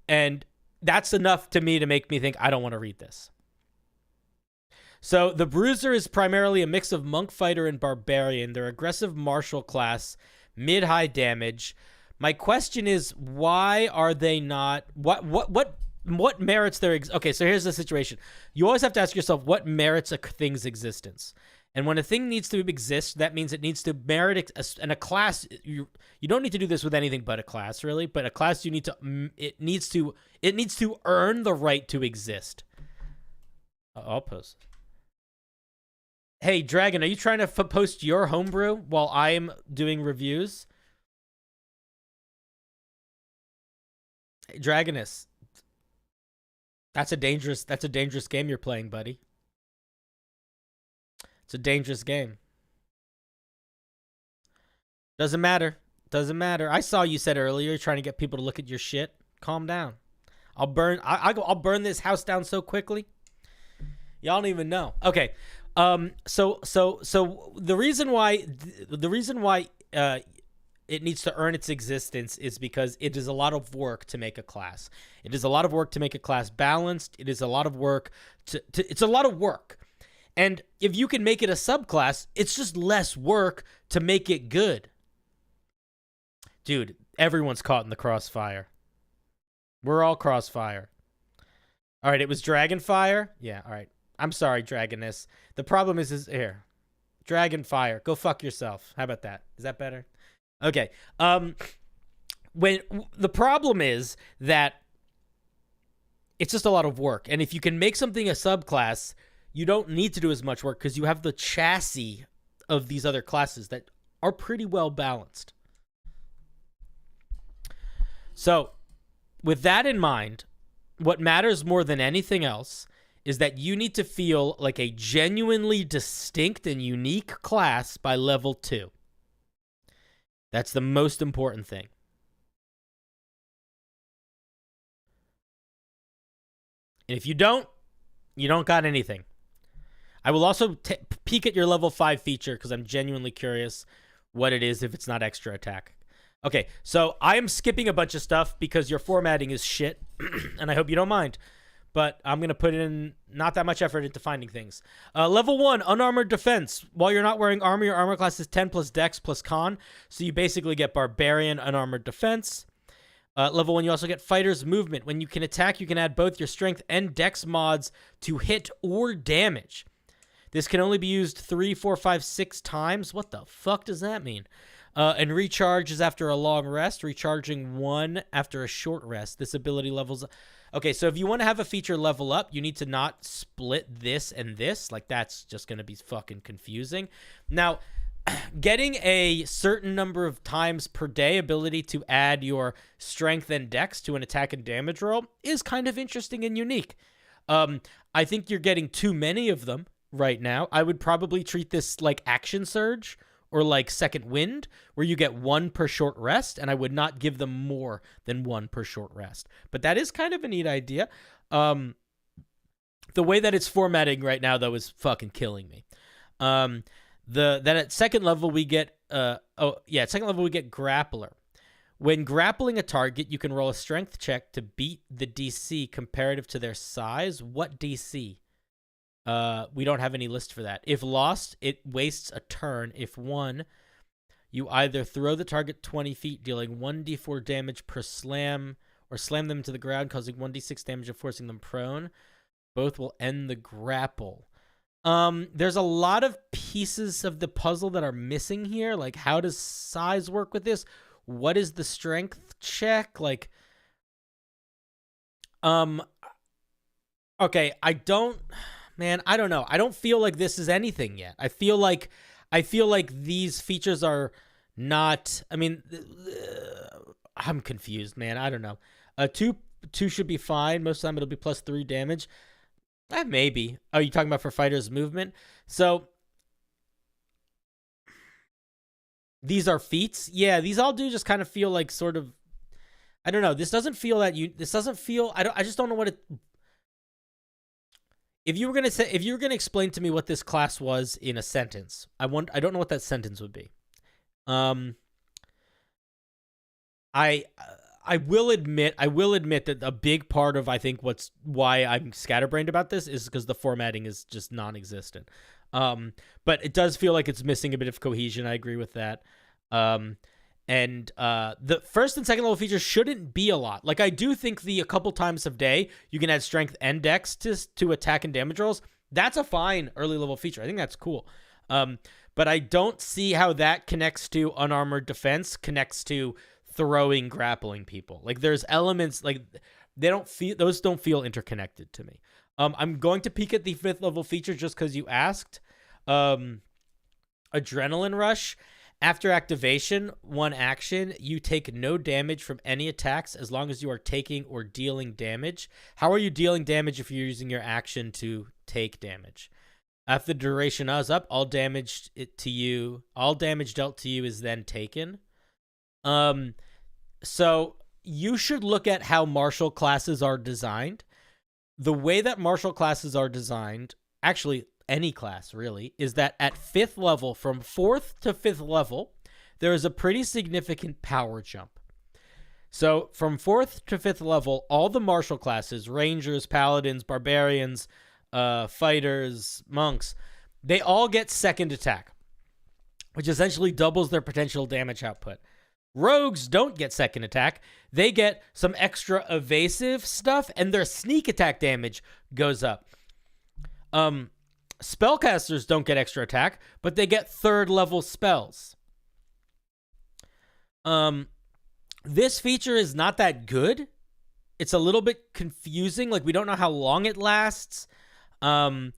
[SPEAKER 1] and that's enough to me to make me think I don't want to read this. So the Bruiser is primarily a mix of monk fighter and barbarian. They're aggressive martial class, mid-high damage. My question is, why are they not... What merits their... Okay, so here's the situation. You always have to ask yourself, what merits a thing's existence? And when a thing needs to exist, that means it needs to merit... And a class... You don't need to do this with anything but a class, really. But a class, it needs to earn the right to exist. I'll post. Hey, Dragon, are you trying to post your homebrew while I'm doing reviews? Hey, Dragoness. That's a dangerous game you're playing, buddy. It's a dangerous game. Doesn't matter. I saw you said earlier you're trying to get people to look at your shit. Calm down. I'll burn this house down so quickly. Y'all don't even know. Okay. So the reason why it needs to earn its existence is because it is a lot of work to make a class. It is a lot of work to make a class balanced. It is a lot of work it's a lot of work. And if you can make it a subclass, it's just less work to make it good. Dude, everyone's caught in the crossfire. We're all crossfire. All right, it was Dragonfire. Yeah, all right. I'm sorry, Dragoness. The problem is here. Dragonfire. Go fuck yourself. How about that? Is that better? Okay. When the problem is that it's just a lot of work, and if you can make something a subclass, you don't need to do as much work because you have the chassis of these other classes that are pretty well balanced. So, with that in mind, what matters more than anything else is that you need to feel like a genuinely distinct and unique class by level 2. That's the most important thing. And if you don't got anything. I will also peek at your level 5 feature because I'm genuinely curious what it is if it's not extra attack. Okay, so I am skipping a bunch of stuff because your formatting is shit, and I hope you don't mind. But I'm going to put in not that much effort into finding things. Level 1, Unarmored Defense. While you're not wearing armor, your armor class is 10 plus Dex plus Con. So you basically get Barbarian, Unarmored Defense. Level 1, you also get Fighter's Movement. When you can attack, you can add both your Strength and Dex mods to hit or damage. This can only be used 3, 4, 5, 6 times. What the fuck does that mean? And recharge is after a long rest, recharging 1 after a short rest. This ability levels up. Okay, so if you want to have a feature level up, you need to not split this and this. Like, that's just going to be fucking confusing. Now, getting a certain number of times per day ability to add your strength and dex to an attack and damage roll is kind of interesting and unique. I think you're getting too many of them right now. I would probably treat this like Action Surge or like Second Wind, where you get 1 per short rest, and I would not give them more than 1 per short rest. But that is kind of a neat idea. The way that it's formatting right now, though, is fucking killing me. Then at second level we get at second level we get Grappler. When grappling a target, you can roll a strength check to beat the DC comparative to their size. What DC? We don't have any list for that. If lost, it wastes a turn. If won, you either throw the target 20 feet, dealing 1d4 damage per slam, or slam them to the ground, causing 1d6 damage and forcing them prone. Both will end the grapple. There's a lot of pieces of the puzzle that are missing here. Like, how does size work with this? What is the strength check? Like, okay, I don't know. I don't feel like this is anything yet. I feel like these features are not, I mean, I'm confused, man. I don't know. 2 should be fine. Most of the time it'll be plus 3 damage. Maybe. Oh, you talking about for Fighter's Movement? So these are feats. Yeah, these all do just kind of feel like sort of, I don't know. This doesn't feel that this doesn't feel, I just don't know what it, if you were going to explain to me what this class was in a sentence, I don't know what that sentence would be. I will admit that a big part of, I think, why I'm scatterbrained about this is because the formatting is just non-existent. But it does feel like it's missing a bit of cohesion. I agree with that. And the first and second level features shouldn't be a lot. Like, I do think a couple times a day you can add strength and dex to attack and damage rolls. That's a fine early level feature. I think that's cool. But I don't see how that connects to unarmored defense, connects to throwing, grappling people. Like, there's elements, like, those don't feel interconnected to me. I'm going to peek at the 5th level feature just because you asked. Adrenaline Rush. After activation, 1 action, you take no damage from any attacks as long as you are taking or dealing damage. How are you dealing damage if you're using your action to take damage? After the duration is up, all damage dealt to you is then taken. So you should look at how martial classes are designed. The way that martial classes are designed, actually any class really, is that at 5th level, from 4th to 5th level, there is a pretty significant power jump. So from 4th to 5th level, all the martial classes, rangers, paladins, barbarians, fighters, monks, they all get second attack, which essentially doubles their potential damage output. Rogues don't get second attack. They get some extra evasive stuff, and their sneak attack damage goes up. Spellcasters don't get extra attack, but they get third level spells. This feature is not that good. It's a little bit confusing. Like, we don't know how long it lasts. And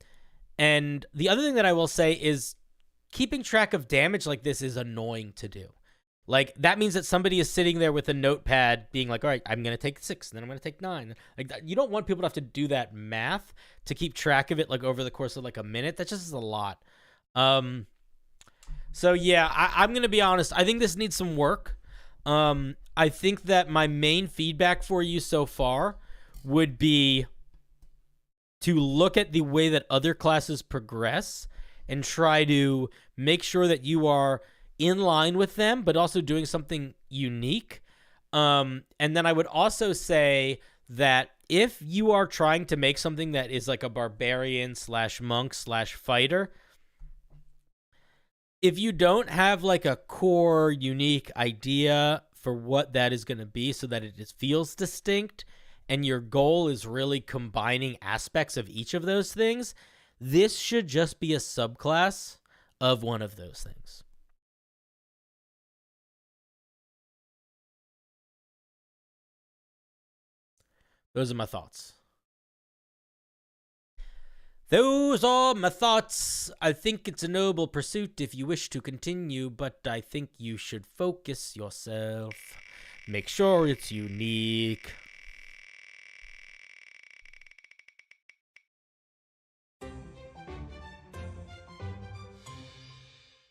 [SPEAKER 1] the other thing that I will say is keeping track of damage like this is annoying to do. Like, that means that somebody is sitting there with a notepad being like, all right, I'm going to take 6, and then I'm going to take 9. Like, you don't want people to have to do that math to keep track of it, like, over the course of, like, a minute. That just is a lot. So, yeah, I'm going to be honest. I think this needs some work. I think that my main feedback for you so far would be to look at the way that other classes progress and try to make sure that you are in line with them, but also doing something unique. And then I would also say that if you are trying to make something that is like a barbarian / monk / fighter, if you don't have like a core unique idea for what that is going to be so that it just feels distinct, and your goal is really combining aspects of each of those things, this should just be a subclass of one of those things. Those are my thoughts. Those are my thoughts. I think it's a noble pursuit if you wish to continue, but I think you should focus yourself. Make sure it's unique.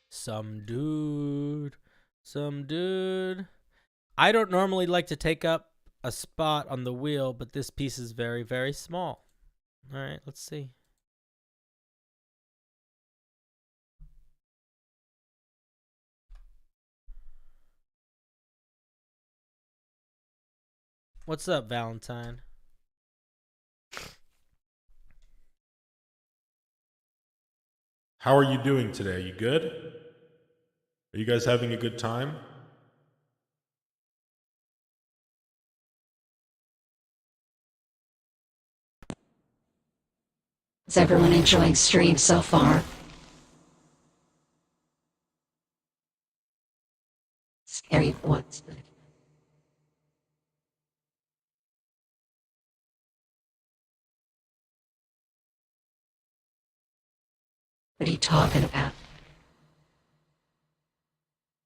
[SPEAKER 1] Some dude. I don't normally like to take up a spot on the wheel, but this piece is very, very small. All right, let's see. What's up, Valentine?
[SPEAKER 3] How are you doing today? Are you good? Are you guys having a good time?
[SPEAKER 5] Is everyone enjoying stream so far? Scary voice. What are you talking about?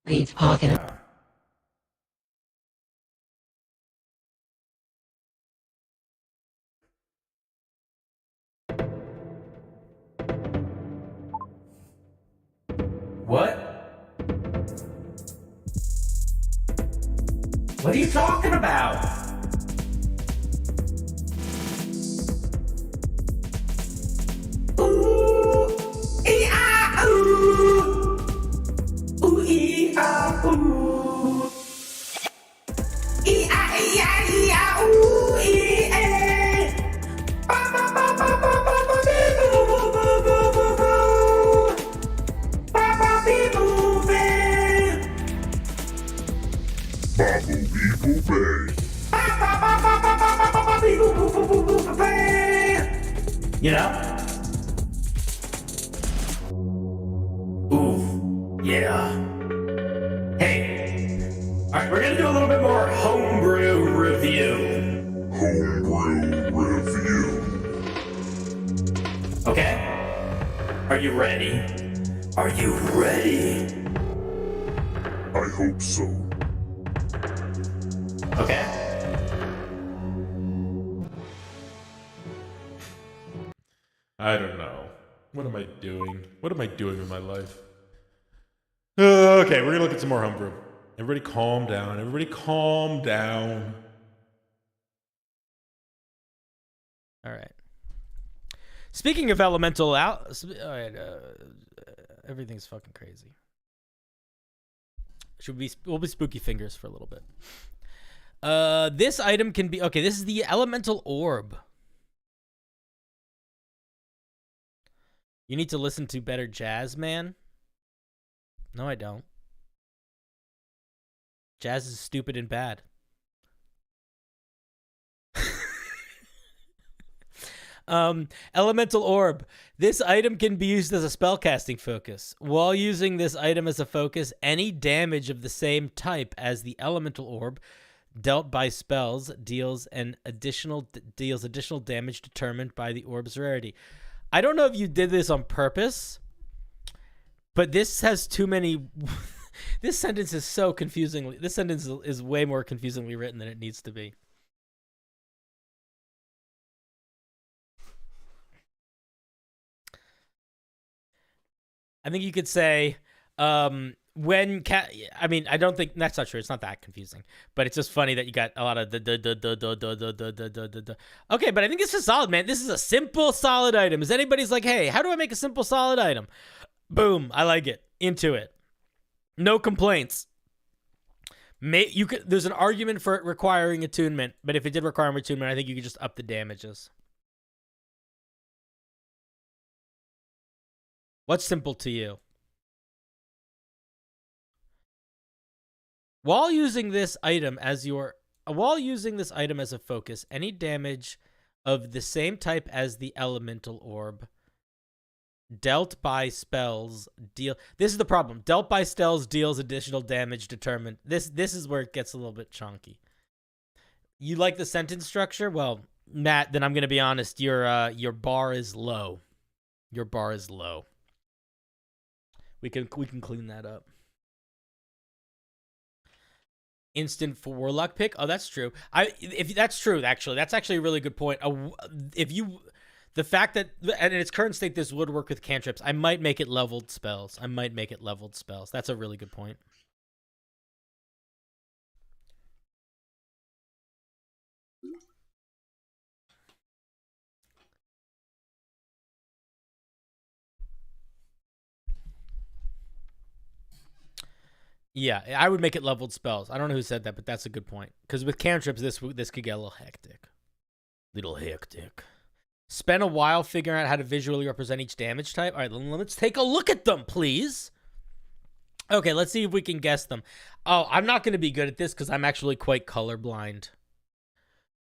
[SPEAKER 5] What are you talking about?
[SPEAKER 6] What? What are you talking about? Ooh, ee-ah, ooh. Ooh, ee-ah, ooh. Ee-ah, ee-ah, ee-ah, ooh, ee-ah. You know? Ooh, yeah. Hey, alright, we're gonna do a little bit more homebrew review.
[SPEAKER 2] Homebrew review.
[SPEAKER 6] Okay? Are you ready? Are you ready?
[SPEAKER 2] I hope so.
[SPEAKER 6] Okay?
[SPEAKER 3] I don't know. What am I doing? What am I doing with my life? Okay, we're gonna look at some more homebrew. Everybody calm down. Everybody calm down.
[SPEAKER 1] All right. Speaking of elemental everything's fucking crazy. We'll be spooky fingers for a little bit. This item can be okay. This is the elemental orb. You need to listen to better jazz, man. No, I don't. Jazz is stupid and bad. Elemental Orb. This item can be used as a spellcasting focus. While using this item as a focus, any damage of the same type as the Elemental Orb dealt by spells deals additional damage determined by the orb's rarity. I don't know if you did this on purpose, but this has too many. This sentence is so confusingly. This sentence is way more confusingly written than it needs to be. I think you could say, I mean, I don't think that's not true. It's not that confusing, but it's just funny that you got a lot of the. Okay, but I think this is solid, man. This is a simple, solid item. Is anybody's like, hey, how do I make a simple, solid item? Boom, I like it. Into it. No complaints. There's an argument for it requiring attunement, but if it did require attunement, I think you could just up the damages. What's simple to you? While using this item as a focus, any damage of the same type as the Elemental Orb dealt by spells deal. This is the problem. Dealt by spells deals additional damage determined. This is where it gets a little bit chunky. You like the sentence structure? Well, Matt, then I'm gonna be honest. Your bar is low. Your bar is low. We can clean that up. Instant for Warlock pick. Oh, that's true. If that's true, actually, that's actually a really good point. The fact that in its current state this would work with cantrips, I might make it leveled spells. That's a really good point. Yeah, I would make it leveled spells. I don't know who said that, but that's a good point. Because with cantrips, this could get a little hectic. Spend a while figuring out how to visually represent each damage type. All right, let's take a look at them, please. Okay, let's see if we can guess them. Oh, I'm not going to be good at this because I'm actually quite colorblind.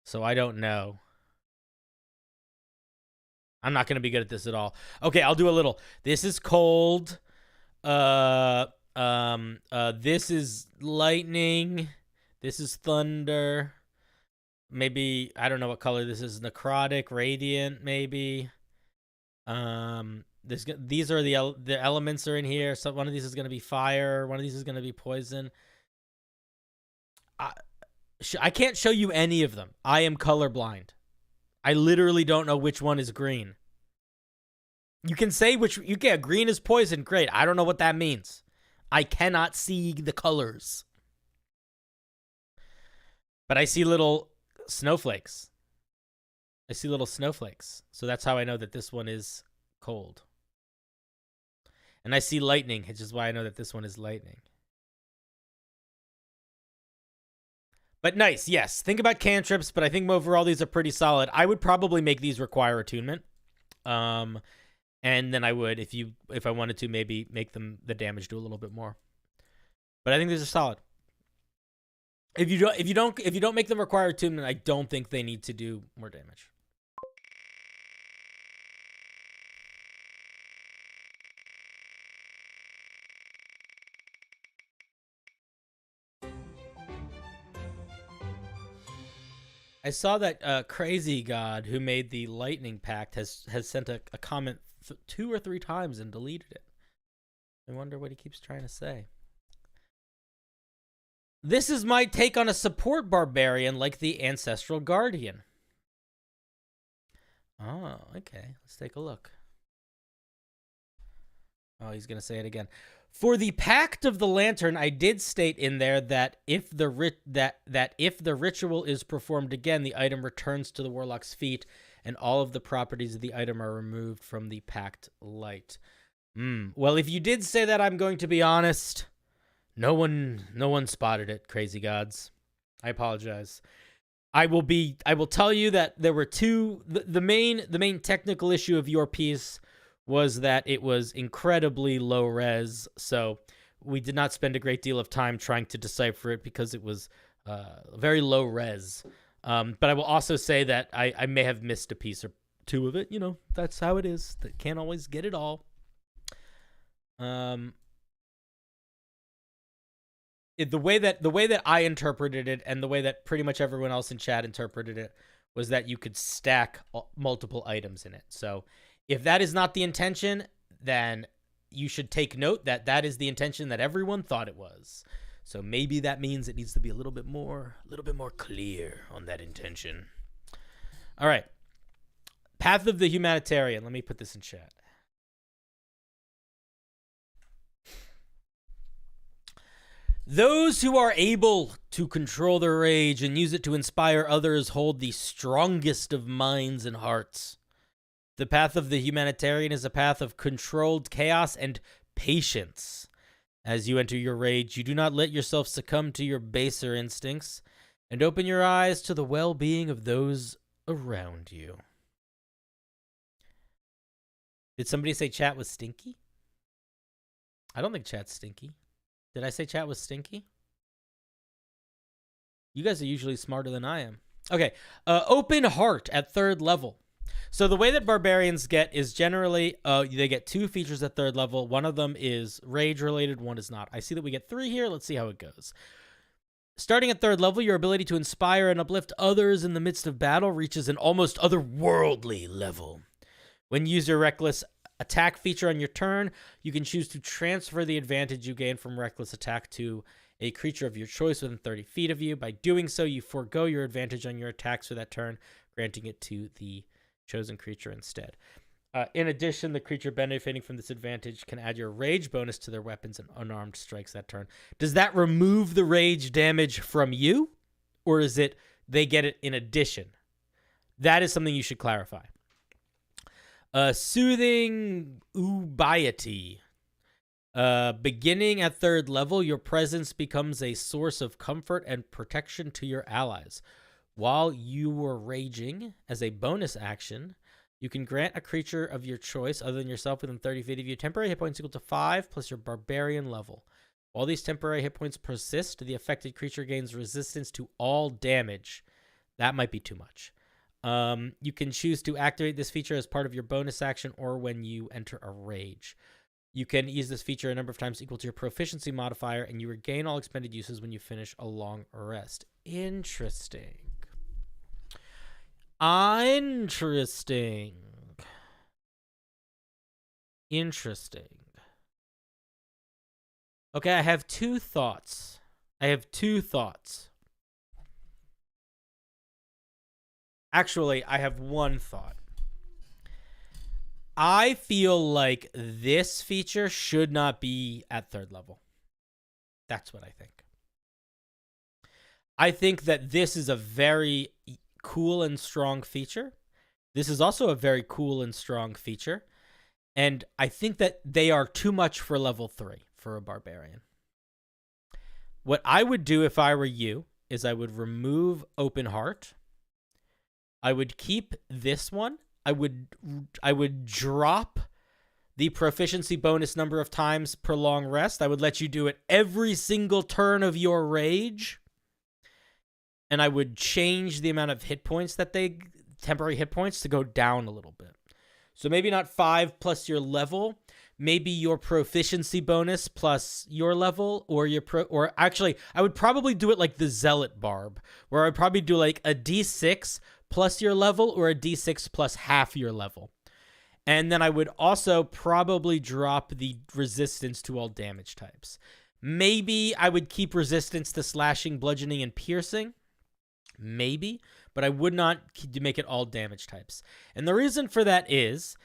[SPEAKER 1] So I don't know. I'm not going to be good at this at all. Okay, I'll do a little. This is cold. This is lightning. This is thunder. Maybe, I don't know what color this is. Necrotic, radiant, maybe. These are the elements are in here. So one of these is going to be fire. One of these is going to be poison. I can't show you any of them. I am colorblind. I literally don't know which one is green. You can say green is poison. Great. I don't know what that means. I cannot see the colors. But I see little snowflakes. So that's how I know that this one is cold. And I see lightning, which is why I know that this one is lightning. But nice, yes. Think about cantrips, but I think overall these are pretty solid. I would probably make these require attunement. And then I would, if I wanted to, maybe make them the damage do a little bit more. But I think these are solid. If you don't make them require attunement, I don't think they need to do more damage. I saw that Crazy God, who made the Lightning Pact, has sent a comment 2 or 3 times and deleted it. I wonder what he keeps trying to say. This is my take on a support barbarian like the Ancestral Guardian. Oh, okay. Let's take a look. Oh, he's going to say it again. For the Pact of the Lantern, I did state in there that if the ritual is performed again, the item returns to the Warlock's feet, and all of the properties of the item are removed from the Pact light. Well, if you did say that, I'm going to be honest. No one spotted it, Crazy Gods. I apologize. I will tell you that there were two. The main technical issue of your piece was that it was incredibly low res. So we did not spend a great deal of time trying to decipher it because it was very low res. But I will also say that I may have missed a piece or two of it. You know, that's how it is. That can't always get it all. The way that I interpreted it and the way that pretty much everyone else in chat interpreted it was that you could stack multiple items in it. So if that is not the intention, then you should take note that that is the intention that everyone thought it was. So maybe that means it needs to be a little bit more clear on that intention. All right. Path of the Humanitarian. Let me put this in chat. Those who are able to control their rage and use it to inspire others hold the strongest of minds and hearts. The path of the Humanitarian is a path of controlled chaos and patience. As you enter your rage, you do not let yourself succumb to your baser instincts and open your eyes to the well-being of those around you. Did somebody say chat was stinky? I don't think chat's stinky. Did I say chat was stinky? You guys are usually smarter than I am. Okay, open heart at 3rd level. So the way that barbarians get is generally they get 2 features at 3rd level. One of them is rage related, one is not. I see that we get 3 here. Let's see how it goes. Starting at 3rd level, your ability to inspire and uplift others in the midst of battle reaches an almost otherworldly level. When you use your reckless attack feature on your turn, you can choose to transfer the advantage you gain from reckless attack to a creature of your choice within 30 feet of you. By doing so, you forego your advantage on your attacks for that turn, granting it to the chosen creature instead. In addition, the creature benefiting from this advantage can add your rage bonus to their weapons and unarmed strikes that turn. Does that remove the rage damage from you, or is it they get it in addition? That is something you should clarify. Soothing Ubiety. Beginning at 3rd level, your presence becomes a source of comfort and protection to your allies. While you were raging, as a bonus action, you can grant a creature of your choice other than yourself within 30 feet of you temporary hit points equal to 5 plus your barbarian level. While these temporary hit points persist, the affected creature gains resistance to all damage. That might be too much. You can choose to activate this feature as part of your bonus action or when you enter a rage. You can use this feature a number of times equal to your proficiency modifier, and you regain all expended uses when you finish a long rest. Interesting. Interesting. Okay, I have 2 thoughts. Actually, I have 1 thought. I feel like this feature should not be at 3rd level. That's what I think. I think that this is a very cool and strong feature. This is also a very cool and strong feature. And I think that they are too much for level 3 for a barbarian. What I would do if I were you is I would remove Open Heart. I would keep this one. I would drop the proficiency bonus number of times per long rest. I would let you do it every single turn of your rage. And I would change the amount of hit points that temporary hit points to go down a little bit. So maybe not 5 plus your level, maybe your proficiency bonus plus your level, or or actually I would probably do it like the Zealot Barb, where I'd probably do like a D6 plus your level or a D6 plus half your level. And then I would also probably drop the resistance to all damage types. Maybe I would keep resistance to slashing, bludgeoning, and piercing. Maybe, but I would not make it all damage types. And the reason for that is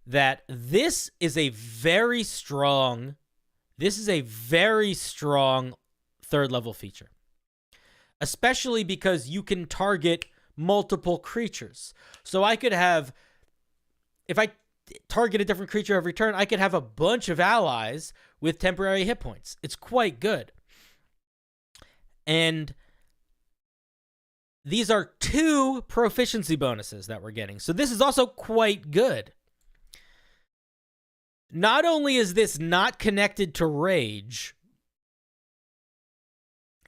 [SPEAKER 1] that this is a very strong 3rd level feature. Especially because you can target multiple creatures. So I could have, if I target a different creature every turn, I could have a bunch of allies with temporary hit points. It's quite good. And these are 2 proficiency bonuses that we're getting. So this is also quite good. Not only is this not connected to rage,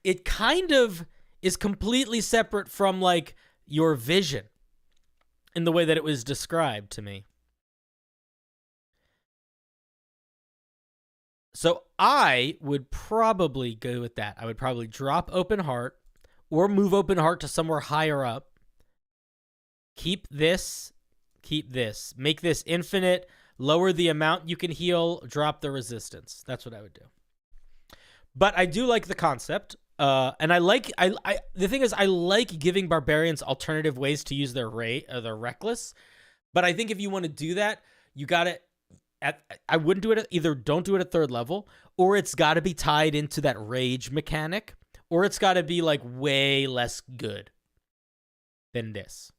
[SPEAKER 1] it kind of is completely separate from, like, your vision in the way that it was described to me. So I would probably go with that. I would probably drop Open Heart or move Open Heart to somewhere higher up. Keep this. Make this infinite. Lower the amount you can heal. Drop the resistance. That's what I would do. But I do like the concept. And I like the thing is I like giving barbarians alternative ways to use their their reckless. But I think if you want to do that, you got to I wouldn't do it at, either don't do it at 3rd level, or it's got to be tied into that rage mechanic, or it's got to be like way less good than this.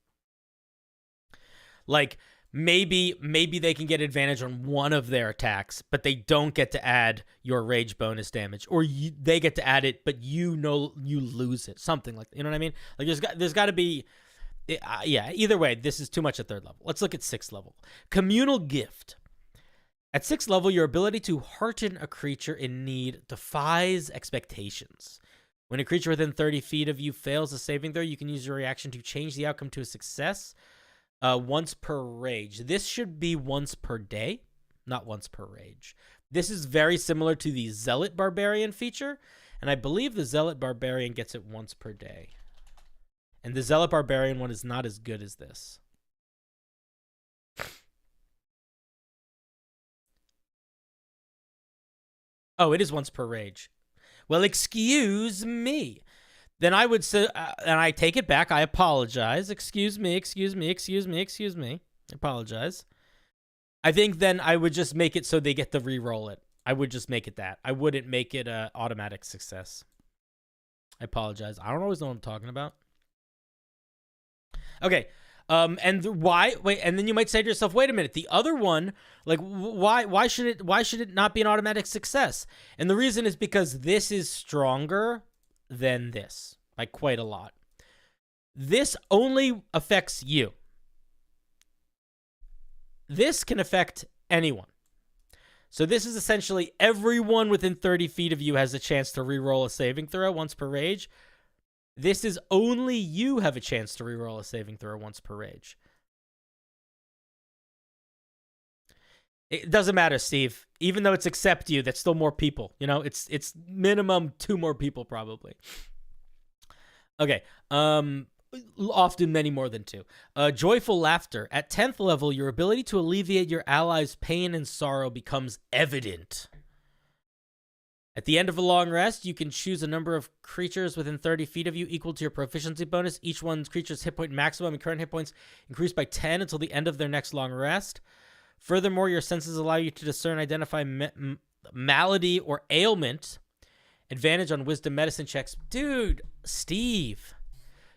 [SPEAKER 1] Like maybe they can get advantage on one of their attacks, but they don't get to add your rage bonus damage, or they get to add it, but you lose it. Something like that. You know what I mean? Like there's got to be, yeah. Either way, this is too much at 3rd level. Let's look at 6th level. Communal Gift. At 6th level, your ability to hearten a creature in need defies expectations. When a creature within 30 feet of you fails a saving throw, you can use your reaction to change the outcome to a success once per rage. This should be once per day, not once per rage. This is very similar to the Zealot Barbarian feature, and I believe the Zealot Barbarian gets it once per day. And the Zealot Barbarian one is not as good as this. Oh, it is once per rage. Well, excuse me. Then I would say, and I take it back. I apologize. Excuse me. I apologize. I think then I would just make it so they get to re-roll it. I would just make it that. I wouldn't make it an automatic success. I apologize. I don't always know what I'm talking about. Okay. And why? Wait, and then you might say to yourself, "Wait a minute. The other one, like, why should it not be an automatic success?" And the reason is because this is stronger than this by quite a lot. This only affects you. This can affect anyone. So this is essentially everyone within 30 feet of you has a chance to reroll a saving throw once per rage. This is only you have a chance to reroll a saving throw once per rage. It doesn't matter, Steve. Even though it's except you, that's still more people. You know, it's minimum 2 more people probably. Okay. Often many more than 2. Joyful Laughter. At 10th level, your ability to alleviate your allies' pain and sorrow becomes evident. At the end of a long rest, you can choose a number of creatures within 30 feet of you equal to your proficiency bonus. Each one's creature's hit point maximum and current hit points increase by 10 until the end of their next long rest. Furthermore, your senses allow you to discern, identify malady or ailment. Advantage on wisdom medicine checks. Dude, Steve,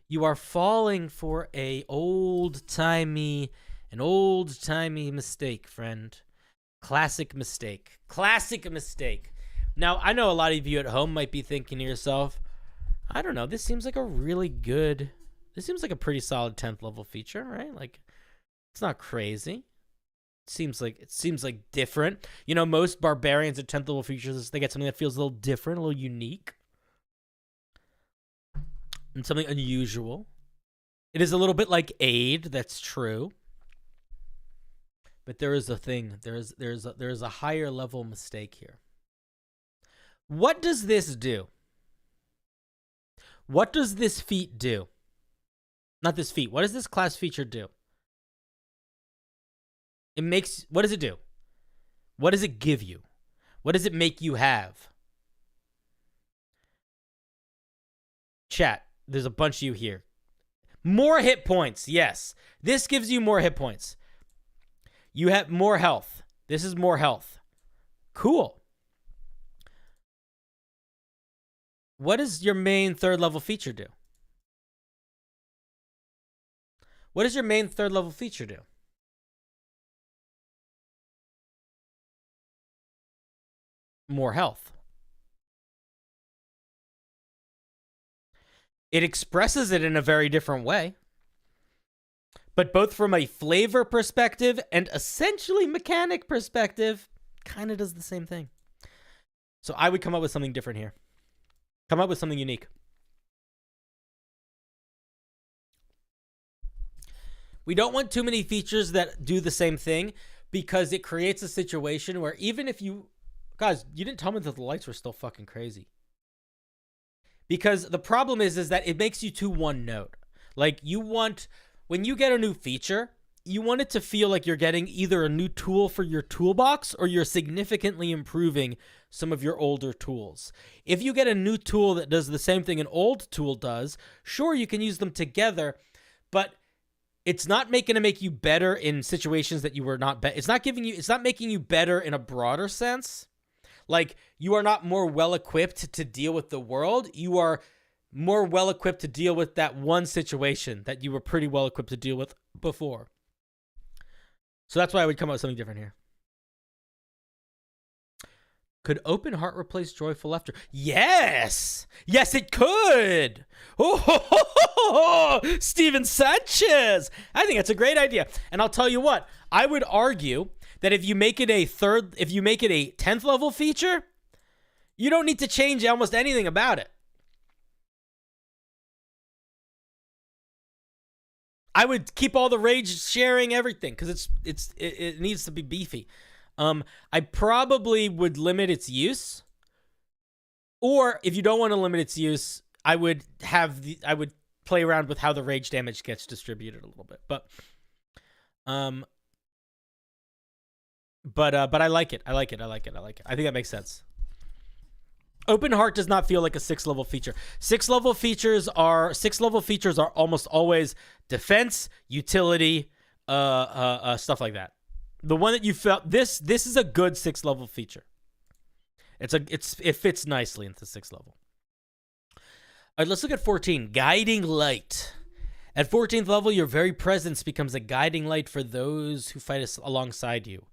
[SPEAKER 1] you are falling for an old-timey mistake, friend. Classic mistake. Now, I know a lot of you at home might be thinking to yourself, I don't know, this seems like a pretty solid 10th level feature, right? Like, it's not crazy. It seems like different. You know, most barbarians at 10th level features, they get something that feels a little different, a little unique, and something unusual. It is a little bit like aid, that's true. But there is a thing. There is a higher level mistake here. What does this do? What does this feat do? Not this feat. What does this class feature do? What does it do? What does it give you? What does it make you have? Chat, there's a bunch of you here. More hit points, yes. This gives you more hit points. You have more health. This is more health. Cool. What does your main 3rd level feature do? What does your main 3rd level feature do? More health. It expresses it in a very different way. But both from a flavor perspective and essentially mechanic perspective, kind of does the same thing. So I would come up with something different here. Come up with something unique. We don't want too many features that do the same thing because it creates a situation where even if you... Guys, you didn't tell me that the lights were still fucking crazy. Because the problem is that it makes you too one note. Like, you want... When you get a new feature, you want it to feel like you're getting either a new tool for your toolbox or you're significantly improving some of your older tools. If you get a new tool that does the same thing an old tool does, sure, you can use them together, but it's not going to make you better in situations that you were not it's not making you better in a broader sense. Like, you are not more well equipped to deal with the world. You are more well equipped to deal with that one situation that you were pretty well equipped to deal with before. So that's why I would come up with something different here. Could open heart replace joyful laughter? Yes! Yes, it could! Oh, Steven Sanchez! I think that's a great idea. And I'll tell you what, I would argue that if you make it a 10th level feature, you don't need to change almost anything about it. I would keep all the rage sharing, everything, because it needs to be beefy. I probably would limit its use, or if you don't want to limit its use, I would play around with how the rage damage gets distributed a little bit. But I like it. I like it. I think that makes sense. Open heart does not feel like a 6th level feature. 6th level features are almost always defense, utility, stuff like that. The one that you felt this is a good 6th level feature. It fits nicely into 6th level. All right, let's look at 14. Guiding light. At 14th level, your very presence becomes a guiding light for those who fight alongside you.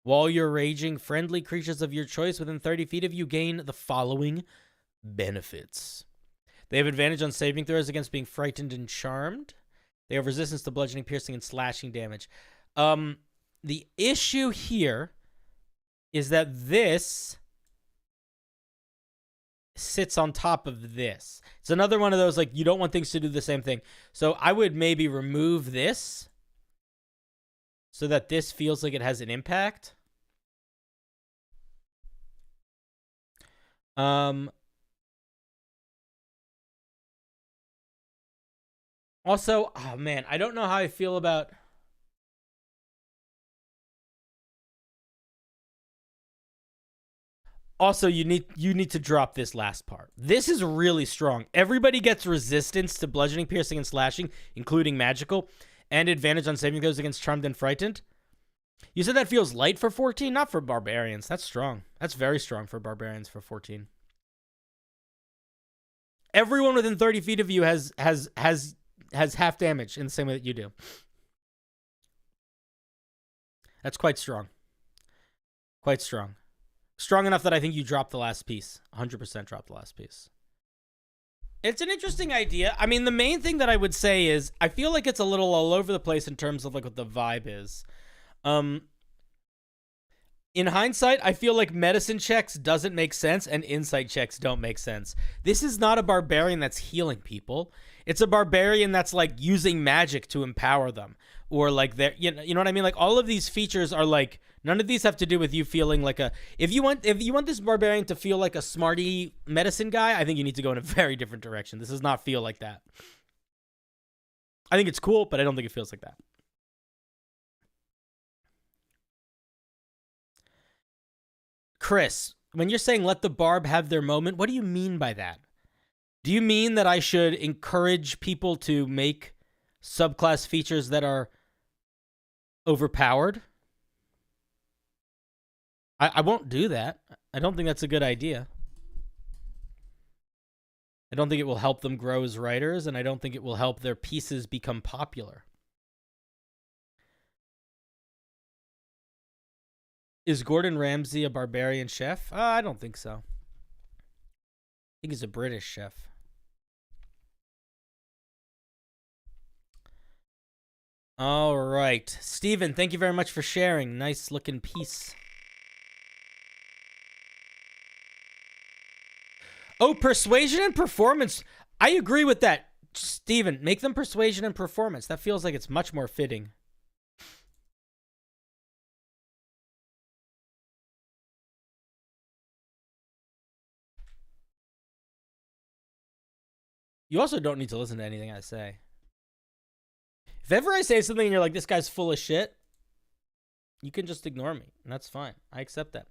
[SPEAKER 1] While you're raging, friendly creatures of your choice within 30 feet of you gain the following benefits. They have advantage on saving throws against being frightened and charmed. They have resistance to bludgeoning, piercing, and slashing damage. The issue here is that this sits on top of this. It's another one of those, like, you don't want things to do the same thing. So I would maybe remove this so that this feels like it has an impact. Also, oh man, I don't know how I feel about... Also, you need to drop this last part. This is really strong. Everybody gets resistance to bludgeoning, piercing, and slashing, including magical, and advantage on saving throws against charmed and frightened. You said that feels light for 14? Not for barbarians. That's strong. That's very strong for barbarians for 14. Everyone within 30 feet of you has half damage in the same way that you do. That's quite strong. Quite strong. Strong enough that I think you drop the last piece. 100% drop the last piece. It's an interesting idea. I mean, the main thing that I would say is I feel like it's a little all over the place in terms of like what the vibe is. In hindsight, I feel like medicine checks doesn't make sense and insight checks don't make sense. This is not a barbarian that's healing people. It's a barbarian that's like using magic to empower them, or like they're, you know what I mean? Like all of these features are like, none of these have to do with you feeling like a, if you want this barbarian to feel like a smarty medicine guy, I think you need to go in a very different direction. This does not feel like that. I think it's cool, but I don't think it feels like that. Chris, when you're saying let the barb have their moment, what do you mean by that? Do you mean that I should encourage people to make subclass features that are overpowered? I won't do that. I don't think that's a good idea. I don't think it will help them grow as writers, and I don't think it will help their pieces become popular. Is Gordon Ramsay a barbarian chef? I don't think so. I think he's a British chef. All right. Steven, thank you very much for sharing. Nice looking piece. Oh, persuasion and performance. I agree with that. Steven, make them persuasion and performance. That feels like it's much more fitting. You also don't need to listen to anything I say. If ever I say something and you're like, this guy's full of shit, you can just ignore me, and that's fine. I accept that.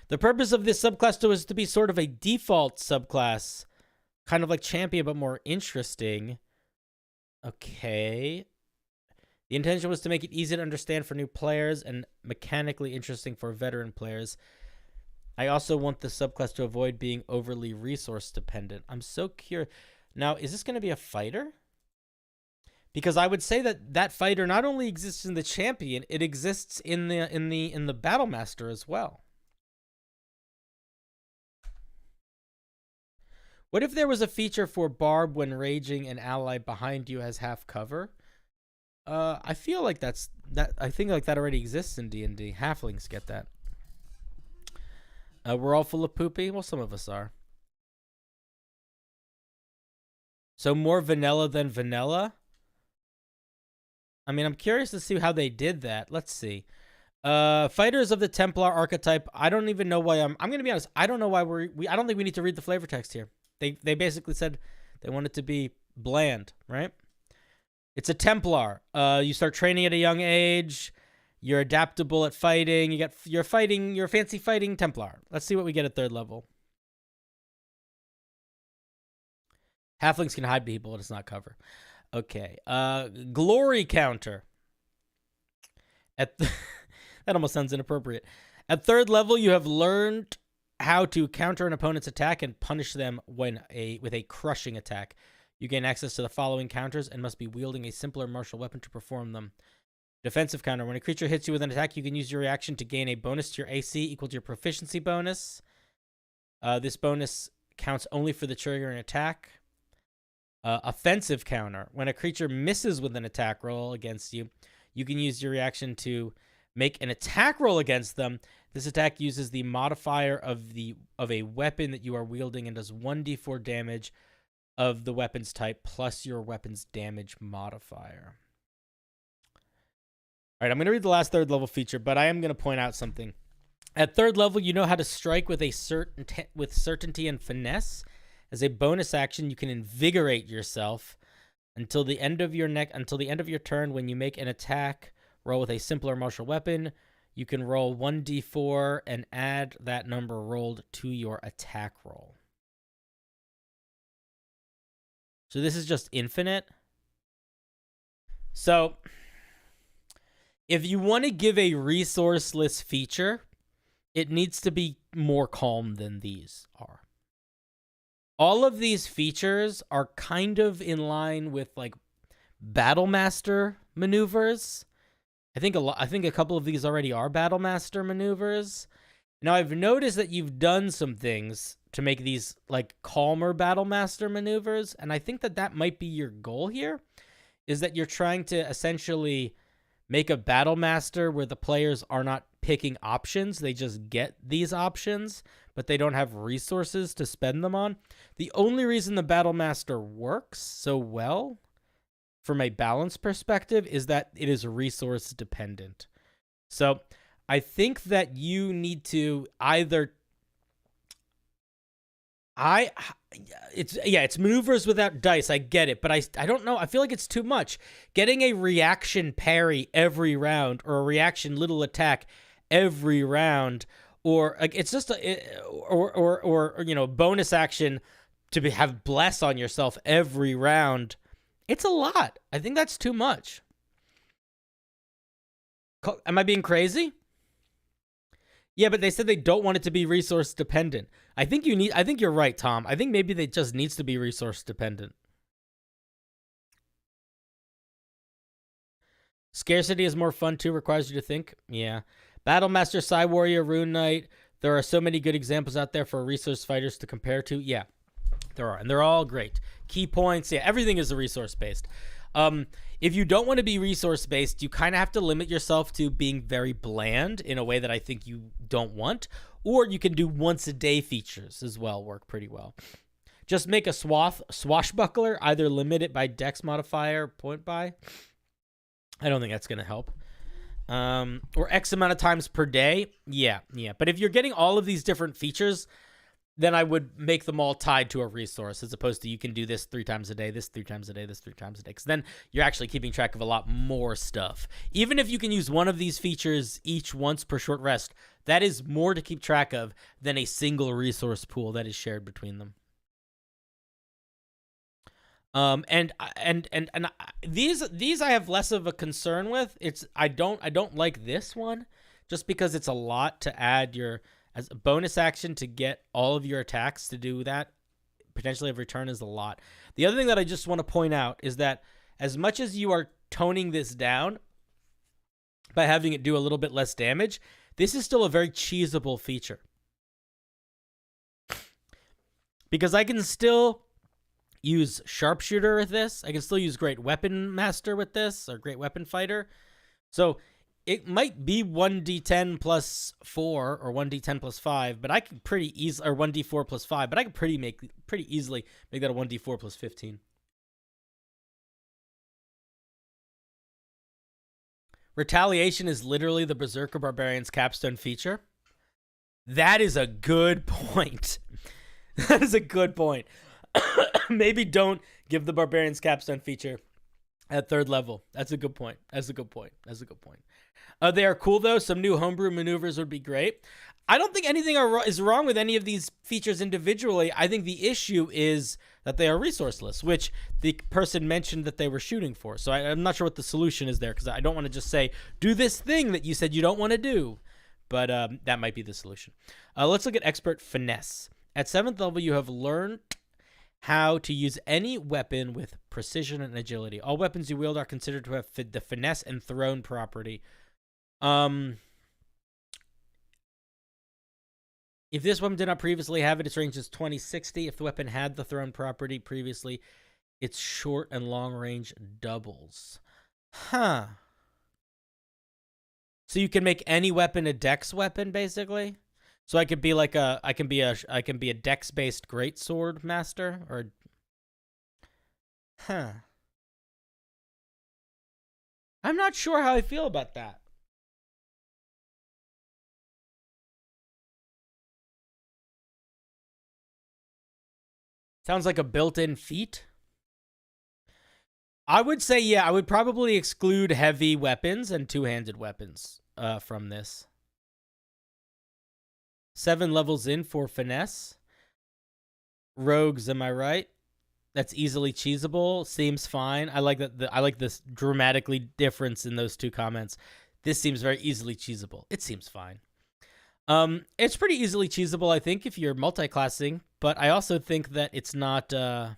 [SPEAKER 1] The purpose of this subclass is to be sort of a default subclass, kind of like champion, but more interesting. Okay. The intention was to make it easy to understand for new players and mechanically interesting for veteran players. I also want the subclass to avoid being overly resource dependent. I'm so curious. Now, is this going to be a fighter? Because I would say that that fighter not only exists in the champion, it exists in the battle master as well. What if there was a feature for Barb when raging an ally behind you has half cover? I feel like I think like that already exists in D&D. Halflings get that. We're all full of poopy. Well, some of us are. So more vanilla than vanilla. I mean, I'm curious to see how they did that. Let's see. Fighters of the Templar archetype. I don't even know why I'm going to be honest. I don't know why I don't think we need to read the flavor text here. They basically said they want it to be bland, right? It's a Templar. You start training at a young age. You're adaptable at fighting. You're a fancy fighting Templar. Let's see what we get at 3rd level. Halflings can hide people, but it's not cover. Okay. Glory counter. That almost sounds inappropriate. At 3rd level, you have learned how to counter an opponent's attack and punish them with a crushing attack. You gain access to the following counters and must be wielding a simpler martial weapon to perform them. Defensive counter. When a creature hits you with an attack, you can use your reaction to gain a bonus to your AC equal to your proficiency bonus. This bonus counts only for the triggering attack. Offensive counter. When a creature misses with an attack roll against you, you can use your reaction to make an attack roll against them. This attack uses the modifier of a weapon that you are wielding and does 1d4 damage of the weapon's type plus your weapon's damage modifier. All right, I'm going to read the last 3rd level feature, but I am going to point out something. At 3rd level, you know how to strike with certainty and finesse. As a bonus action, you can invigorate yourself until the end of your turn. When you make an attack roll with a simpler martial weapon, you can roll 1d4 and add that number rolled to your attack roll. So this is just infinite. So if you want to give a resourceless feature, it needs to be more calm than these are. All of these features are kind of in line with like Battle Master maneuvers. I think a couple of these already are Battle Master maneuvers. Now I've noticed that you've done some things to make these like calmer Battle Master maneuvers, and I think that might be your goal here, is that you're trying to essentially make a Battle Master where the players are not picking options, they just get these options, but they don't have resources to spend them on. The only reason the Battle Master works so well from a balance perspective is that it is resource dependent. So I think that you need to either it's maneuvers without dice. I get it, but I don't know. I feel like it's too much. Getting a reaction parry every round or a reaction little attack every round, or like it's just or bonus action to have bless on yourself every round. It's a lot. I think that's too much. Am I being crazy? Yeah, but they said they don't want it to be resource dependent. I think you're right, Tom. I think maybe they just needs to be resource dependent. Scarcity is more fun too, requires you to think. Yeah. Battle Master, Psy Warrior, Rune Knight. There are so many good examples out there for resource fighters to compare to. Yeah. There are, and they're all great. Key points, yeah, everything is a resource-based. If you don't want to be resource-based, you kind of have to limit yourself to being very bland in a way that I think you don't want. Or you can do once-a-day features as well, work pretty well. Just make a swashbuckler, either limit it by dex modifier, or point by. I don't think that's going to help. Or X amount of times per day. Yeah. But if you're getting all of these different features, then I would make them all tied to a resource, as opposed to you can do this 3 times a day, this 3 times a day, this 3 times a day. Because then you're actually keeping track of a lot more stuff. Even if you can use one of these features each once per short rest, that is more to keep track of than a single resource pool that is shared between them. And these I have less of a concern with. I don't like this one, just because it's a lot to add as a bonus action to get all of your attacks to do that. Potentially of return is a lot. The other thing that I just want to point out is that as much as you are toning this down by having it do a little bit less damage, this is still a very cheesable feature. Because I can still use Sharpshooter with this. I can still use Great Weapon Master with this, or Great Weapon Fighter. So it might be 1d10 plus 4 or 1d10 plus 5, but I can pretty easily, or 1d4 plus 5, but I can pretty easily make that a 1d4 plus 15. Retaliation is literally the Berserker Barbarian's capstone feature. That is a good point. That is a good point. Maybe don't give the Barbarian's capstone feature at 3rd level. That's a good point. They are cool, though. Some new homebrew maneuvers would be great. I don't think anything is wrong with any of these features individually. I think the issue is that they are resourceless, which the person mentioned that they were shooting for. So I'm not sure what the solution is there, because I don't want to just say, do this thing that you said you don't want to do. But that might be the solution. Let's look at Expert Finesse. At 7th level, you have learned how to use any weapon with precision and agility. All weapons you wield are considered to have the finesse and thrown property. If this weapon did not previously have it, its range is 20-60. If the weapon had the thrown property previously, its short and long range doubles. Huh. So you can make any weapon a dex weapon, basically. So I could be like I can be a dex-based greatsword master, or I'm not sure how I feel about that. Sounds like a built-in feat. I would say, yeah, I would probably exclude heavy weapons and two-handed weapons from this. 7 levels in for finesse. Rogues, am I right? That's easily cheesable. Seems fine. I like that. I like this dramatically difference in those two comments. This seems very easily cheesable. It seems fine. It's pretty easily cheesable, I think, if you're multi-classing. But I also think that it's not. By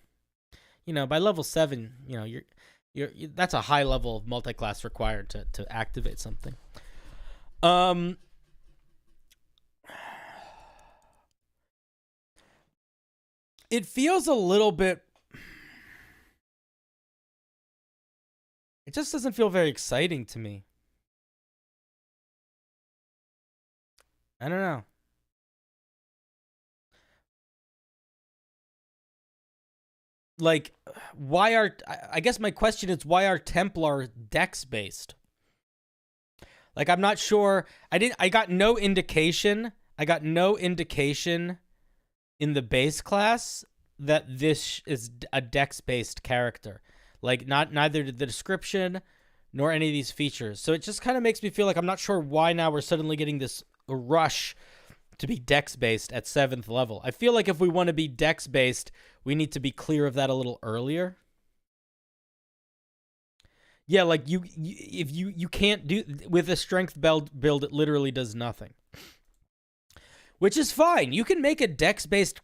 [SPEAKER 1] level 7, you're that's a high level of multi-class required to activate something. It feels a little bit... It just doesn't feel very exciting to me. I don't know. Like, I guess my question is, why are Templar dex-based? Like, I'm not sure. I got no indication in the base class that this is a dex-based character. Like, neither the description nor any of these features. So it just kind of makes me feel like I'm not sure why now we're suddenly getting this rush to be dex-based at 7th level. I feel like if we want to be dex-based, we need to be clear of that a little earlier. Yeah, like if you can't do with a strength build, it literally does nothing. Which is fine. You can make a dex-based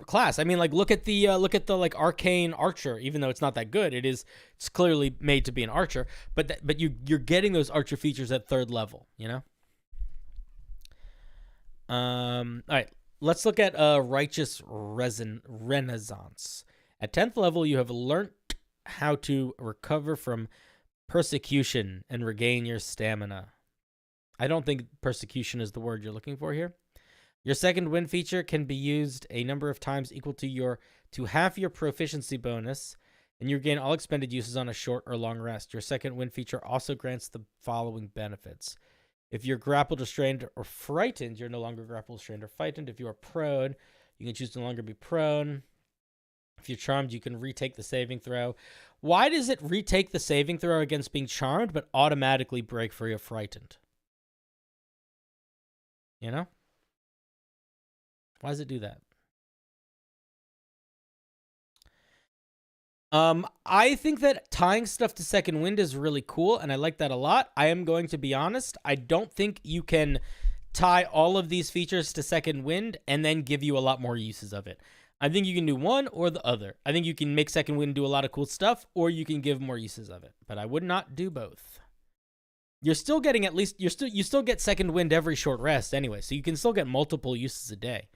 [SPEAKER 1] class. I mean, like look at the like arcane archer. Even though it's not that good, it's clearly made to be an archer. But you're getting those archer features at 3rd level. All right, let's look at Righteous Renaissance. At 10th level, you have learnt how to recover from persecution and regain your stamina. I don't think persecution is the word you're looking for here. Your second wind feature can be used a number of times equal to half your proficiency bonus, and you gain all expended uses on a short or long rest. Your second wind feature also grants the following benefits. If you're grappled, restrained, or frightened, you're no longer grappled, restrained, or frightened. If you are prone, you can choose to no longer be prone. If you're charmed, you can retake the saving throw. Why does it retake the saving throw against being charmed, but automatically break free of frightened? You know? Why does it do that? I think that tying stuff to second wind is really cool, and I like that a lot. I am going to be honest. I don't think you can tie all of these features to second wind and then give you a lot more uses of it. I think you can do one or the other. I think you can make second wind do a lot of cool stuff, or you can give more uses of it. But I would not do both. You're still getting you still get second wind every short rest anyway, so you can still get multiple uses a day.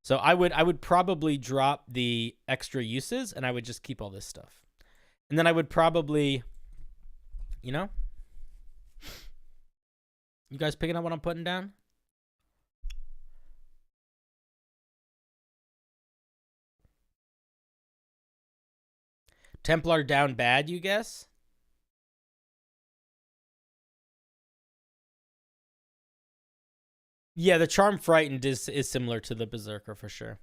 [SPEAKER 1] So I would probably drop the extra uses, and I would just keep all this stuff. And then I would probably, you know? You guys picking up what I'm putting down? Templar down bad, you guess? Yeah, the Charm Frightened is similar to the Berserker for sure.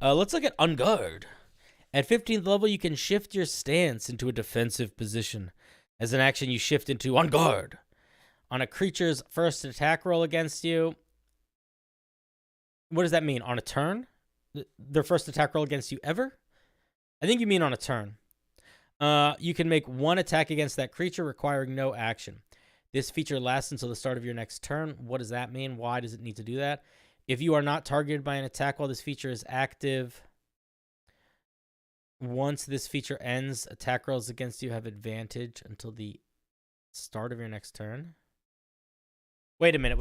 [SPEAKER 1] Let's look at On Guard. At 15th level, you can shift your stance into a defensive position. As an action, you shift into On Guard. On a creature's first attack roll against you. What does that mean? On a turn? Their first attack roll against you ever? I think you mean on a turn. You can make one attack against that creature requiring no action. This feature lasts until the start of your next turn. What does that mean? Why does it need to do that? If you are not targeted by an attack while this feature is active, once this feature ends, attack rolls against you have advantage until the start of your next turn. Wait a minute.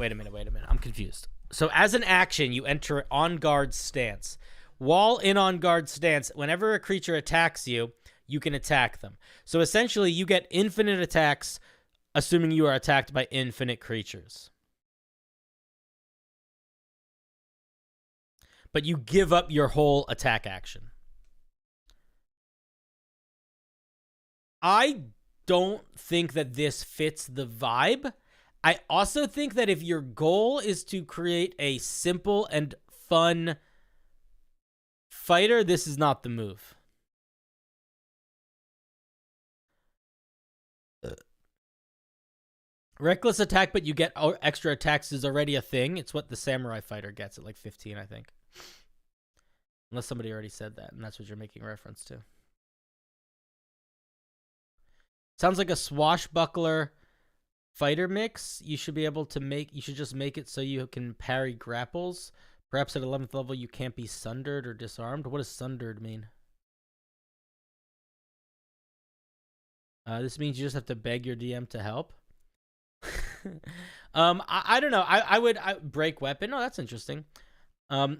[SPEAKER 1] I'm confused. So as an action, you enter On Guard stance. While in On Guard stance, whenever a creature attacks you, you can attack them. So essentially, you get infinite attacks, assuming you are attacked by infinite creatures. But you give up your whole attack action. I don't think that this fits the vibe. I also think that if your goal is to create a simple and fun fighter, this is not the move. Reckless attack, but you get extra attacks is already a thing. It's what the samurai fighter gets at like 15, I think. Unless somebody already said that, and that's what you're making reference to. Sounds like a swashbuckler fighter mix. You should be able to make, you should just make it so you can parry grapples. Perhaps at 11th level you can't be sundered or disarmed. What does sundered mean? This means you just have to beg your DM to help. I don't know. I would break weapon. Oh, that's interesting. I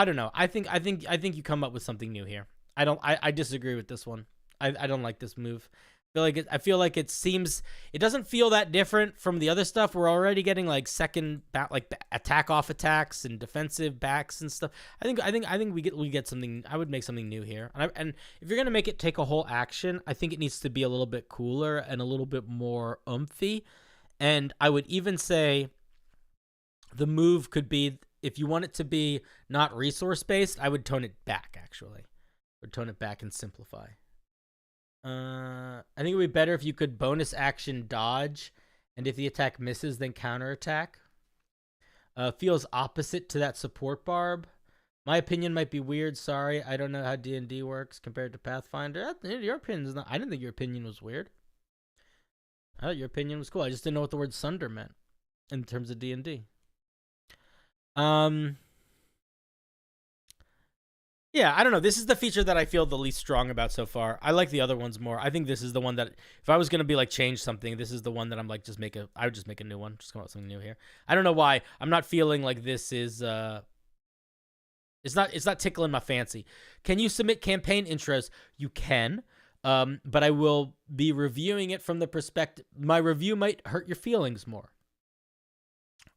[SPEAKER 1] don't know. I think you come up with something new here. I disagree with this one. I don't like this move. I feel like it seems, it doesn't feel that different from the other stuff. We're already getting like attack off attacks and defensive backs and stuff. I think we get something. I would make something new here. And if you're gonna make it take a whole action, I think it needs to be a little bit cooler and a little bit more oomphy. And I would even say the move could be, if you want it to be not resource based, I would tone it back. Actually, I would tone it back and simplify. I think it would be better if you could bonus action dodge, and if the attack misses, then counterattack. Feels opposite to that support barb. My opinion might be weird. Sorry, I don't know how D&D works compared to Pathfinder. Your opinion's not. I didn't think your opinion was weird. I thought your opinion was cool. I just didn't know what the word sunder meant in terms of D&D. Yeah, I don't know. This is the feature that I feel the least strong about so far. I like the other ones more. I think this is the one that, if I was going to be like change something, this is the one that I'm like, I would just make a new one. Just come out with something new here. I don't know why. I'm not feeling like this is It's not tickling my fancy. Can you submit campaign intros? You can, but I will be reviewing it from the perspective. My review might hurt your feelings more.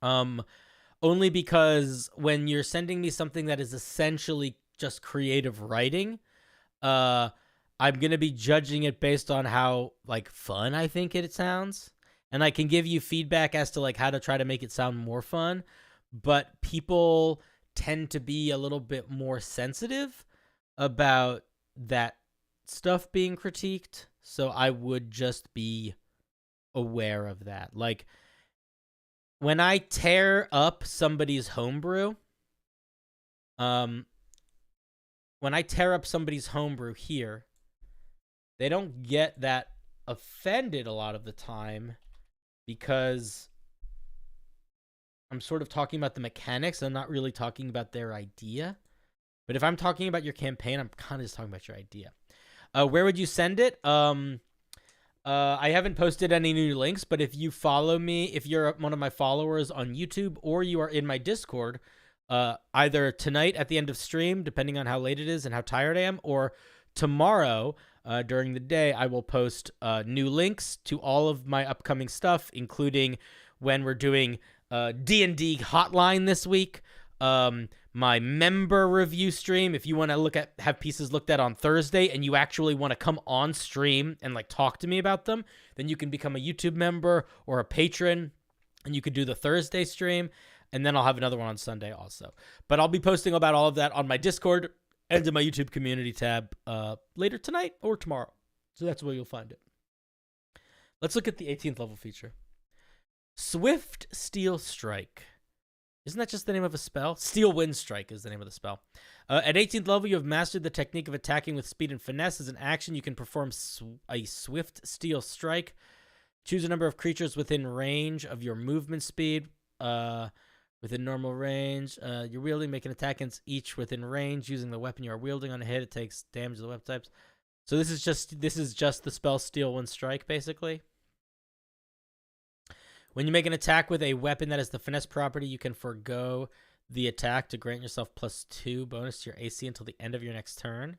[SPEAKER 1] Only because when you're sending me something that is essentially just creative writing, I'm gonna be judging it based on how like fun I think it sounds, and I can give you feedback as to like how to try to make it sound more fun. But people tend to be a little bit more sensitive about that stuff being critiqued, so I would just be aware of that. Like when I tear up somebody's homebrew, when I tear up somebody's homebrew here, they don't get that offended a lot of the time because I'm sort of talking about the mechanics. I'm not really talking about their idea. But if I'm talking about your campaign, I'm kind of just talking about your idea. Where would you send it? I haven't posted any new links, but if you follow me, if you're one of my followers on YouTube or you are in my Discord, either tonight at the end of stream, depending on how late it is and how tired I am, or tomorrow during the day, I will post new links to all of my upcoming stuff, including when we're doing D&D Hotline this week, my member review stream. If you want to have pieces looked at on Thursday and you actually want to come on stream and like talk to me about them, then you can become a YouTube member or a patron and you could do the Thursday stream. And then I'll have another one on Sunday also. But I'll be posting about all of that on my Discord and in my YouTube community tab later tonight or tomorrow. So that's where you'll find it. Let's look at the 18th level feature. Swift Steel Strike. Isn't that just the name of a spell? Steel Wind Strike is the name of the spell. At 18th level, you have mastered the technique of attacking with speed and finesse. As an action, you can perform a Swift Steel Strike. Choose a number of creatures within range of your movement speed. Within normal range, you're wielding, make an attack against each within range. Using the weapon you are wielding on a hit, it takes damage to the weapon types. So this is just the spell Steel Wind Strike, basically. When you make an attack with a weapon that has the finesse property, you can forego the attack to grant yourself +2 bonus to your AC until the end of your next turn.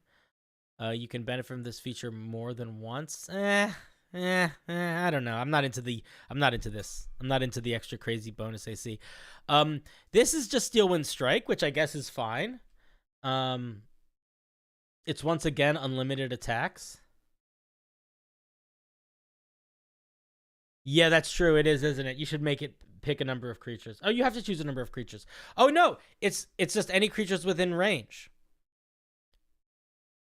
[SPEAKER 1] You can benefit from this feature more than once. I don't know. I'm not into this. I'm not into the extra crazy bonus AC. This is just Steel Wind Strike, which I guess is fine. It's once again unlimited attacks. Yeah, that's true. It is, isn't it? You should make it pick a number of creatures. Oh, you have to choose a number of creatures. Oh no, it's just any creatures within range.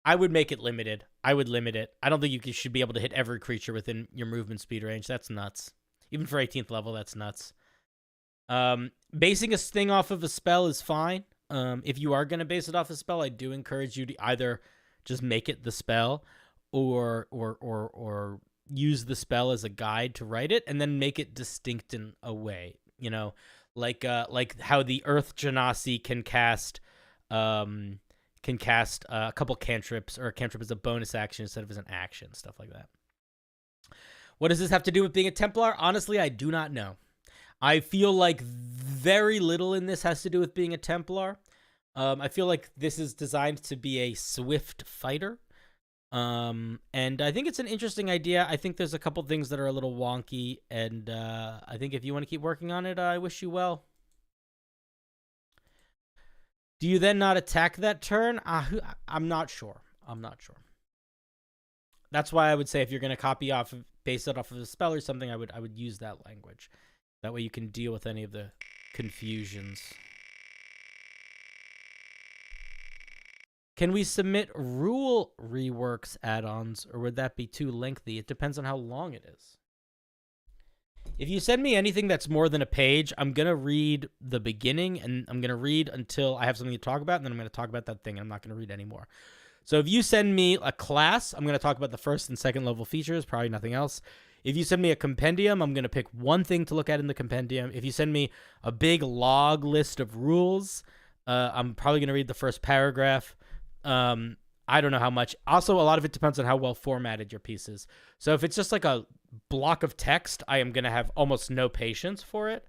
[SPEAKER 1] I would make it limited. I would limit it. I don't think you should be able to hit every creature within your movement speed range. That's nuts. Even for 18th level, that's nuts. Basing a thing off of a spell is fine. If you are going to base it off a spell, I do encourage you to either just make it the spell or use the spell as a guide to write it and then make it distinct in a way, you know, like how the Earth Genasi can cast a couple cantrips, or a cantrip as a bonus action instead of as an action, stuff like that. What does this have to do with being a Templar? Honestly, I do not know. I feel like very little in this has to do with being a Templar. I feel like this is designed to be a swift fighter. And I think it's an interesting idea. I think there's a couple things that are a little wonky, and I think if you want to keep working on it, I wish you well. Do you then not attack that turn? I'm not sure. That's why I would say if you're going to base it off of a spell or something, I would use that language. That way you can deal with any of the confusions. Can we submit rule reworks add-ons, or would that be too lengthy? It depends on how long it is. If you send me anything that's more than a page, I'm going to read the beginning, and I'm going to read until I have something to talk about, and then I'm going to talk about that thing, and I'm not going to read anymore. So if you send me a class, I'm going to talk about the first and second level features, probably nothing else. If you send me a compendium, I'm going to pick one thing to look at in the compendium. If you send me a big log list of rules, I'm probably going to read the first paragraph. I don't know how much. Also, a lot of it depends on how well formatted your piece is. So if it's just like a block of text, I am going to have almost no patience for it,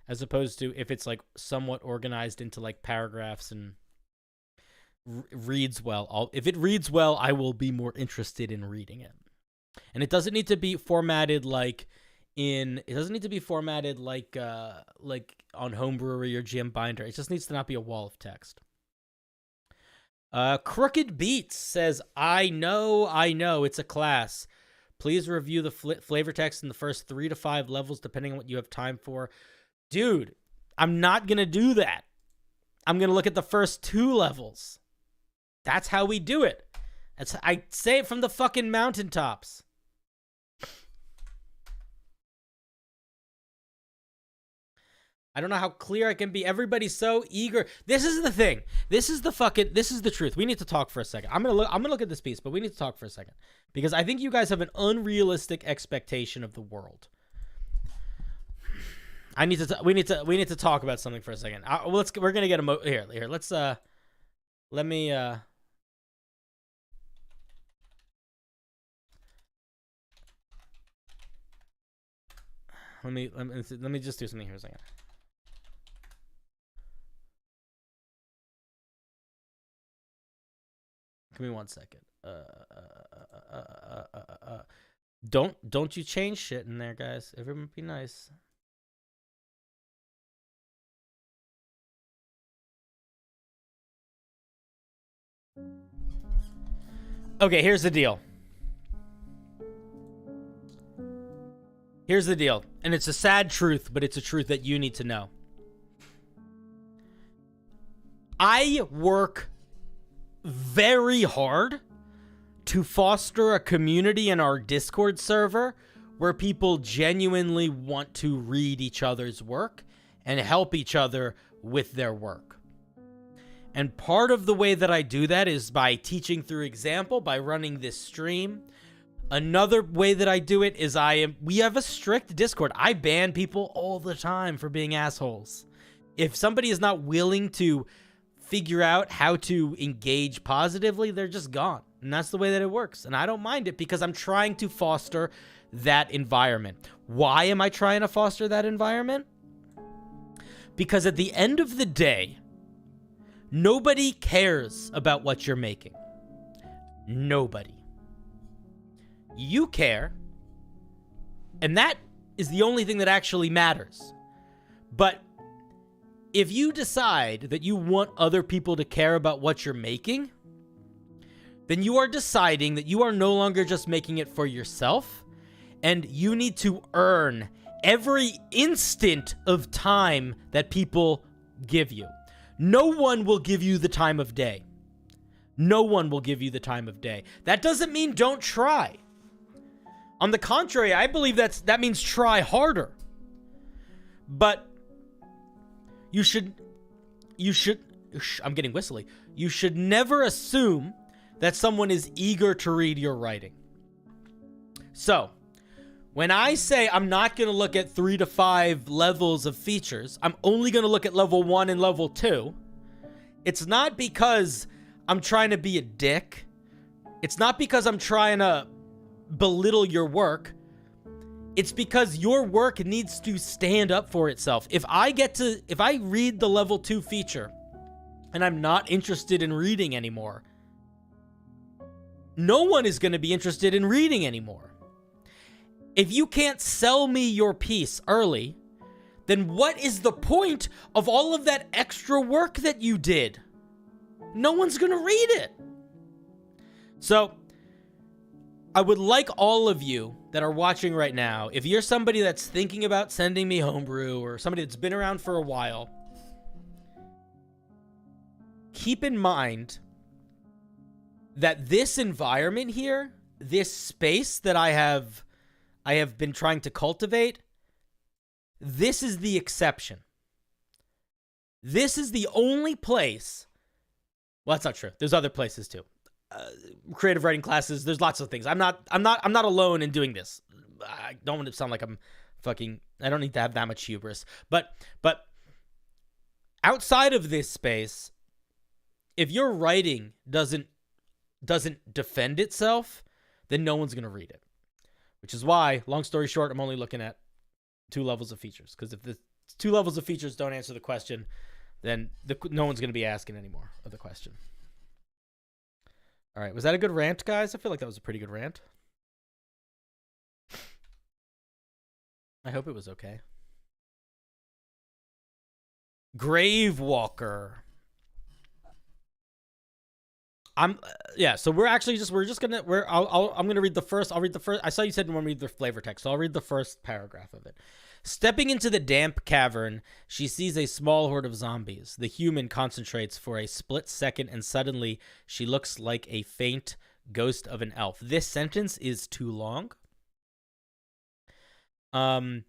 [SPEAKER 1] as opposed to if it's like somewhat organized into like paragraphs and reads well. If it reads well, I will be more interested in reading it. And it doesn't need to be formatted like like on Homebrew or your GM Binder. It just needs to not be a wall of text. Crooked Beats says, I know, it's a class. Please review the flavor text in the first 3 to 5 levels, depending on what you have time for. Dude, I'm not going to do that. I'm going to look at the first 2 levels. That's how we do it. I say it from the fucking mountaintops. I don't know how clear I can be. Everybody's so eager. This is the thing. This is the truth. We need to talk for a second. I'm gonna look at this piece, but we need to talk for a second. Because I think you guys have an unrealistic expectation of the world. We need to talk about something for a second. We're gonna get here. Let's let me just do something here a second. Give me 1 second. Don't you change shit in there, guys. Everyone be nice. Okay, here's the deal. Here's the deal. And it's a sad truth, but it's a truth that you need to know. I work very hard to foster a community in our Discord server where people genuinely want to read each other's work and help each other with their work. And part of the way that I do that is by teaching through example, by running this stream. Another way that I do it is we have a strict Discord. I ban people all the time for being assholes. If somebody is not willing to figure out how to engage positively, they're just gone. And that's the way that it works. And I don't mind it because I'm trying to foster that environment. Why am I trying to foster that environment? Because at the end of the day, nobody cares about what you're making. Nobody. You care. And that is the only thing that actually matters. But if you decide that you want other people to care about what you're making, then you are deciding that you are no longer just making it for yourself, and you need to earn every instant of time that people give you. No one will give you the time of day. No one will give you the time of day. That doesn't mean don't try. On the contrary, I believe that means try harder. But you should, I'm getting whistly. You should never assume that someone is eager to read your writing. So, when I say I'm not going to look at 3 to 5 levels of features, I'm only going to look at level 1 and level 2, it's not because I'm trying to be a dick. It's not because I'm trying to belittle your work. It's because your work needs to stand up for itself. If I read the level 2 feature and I'm not interested in reading anymore, no one is going to be interested in reading anymore. If you can't sell me your piece early, then what is the point of all of that extra work that you did? No one's going to read it. So, I would like all of you that are watching right now, if you're somebody that's thinking about sending me homebrew or somebody that's been around for a while, keep in mind that this environment here, this space that I have been trying to cultivate, this is the exception. This is the only place. Well, that's not true. There's other places too. Creative writing classes. There's lots of things. I'm not alone in doing this. I don't want to sound like I'm fucking. I don't need to have that much hubris. But outside of this space, if your writing doesn't defend itself, then no one's gonna read it. Which is why, long story short, I'm only looking at 2 levels of features. Because if the 2 levels of features don't answer the question, then no one's gonna be asking anymore of the question. All right, was that a good rant, guys? I feel like that was a pretty good rant. I hope it was okay. Gravewalker. I'm gonna read the first. I'll read the first. I saw you said you want to read the flavor text, so I'll read the first paragraph of it. Stepping into the damp cavern, she sees a small horde of zombies. The human concentrates for a split second, and suddenly she looks like a faint ghost of an elf. This sentence is too long. The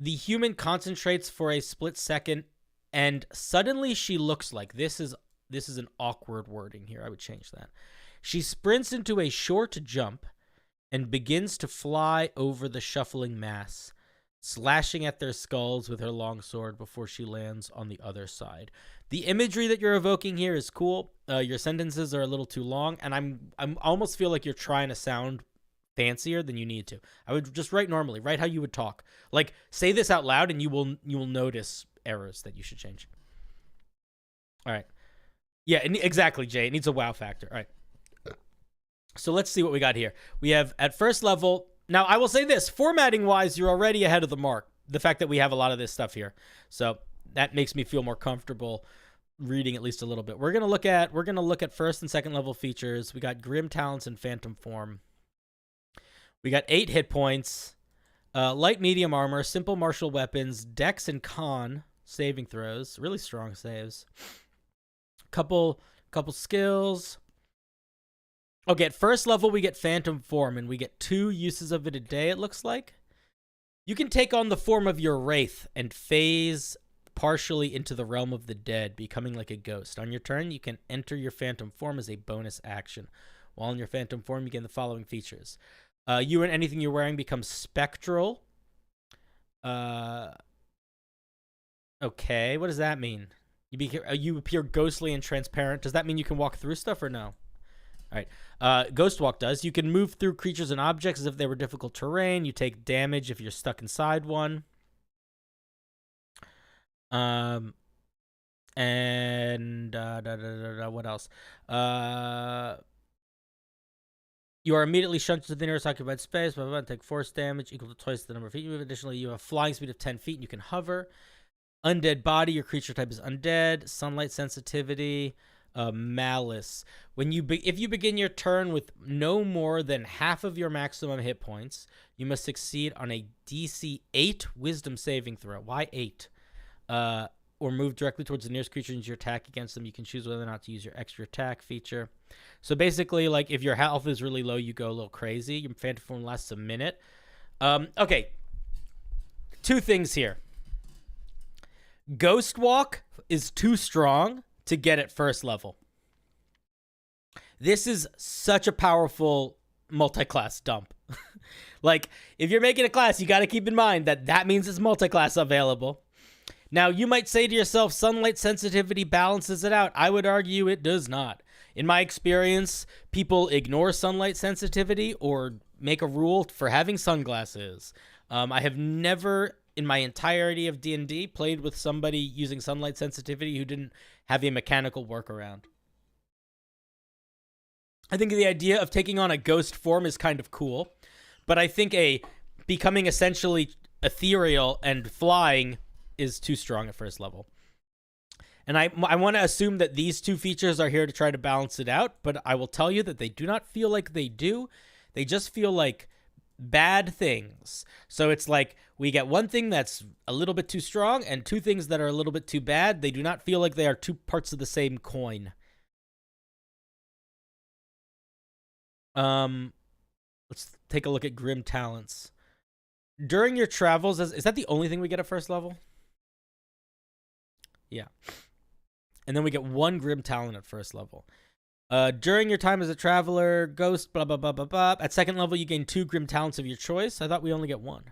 [SPEAKER 1] human concentrates for a split second, and suddenly she looks like this is an awkward wording here. I would change that. She sprints into a short jump and begins to fly over the shuffling mass, slashing at their skulls with her long sword before she lands on the other side. The imagery that you're evoking here is cool. Your sentences are a little too long, and I'm almost feel like you're trying to sound fancier than you need to. I would just write normally. Write how you would talk. Like, say this out loud, and you will notice errors that you should change. All right. Yeah, exactly, Jay. It needs a wow factor. All right. So let's see what we got here. We have at first level. Now, I will say this. Formatting-wise, you're already ahead of the mark. The fact that we have a lot of this stuff here. So that makes me feel more comfortable reading at least a little bit. We're gonna look at first and second level features. We got Grim Talents and Phantom Form. We got 8 hit points, light medium armor, simple martial weapons, dex and con saving throws, really strong saves. Couple skills. Okay, at first level we get Phantom Form, and we get 2 uses of it a day, it looks like. You can take on the form of your Wraith and phase partially into the realm of the dead, becoming like a ghost. On your turn, you can enter your Phantom Form as a bonus action. While in your Phantom Form, you gain the following features. You and anything you're wearing becomes spectral. Okay, what does that mean? You appear ghostly and transparent. Does that mean you can walk through stuff or no? All right. Ghost Walk does. You can move through creatures and objects as if they were difficult terrain. You take damage if you're stuck inside one. What else? You are immediately shunted to the nearest occupied space, and take force damage equal to twice the number of feet you move. Additionally, you have a flying speed of 10 feet, and you can hover. Undead body, your creature type is undead. Sunlight sensitivity, malice. If you begin your turn with no more than half of your maximum hit points, you must succeed on a DC 8 Wisdom saving throw. Why 8? Or move directly towards the nearest creature and use your attack against them. You can choose whether or not to use your extra attack feature. So basically, like, if your health is really low, you go a little crazy. Your Phantom Form lasts a minute. Okay. 2 things here. Ghost Walk is too strong to get at first level. This is such a powerful multi-class dump. Like, if you're making a class, you got to keep in mind that means it's multi-class available. Now, you might say to yourself, sunlight sensitivity balances it out. I would argue it does not. In my experience, people ignore sunlight sensitivity or make a rule for having sunglasses. I have never, in my entirety of D&D, played with somebody using sunlight sensitivity who didn't have a mechanical workaround. I think the idea of taking on a ghost form is kind of cool, but I think becoming essentially ethereal and flying is too strong at first level. And I want to assume that these 2 features are here to try to balance it out, but I will tell you that they do not feel like they do. They just feel like bad things. So it's like we get one thing that's a little bit too strong and 2 things that are a little bit too bad. They do not feel like they are 2 parts of the same coin. Let's take a look at Grim Talents. During your travels, is that the only thing we get at first level? Yeah. And then we get 1 Grim Talent at first level. During your time as a traveler, ghost, blah, blah, blah, blah, blah. At second level, you gain 2 Grim Talents of your choice. I thought we only get 1.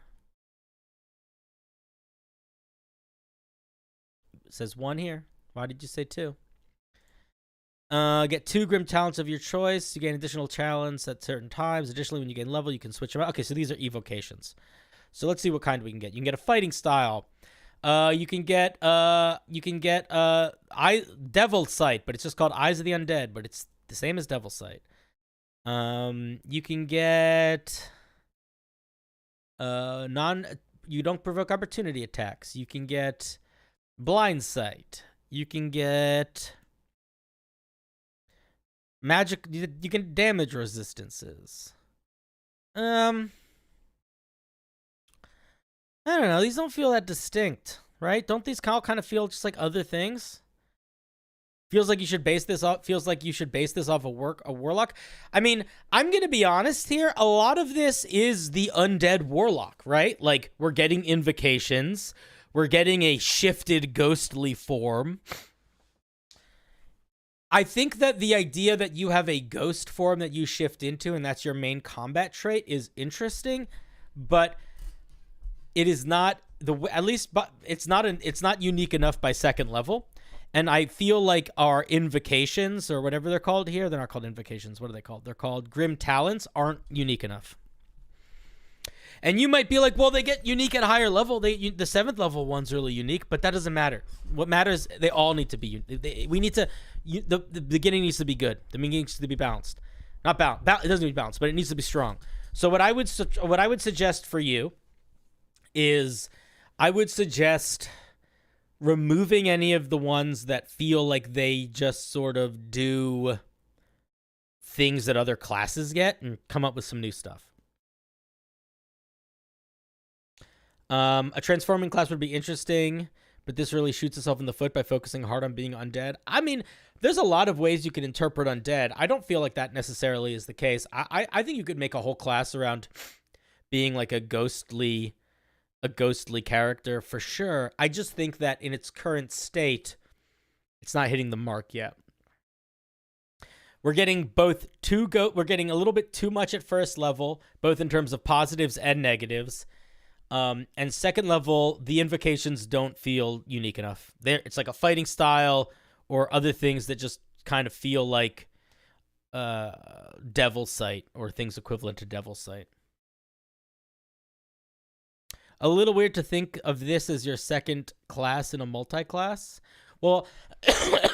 [SPEAKER 1] It says 1 here. Why did you say 2? Get 2 Grim Talents of your choice. You gain additional talents at certain times. Additionally, when you gain level, you can switch them out. Okay, so these are evocations. So let's see what kind we can get. You can get a fighting style. You can get Devil Sight, but it's just called Eyes of the Undead, but it's the same as Devil Sight. You can get you don't provoke opportunity attacks. You can get Blind Sight. You can get magic. You can damage resistances. I don't know. These don't feel that distinct, right? Don't these all kind of feel just like other things? Feels like you should base this off. Feels like you should base this off a warlock. I mean, I'm gonna be honest here. A lot of this is the undead warlock, right? Like we're getting invocations, we're getting a shifted ghostly form. I think that the idea that you have a ghost form that you shift into and that's your main combat trait is interesting, but it is not it's not unique enough by second level. And I feel like our invocations, or whatever they're called here, they're not called invocations. What are they called? They're called Grim Talents, aren't unique enough. And you might be like, well, they get unique at a higher level. The 7th level one's really unique, but that doesn't matter. What matters, they all need to be. The beginning needs to be good. The beginning needs to be balanced. Not balanced. It doesn't need to be balanced, but it needs to be strong. So what I would suggest for you is I would suggest removing any of the ones that feel like they just sort of do things that other classes get and come up with some new stuff. A transforming class would be interesting, but this really shoots itself in the foot by focusing hard on being undead. I mean, there's a lot of ways you can interpret undead. I don't feel like that necessarily is the case. I think you could make a whole class around being like a ghostly character for sure. I just think that in its current state, it's not hitting the mark yet. We're getting we're getting a little bit too much at first level, both in terms of positives and negatives. And second level, the invocations don't feel unique enough. It's like a fighting style or other things that just kind of feel like Devil Sight or things equivalent to Devil Sight. A little weird to think of this as your second class in a multi-class. Well,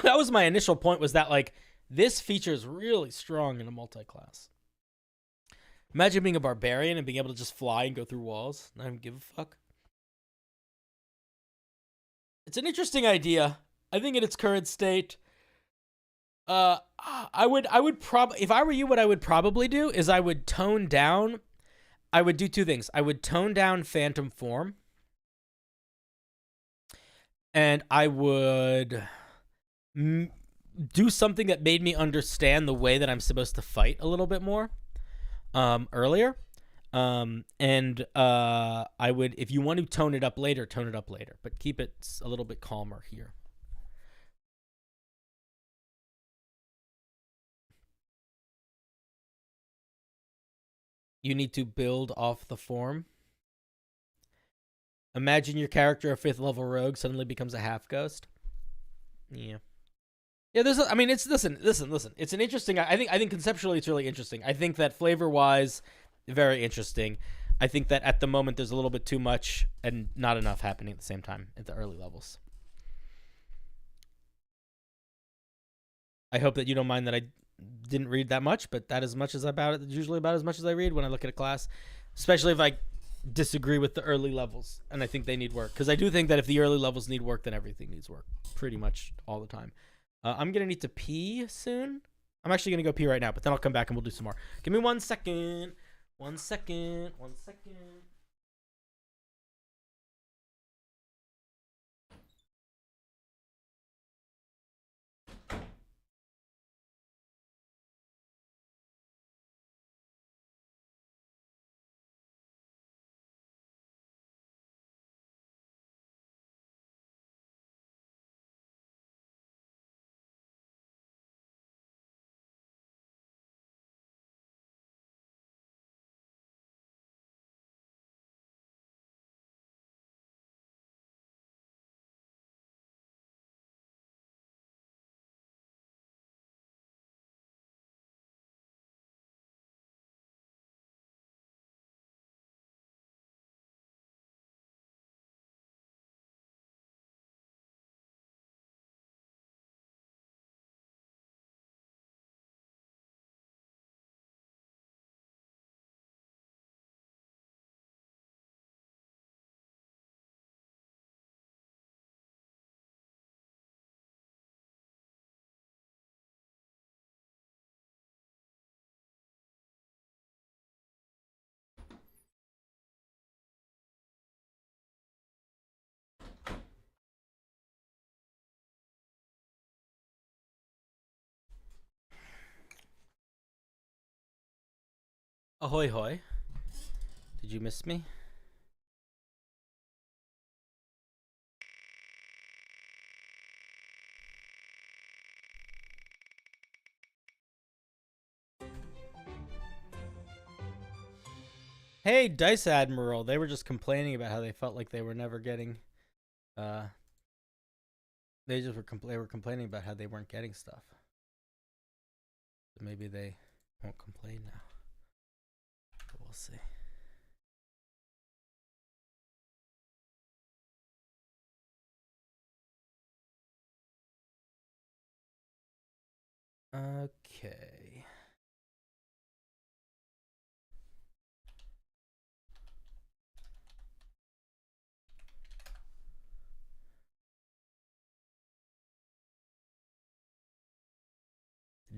[SPEAKER 1] that was my initial point, was that like this feature is really strong in a multi-class. Imagine being a barbarian and being able to just fly and go through walls. Not even give a fuck. It's an interesting idea. I think in its current state, I would probably, if I were you, what I would probably do is I would tone down. I would do two things. I would tone down Phantom Form. And I would do something that made me understand the way that I'm supposed to fight a little bit more earlier. I would, if you want to tone it up later, but keep it a little bit calmer here. You need to build off the form. Imagine your character, a 5th level rogue, suddenly becomes a half ghost. Yeah. Yeah, listen. It's an interesting, I think conceptually it's really interesting. I think that flavor-wise, very interesting. I think that at the moment there's a little bit too much and not enough happening at the same time at the early levels. I hope that you don't mind that I didn't read that much, but that is usually about as much as I read when I look at a class, especially if I disagree with the early levels and I think they need work, because I do think that if the early levels need work, then everything needs work pretty much all the time. I'm gonna need to pee soon. I'm actually gonna go pee right now, but then I'll come back and we'll do some more. Give me 1 second. 1 second. 1 second. Ahoy hoy. Did you miss me? Hey, Dice Admiral. They were just complaining about how they felt like they were never getting they were complaining about how they weren't getting stuff. So maybe they won't complain now. But we'll see. Okay.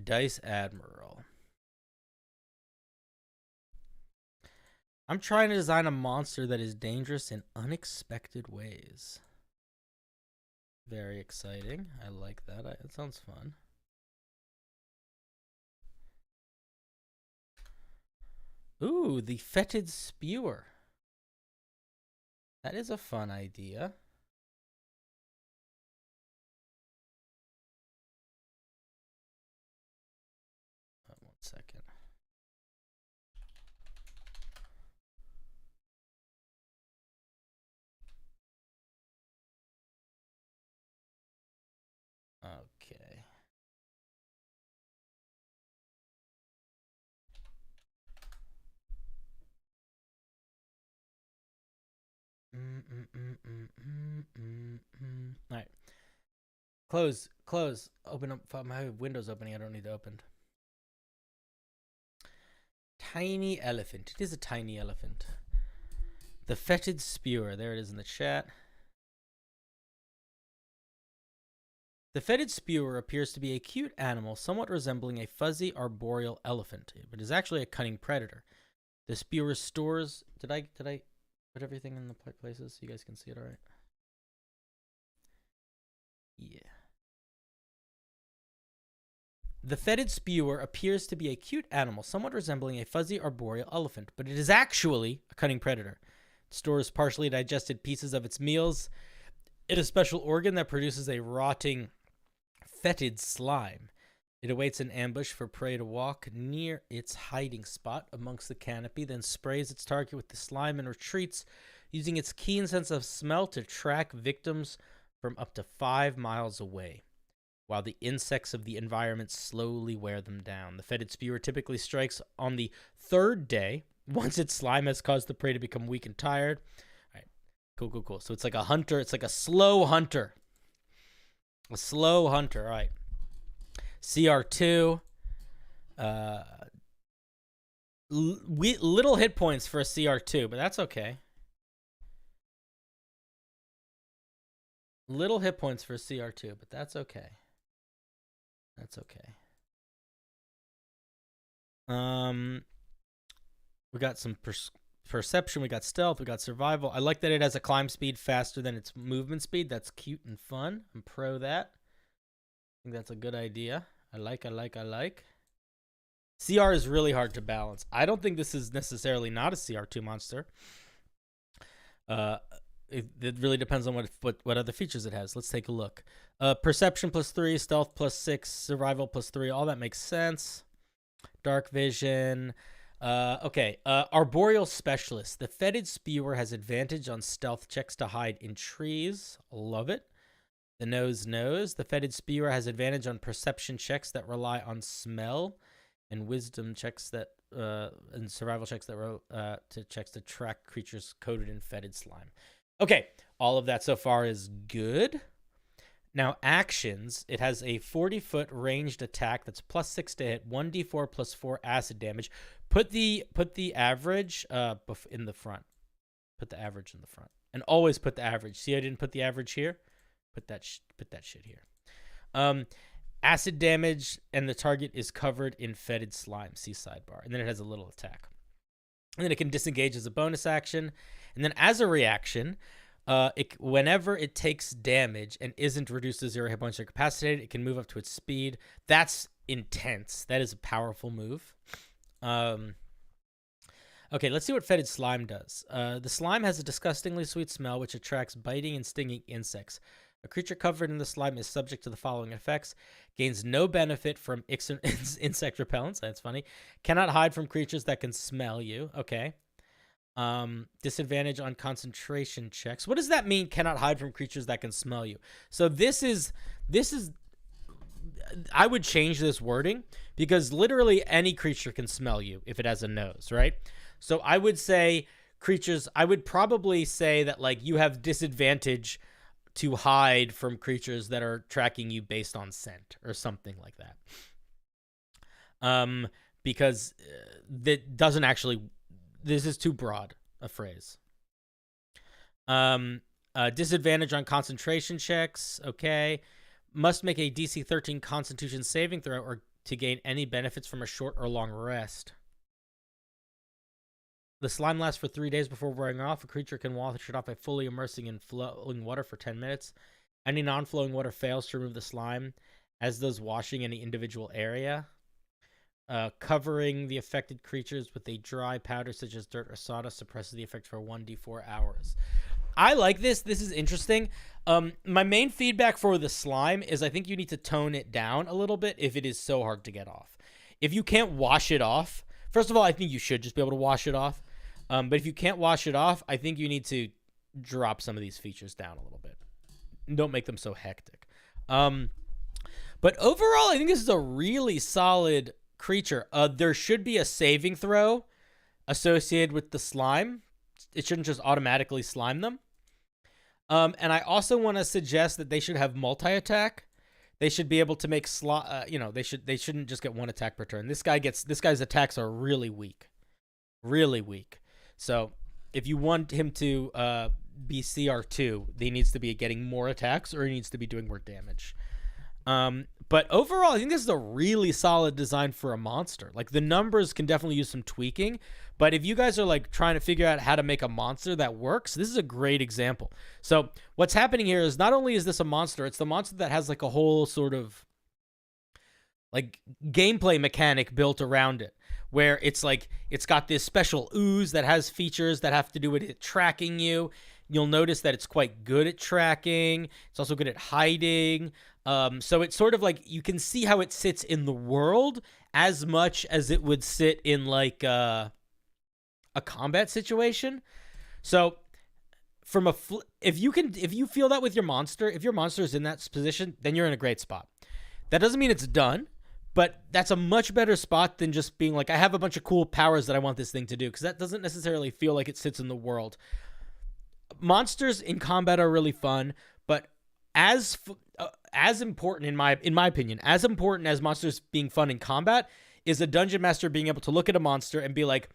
[SPEAKER 1] Dice Admiral. I'm trying to design a monster that is dangerous in unexpected ways. Very exciting. I like that. It sounds fun. Ooh, the fetid spewer. That is a fun idea. One second. Okay. All right. Close. Open up. My window's opening. I don't need to open. Tiny elephant. It is a tiny elephant. The fetid spewer. There it is in the chat. The fetid spewer appears to be a cute animal somewhat resembling a fuzzy arboreal elephant, but is actually a cunning predator. The spewer stores... Did I put everything in the places so you guys can see it all right? Yeah. The fetid spewer appears to be a cute animal somewhat resembling a fuzzy arboreal elephant, but it is actually a cunning predator. It stores partially digested pieces of its meals in a special organ that produces a rotting fetid slime. It awaits an ambush for prey to walk near its hiding spot amongst the canopy, then sprays its target with the slime and retreats, using its keen sense of smell to track victims from up to 5 miles away, while the insects of the environment slowly wear them down. The fetid spewer typically strikes on the 3rd day, once its slime has caused the prey to become weak and tired. All right, cool. So it's like a hunter. It's like a slow hunter. A slow hunter, all right. CR2. Little hit points for a CR2, but that's okay. Little hit points for a CR2, but that's okay. That's okay. We got some perception, we got stealth, we got survival. I like that it has a climb speed faster than its movement speed. That's cute and fun. I'm pro that. I think that's a good idea. I like. CR is really hard to balance. I don't think this is necessarily not a CR2 monster. It really depends on what other features it has. Let's take a look. Perception +3, stealth +6, survival +3. All that makes sense. Dark vision. Okay. Arboreal specialist. The fetid spewer has advantage on stealth checks to hide in trees. Love it. The nose. The fetid spewer has advantage on perception checks that rely on smell, and wisdom checks that and survival checks that checks to track creatures coated in fetid slime. Okay, all of that so far is good. Now actions, it has a 40-foot ranged attack that's +6 to hit, 1d4 +4 acid damage. Put the average in the front. Put the average in the front, and always put the average. See, I didn't put the average here. Put that shit here. Acid damage, and the target is covered in fetid slime. See sidebar, and then it has a little attack, and then it can disengage as a bonus action, and then as a reaction. Whenever it takes damage and isn't reduced to 0 hit points or incapacitated, it can move up to its speed. That's intense. That is a powerful move. Okay, let's see what fetid slime does. The slime has a disgustingly sweet smell, which attracts biting and stinging insects. A creature covered in the slime is subject to the following effects: gains no benefit from insect repellents. That's funny. Cannot hide from creatures that can smell you. Okay. Disadvantage on concentration checks. What does that mean? Cannot hide from creatures that can smell you. So this is. I would change this wording, because literally any creature can smell you if it has a nose, right? So I would say creatures. I would probably say that like you have disadvantage to hide from creatures that are tracking you based on scent or something like that. Because that doesn't actually. This is too broad a phrase. Disadvantage on concentration checks. Okay. Must make a DC 13 Constitution saving throw or to gain any benefits from a short or long rest. The slime lasts for 3 days before wearing off. A creature can wash it off by fully immersing in flowing water for 10 minutes. Any non-flowing water fails to remove the slime, as does washing any individual area. Covering the affected creatures with a dry powder such as dirt or sawdust suppresses the effect for 1d4 hours. I like this. This is interesting. My main feedback for the slime is I think you need to tone it down a little bit if it is so hard to get off. If you can't wash it off, first of all, I think you should just be able to wash it off. But if you can't wash it off, I think you need to drop some of these features down a little bit. Don't make them so hectic. But overall, I think this is a really solid creature. There should be a saving throw associated with the slime. It shouldn't just automatically slime them. And I also want to suggest that they should have multi-attack. They should be able to make they shouldn't just get one attack per turn. This guy's attacks are really weak. Really weak. So if you want him to be CR2, he needs to be getting more attacks or he needs to be doing more damage. But overall, I think this is a really solid design for a monster. Like, the numbers can definitely use some tweaking, but if you guys are like trying to figure out how to make a monster that works, this is a great example. So what's happening here is not only is this a monster, it's the monster that has like a whole sort of like gameplay mechanic built around it, where it's like it's got this special ooze that has features that have to do with it tracking you. You'll notice that it's quite good at tracking. It's also good at hiding. So it's sort of like you can see how it sits in the world as much as it would sit in like a combat situation. So from if you feel that with your monster, if your monster is in that position, then you're in a great spot. That doesn't mean it's done, but that's a much better spot than just being like, I have a bunch of cool powers that I want this thing to do, because that doesn't necessarily feel like it sits in the world. Monsters in combat are really fun, but as important in my opinion, as important as monsters being fun in combat is a dungeon master being able to look at a monster and be like,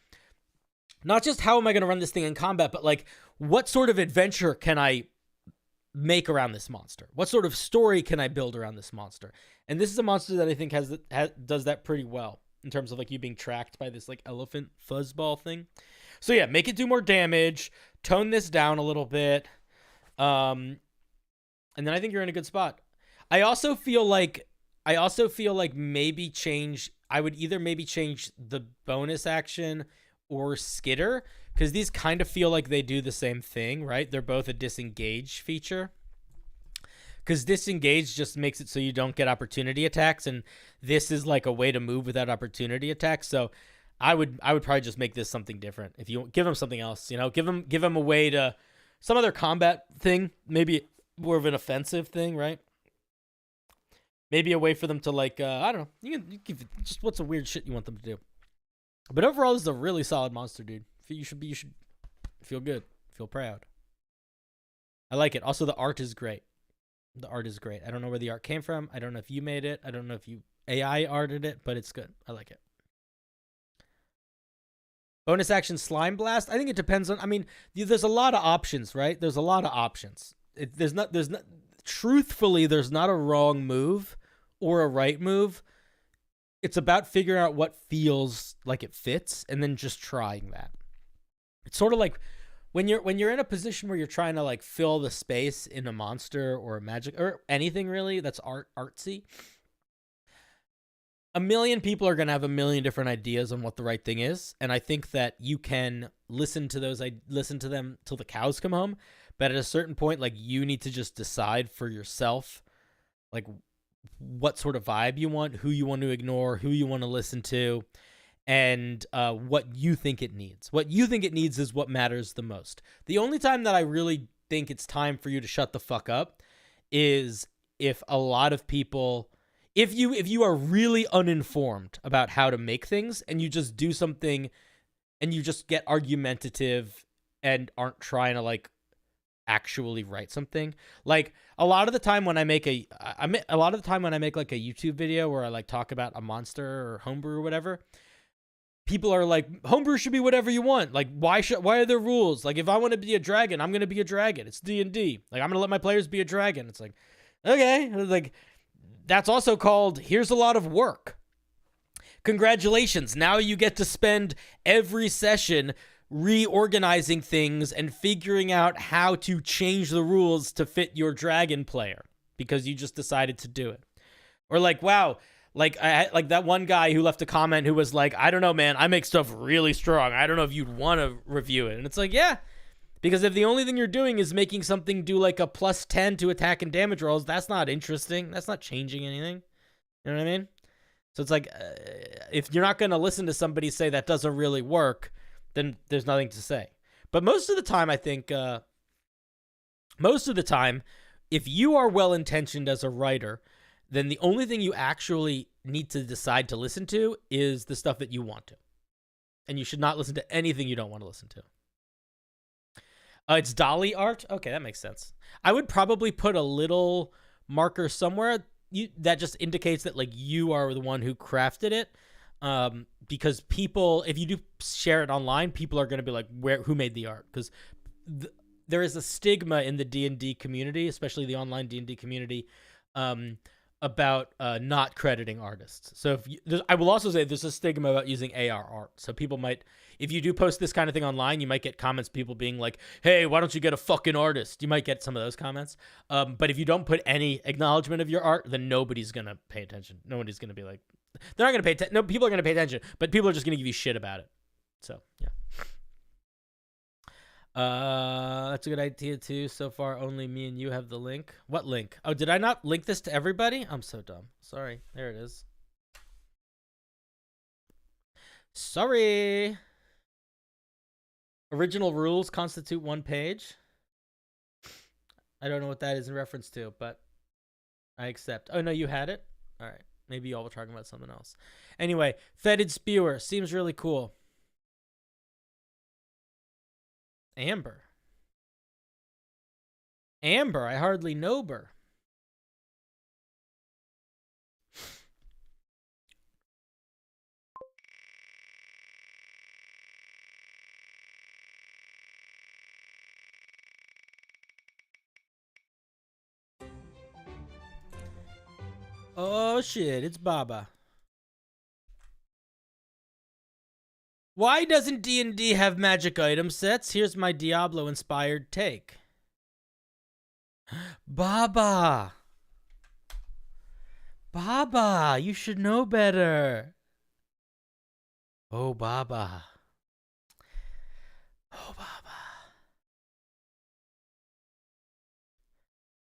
[SPEAKER 1] not just how am I going to run this thing in combat, but like, what sort of adventure can I make around this monster? What sort of story can I build around this monster? And this is a monster that I think does that pretty well in terms of like you being tracked by this like elephant fuzzball thing. So yeah, make it do more damage, tone this down a little bit. And then I think you're in a good spot. I also feel like maybe I would either maybe change the bonus action or skitter, because these kind of feel like they do the same thing, right? They're both a disengage feature. Because disengage just makes it so you don't get opportunity attacks, and this is like a way to move without opportunity attacks. So I would probably just make this something different. If you give them something else, give them a way to some other combat thing, maybe more of an offensive thing, right? Maybe a way for them to like I don't know. You can give just what's the weird shit you want them to do. But overall, this is a really solid monster, dude. You should feel good, feel proud. I like it. Also, the art is great. The art is great. I don't know where the art came from. I don't know if you made it. I don't know if you AI arted it, but it's good. I like it. Bonus action slime blast. I think it depends on. I mean, there's a lot of options, right? There's a lot of options. There's not. Truthfully, there's not a wrong move or a right move. It's about figuring out what feels like it fits and then just trying that. It's sort of like when you're in a position where you're trying to like fill the space in a monster or a magic or anything really that's artsy. A million people are going to have a million different ideas on what the right thing is, and I think that you can listen to them till the cows come home, but at a certain point, like, you need to just decide for yourself, like, what sort of vibe you want, who you want to ignore, who you want to listen to, and what you think it needs. What you think it needs is what matters the most. The only time that I really think it's time for you to shut the fuck up is if a lot of people... If you are really uninformed about how to make things and you just do something and you just get argumentative and aren't trying to like actually write something, like a lot of the time when I make like a YouTube video where I like talk about a monster or homebrew or whatever, people are like, homebrew should be whatever you want. Like, why are there rules? Like, if I want to be a dragon, I'm going to be a dragon. It's D&D. Like, I'm going to let my players be a dragon. It's like, okay, like, that's also called, here's a lot of work. Congratulations. Now you get to spend every session reorganizing things and figuring out how to change the rules to fit your dragon player because you just decided to do it. Or like, wow, like that one guy who left a comment who was like, I don't know, man, I make stuff really strong. I don't know if you'd want to review it. And it's like, yeah. Because if the only thing you're doing is making something do like a +10 to attack and damage rolls, that's not interesting. That's not changing anything. You know what I mean? So it's like, if you're not going to listen to somebody say that doesn't really work, then there's nothing to say. But most of the time, I think, if you are well-intentioned as a writer, then the only thing you actually need to decide to listen to is the stuff that you want to. And you should not listen to anything you don't want to listen to. It's dolly art? Okay, that makes sense. I would probably put a little marker somewhere that just indicates that like you are the one who crafted it. Because people, if you do share it online, people are going to be like, who made the art? Because there is a stigma in the D&D community, especially the online D&D community, about not crediting artists. So I will also say there's a stigma about using AR art. So people might, if you do post this kind of thing online, you might get comments, people being like, hey, why don't you get a fucking artist? You might get some of those comments. But if you don't put any acknowledgement of your art, then nobody's going to pay attention. Nobody's going to be like, they're not going to pay attention. No, people are going to pay attention, but people are just going to give you shit about it. So, yeah. That's a good idea too. So far, only me and you have the link. What link? Oh, did I not link this to everybody? I'm so dumb. Sorry. There it is. Sorry. Original rules constitute one page. I don't know what that is in reference to, but I accept. Oh, no, you had it? All right. Maybe y'all were talking about something else. Anyway, fetid spewer. Seems really cool. Amber. Amber, I hardly know her. Oh shit, it's Baba. Why doesn't D&D have magic item sets? Here's my Diablo-inspired take. Baba! Baba, you should know better. Oh, Baba. Oh, Baba.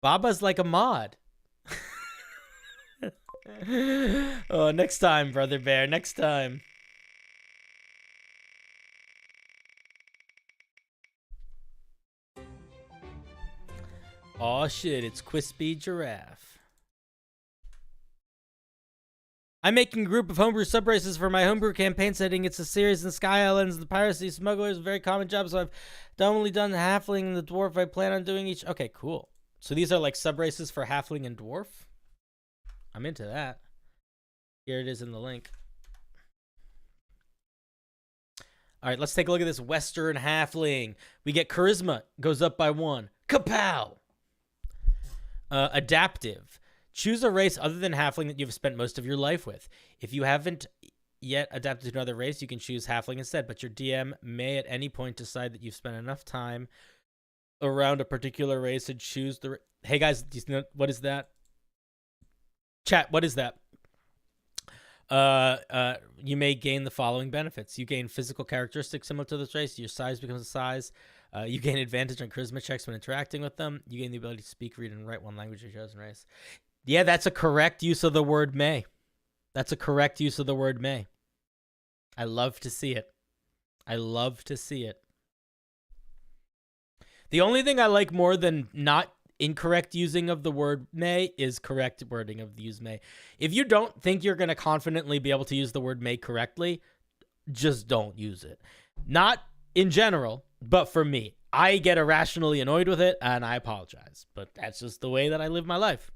[SPEAKER 1] Baba's like a mod. Oh, next time, Brother Bear, next time. Oh shit, it's Quispy Giraffe. I'm making a group of homebrew subraces for my homebrew campaign setting. It's a series in Sky Islands. The piracy smugglers, a very common job, so I've only done the halfling and the dwarf. I plan on doing each. Okay, cool. So these are like subraces for halfling and dwarf? I'm into that. Here it is in the link. All right, let's take a look at this Western halfling. We get charisma, goes up by 1. Kapow! Adaptive. Choose a race other than halfling that you've spent most of your life with. If you haven't yet adapted to another race, you can choose halfling instead, but your DM may at any point decide that you've spent enough time around a particular race and choose the... Hey guys, do you know, what is that? Chat, what is that? You may gain the following benefits. You gain physical characteristics similar to this race. Your size becomes a size. You gain advantage on charisma checks when interacting with them. You gain the ability to speak, read, and write one language of your chosen race. Yeah, that's a correct use of the word may. That's a correct use of the word may. I love to see it. I love to see it. The only thing I like more than not incorrect using of the word may is correct wording of the use may. If you don't think you're going to confidently be able to use the word may correctly, just don't use it. Not in general, but for me. I get irrationally annoyed with it, and I apologize. But that's just the way that I live my life.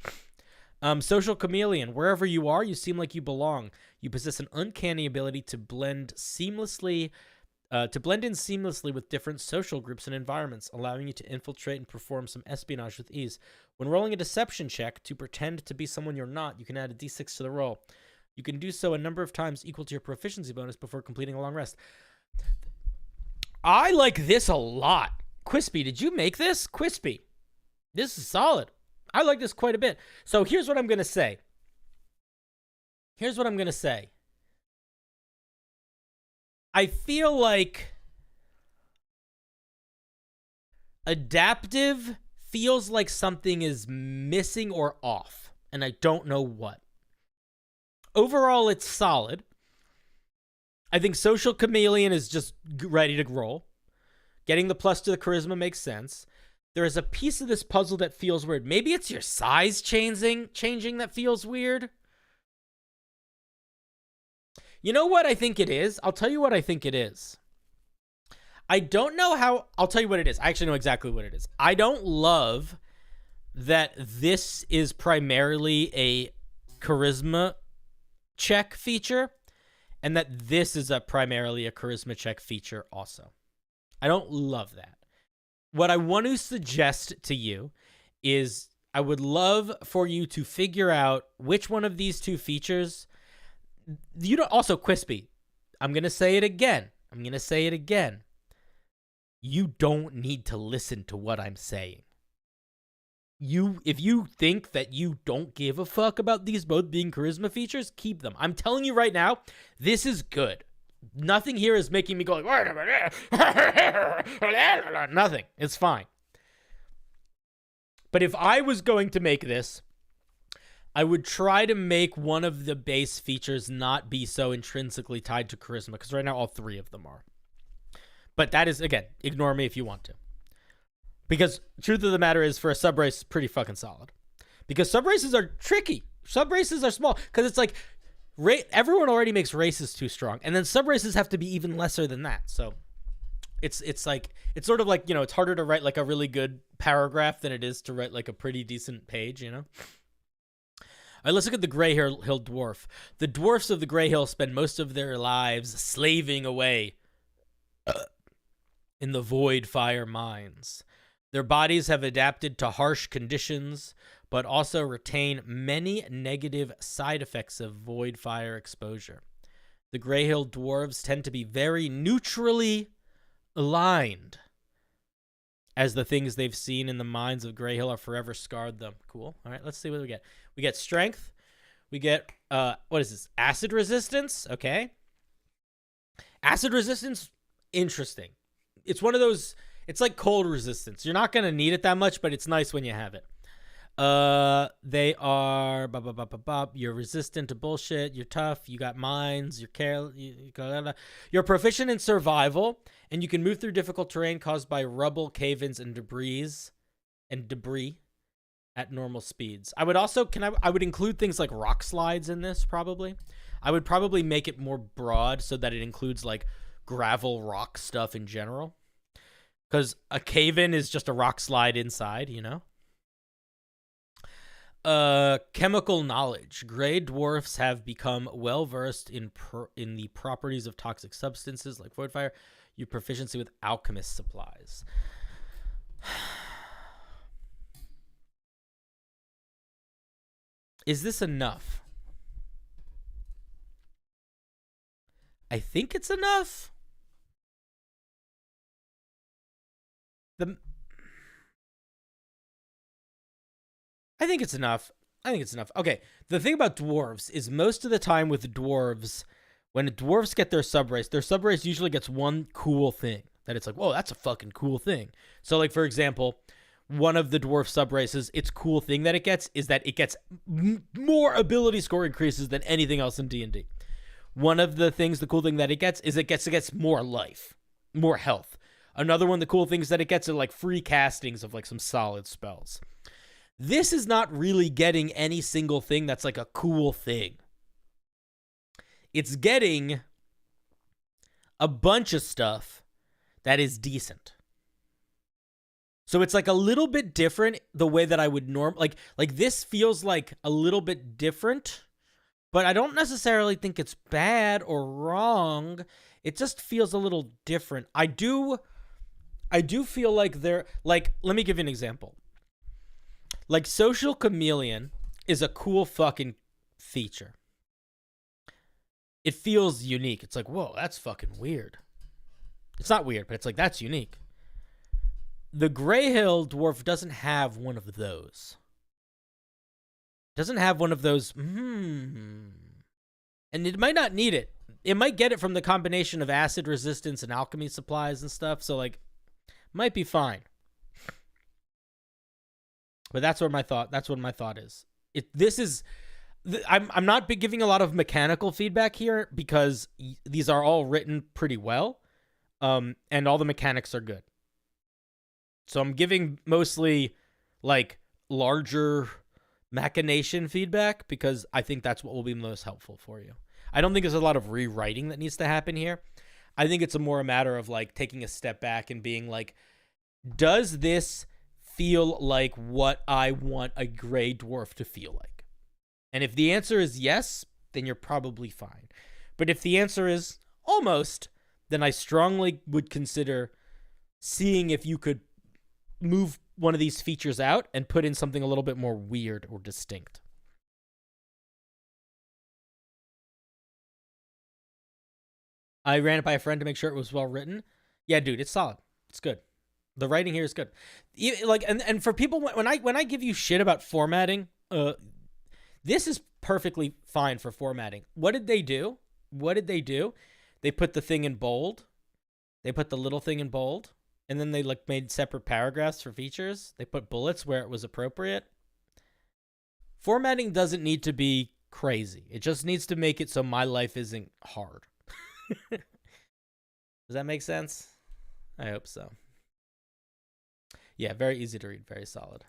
[SPEAKER 1] Social chameleon. Wherever you are, you seem like you belong. You possess an uncanny ability to blend in seamlessly with different social groups and environments, allowing you to infiltrate and perform some espionage with ease. When rolling a deception check to pretend to be someone you're not, you can add a d6 to the roll. You can do so a number of times equal to your proficiency bonus before completing a long rest. I like this a lot. Quispy, did you make this? Quispy, this is solid. I like this quite a bit. So here's what I'm going to say. I feel like adaptive feels like something is missing or off, and I don't know what. Overall, it's solid. I think social chameleon is just ready to roll. Getting the plus to the charisma makes sense. There is a piece of this puzzle that feels weird. Maybe it's your size changing that feels weird. You know what I think it is? I'll tell you what I think it is. I don't know how... I'll tell you what it is. I actually know exactly what it is. I don't love that this is primarily a charisma check feature and that this is primarily a charisma check feature also. I don't love that. What I want to suggest to you is I would love for you to figure out which one of these two features... You don't also Quispy. I'm going to say it again. You don't need to listen to what I'm saying. If you think that you don't give a fuck about these both being charisma features, keep them. I'm telling you right now, this is good. Nothing here is making me go like, wait a minute. Nothing. It's fine. But if I was going to make this, I would try to make one of the base features not be so intrinsically tied to charisma, because right now all three of them are. But that is, again, ignore me if you want to. Because truth of the matter is, for a subrace, pretty fucking solid. Because subraces are tricky. Subraces are small. Because it's like, everyone already makes races too strong. And then subraces have to be even lesser than that. So it's like, it's sort of like, you know, it's harder to write like a really good paragraph than it is to write like a pretty decent page, you know? All right, let's look at the Grey Hill Dwarf. The dwarfs of the Grey Hill spend most of their lives slaving away in the void fire mines. Their bodies have adapted to harsh conditions, but also retain many negative side effects of void fire exposure. The Grey Hill dwarves tend to be very neutrally aligned, as the things they've seen in the mines of Grey Hill are forever scarred them. Cool. All right, let's see what we get. We get strength. We get, what is this? Acid resistance. Okay. Acid resistance, interesting. It's one of those, it's like cold resistance. You're not going to need it that much, but it's nice when you have it. They are, you're resistant to bullshit. You're tough. You got mines. You're proficient in survival, and you can move through difficult terrain caused by rubble, cave-ins, and debris at normal speeds. I would also, I would include things like rock slides in this, probably. I would probably make it more broad so that it includes like gravel rock stuff in general. Because a cave-in is just a rock slide inside, you know? Chemical knowledge. Grey dwarfs have become well-versed in the properties of toxic substances like void fire. Your proficiency with alchemist supplies. Is this enough? I think it's enough. I think it's enough. I think it's enough. Okay, the thing about dwarves is most of the time with dwarves, when dwarves get their subrace usually gets one cool thing that it's like, whoa, that's a fucking cool thing. So, like, for example, one of the dwarf subraces, its cool thing that it gets is that it gets more ability score increases than anything else in D&D. One of the things, the cool thing that it gets is it gets more life, more health. Another one, the cool things that it gets are like free castings of like some solid spells. This is not really getting any single thing that's like a cool thing. It's getting a bunch of stuff that is decent. So it's like a little bit different the way that I would like this feels like a little bit different, but I don't necessarily think it's bad or wrong. It just feels a little different. I do feel like let me give you an example. Like, Social Chameleon is a cool fucking feature. It feels unique. It's like, whoa, that's fucking weird. It's not weird, but it's like, that's unique. The Greyhill dwarf doesn't have one of those. Doesn't have one of those, And it might not need it. It might get it from the combination of acid resistance and alchemy supplies and stuff, so, like, might be fine. But that's what my thought is. I'm not giving a lot of mechanical feedback here because these are all written pretty well, and all the mechanics are good. So I'm giving mostly like larger machination feedback because I think that's what will be most helpful for you. I don't think there's a lot of rewriting that needs to happen here. I think it's more a matter of like taking a step back and being like, does this feel like what I want a gray dwarf to feel like? And if the answer is yes, then you're probably fine. But if the answer is almost, then I strongly would consider seeing if you could move one of these features out and put in something a little bit more weird or distinct. I ran it by a friend to make sure it was well written. Yeah, dude, it's solid. It's good. The writing here is good. Like, and for people, when I give you shit about formatting, this is perfectly fine for formatting. What did they do? They put the thing in bold. They put the little thing in bold. And then they like made separate paragraphs for features. They put bullets where it was appropriate. Formatting doesn't need to be crazy. It just needs to make it so my life isn't hard. Does that make sense? I hope so. Yeah, very easy to read, very solid.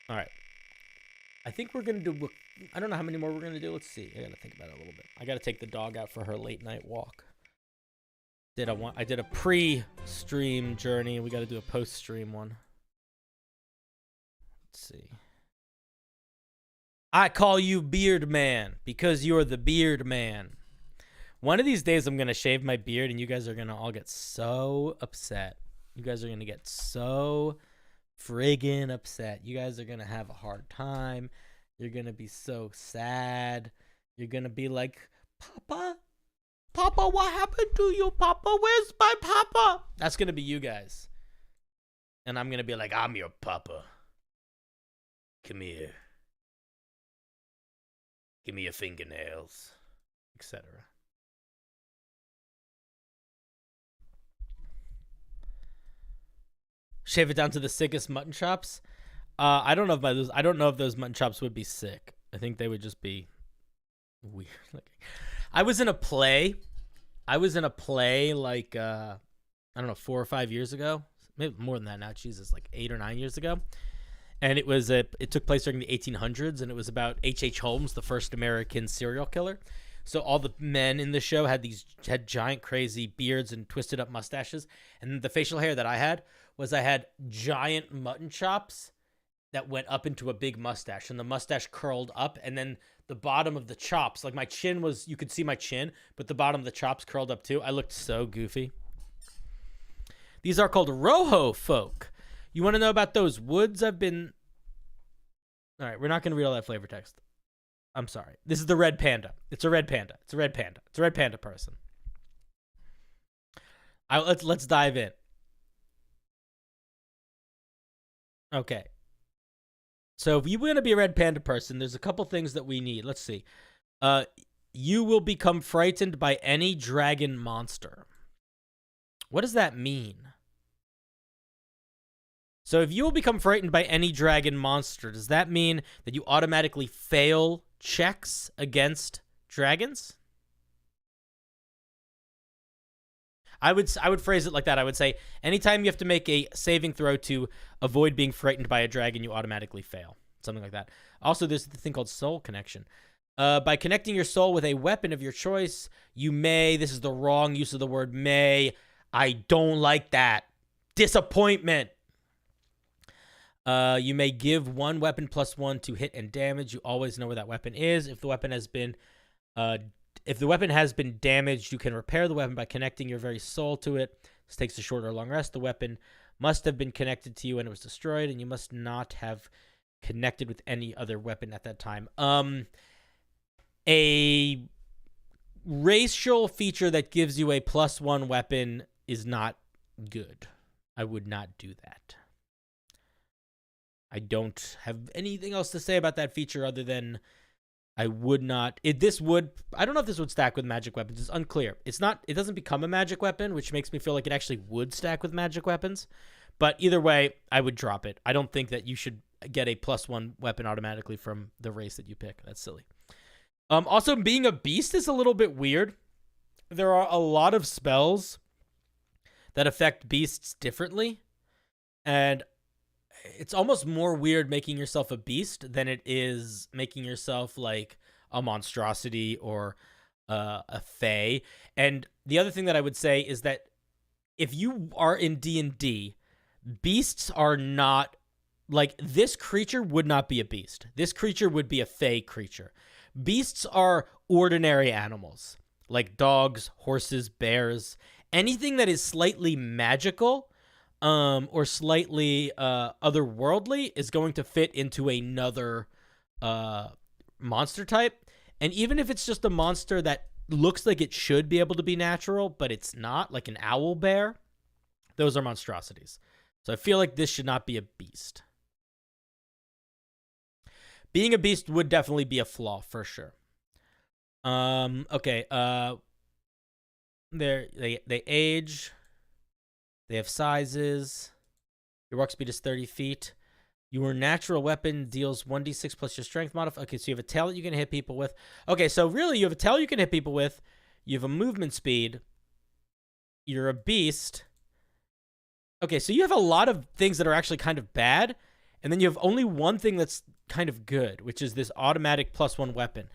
[SPEAKER 1] All right. I think we're going to do, I don't know how many more we're going to do. Let's see. I got to think about it a little bit. I got to take the dog out for her late night walk. I did a pre-stream journey. We got to do a post-stream one. Let's see. I call you Beard Man because you're the Beard Man. One of these days I'm going to shave my beard and you guys are going to all get so upset. You guys are going to get so friggin' upset. You guys are going to have a hard time. You're going to be so sad. You're going to be like, Papa, what happened to you, Papa? Where's my Papa? That's going to be you guys. And I'm going to be like, I'm your Papa. Come here. Give me your fingernails, etc. Shave it down to the sickest mutton chops. I don't know if those mutton chops would be sick. I think they would just be weird looking. I was in a play like I don't know, 4 or 5 years ago. Maybe more than that now. Jesus, like 8 or 9 years ago. And it took place during the 1800s, and it was about H.H. Holmes, the first American serial killer. So all the men in the show had giant crazy beards and twisted up mustaches, and the facial hair that I had giant mutton chops that went up into a big mustache, and the mustache curled up, and then the bottom of the chops, like my chin was, you could see my chin, but the bottom of the chops curled up too. I looked so goofy. These are called Rojo folk. You want to know about those woods I've been... All right, we're not going to read all that flavor text. I'm sorry. This is the red panda. It's a red panda. It's a red panda. It's a red panda person. Let's dive in. Okay. So if you want to be a red panda person, there's a couple things that we need. Let's see. You will become frightened by any dragon monster. What does that mean? So if you will become frightened by any dragon monster, does that mean that you automatically fail checks against dragons? I would phrase it like that. I would say anytime you have to make a saving throw to avoid being frightened by a dragon, you automatically fail. Something like that. Also, there's the thing called soul connection. By connecting your soul with a weapon of your choice, you may, this is the wrong use of the word may, I don't like that. Disappointment. You may give one weapon +1 to hit and damage. You always know where that weapon is. If the weapon has been damaged, you can repair the weapon by connecting your very soul to it. This takes a short or long rest. The weapon must have been connected to you when it was destroyed, and you must not have connected with any other weapon at that time. A racial feature that gives you a +1 weapon is not good. I would not do that. I don't have anything else to say about that feature other than I would not. I don't know if this would stack with magic weapons. It's unclear. It doesn't become a magic weapon, which makes me feel like it actually would stack with magic weapons. But either way, I would drop it. I don't think that you should get a +1 weapon automatically from the race that you pick. That's silly. Also, being a beast is a little bit weird. There are a lot of spells that affect beasts differently. And it's almost more weird making yourself a beast than it is making yourself like a monstrosity or a fae. And the other thing that I would say is that if you are in D&D, beasts are not, like, this creature would not be a beast. This creature would be a fae creature. Beasts are ordinary animals, like dogs, horses, bears. Anything that is slightly magical or slightly otherworldly is going to fit into another monster type. And even if it's just a monster that looks like it should be able to be natural, but it's not, like an owl bear, those are monstrosities. So I feel like this should not be a beast. Being a beast would definitely be a flaw for sure. Okay. They age. They have sizes. Your walk speed is 30 feet. Your natural weapon deals 1d6 plus your strength modifier. Okay, so you have a tail that you can hit people with. Okay, so really you have a tail you can hit people with. You have a movement speed. You're a beast. Okay, so you have a lot of things that are actually kind of bad. And then you have only one thing that's kind of good, which is this automatic +1 weapon.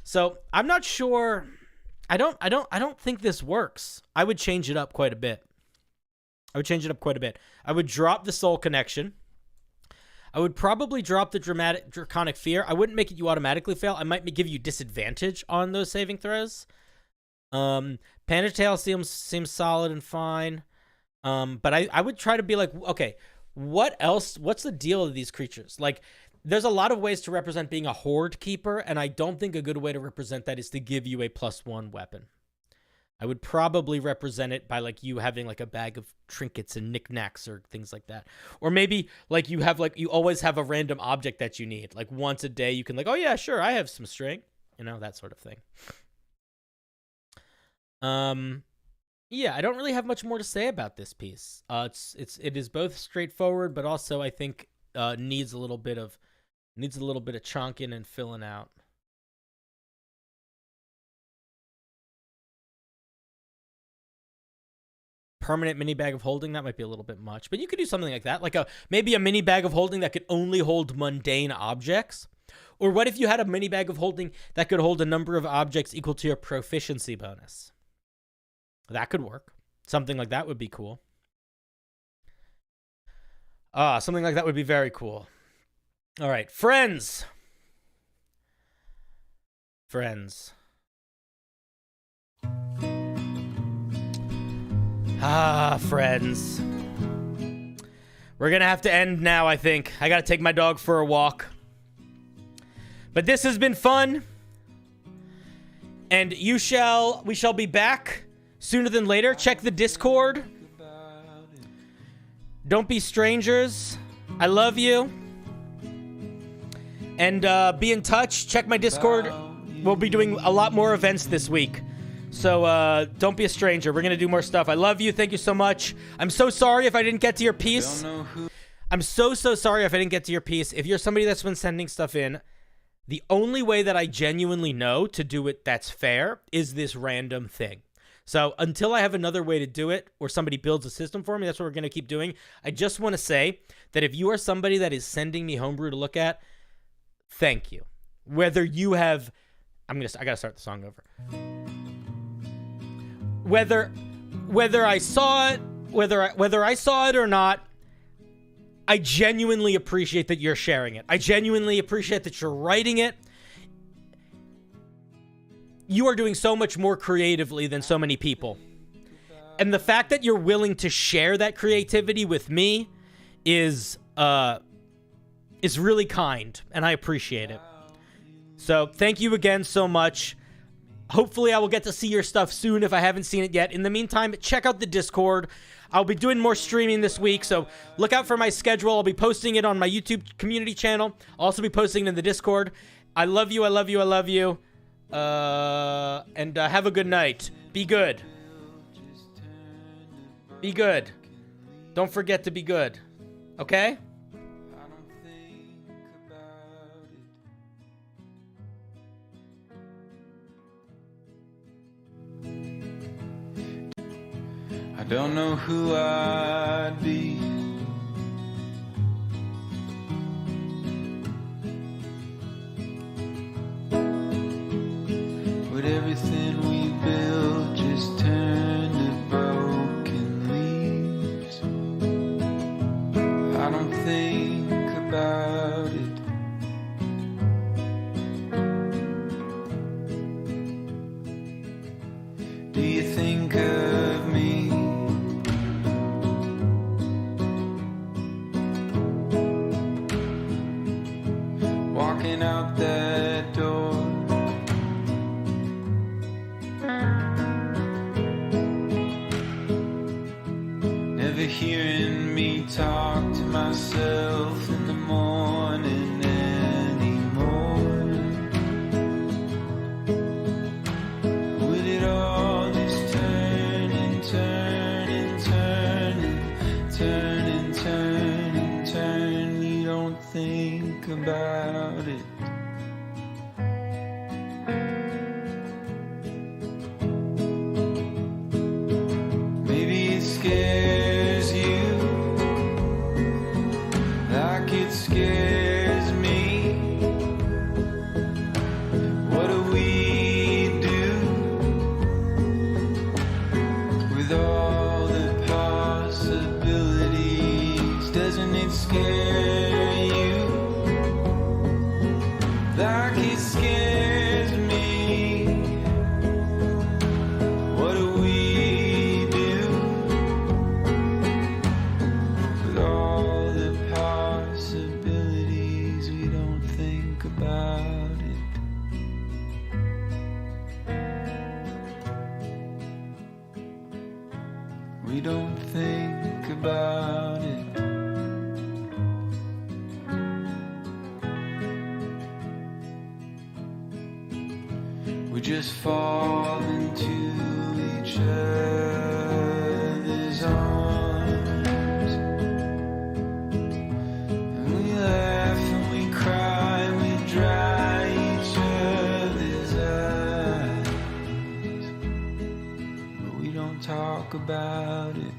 [SPEAKER 1] So I'm not sure. I don't think this works. I would change it up quite a bit. I would drop the soul connection. I would probably drop the draconic fear. I wouldn't make it you automatically fail. I might give you disadvantage on those saving throws. Panda tail seems solid and fine. But I would try to be like, okay, what else? What's the deal with these creatures? Like, there's a lot of ways to represent being a horde keeper, and I don't think a good way to represent that is to give you a +1 weapon. I would probably represent it by, like, you having, like, a bag of trinkets and knickknacks or things like that. Or maybe, like, you always have a random object that you need. Like, once a day you can, like, oh, yeah, sure, I have some string. You know, that sort of thing. Yeah, I don't really have much more to say about this piece. It is both straightforward, but also I think needs a little bit of chonking and filling out. Permanent mini bag of holding, that might be a little bit much, but you could do something like that, like maybe a mini bag of holding that could only hold mundane objects. Or what if you had a mini bag of holding that could hold a number of objects equal to your proficiency bonus? That could work. Something like that would be cool. Something like that would be very cool. All right, friends. Friends. Friends. We're gonna have to end now, I think. I gotta take my dog for a walk. But this has been fun. And we shall be back sooner than later. Check the Discord. Don't be strangers. I love you. And be in touch. Check my Discord. We'll be doing a lot more events this week. So don't be a stranger. We're going to do more stuff. I love you. Thank you so much. I'm so sorry if I didn't get to your piece. I'm so sorry if I didn't get to your piece. If you're somebody that's been sending stuff in, the only way that I genuinely know to do it that's fair is this random thing. So until I have another way to do it or somebody builds a system for me, that's what we're going to keep doing. I just want to say that if you are somebody that is sending me homebrew to look at, thank you. Whether you have... I got to start the song over. Whether I saw it, whether I saw it or not, I genuinely appreciate that you're sharing it. I genuinely appreciate that you're writing it. You are doing so much more creatively than so many people. And the fact that you're willing to share that creativity with me is really kind, and I appreciate it. So thank you again so much. Hopefully I will get to see your stuff soon if I haven't seen it yet. In the meantime, check out the Discord. I'll be doing more streaming this week, so look out for my schedule. I'll be posting it on my YouTube community channel. I'll also be posting it in the Discord. I love you, I love you, I love you. And have a good night. Be good. Be good. Don't forget to be good. Okay?
[SPEAKER 7] I don't know who I'd be. Would everything we built just turn to broken leaves? I don't think about it. Do you think of me? Walking out that door, never hearing me talk to myself in the morning anymore. Would it all just turn and turn and turn and turn and turn and turn? You don't think about it. Maybe it scares you like it scares me. What do we do with all the possibilities? Doesn't it scare you like it scares me? What do we do with all the possibilities? We don't think about it. We don't think about it. We just fall into each other's arms, and we laugh and we cry, we dry each other's eyes, but we don't talk about it.